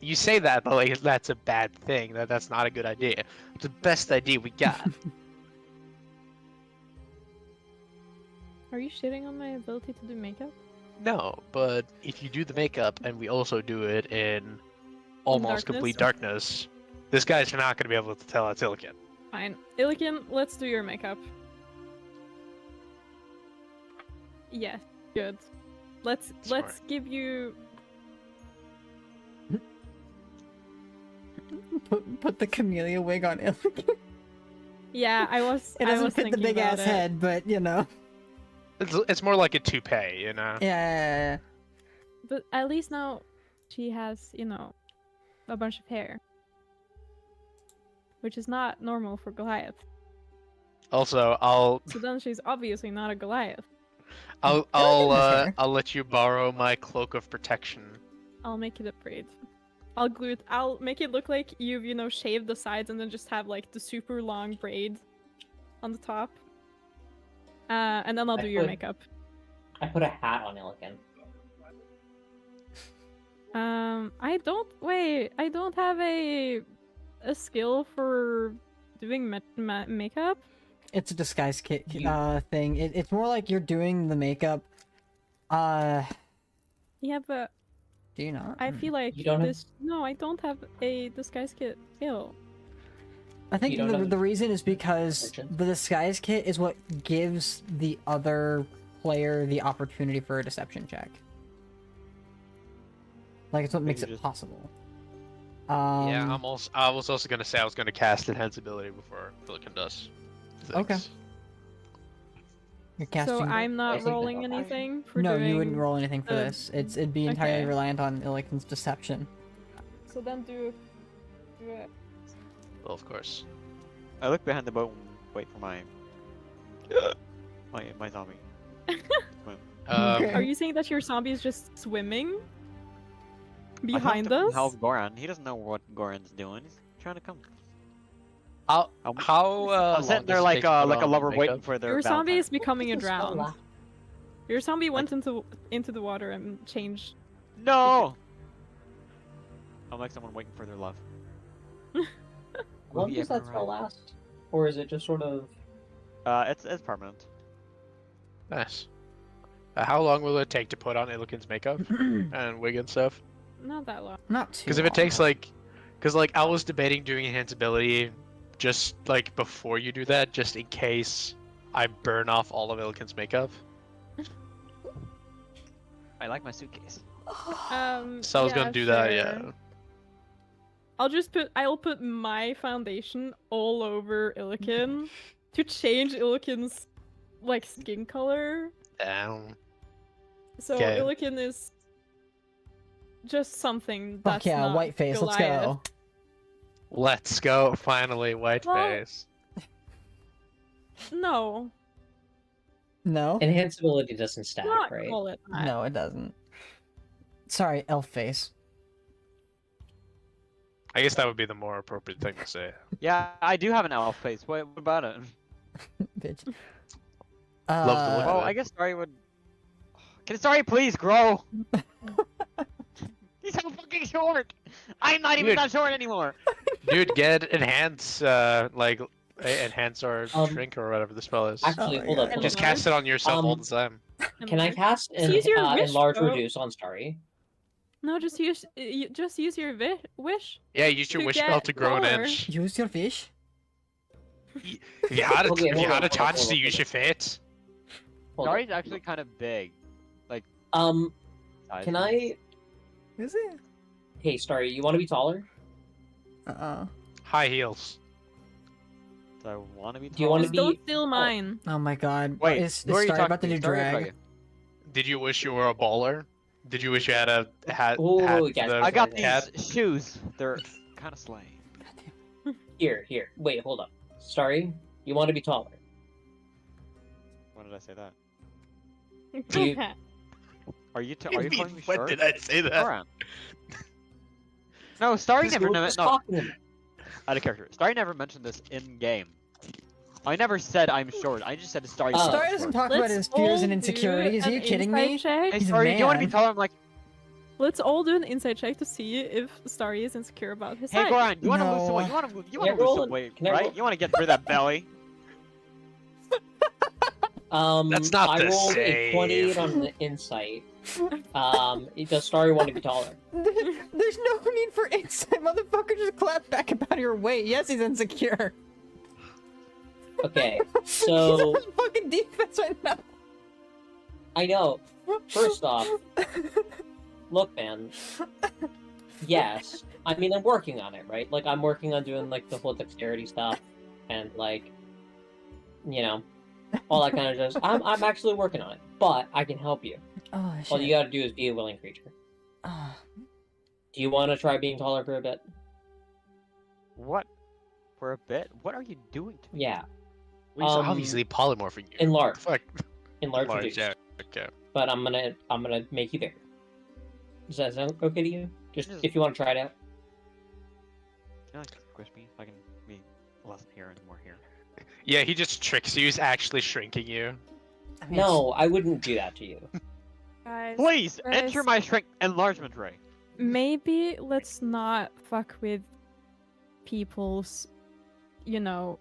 [SPEAKER 2] You say that, but, like, that's a bad thing. That's not a good idea. It's the best idea we got.
[SPEAKER 5] Are you shitting on my ability to do makeup?
[SPEAKER 2] No, but if you do the makeup and we also do it in almost complete darkness, this guy's not going to be able to tell it's Illiken.
[SPEAKER 5] Fine. Illiken, let's do your makeup. Yes, good. Let's give you
[SPEAKER 7] put the camellia wig on Illiken.
[SPEAKER 5] Yeah, I was
[SPEAKER 7] It
[SPEAKER 5] I
[SPEAKER 7] doesn't
[SPEAKER 5] was
[SPEAKER 7] fit the
[SPEAKER 5] thinking
[SPEAKER 7] big ass
[SPEAKER 5] about it.
[SPEAKER 7] head, but you know.
[SPEAKER 2] It's more like a toupee, you know?
[SPEAKER 7] Yeah.
[SPEAKER 5] But at least now she has, you know, a bunch of hair. Which is not normal for Goliath.
[SPEAKER 2] Also,
[SPEAKER 5] So then she's obviously not a Goliath.
[SPEAKER 2] I'll let you borrow my cloak of protection.
[SPEAKER 5] I'll make it a braid. glue it. I'll make it look like you've, you know, shaved the sides and then just have like the super long braid on the top. And then I'll do your makeup.
[SPEAKER 3] I put a hat on Illiken.
[SPEAKER 5] I don't have a skill for doing makeup.
[SPEAKER 7] It's a disguise kit thing. It's more like you're doing the makeup.
[SPEAKER 5] Yeah, but
[SPEAKER 7] do you not?
[SPEAKER 5] I feel like
[SPEAKER 3] You don't have...
[SPEAKER 5] No, I don't have a disguise kit skill.
[SPEAKER 7] I think the reason is because the disguise kit is what gives the other player the opportunity for a deception check. Like, it's what makes it possible.
[SPEAKER 2] Yeah, I was also gonna say I was gonna cast Enhance ability before Illiken does.
[SPEAKER 7] Okay. You're casting.
[SPEAKER 5] So I'm not rolling anything for
[SPEAKER 7] No,
[SPEAKER 5] doing
[SPEAKER 7] you wouldn't roll anything for this. It'd be entirely
[SPEAKER 5] Okay.
[SPEAKER 7] reliant on Illiken's deception.
[SPEAKER 5] So then do it.
[SPEAKER 2] Well, of course.
[SPEAKER 1] I look behind the boat and wait for my my zombie.
[SPEAKER 5] Are you saying that your zombie is just swimming behind us?
[SPEAKER 1] Help Goran. He doesn't know what Goran's doing. He's trying to come.
[SPEAKER 2] I'm
[SPEAKER 1] sitting there like a lover waiting for their.
[SPEAKER 5] Your zombie
[SPEAKER 1] Valentine.
[SPEAKER 5] is becoming a drowned. Your zombie went into the water and changed.
[SPEAKER 1] No. I'm like someone waiting for their love.
[SPEAKER 3] How long does that spell last? Or is it just sort of...
[SPEAKER 1] It's permanent.
[SPEAKER 2] Nice. How long will it take to put on Illiken's makeup and wig and stuff?
[SPEAKER 5] Not that long.
[SPEAKER 7] Not too.
[SPEAKER 2] Because if it takes like, I was debating doing Enhance ability just like before you do that, just in case I burn off all of Illiken's makeup.
[SPEAKER 1] I like my suitcase.
[SPEAKER 2] So I was gonna do that, yeah.
[SPEAKER 5] I'll put my foundation all over Illiken to change Illiken's like skin color.
[SPEAKER 2] Damn.
[SPEAKER 5] So
[SPEAKER 2] Okay.
[SPEAKER 5] Illiken is just something
[SPEAKER 7] Fuck
[SPEAKER 5] that's
[SPEAKER 7] yeah,
[SPEAKER 5] not
[SPEAKER 7] white face. Let's
[SPEAKER 5] Goliath.
[SPEAKER 7] go.
[SPEAKER 2] Let's go, finally, white face.
[SPEAKER 5] No.
[SPEAKER 7] No.
[SPEAKER 3] Enhance ability doesn't stack,
[SPEAKER 5] Not
[SPEAKER 3] right?
[SPEAKER 5] call it that.
[SPEAKER 7] No, it doesn't. Sorry, elf face.
[SPEAKER 2] I guess that would be the more appropriate thing to say.
[SPEAKER 1] Yeah, I do have an elf face. What about it?
[SPEAKER 7] Bitch.
[SPEAKER 2] Love to look
[SPEAKER 1] Well,
[SPEAKER 2] at
[SPEAKER 1] I guess Starry would. Can Starry please grow? He's so fucking short. I'm not even that short anymore.
[SPEAKER 2] Dude, get enhance, enhance or shrink or whatever the spell is.
[SPEAKER 3] Actually, hold up.
[SPEAKER 2] Just cast it on yourself all the time.
[SPEAKER 3] Can I cast
[SPEAKER 5] use your wish,
[SPEAKER 3] enlarge
[SPEAKER 5] bro.
[SPEAKER 3] reduce on Starry?
[SPEAKER 5] No, just use your wish.
[SPEAKER 2] Yeah, use your wish spell to grow an
[SPEAKER 5] lower.
[SPEAKER 2] inch.
[SPEAKER 7] Use your fish.
[SPEAKER 2] If you had
[SPEAKER 3] Okay,
[SPEAKER 2] a chance to use your fate.
[SPEAKER 1] Starry's actually kind of big. Like.
[SPEAKER 3] Can I?
[SPEAKER 7] Is it?
[SPEAKER 3] Hey, Starry, you want to be taller?
[SPEAKER 2] High heels.
[SPEAKER 1] Do I want to be?
[SPEAKER 3] Do you want to
[SPEAKER 5] Just
[SPEAKER 3] be?
[SPEAKER 5] don't steal mine.
[SPEAKER 7] Oh my god.
[SPEAKER 1] Wait,
[SPEAKER 7] is
[SPEAKER 1] who are you
[SPEAKER 7] Starry
[SPEAKER 1] talking
[SPEAKER 7] about to do
[SPEAKER 1] Starry or
[SPEAKER 7] drag?
[SPEAKER 1] Dragon?
[SPEAKER 2] Did you wish you were a baller? Did you wish you had a hat?
[SPEAKER 3] Oh,
[SPEAKER 2] hat
[SPEAKER 3] yes,
[SPEAKER 2] the
[SPEAKER 1] I got
[SPEAKER 2] hat?
[SPEAKER 1] these shoes. They're kind of slay.
[SPEAKER 3] Here. Wait, hold up. Starry, you want to be taller?
[SPEAKER 1] When did I say that?
[SPEAKER 3] Do you-
[SPEAKER 1] Are you calling me
[SPEAKER 2] When
[SPEAKER 1] short?
[SPEAKER 2] did I say that?
[SPEAKER 1] Goran. No, Starry
[SPEAKER 3] Because
[SPEAKER 1] never.
[SPEAKER 3] we were
[SPEAKER 1] No,
[SPEAKER 3] just
[SPEAKER 1] no,
[SPEAKER 3] talking about it.
[SPEAKER 1] out of character. Starry never mentioned this in game. I never said I'm short. I just said Starry.
[SPEAKER 7] Starry doesn't talk about his fears and insecurities. Are you kidding me?
[SPEAKER 5] Check.
[SPEAKER 1] Hey,
[SPEAKER 7] He's a
[SPEAKER 1] Starry, do you want to be
[SPEAKER 7] man.
[SPEAKER 1] taller? I'm like,
[SPEAKER 5] Let's all do an insight check to see if Starry is insecure about his
[SPEAKER 1] hey,
[SPEAKER 5] height.
[SPEAKER 1] Goran, you want to
[SPEAKER 7] No.
[SPEAKER 1] lose some weight? You want to
[SPEAKER 3] Can I
[SPEAKER 1] lose
[SPEAKER 3] roll
[SPEAKER 1] some
[SPEAKER 3] it?
[SPEAKER 1] weight,
[SPEAKER 3] Can I
[SPEAKER 1] right?
[SPEAKER 3] roll-
[SPEAKER 1] You want to get rid of that belly.
[SPEAKER 2] That's not
[SPEAKER 3] I
[SPEAKER 2] the
[SPEAKER 3] rolled a
[SPEAKER 2] same.
[SPEAKER 3] 28 on the insight. Does Starry want to be taller?
[SPEAKER 7] There's no need for insight, motherfucker. Just clap back about your weight. Yes, he's insecure.
[SPEAKER 3] Okay,
[SPEAKER 7] He's
[SPEAKER 3] so
[SPEAKER 7] on fucking defense right now.
[SPEAKER 3] I know. First off, look, man. Yes, I mean I'm working on it, right? Like I'm working on doing like the whole dexterity stuff, and like, you know, all that kind of jazz. I'm actually working on it, but I can help you.
[SPEAKER 7] Oh shit.
[SPEAKER 3] All you gotta do is be a willing creature.
[SPEAKER 7] Ah.
[SPEAKER 3] Do you want to try being taller for a bit?
[SPEAKER 1] What? For a bit? What are you doing to me?
[SPEAKER 3] Yeah.
[SPEAKER 2] He's obviously polymorphing you.
[SPEAKER 3] Enlarge.
[SPEAKER 2] Fuck.
[SPEAKER 3] Enlarge reduce.
[SPEAKER 2] Yeah. Okay.
[SPEAKER 3] But I'm gonna make you bigger. Does that sound okay to you? Just if you want to try it out.
[SPEAKER 1] like squish me so I can be less here and more here.
[SPEAKER 2] Yeah, he just tricks you. He's actually shrinking you.
[SPEAKER 7] I mean,
[SPEAKER 3] No, I wouldn't do that to you.
[SPEAKER 5] Guys,
[SPEAKER 1] Please
[SPEAKER 5] guys,
[SPEAKER 1] enter my shrink enlargement ray.
[SPEAKER 5] maybe let's not fuck with people's,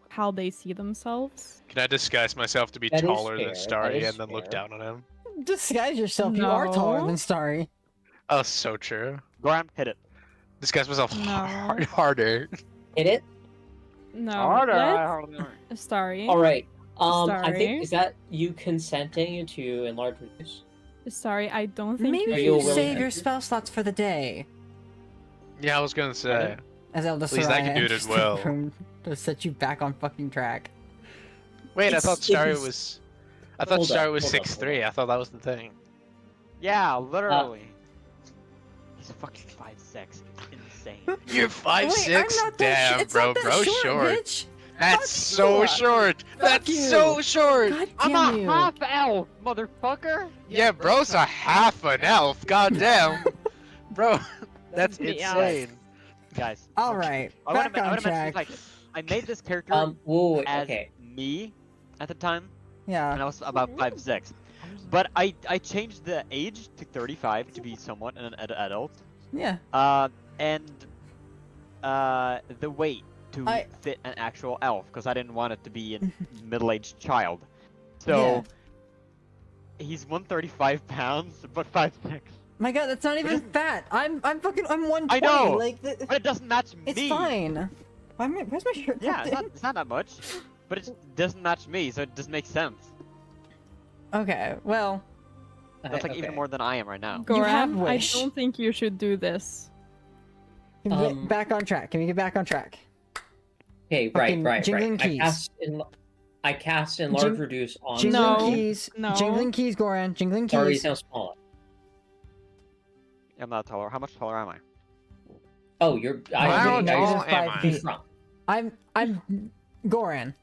[SPEAKER 5] how they see themselves.
[SPEAKER 2] Can I disguise myself to be
[SPEAKER 3] That is
[SPEAKER 2] taller
[SPEAKER 3] fair,
[SPEAKER 2] than
[SPEAKER 3] that
[SPEAKER 2] Starry
[SPEAKER 3] is
[SPEAKER 2] and then look
[SPEAKER 3] fair.
[SPEAKER 2] down on him?
[SPEAKER 7] disguise yourself. You are taller
[SPEAKER 5] No.
[SPEAKER 7] than Starry.
[SPEAKER 2] Oh, so true.
[SPEAKER 1] Goran, hit it.
[SPEAKER 2] Disguise myself
[SPEAKER 5] No.
[SPEAKER 2] harder.
[SPEAKER 3] Hit it.
[SPEAKER 5] No,
[SPEAKER 1] Harder.
[SPEAKER 5] let's Starry.
[SPEAKER 3] All right. I
[SPEAKER 5] Sorry.
[SPEAKER 3] think is that you consenting to enlarge reduce?
[SPEAKER 5] Sorry, I don't think
[SPEAKER 7] Maybe
[SPEAKER 3] Are
[SPEAKER 7] you
[SPEAKER 3] you willing
[SPEAKER 7] save
[SPEAKER 3] to-
[SPEAKER 7] your spell slots for the day.
[SPEAKER 2] Yeah, I was gonna say.
[SPEAKER 7] As Elder
[SPEAKER 2] At least I can do it as well.
[SPEAKER 7] To set you back on fucking track.
[SPEAKER 2] Wait, I
[SPEAKER 3] It's-
[SPEAKER 2] thought
[SPEAKER 3] it
[SPEAKER 2] Starry
[SPEAKER 3] is-
[SPEAKER 2] was. I thought
[SPEAKER 3] Hold
[SPEAKER 2] Starry
[SPEAKER 3] up,
[SPEAKER 2] was
[SPEAKER 3] hold up,
[SPEAKER 2] 6'3". I thought that was the thing.
[SPEAKER 1] Yeah, literally. He's fucking 5'6". It's insane.
[SPEAKER 2] You're
[SPEAKER 7] Wait,
[SPEAKER 2] 5'6".
[SPEAKER 7] I'm not that
[SPEAKER 2] Damn,
[SPEAKER 7] it's
[SPEAKER 2] bro,
[SPEAKER 7] not that
[SPEAKER 2] bro, short.
[SPEAKER 7] bitch.
[SPEAKER 2] That's
[SPEAKER 7] Fuck
[SPEAKER 2] so
[SPEAKER 7] you.
[SPEAKER 2] short. That's
[SPEAKER 7] you.
[SPEAKER 2] so short.
[SPEAKER 7] God
[SPEAKER 1] I'm
[SPEAKER 7] damn
[SPEAKER 1] a
[SPEAKER 7] you.
[SPEAKER 1] half elf, motherfucker.
[SPEAKER 2] Yeah, bro's a half an elf. Goddamn, bro, that's
[SPEAKER 5] Yeah.
[SPEAKER 2] insane.
[SPEAKER 1] Guys.
[SPEAKER 7] All right,
[SPEAKER 1] I wanna
[SPEAKER 7] back on
[SPEAKER 1] mention,
[SPEAKER 7] track.
[SPEAKER 1] like, I made this character
[SPEAKER 3] Whoa,
[SPEAKER 1] as
[SPEAKER 3] okay.
[SPEAKER 1] me at the time, and
[SPEAKER 7] Yeah.
[SPEAKER 1] I was about 5'6". But I changed the age to 35 to be somewhat an adult.
[SPEAKER 7] Yeah.
[SPEAKER 1] And the weight to
[SPEAKER 7] I-
[SPEAKER 1] fit an actual elf, because I didn't want it to be a middle-aged child. So he's 135 pounds, but 5'6".
[SPEAKER 7] My God, that's not even fat. I'm 120.
[SPEAKER 1] I know,
[SPEAKER 7] Like,
[SPEAKER 1] but it doesn't match me.
[SPEAKER 7] it's fine. Where's my shirt?
[SPEAKER 1] Yeah, it's not that much, but it doesn't match me, so it doesn't make sense.
[SPEAKER 7] Okay, well,
[SPEAKER 1] That's like even more than I am right now.
[SPEAKER 7] You have
[SPEAKER 5] Goran, I
[SPEAKER 7] wish.
[SPEAKER 5] don't think you should do this.
[SPEAKER 7] can we get back on track? Can we get back on track?
[SPEAKER 3] Okay,
[SPEAKER 7] Fucking
[SPEAKER 3] right.
[SPEAKER 7] jingling keys.
[SPEAKER 3] I cast enlarge
[SPEAKER 7] Jing-
[SPEAKER 3] reduce on.
[SPEAKER 7] Jingling
[SPEAKER 5] No,
[SPEAKER 7] keys.
[SPEAKER 5] no.
[SPEAKER 7] Jingling keys, Goran. Jingling
[SPEAKER 3] Sorry,
[SPEAKER 7] keys.
[SPEAKER 3] sound smaller.
[SPEAKER 1] I'm not taller. How much taller am I?
[SPEAKER 3] Oh, you're.
[SPEAKER 2] How
[SPEAKER 3] I
[SPEAKER 2] tall
[SPEAKER 3] was
[SPEAKER 2] am I?
[SPEAKER 3] wrong.
[SPEAKER 7] I'm Goran.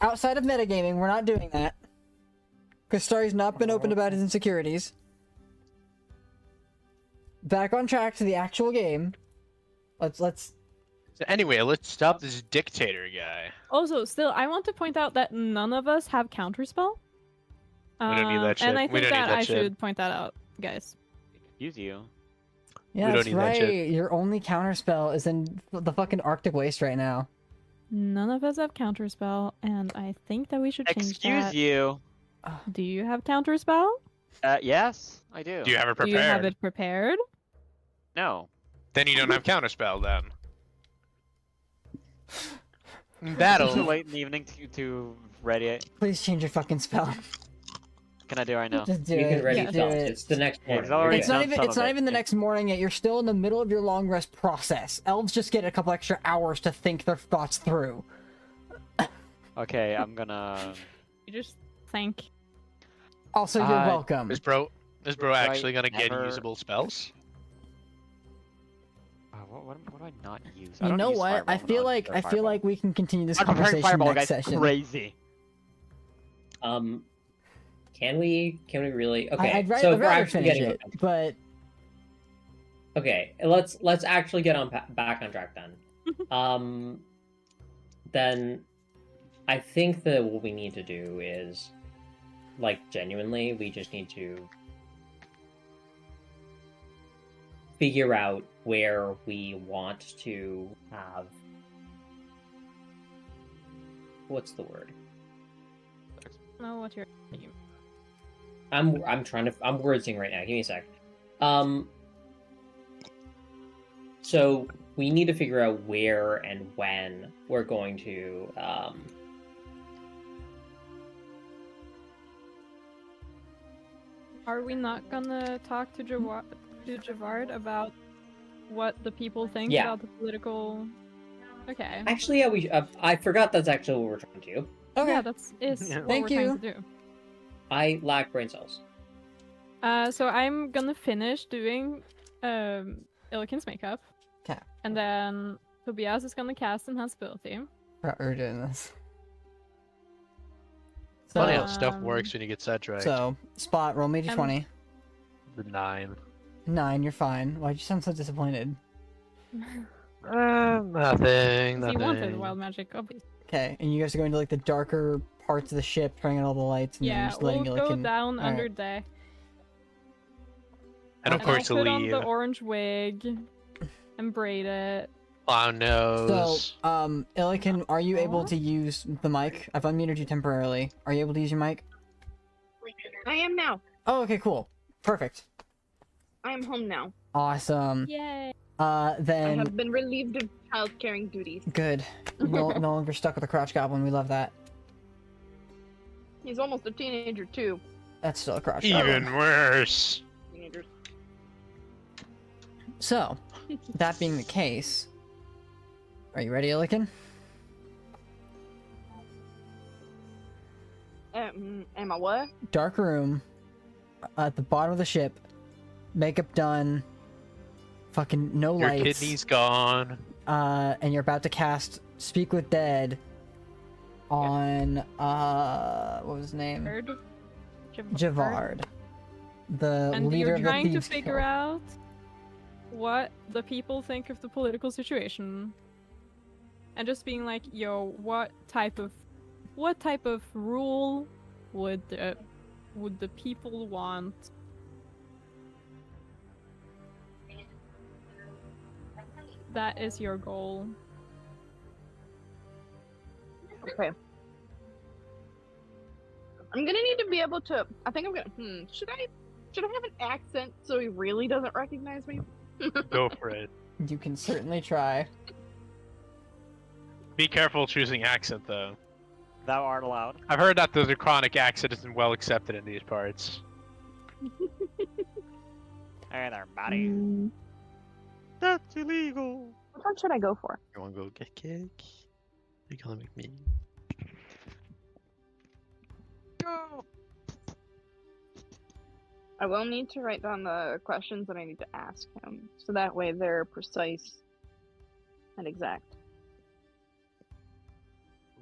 [SPEAKER 7] Outside of metagaming, we're not doing that. Because Starry's not been open about his insecurities. Back on track to the actual game. Let's
[SPEAKER 2] So anyway, let's stop this dictator guy.
[SPEAKER 5] Also, still, I want to point out that none of us have counterspell.
[SPEAKER 2] We don't need that shit.
[SPEAKER 5] And I
[SPEAKER 2] We
[SPEAKER 5] think
[SPEAKER 2] don't need
[SPEAKER 5] that
[SPEAKER 2] that
[SPEAKER 5] I
[SPEAKER 2] shit.
[SPEAKER 5] should point that out, guys.
[SPEAKER 1] Excuse you.
[SPEAKER 7] Yeah,
[SPEAKER 2] don't
[SPEAKER 7] that's
[SPEAKER 2] need that
[SPEAKER 7] right.
[SPEAKER 2] shit.
[SPEAKER 7] Your only counterspell is in the fucking Arctic Waste right now.
[SPEAKER 5] None of us have counterspell, and I think that we should change
[SPEAKER 1] Excuse
[SPEAKER 5] that.
[SPEAKER 1] you.
[SPEAKER 5] Do you have counterspell?
[SPEAKER 1] Yes, I do.
[SPEAKER 2] Do you have it
[SPEAKER 5] Do you have
[SPEAKER 2] prepared?
[SPEAKER 5] it prepared?
[SPEAKER 1] No.
[SPEAKER 2] Then you don't have counterspell then.
[SPEAKER 1] Too
[SPEAKER 2] Battle.
[SPEAKER 1] late in the evening to ready it.
[SPEAKER 7] Please change your fucking spell.
[SPEAKER 1] Can I do it right now?
[SPEAKER 7] Just do
[SPEAKER 3] You
[SPEAKER 7] it.
[SPEAKER 3] can ready
[SPEAKER 5] Yeah,
[SPEAKER 7] do
[SPEAKER 3] spells.
[SPEAKER 7] it.
[SPEAKER 3] It's the next
[SPEAKER 1] Yeah,
[SPEAKER 3] morning.
[SPEAKER 1] it's already
[SPEAKER 7] It's
[SPEAKER 3] You're
[SPEAKER 7] not
[SPEAKER 3] good.
[SPEAKER 1] done
[SPEAKER 7] even.
[SPEAKER 1] some
[SPEAKER 7] It's
[SPEAKER 1] of
[SPEAKER 7] not
[SPEAKER 1] it.
[SPEAKER 7] even the next morning yet. You're still in the middle of your long rest process. Elves just get a couple extra hours to think their thoughts through.
[SPEAKER 1] Okay, I'm gonna.
[SPEAKER 5] You just think.
[SPEAKER 7] Also, you're welcome.
[SPEAKER 2] Is bro actually gonna get
[SPEAKER 1] never-
[SPEAKER 2] usable spells?
[SPEAKER 1] What do I not use?
[SPEAKER 7] You know what? I feel like we can continue this
[SPEAKER 1] I'm preparing
[SPEAKER 7] conversation
[SPEAKER 1] fireball,
[SPEAKER 7] next
[SPEAKER 1] guys.
[SPEAKER 7] session.
[SPEAKER 1] Crazy.
[SPEAKER 3] Can we really? Okay,
[SPEAKER 7] I'd
[SPEAKER 3] so
[SPEAKER 7] rather
[SPEAKER 3] if we're actually
[SPEAKER 7] finish
[SPEAKER 3] getting
[SPEAKER 7] it, but
[SPEAKER 3] okay, let's actually get on back on track then. Then I think that what we need to do is, like, genuinely, we just need to figure out where we want to have. What's the word?
[SPEAKER 5] Know what you're thinking.
[SPEAKER 3] I'm wordsing right now. Give me a sec. So we need to figure out where and when we're going to
[SPEAKER 5] Are we not gonna talk to Javard about what the people think
[SPEAKER 3] Yeah.
[SPEAKER 5] about the political? Okay.
[SPEAKER 3] Actually, yeah, we. I forgot that's actually what we're trying to do.
[SPEAKER 7] okay.
[SPEAKER 5] Yeah, that's is
[SPEAKER 2] Yeah.
[SPEAKER 5] what
[SPEAKER 7] Thank
[SPEAKER 5] we're
[SPEAKER 7] you.
[SPEAKER 5] trying to do.
[SPEAKER 3] I lack brain cells.
[SPEAKER 5] So I'm gonna finish doing Illikin's makeup.
[SPEAKER 7] 'Kay.
[SPEAKER 5] And then Tobias is gonna cast Enhanceability.
[SPEAKER 7] Forgot we were doing this.
[SPEAKER 2] Funny how
[SPEAKER 7] So,
[SPEAKER 2] stuff works when you get sidetracked.
[SPEAKER 7] so Spot, roll me to 20.
[SPEAKER 2] The 9.
[SPEAKER 7] 9, you're fine. Why'd you sound so disappointed?
[SPEAKER 2] Nothing.
[SPEAKER 5] He wanted wild magic, obviously.
[SPEAKER 7] Okay, and you guys are going to like the darker parts of the ship, turning on all the lights, and then
[SPEAKER 5] Yeah,
[SPEAKER 7] just letting
[SPEAKER 5] we'll
[SPEAKER 7] it like
[SPEAKER 5] go down
[SPEAKER 7] all
[SPEAKER 5] under
[SPEAKER 7] right.
[SPEAKER 5] deck.
[SPEAKER 2] And of
[SPEAKER 5] And
[SPEAKER 2] course,
[SPEAKER 5] I'll put on
[SPEAKER 2] leave.
[SPEAKER 5] the orange wig and braid it.
[SPEAKER 2] Clown
[SPEAKER 7] So,
[SPEAKER 2] nose.
[SPEAKER 7] Illiken, are you able
[SPEAKER 5] Aw.
[SPEAKER 7] to use the mic? I've unmuted you temporarily. Are you able to use your mic?
[SPEAKER 9] I am now.
[SPEAKER 7] Oh, okay, cool. Perfect.
[SPEAKER 9] I am home now.
[SPEAKER 7] Awesome.
[SPEAKER 5] Yay!
[SPEAKER 9] I
[SPEAKER 7] Then
[SPEAKER 9] have been relieved of child caring duties.
[SPEAKER 7] good. No longer stuck with a crotch goblin. We love that.
[SPEAKER 9] He's almost a teenager too.
[SPEAKER 7] That's still a crotch goblin.
[SPEAKER 2] Even worse.
[SPEAKER 9] Teenagers.
[SPEAKER 7] So, that being the case, are you ready, Illiken?
[SPEAKER 9] Am I what?
[SPEAKER 7] Dark room, at the bottom of the ship, makeup done, fucking no
[SPEAKER 2] Your
[SPEAKER 7] lights.
[SPEAKER 2] kidney's gone.
[SPEAKER 7] And you're about to cast Speak with Dead on what was his name?
[SPEAKER 5] Bird?
[SPEAKER 7] Javard, the
[SPEAKER 5] And
[SPEAKER 7] leader
[SPEAKER 5] you're
[SPEAKER 7] of the
[SPEAKER 5] trying to
[SPEAKER 7] Thieves
[SPEAKER 5] figure
[SPEAKER 7] Guild.
[SPEAKER 5] out what the people think of the political situation. And just being like, yo, what type of rule would the people want? That is your goal.
[SPEAKER 9] Okay. I'm gonna need to be able to. I think I'm gonna. Should I have an accent so he really doesn't recognize me?
[SPEAKER 2] Go for it.
[SPEAKER 7] You can certainly try.
[SPEAKER 2] Be careful choosing accent, though.
[SPEAKER 1] Thou art allowed.
[SPEAKER 2] I've heard that the Draconic accent isn't well accepted in these parts.
[SPEAKER 1] Hey there, buddy. That's illegal.
[SPEAKER 9] Which one should I go for?
[SPEAKER 2] You wanna go get cake? You're gonna make me.
[SPEAKER 1] Go.
[SPEAKER 9] I will need to write down the questions that I need to ask him, so that way they're precise and exact.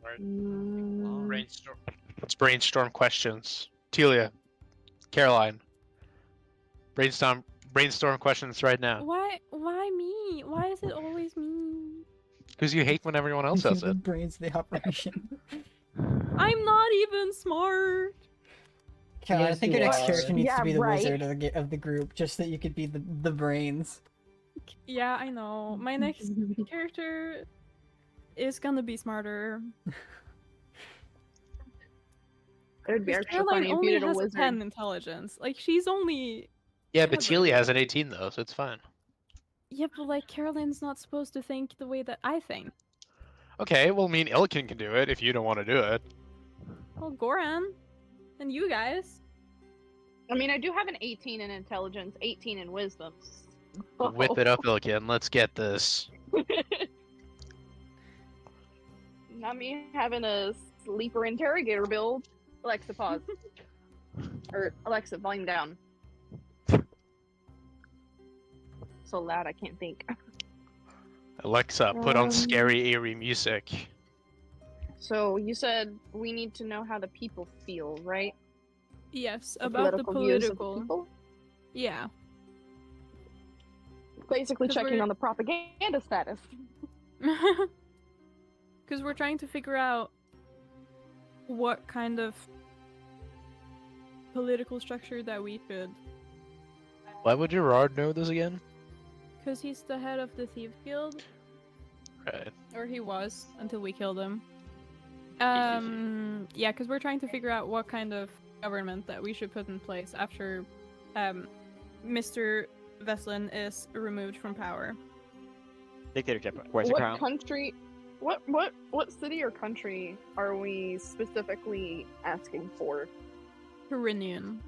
[SPEAKER 2] Brainstorm. Let's brainstorm questions. Telia, Caroline, brainstorm questions right now.
[SPEAKER 5] Why me? Why is it always me?
[SPEAKER 2] Because you hate when everyone else does
[SPEAKER 7] The
[SPEAKER 2] it.
[SPEAKER 7] brains of the operation.
[SPEAKER 5] I'm not even smart.
[SPEAKER 7] Cal, I
[SPEAKER 3] Yes,
[SPEAKER 7] think
[SPEAKER 3] you
[SPEAKER 7] your next
[SPEAKER 3] are.
[SPEAKER 7] character needs to
[SPEAKER 9] Yeah,
[SPEAKER 7] be the
[SPEAKER 9] right.
[SPEAKER 7] wizard of the group, just so you could be the brains.
[SPEAKER 5] Yeah, I know. My next character is gonna be smarter.
[SPEAKER 9] It would be
[SPEAKER 5] 'Cause
[SPEAKER 9] actually
[SPEAKER 5] Caroline
[SPEAKER 9] funny if you
[SPEAKER 5] only
[SPEAKER 9] did a
[SPEAKER 5] has a
[SPEAKER 9] wizard.
[SPEAKER 5] 10 intelligence. Like, she's only...
[SPEAKER 2] Yeah, but
[SPEAKER 5] Yeah, but-
[SPEAKER 2] Telia has an 18 though, so it's fine.
[SPEAKER 5] Yeah, but like, Caroline's not supposed to think the way that I think.
[SPEAKER 2] Okay, well, me and Illiken can do it if you don't want to do it.
[SPEAKER 5] Well, Goran. And you guys.
[SPEAKER 9] I mean, I do have an 18 in intelligence, 18 in wisdom.
[SPEAKER 2] Whip it up, Illiken. Let's get this.
[SPEAKER 9] Not me having a sleeper interrogator build. Alexa, pause. Or Alexa, volume down. So loud I can't think.
[SPEAKER 2] Alexa, put on scary, eerie music.
[SPEAKER 9] So you said we need to know how the people feel, right?
[SPEAKER 5] Yes, about the
[SPEAKER 9] views of
[SPEAKER 5] political.
[SPEAKER 9] people?
[SPEAKER 5] Yeah.
[SPEAKER 9] Basically
[SPEAKER 5] 'Cause
[SPEAKER 9] checking
[SPEAKER 5] we're-
[SPEAKER 9] on the propaganda status.
[SPEAKER 5] Because we're trying to figure out what kind of political structure that we should.
[SPEAKER 2] Why would Gerard know this again?
[SPEAKER 5] Because he's the head of the Thieves Guild.
[SPEAKER 2] Right.
[SPEAKER 5] Or he was, until we killed him. Yeah, because we're trying to figure out what kind of government that we should put in place after Mr. Veslin is removed from power.
[SPEAKER 1] Dictatorship. Where's the
[SPEAKER 9] What
[SPEAKER 1] crown?
[SPEAKER 9] country? What city or country are we specifically asking for?
[SPEAKER 5] Perinian.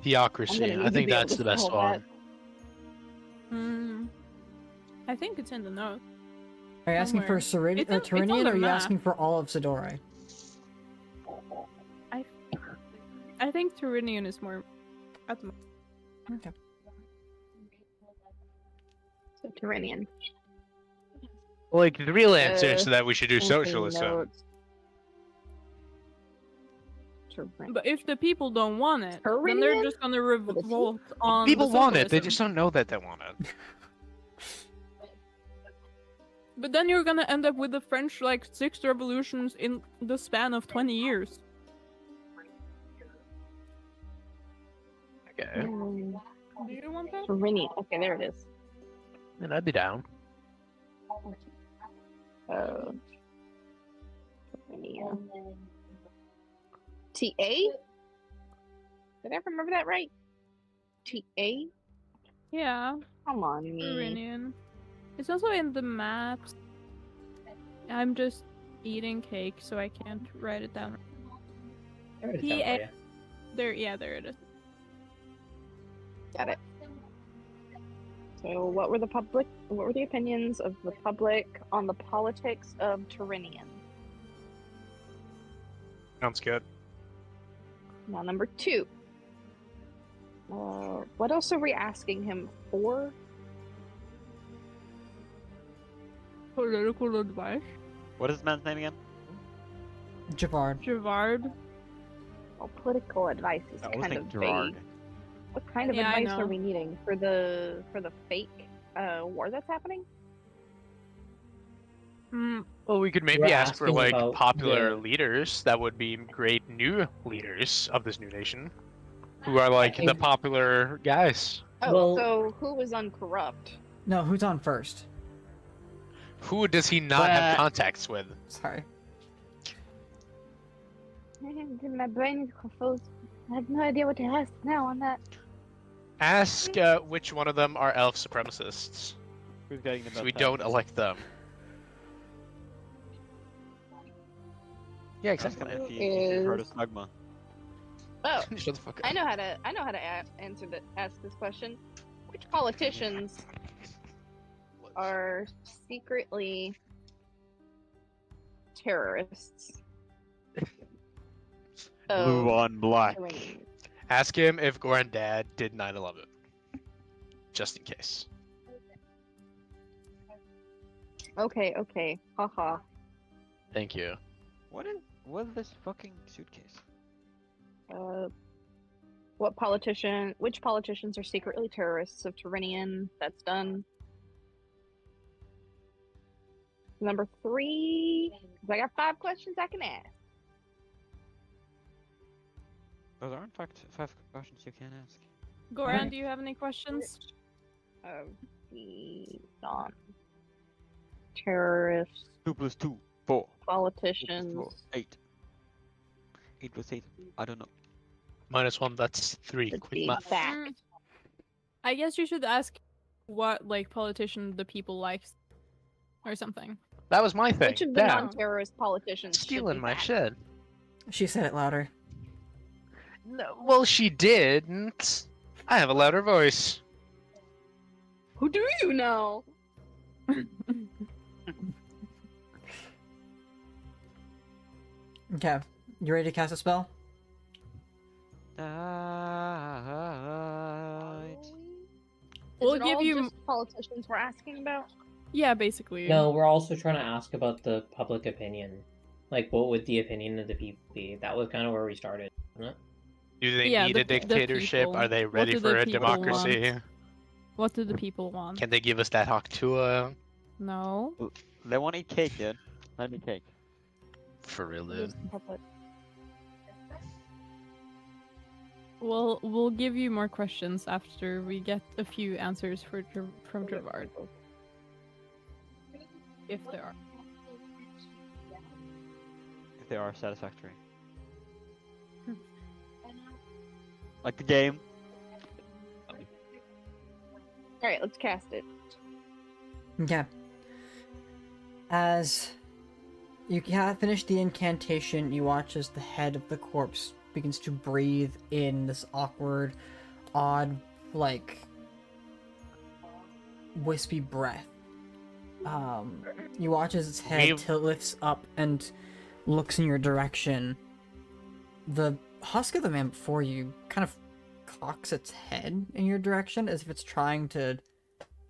[SPEAKER 2] Theocracy. I think that's the best one.
[SPEAKER 5] I think it's in the note.
[SPEAKER 7] Are you asking for
[SPEAKER 5] Somewhere. It's on
[SPEAKER 7] Tyranian, or
[SPEAKER 5] their
[SPEAKER 7] are you
[SPEAKER 5] map.
[SPEAKER 7] asking for all of Sidori?
[SPEAKER 5] I think Tyrinian is more at the moment.
[SPEAKER 7] Okay.
[SPEAKER 9] So Tyranian.
[SPEAKER 2] Like, the real answer is that we should do
[SPEAKER 9] Okay,
[SPEAKER 2] socialism.
[SPEAKER 9] notes. Tyran-
[SPEAKER 5] But if the people don't want it, then
[SPEAKER 9] Tyranian?
[SPEAKER 5] they're just gonna revolt on
[SPEAKER 2] People
[SPEAKER 5] the
[SPEAKER 2] want it, they
[SPEAKER 5] socialism.
[SPEAKER 2] just don't know that they want it.
[SPEAKER 5] But then you're gonna end up with the French, like, 6 revolutions in the span of 20 years.
[SPEAKER 2] Okay.
[SPEAKER 5] Do you want that?
[SPEAKER 9] Tyranny. Okay, there it is.
[SPEAKER 2] And I'd be down.
[SPEAKER 9] Oh. TA? Did I remember that right? TA?
[SPEAKER 5] Yeah,
[SPEAKER 9] Come on, me.
[SPEAKER 5] Iranian. It's also in the maps. I'm just eating cake, so I can't write it down.
[SPEAKER 3] There it is down for you.
[SPEAKER 5] There, yeah, there it is.
[SPEAKER 9] Got it. So, what were the opinions of the public on the politics of Tyrannian?
[SPEAKER 2] Sounds good.
[SPEAKER 9] Now, number 2. What else are we asking him for?
[SPEAKER 5] Political advice.
[SPEAKER 1] What is the man's name again?
[SPEAKER 7] Javard.
[SPEAKER 5] Javard.
[SPEAKER 9] Well, political advice is
[SPEAKER 1] I was
[SPEAKER 9] kind of
[SPEAKER 1] thinking Gerard.
[SPEAKER 9] vague. What kind of
[SPEAKER 5] Yeah, I
[SPEAKER 9] advice
[SPEAKER 5] know.
[SPEAKER 9] are we needing for the fake war that's happening?
[SPEAKER 2] Well, we could maybe
[SPEAKER 3] We're
[SPEAKER 2] ask for
[SPEAKER 3] asking
[SPEAKER 2] like
[SPEAKER 3] about
[SPEAKER 2] popular
[SPEAKER 3] the-
[SPEAKER 2] leaders that would be great new leaders of this new nation, who are like the
[SPEAKER 3] think-
[SPEAKER 2] popular guys.
[SPEAKER 9] Oh,
[SPEAKER 3] Well-
[SPEAKER 9] so who was uncorrupt?
[SPEAKER 7] No, who's on first?
[SPEAKER 2] Who does he not have contacts with?
[SPEAKER 7] Sorry.
[SPEAKER 9] My brain is confused. I have no idea what to ask now on that.
[SPEAKER 2] Ask which one of them are elf supremacists,
[SPEAKER 1] Who's getting the
[SPEAKER 2] so we
[SPEAKER 1] most
[SPEAKER 2] don't
[SPEAKER 1] votes?
[SPEAKER 2] elect them. Yeah,
[SPEAKER 1] Ask him
[SPEAKER 2] exactly.
[SPEAKER 1] if you've heard of Smugma.
[SPEAKER 9] Oh,
[SPEAKER 2] Shut the fuck up.
[SPEAKER 9] I know how to ask this question. Which politicians are secretly terrorists?
[SPEAKER 1] Blue on black.
[SPEAKER 9] Tyrannian.
[SPEAKER 2] Ask him if Goran Dad did 9/11, just in case.
[SPEAKER 9] Okay, haha.
[SPEAKER 2] Thank you.
[SPEAKER 1] What is this fucking suitcase?
[SPEAKER 9] Which politicians are secretly terrorists of Tyrannian? That's done. Number 3, 'cause I got 5 questions I can ask.
[SPEAKER 1] Those are in fact 5 questions you can ask.
[SPEAKER 5] Goran,
[SPEAKER 7] Alright.
[SPEAKER 5] do you have any questions?
[SPEAKER 9] Of the non-terrorist
[SPEAKER 1] 2 plus 2, 4. 2 plus 4,
[SPEAKER 9] politicians
[SPEAKER 1] 8. 8 plus 8, I don't know.
[SPEAKER 2] -1, that's 3.
[SPEAKER 9] would
[SPEAKER 2] Quick
[SPEAKER 9] be
[SPEAKER 2] math.
[SPEAKER 9] back.
[SPEAKER 5] I guess you should ask what, like, politician the people likes, or something.
[SPEAKER 2] That was my thing.
[SPEAKER 9] Which of the
[SPEAKER 2] Damn.
[SPEAKER 9] non-terrorist politicians should
[SPEAKER 2] Stealing
[SPEAKER 9] be
[SPEAKER 2] my
[SPEAKER 9] back?
[SPEAKER 2] shit.
[SPEAKER 7] She said it louder.
[SPEAKER 2] No, well, she didn't. I have a louder voice.
[SPEAKER 9] Who do you know?
[SPEAKER 7] Okay. You ready to cast a spell?
[SPEAKER 1] Died.
[SPEAKER 5] We'll
[SPEAKER 9] Is it
[SPEAKER 5] give
[SPEAKER 9] all
[SPEAKER 5] you-
[SPEAKER 9] just politicians we're asking about?
[SPEAKER 5] Yeah, basically.
[SPEAKER 3] No, we're also trying to ask about the public opinion. Like, what would the opinion of the people be? That was kind of where we started, wasn't it?
[SPEAKER 2] Do they
[SPEAKER 5] Yeah,
[SPEAKER 2] need
[SPEAKER 5] the
[SPEAKER 2] a
[SPEAKER 5] pe- the
[SPEAKER 2] dictatorship?
[SPEAKER 5] people.
[SPEAKER 2] Are they
[SPEAKER 5] What
[SPEAKER 2] ready
[SPEAKER 5] do the
[SPEAKER 2] for a
[SPEAKER 5] people
[SPEAKER 2] democracy?
[SPEAKER 5] What do the people want?
[SPEAKER 2] Can they give us that Haktua?
[SPEAKER 5] No.
[SPEAKER 1] They want to eat cake, dude. Let me cake.
[SPEAKER 2] For real,
[SPEAKER 9] What
[SPEAKER 2] dude.
[SPEAKER 9] is the public?
[SPEAKER 5] We'll give you more questions after we get a few answers from Gerard, if there are.
[SPEAKER 1] If they are satisfactory. Like the game.
[SPEAKER 9] Alright, let's cast it.
[SPEAKER 7] Okay. As you finish the incantation, you watch as the head of the corpse begins to breathe in this awkward, odd, like, wispy breath. You watch as its head lifts up and looks in your direction. The husk of the man before you kind of cocks its head in your direction as if it's trying to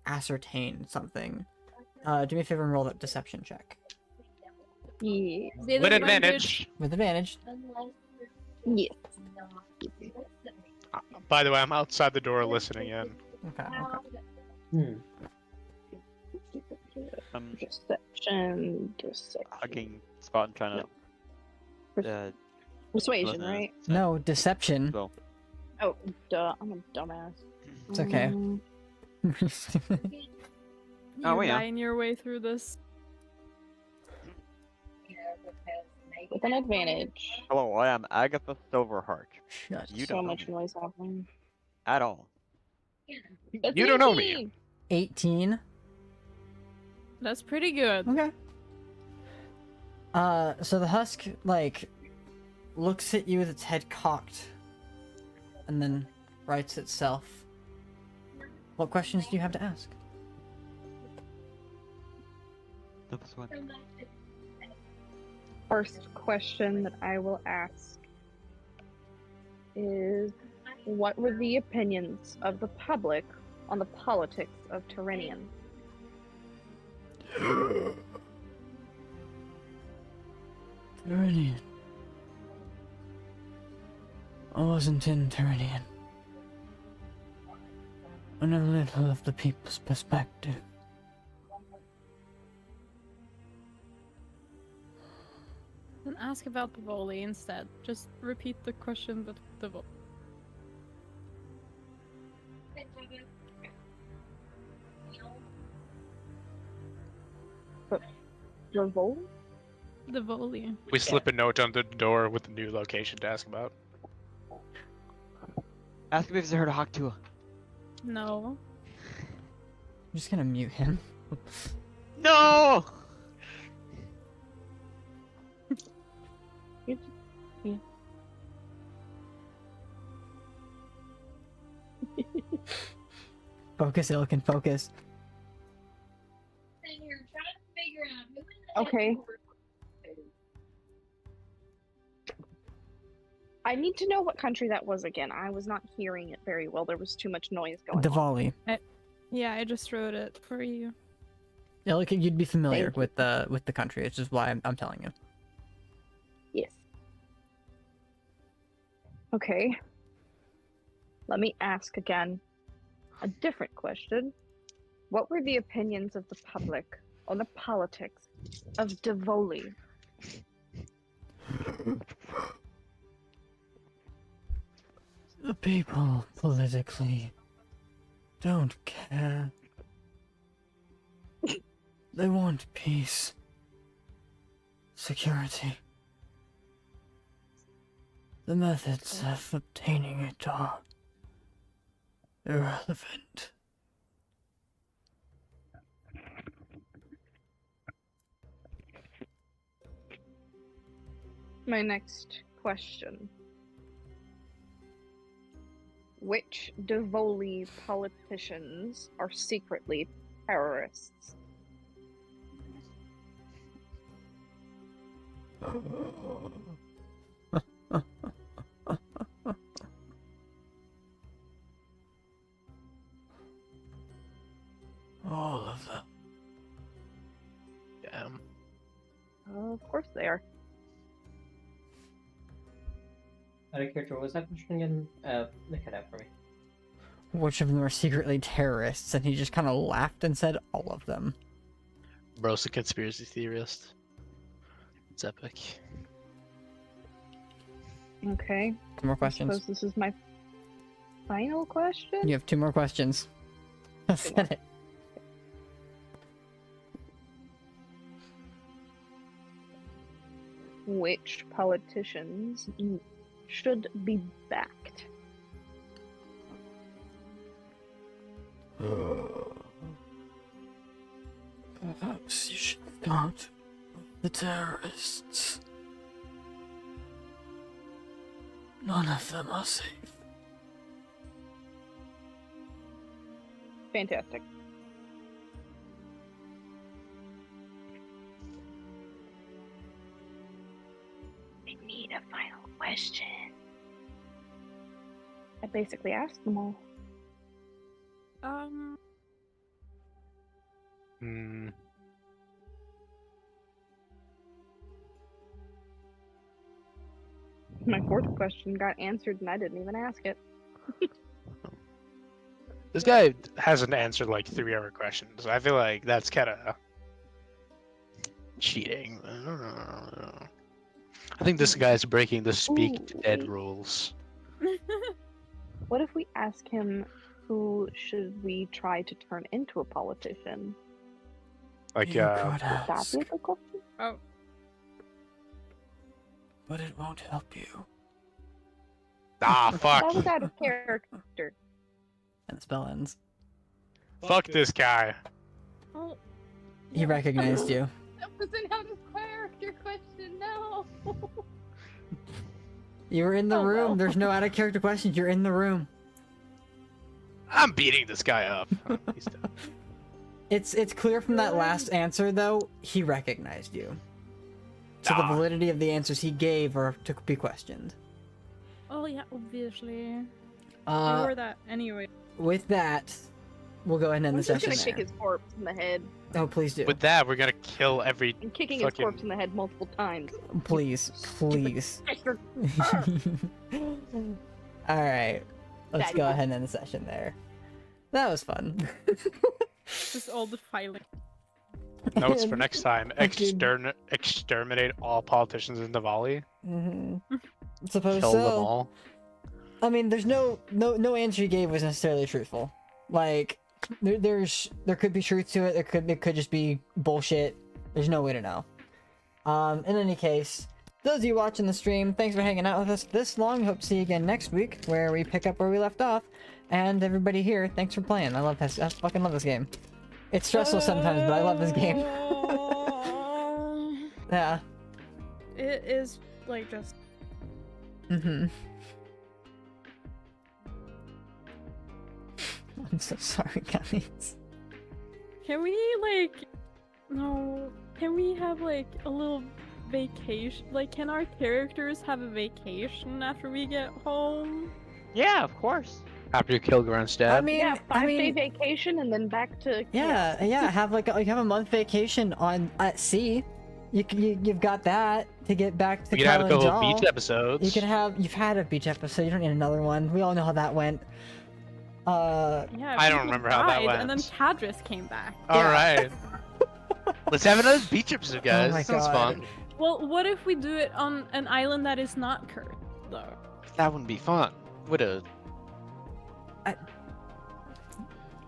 [SPEAKER 7] ascertain something. Do me a favor and roll that deception check.
[SPEAKER 9] Yeah.
[SPEAKER 2] With advantage.
[SPEAKER 7] With advantage.
[SPEAKER 9] Yes.
[SPEAKER 2] By the way, I'm outside the door listening in.
[SPEAKER 7] Okay, okay.
[SPEAKER 3] Hmm.
[SPEAKER 9] Deception.
[SPEAKER 1] hugging Spot and trying to
[SPEAKER 9] Persuasion,
[SPEAKER 1] listen
[SPEAKER 9] right?
[SPEAKER 1] to-
[SPEAKER 7] No, deception.
[SPEAKER 1] Well,
[SPEAKER 9] Oh, duh. I'm a dumbass.
[SPEAKER 7] It's okay.
[SPEAKER 1] Oh,
[SPEAKER 5] You're
[SPEAKER 1] yeah.
[SPEAKER 5] lying your way through this.
[SPEAKER 9] With an advantage.
[SPEAKER 1] hello, I am Agatha Silverheart.
[SPEAKER 7] Shut.
[SPEAKER 1] You
[SPEAKER 9] So
[SPEAKER 1] don't know
[SPEAKER 9] much
[SPEAKER 1] me
[SPEAKER 9] noise happening.
[SPEAKER 1] at all.
[SPEAKER 9] That's
[SPEAKER 2] You don't know me.
[SPEAKER 9] 18!
[SPEAKER 7] 18.
[SPEAKER 5] That's pretty good.
[SPEAKER 7] Okay. So the husk, like, looks at you with its head cocked, and then rights itself. What questions do you have to ask?
[SPEAKER 1] This one.
[SPEAKER 9] First question that I will ask is, what were the opinions of the public on the politics of Tyrannian?
[SPEAKER 7] Tyrannian. I wasn't in Tyrannian. I know little of the people's perspective.
[SPEAKER 5] Then ask about the volley instead. Just repeat the question, but the volley.
[SPEAKER 9] Revolt?
[SPEAKER 5] The volley.
[SPEAKER 2] We slip a note under the door with the new location to ask about.
[SPEAKER 1] Ask him if he's heard of Haktua.
[SPEAKER 5] No.
[SPEAKER 7] I'm just gonna mute him.
[SPEAKER 1] No!
[SPEAKER 7] Focus, Illican, focus.
[SPEAKER 9] Okay. I need to know what country that was again. I was not hearing it very well. There was too much noise going on.
[SPEAKER 7] Diwali.
[SPEAKER 5] Yeah, I just wrote it for you.
[SPEAKER 7] Illican, you'd be familiar
[SPEAKER 9] Thank
[SPEAKER 7] with the country. It's just why I'm telling you.
[SPEAKER 9] Yes. Okay. Let me ask again a different question. What were the opinions of the public on the politics of Divoli?
[SPEAKER 7] The people politically don't care. They want peace, security. The methods of obtaining it are irrelevant.
[SPEAKER 9] My next question. Which Divoli politicians are secretly terrorists?
[SPEAKER 7] All of them.
[SPEAKER 2] Damn.
[SPEAKER 9] Of course they are.
[SPEAKER 3] Out of character, what was that question again? Look it up for me.
[SPEAKER 7] Which of them are secretly terrorists? And he just kind of laughed and said all of them.
[SPEAKER 2] Bro's a conspiracy theorist. It's epic.
[SPEAKER 9] Okay.
[SPEAKER 7] 2 more
[SPEAKER 9] I
[SPEAKER 7] questions.
[SPEAKER 9] suppose this is my final question?
[SPEAKER 7] You have 2 more questions. I said it.
[SPEAKER 9] Which politicians should be backed?
[SPEAKER 7] Perhaps you should start with the terrorists. None of them are safe.
[SPEAKER 9] Fantastic. I need a final question. I basically asked them all.
[SPEAKER 2] Hmm.
[SPEAKER 9] My 4th question got answered and I didn't even ask it.
[SPEAKER 2] This guy hasn't answered like 3 other questions. I feel like that's kind of cheating. I think this guy's breaking the speak to dead
[SPEAKER 9] wait.
[SPEAKER 2] rules.
[SPEAKER 9] What if we ask him who should we try to turn into a politician?
[SPEAKER 2] Like,
[SPEAKER 7] You could
[SPEAKER 9] Would that
[SPEAKER 7] ask,
[SPEAKER 9] be a good question?
[SPEAKER 5] Oh,
[SPEAKER 7] but it won't help you.
[SPEAKER 2] ah,
[SPEAKER 9] That
[SPEAKER 2] fuck.
[SPEAKER 9] was out of character.
[SPEAKER 7] And the spell ends.
[SPEAKER 2] Fuck this guy.
[SPEAKER 5] oh.
[SPEAKER 7] He recognized you.
[SPEAKER 10] That wasn't out of character question, no.
[SPEAKER 7] You were in the
[SPEAKER 10] Oh,
[SPEAKER 7] room.
[SPEAKER 10] well.
[SPEAKER 7] There's no out of character questions. You're in the room.
[SPEAKER 2] I'm beating this guy up. Oh, he's done.
[SPEAKER 7] It's clear from that last answer though, he recognized you. So the
[SPEAKER 2] Ah.
[SPEAKER 7] validity of the answers he gave are to be questioned.
[SPEAKER 5] Oh yeah, obviously. You
[SPEAKER 7] Uh,
[SPEAKER 5] were that anyway.
[SPEAKER 7] with that, we'll go ahead and end
[SPEAKER 9] I'm
[SPEAKER 7] the
[SPEAKER 9] just
[SPEAKER 7] session
[SPEAKER 9] gonna kick
[SPEAKER 7] there.
[SPEAKER 9] his corpse in the head.
[SPEAKER 7] Oh, please do.
[SPEAKER 2] With that, we're gonna kill every.
[SPEAKER 9] I'm kicking
[SPEAKER 2] Fucking-
[SPEAKER 9] his corpse in the head multiple times.
[SPEAKER 7] Please, please.
[SPEAKER 9] Bastard.
[SPEAKER 7] All right, let's
[SPEAKER 9] Daddy.
[SPEAKER 7] go ahead and end the session there. That was fun.
[SPEAKER 5] Just all the filing.
[SPEAKER 2] Notes for next time:
[SPEAKER 7] Fucking-
[SPEAKER 2] exterminate all politicians in Diwali.
[SPEAKER 7] Mm-hmm. Suppose
[SPEAKER 2] Kill
[SPEAKER 7] so.
[SPEAKER 2] them all.
[SPEAKER 7] I mean, there's no answer you gave was necessarily truthful. Like, there could be truth to it. It could just be bullshit. There's no way to know. In any case, those of you watching the stream, thanks for hanging out with us this long. Hope to see you again next week, where we pick up where we left off. And everybody here, thanks for playing. I love this. I fucking love this game. It's stressful sometimes, but I love this game. Yeah.
[SPEAKER 5] It is like just.
[SPEAKER 7] Mm-hmm. I'm so sorry, guys.
[SPEAKER 5] Can we like? No. Can we have like a little vacation? Like, can our characters have a vacation after we get home?
[SPEAKER 1] Yeah, of course.
[SPEAKER 2] After you kill Grunstad.
[SPEAKER 7] I mean,
[SPEAKER 9] Yeah,
[SPEAKER 7] I
[SPEAKER 9] 5-day
[SPEAKER 7] mean,
[SPEAKER 9] vacation and then back to
[SPEAKER 7] yeah, have like have a month vacation at sea. You've got that to get back to
[SPEAKER 2] we can have a couple of
[SPEAKER 7] Kylen-Jaal.
[SPEAKER 2] beach episodes.
[SPEAKER 7] You've had a beach episode. You don't need another one. We all know how that went.
[SPEAKER 5] Yeah.
[SPEAKER 2] I don't
[SPEAKER 5] people
[SPEAKER 2] remember how that
[SPEAKER 5] died, And then
[SPEAKER 2] went.
[SPEAKER 5] Cadris came back.
[SPEAKER 2] All
[SPEAKER 7] Yeah.
[SPEAKER 2] right. Let's have another beach episode, guys.
[SPEAKER 7] Oh my
[SPEAKER 2] Sounds
[SPEAKER 7] God.
[SPEAKER 2] fun.
[SPEAKER 5] Well, what if we do it on an island that is not cursed, though?
[SPEAKER 2] That wouldn't be fun. Would it?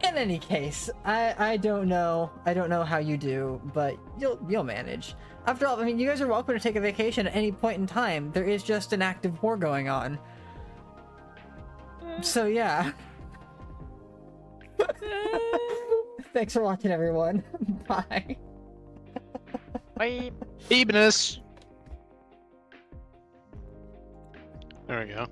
[SPEAKER 7] In any case, I don't know. I don't know how you do, but you'll manage. After all, I mean, you guys are welcome to take a vacation at any point in time. There is just an active war going on. So yeah. Thanks for watching, everyone. Bye.
[SPEAKER 1] Bye.
[SPEAKER 2] Ebenus. There we go.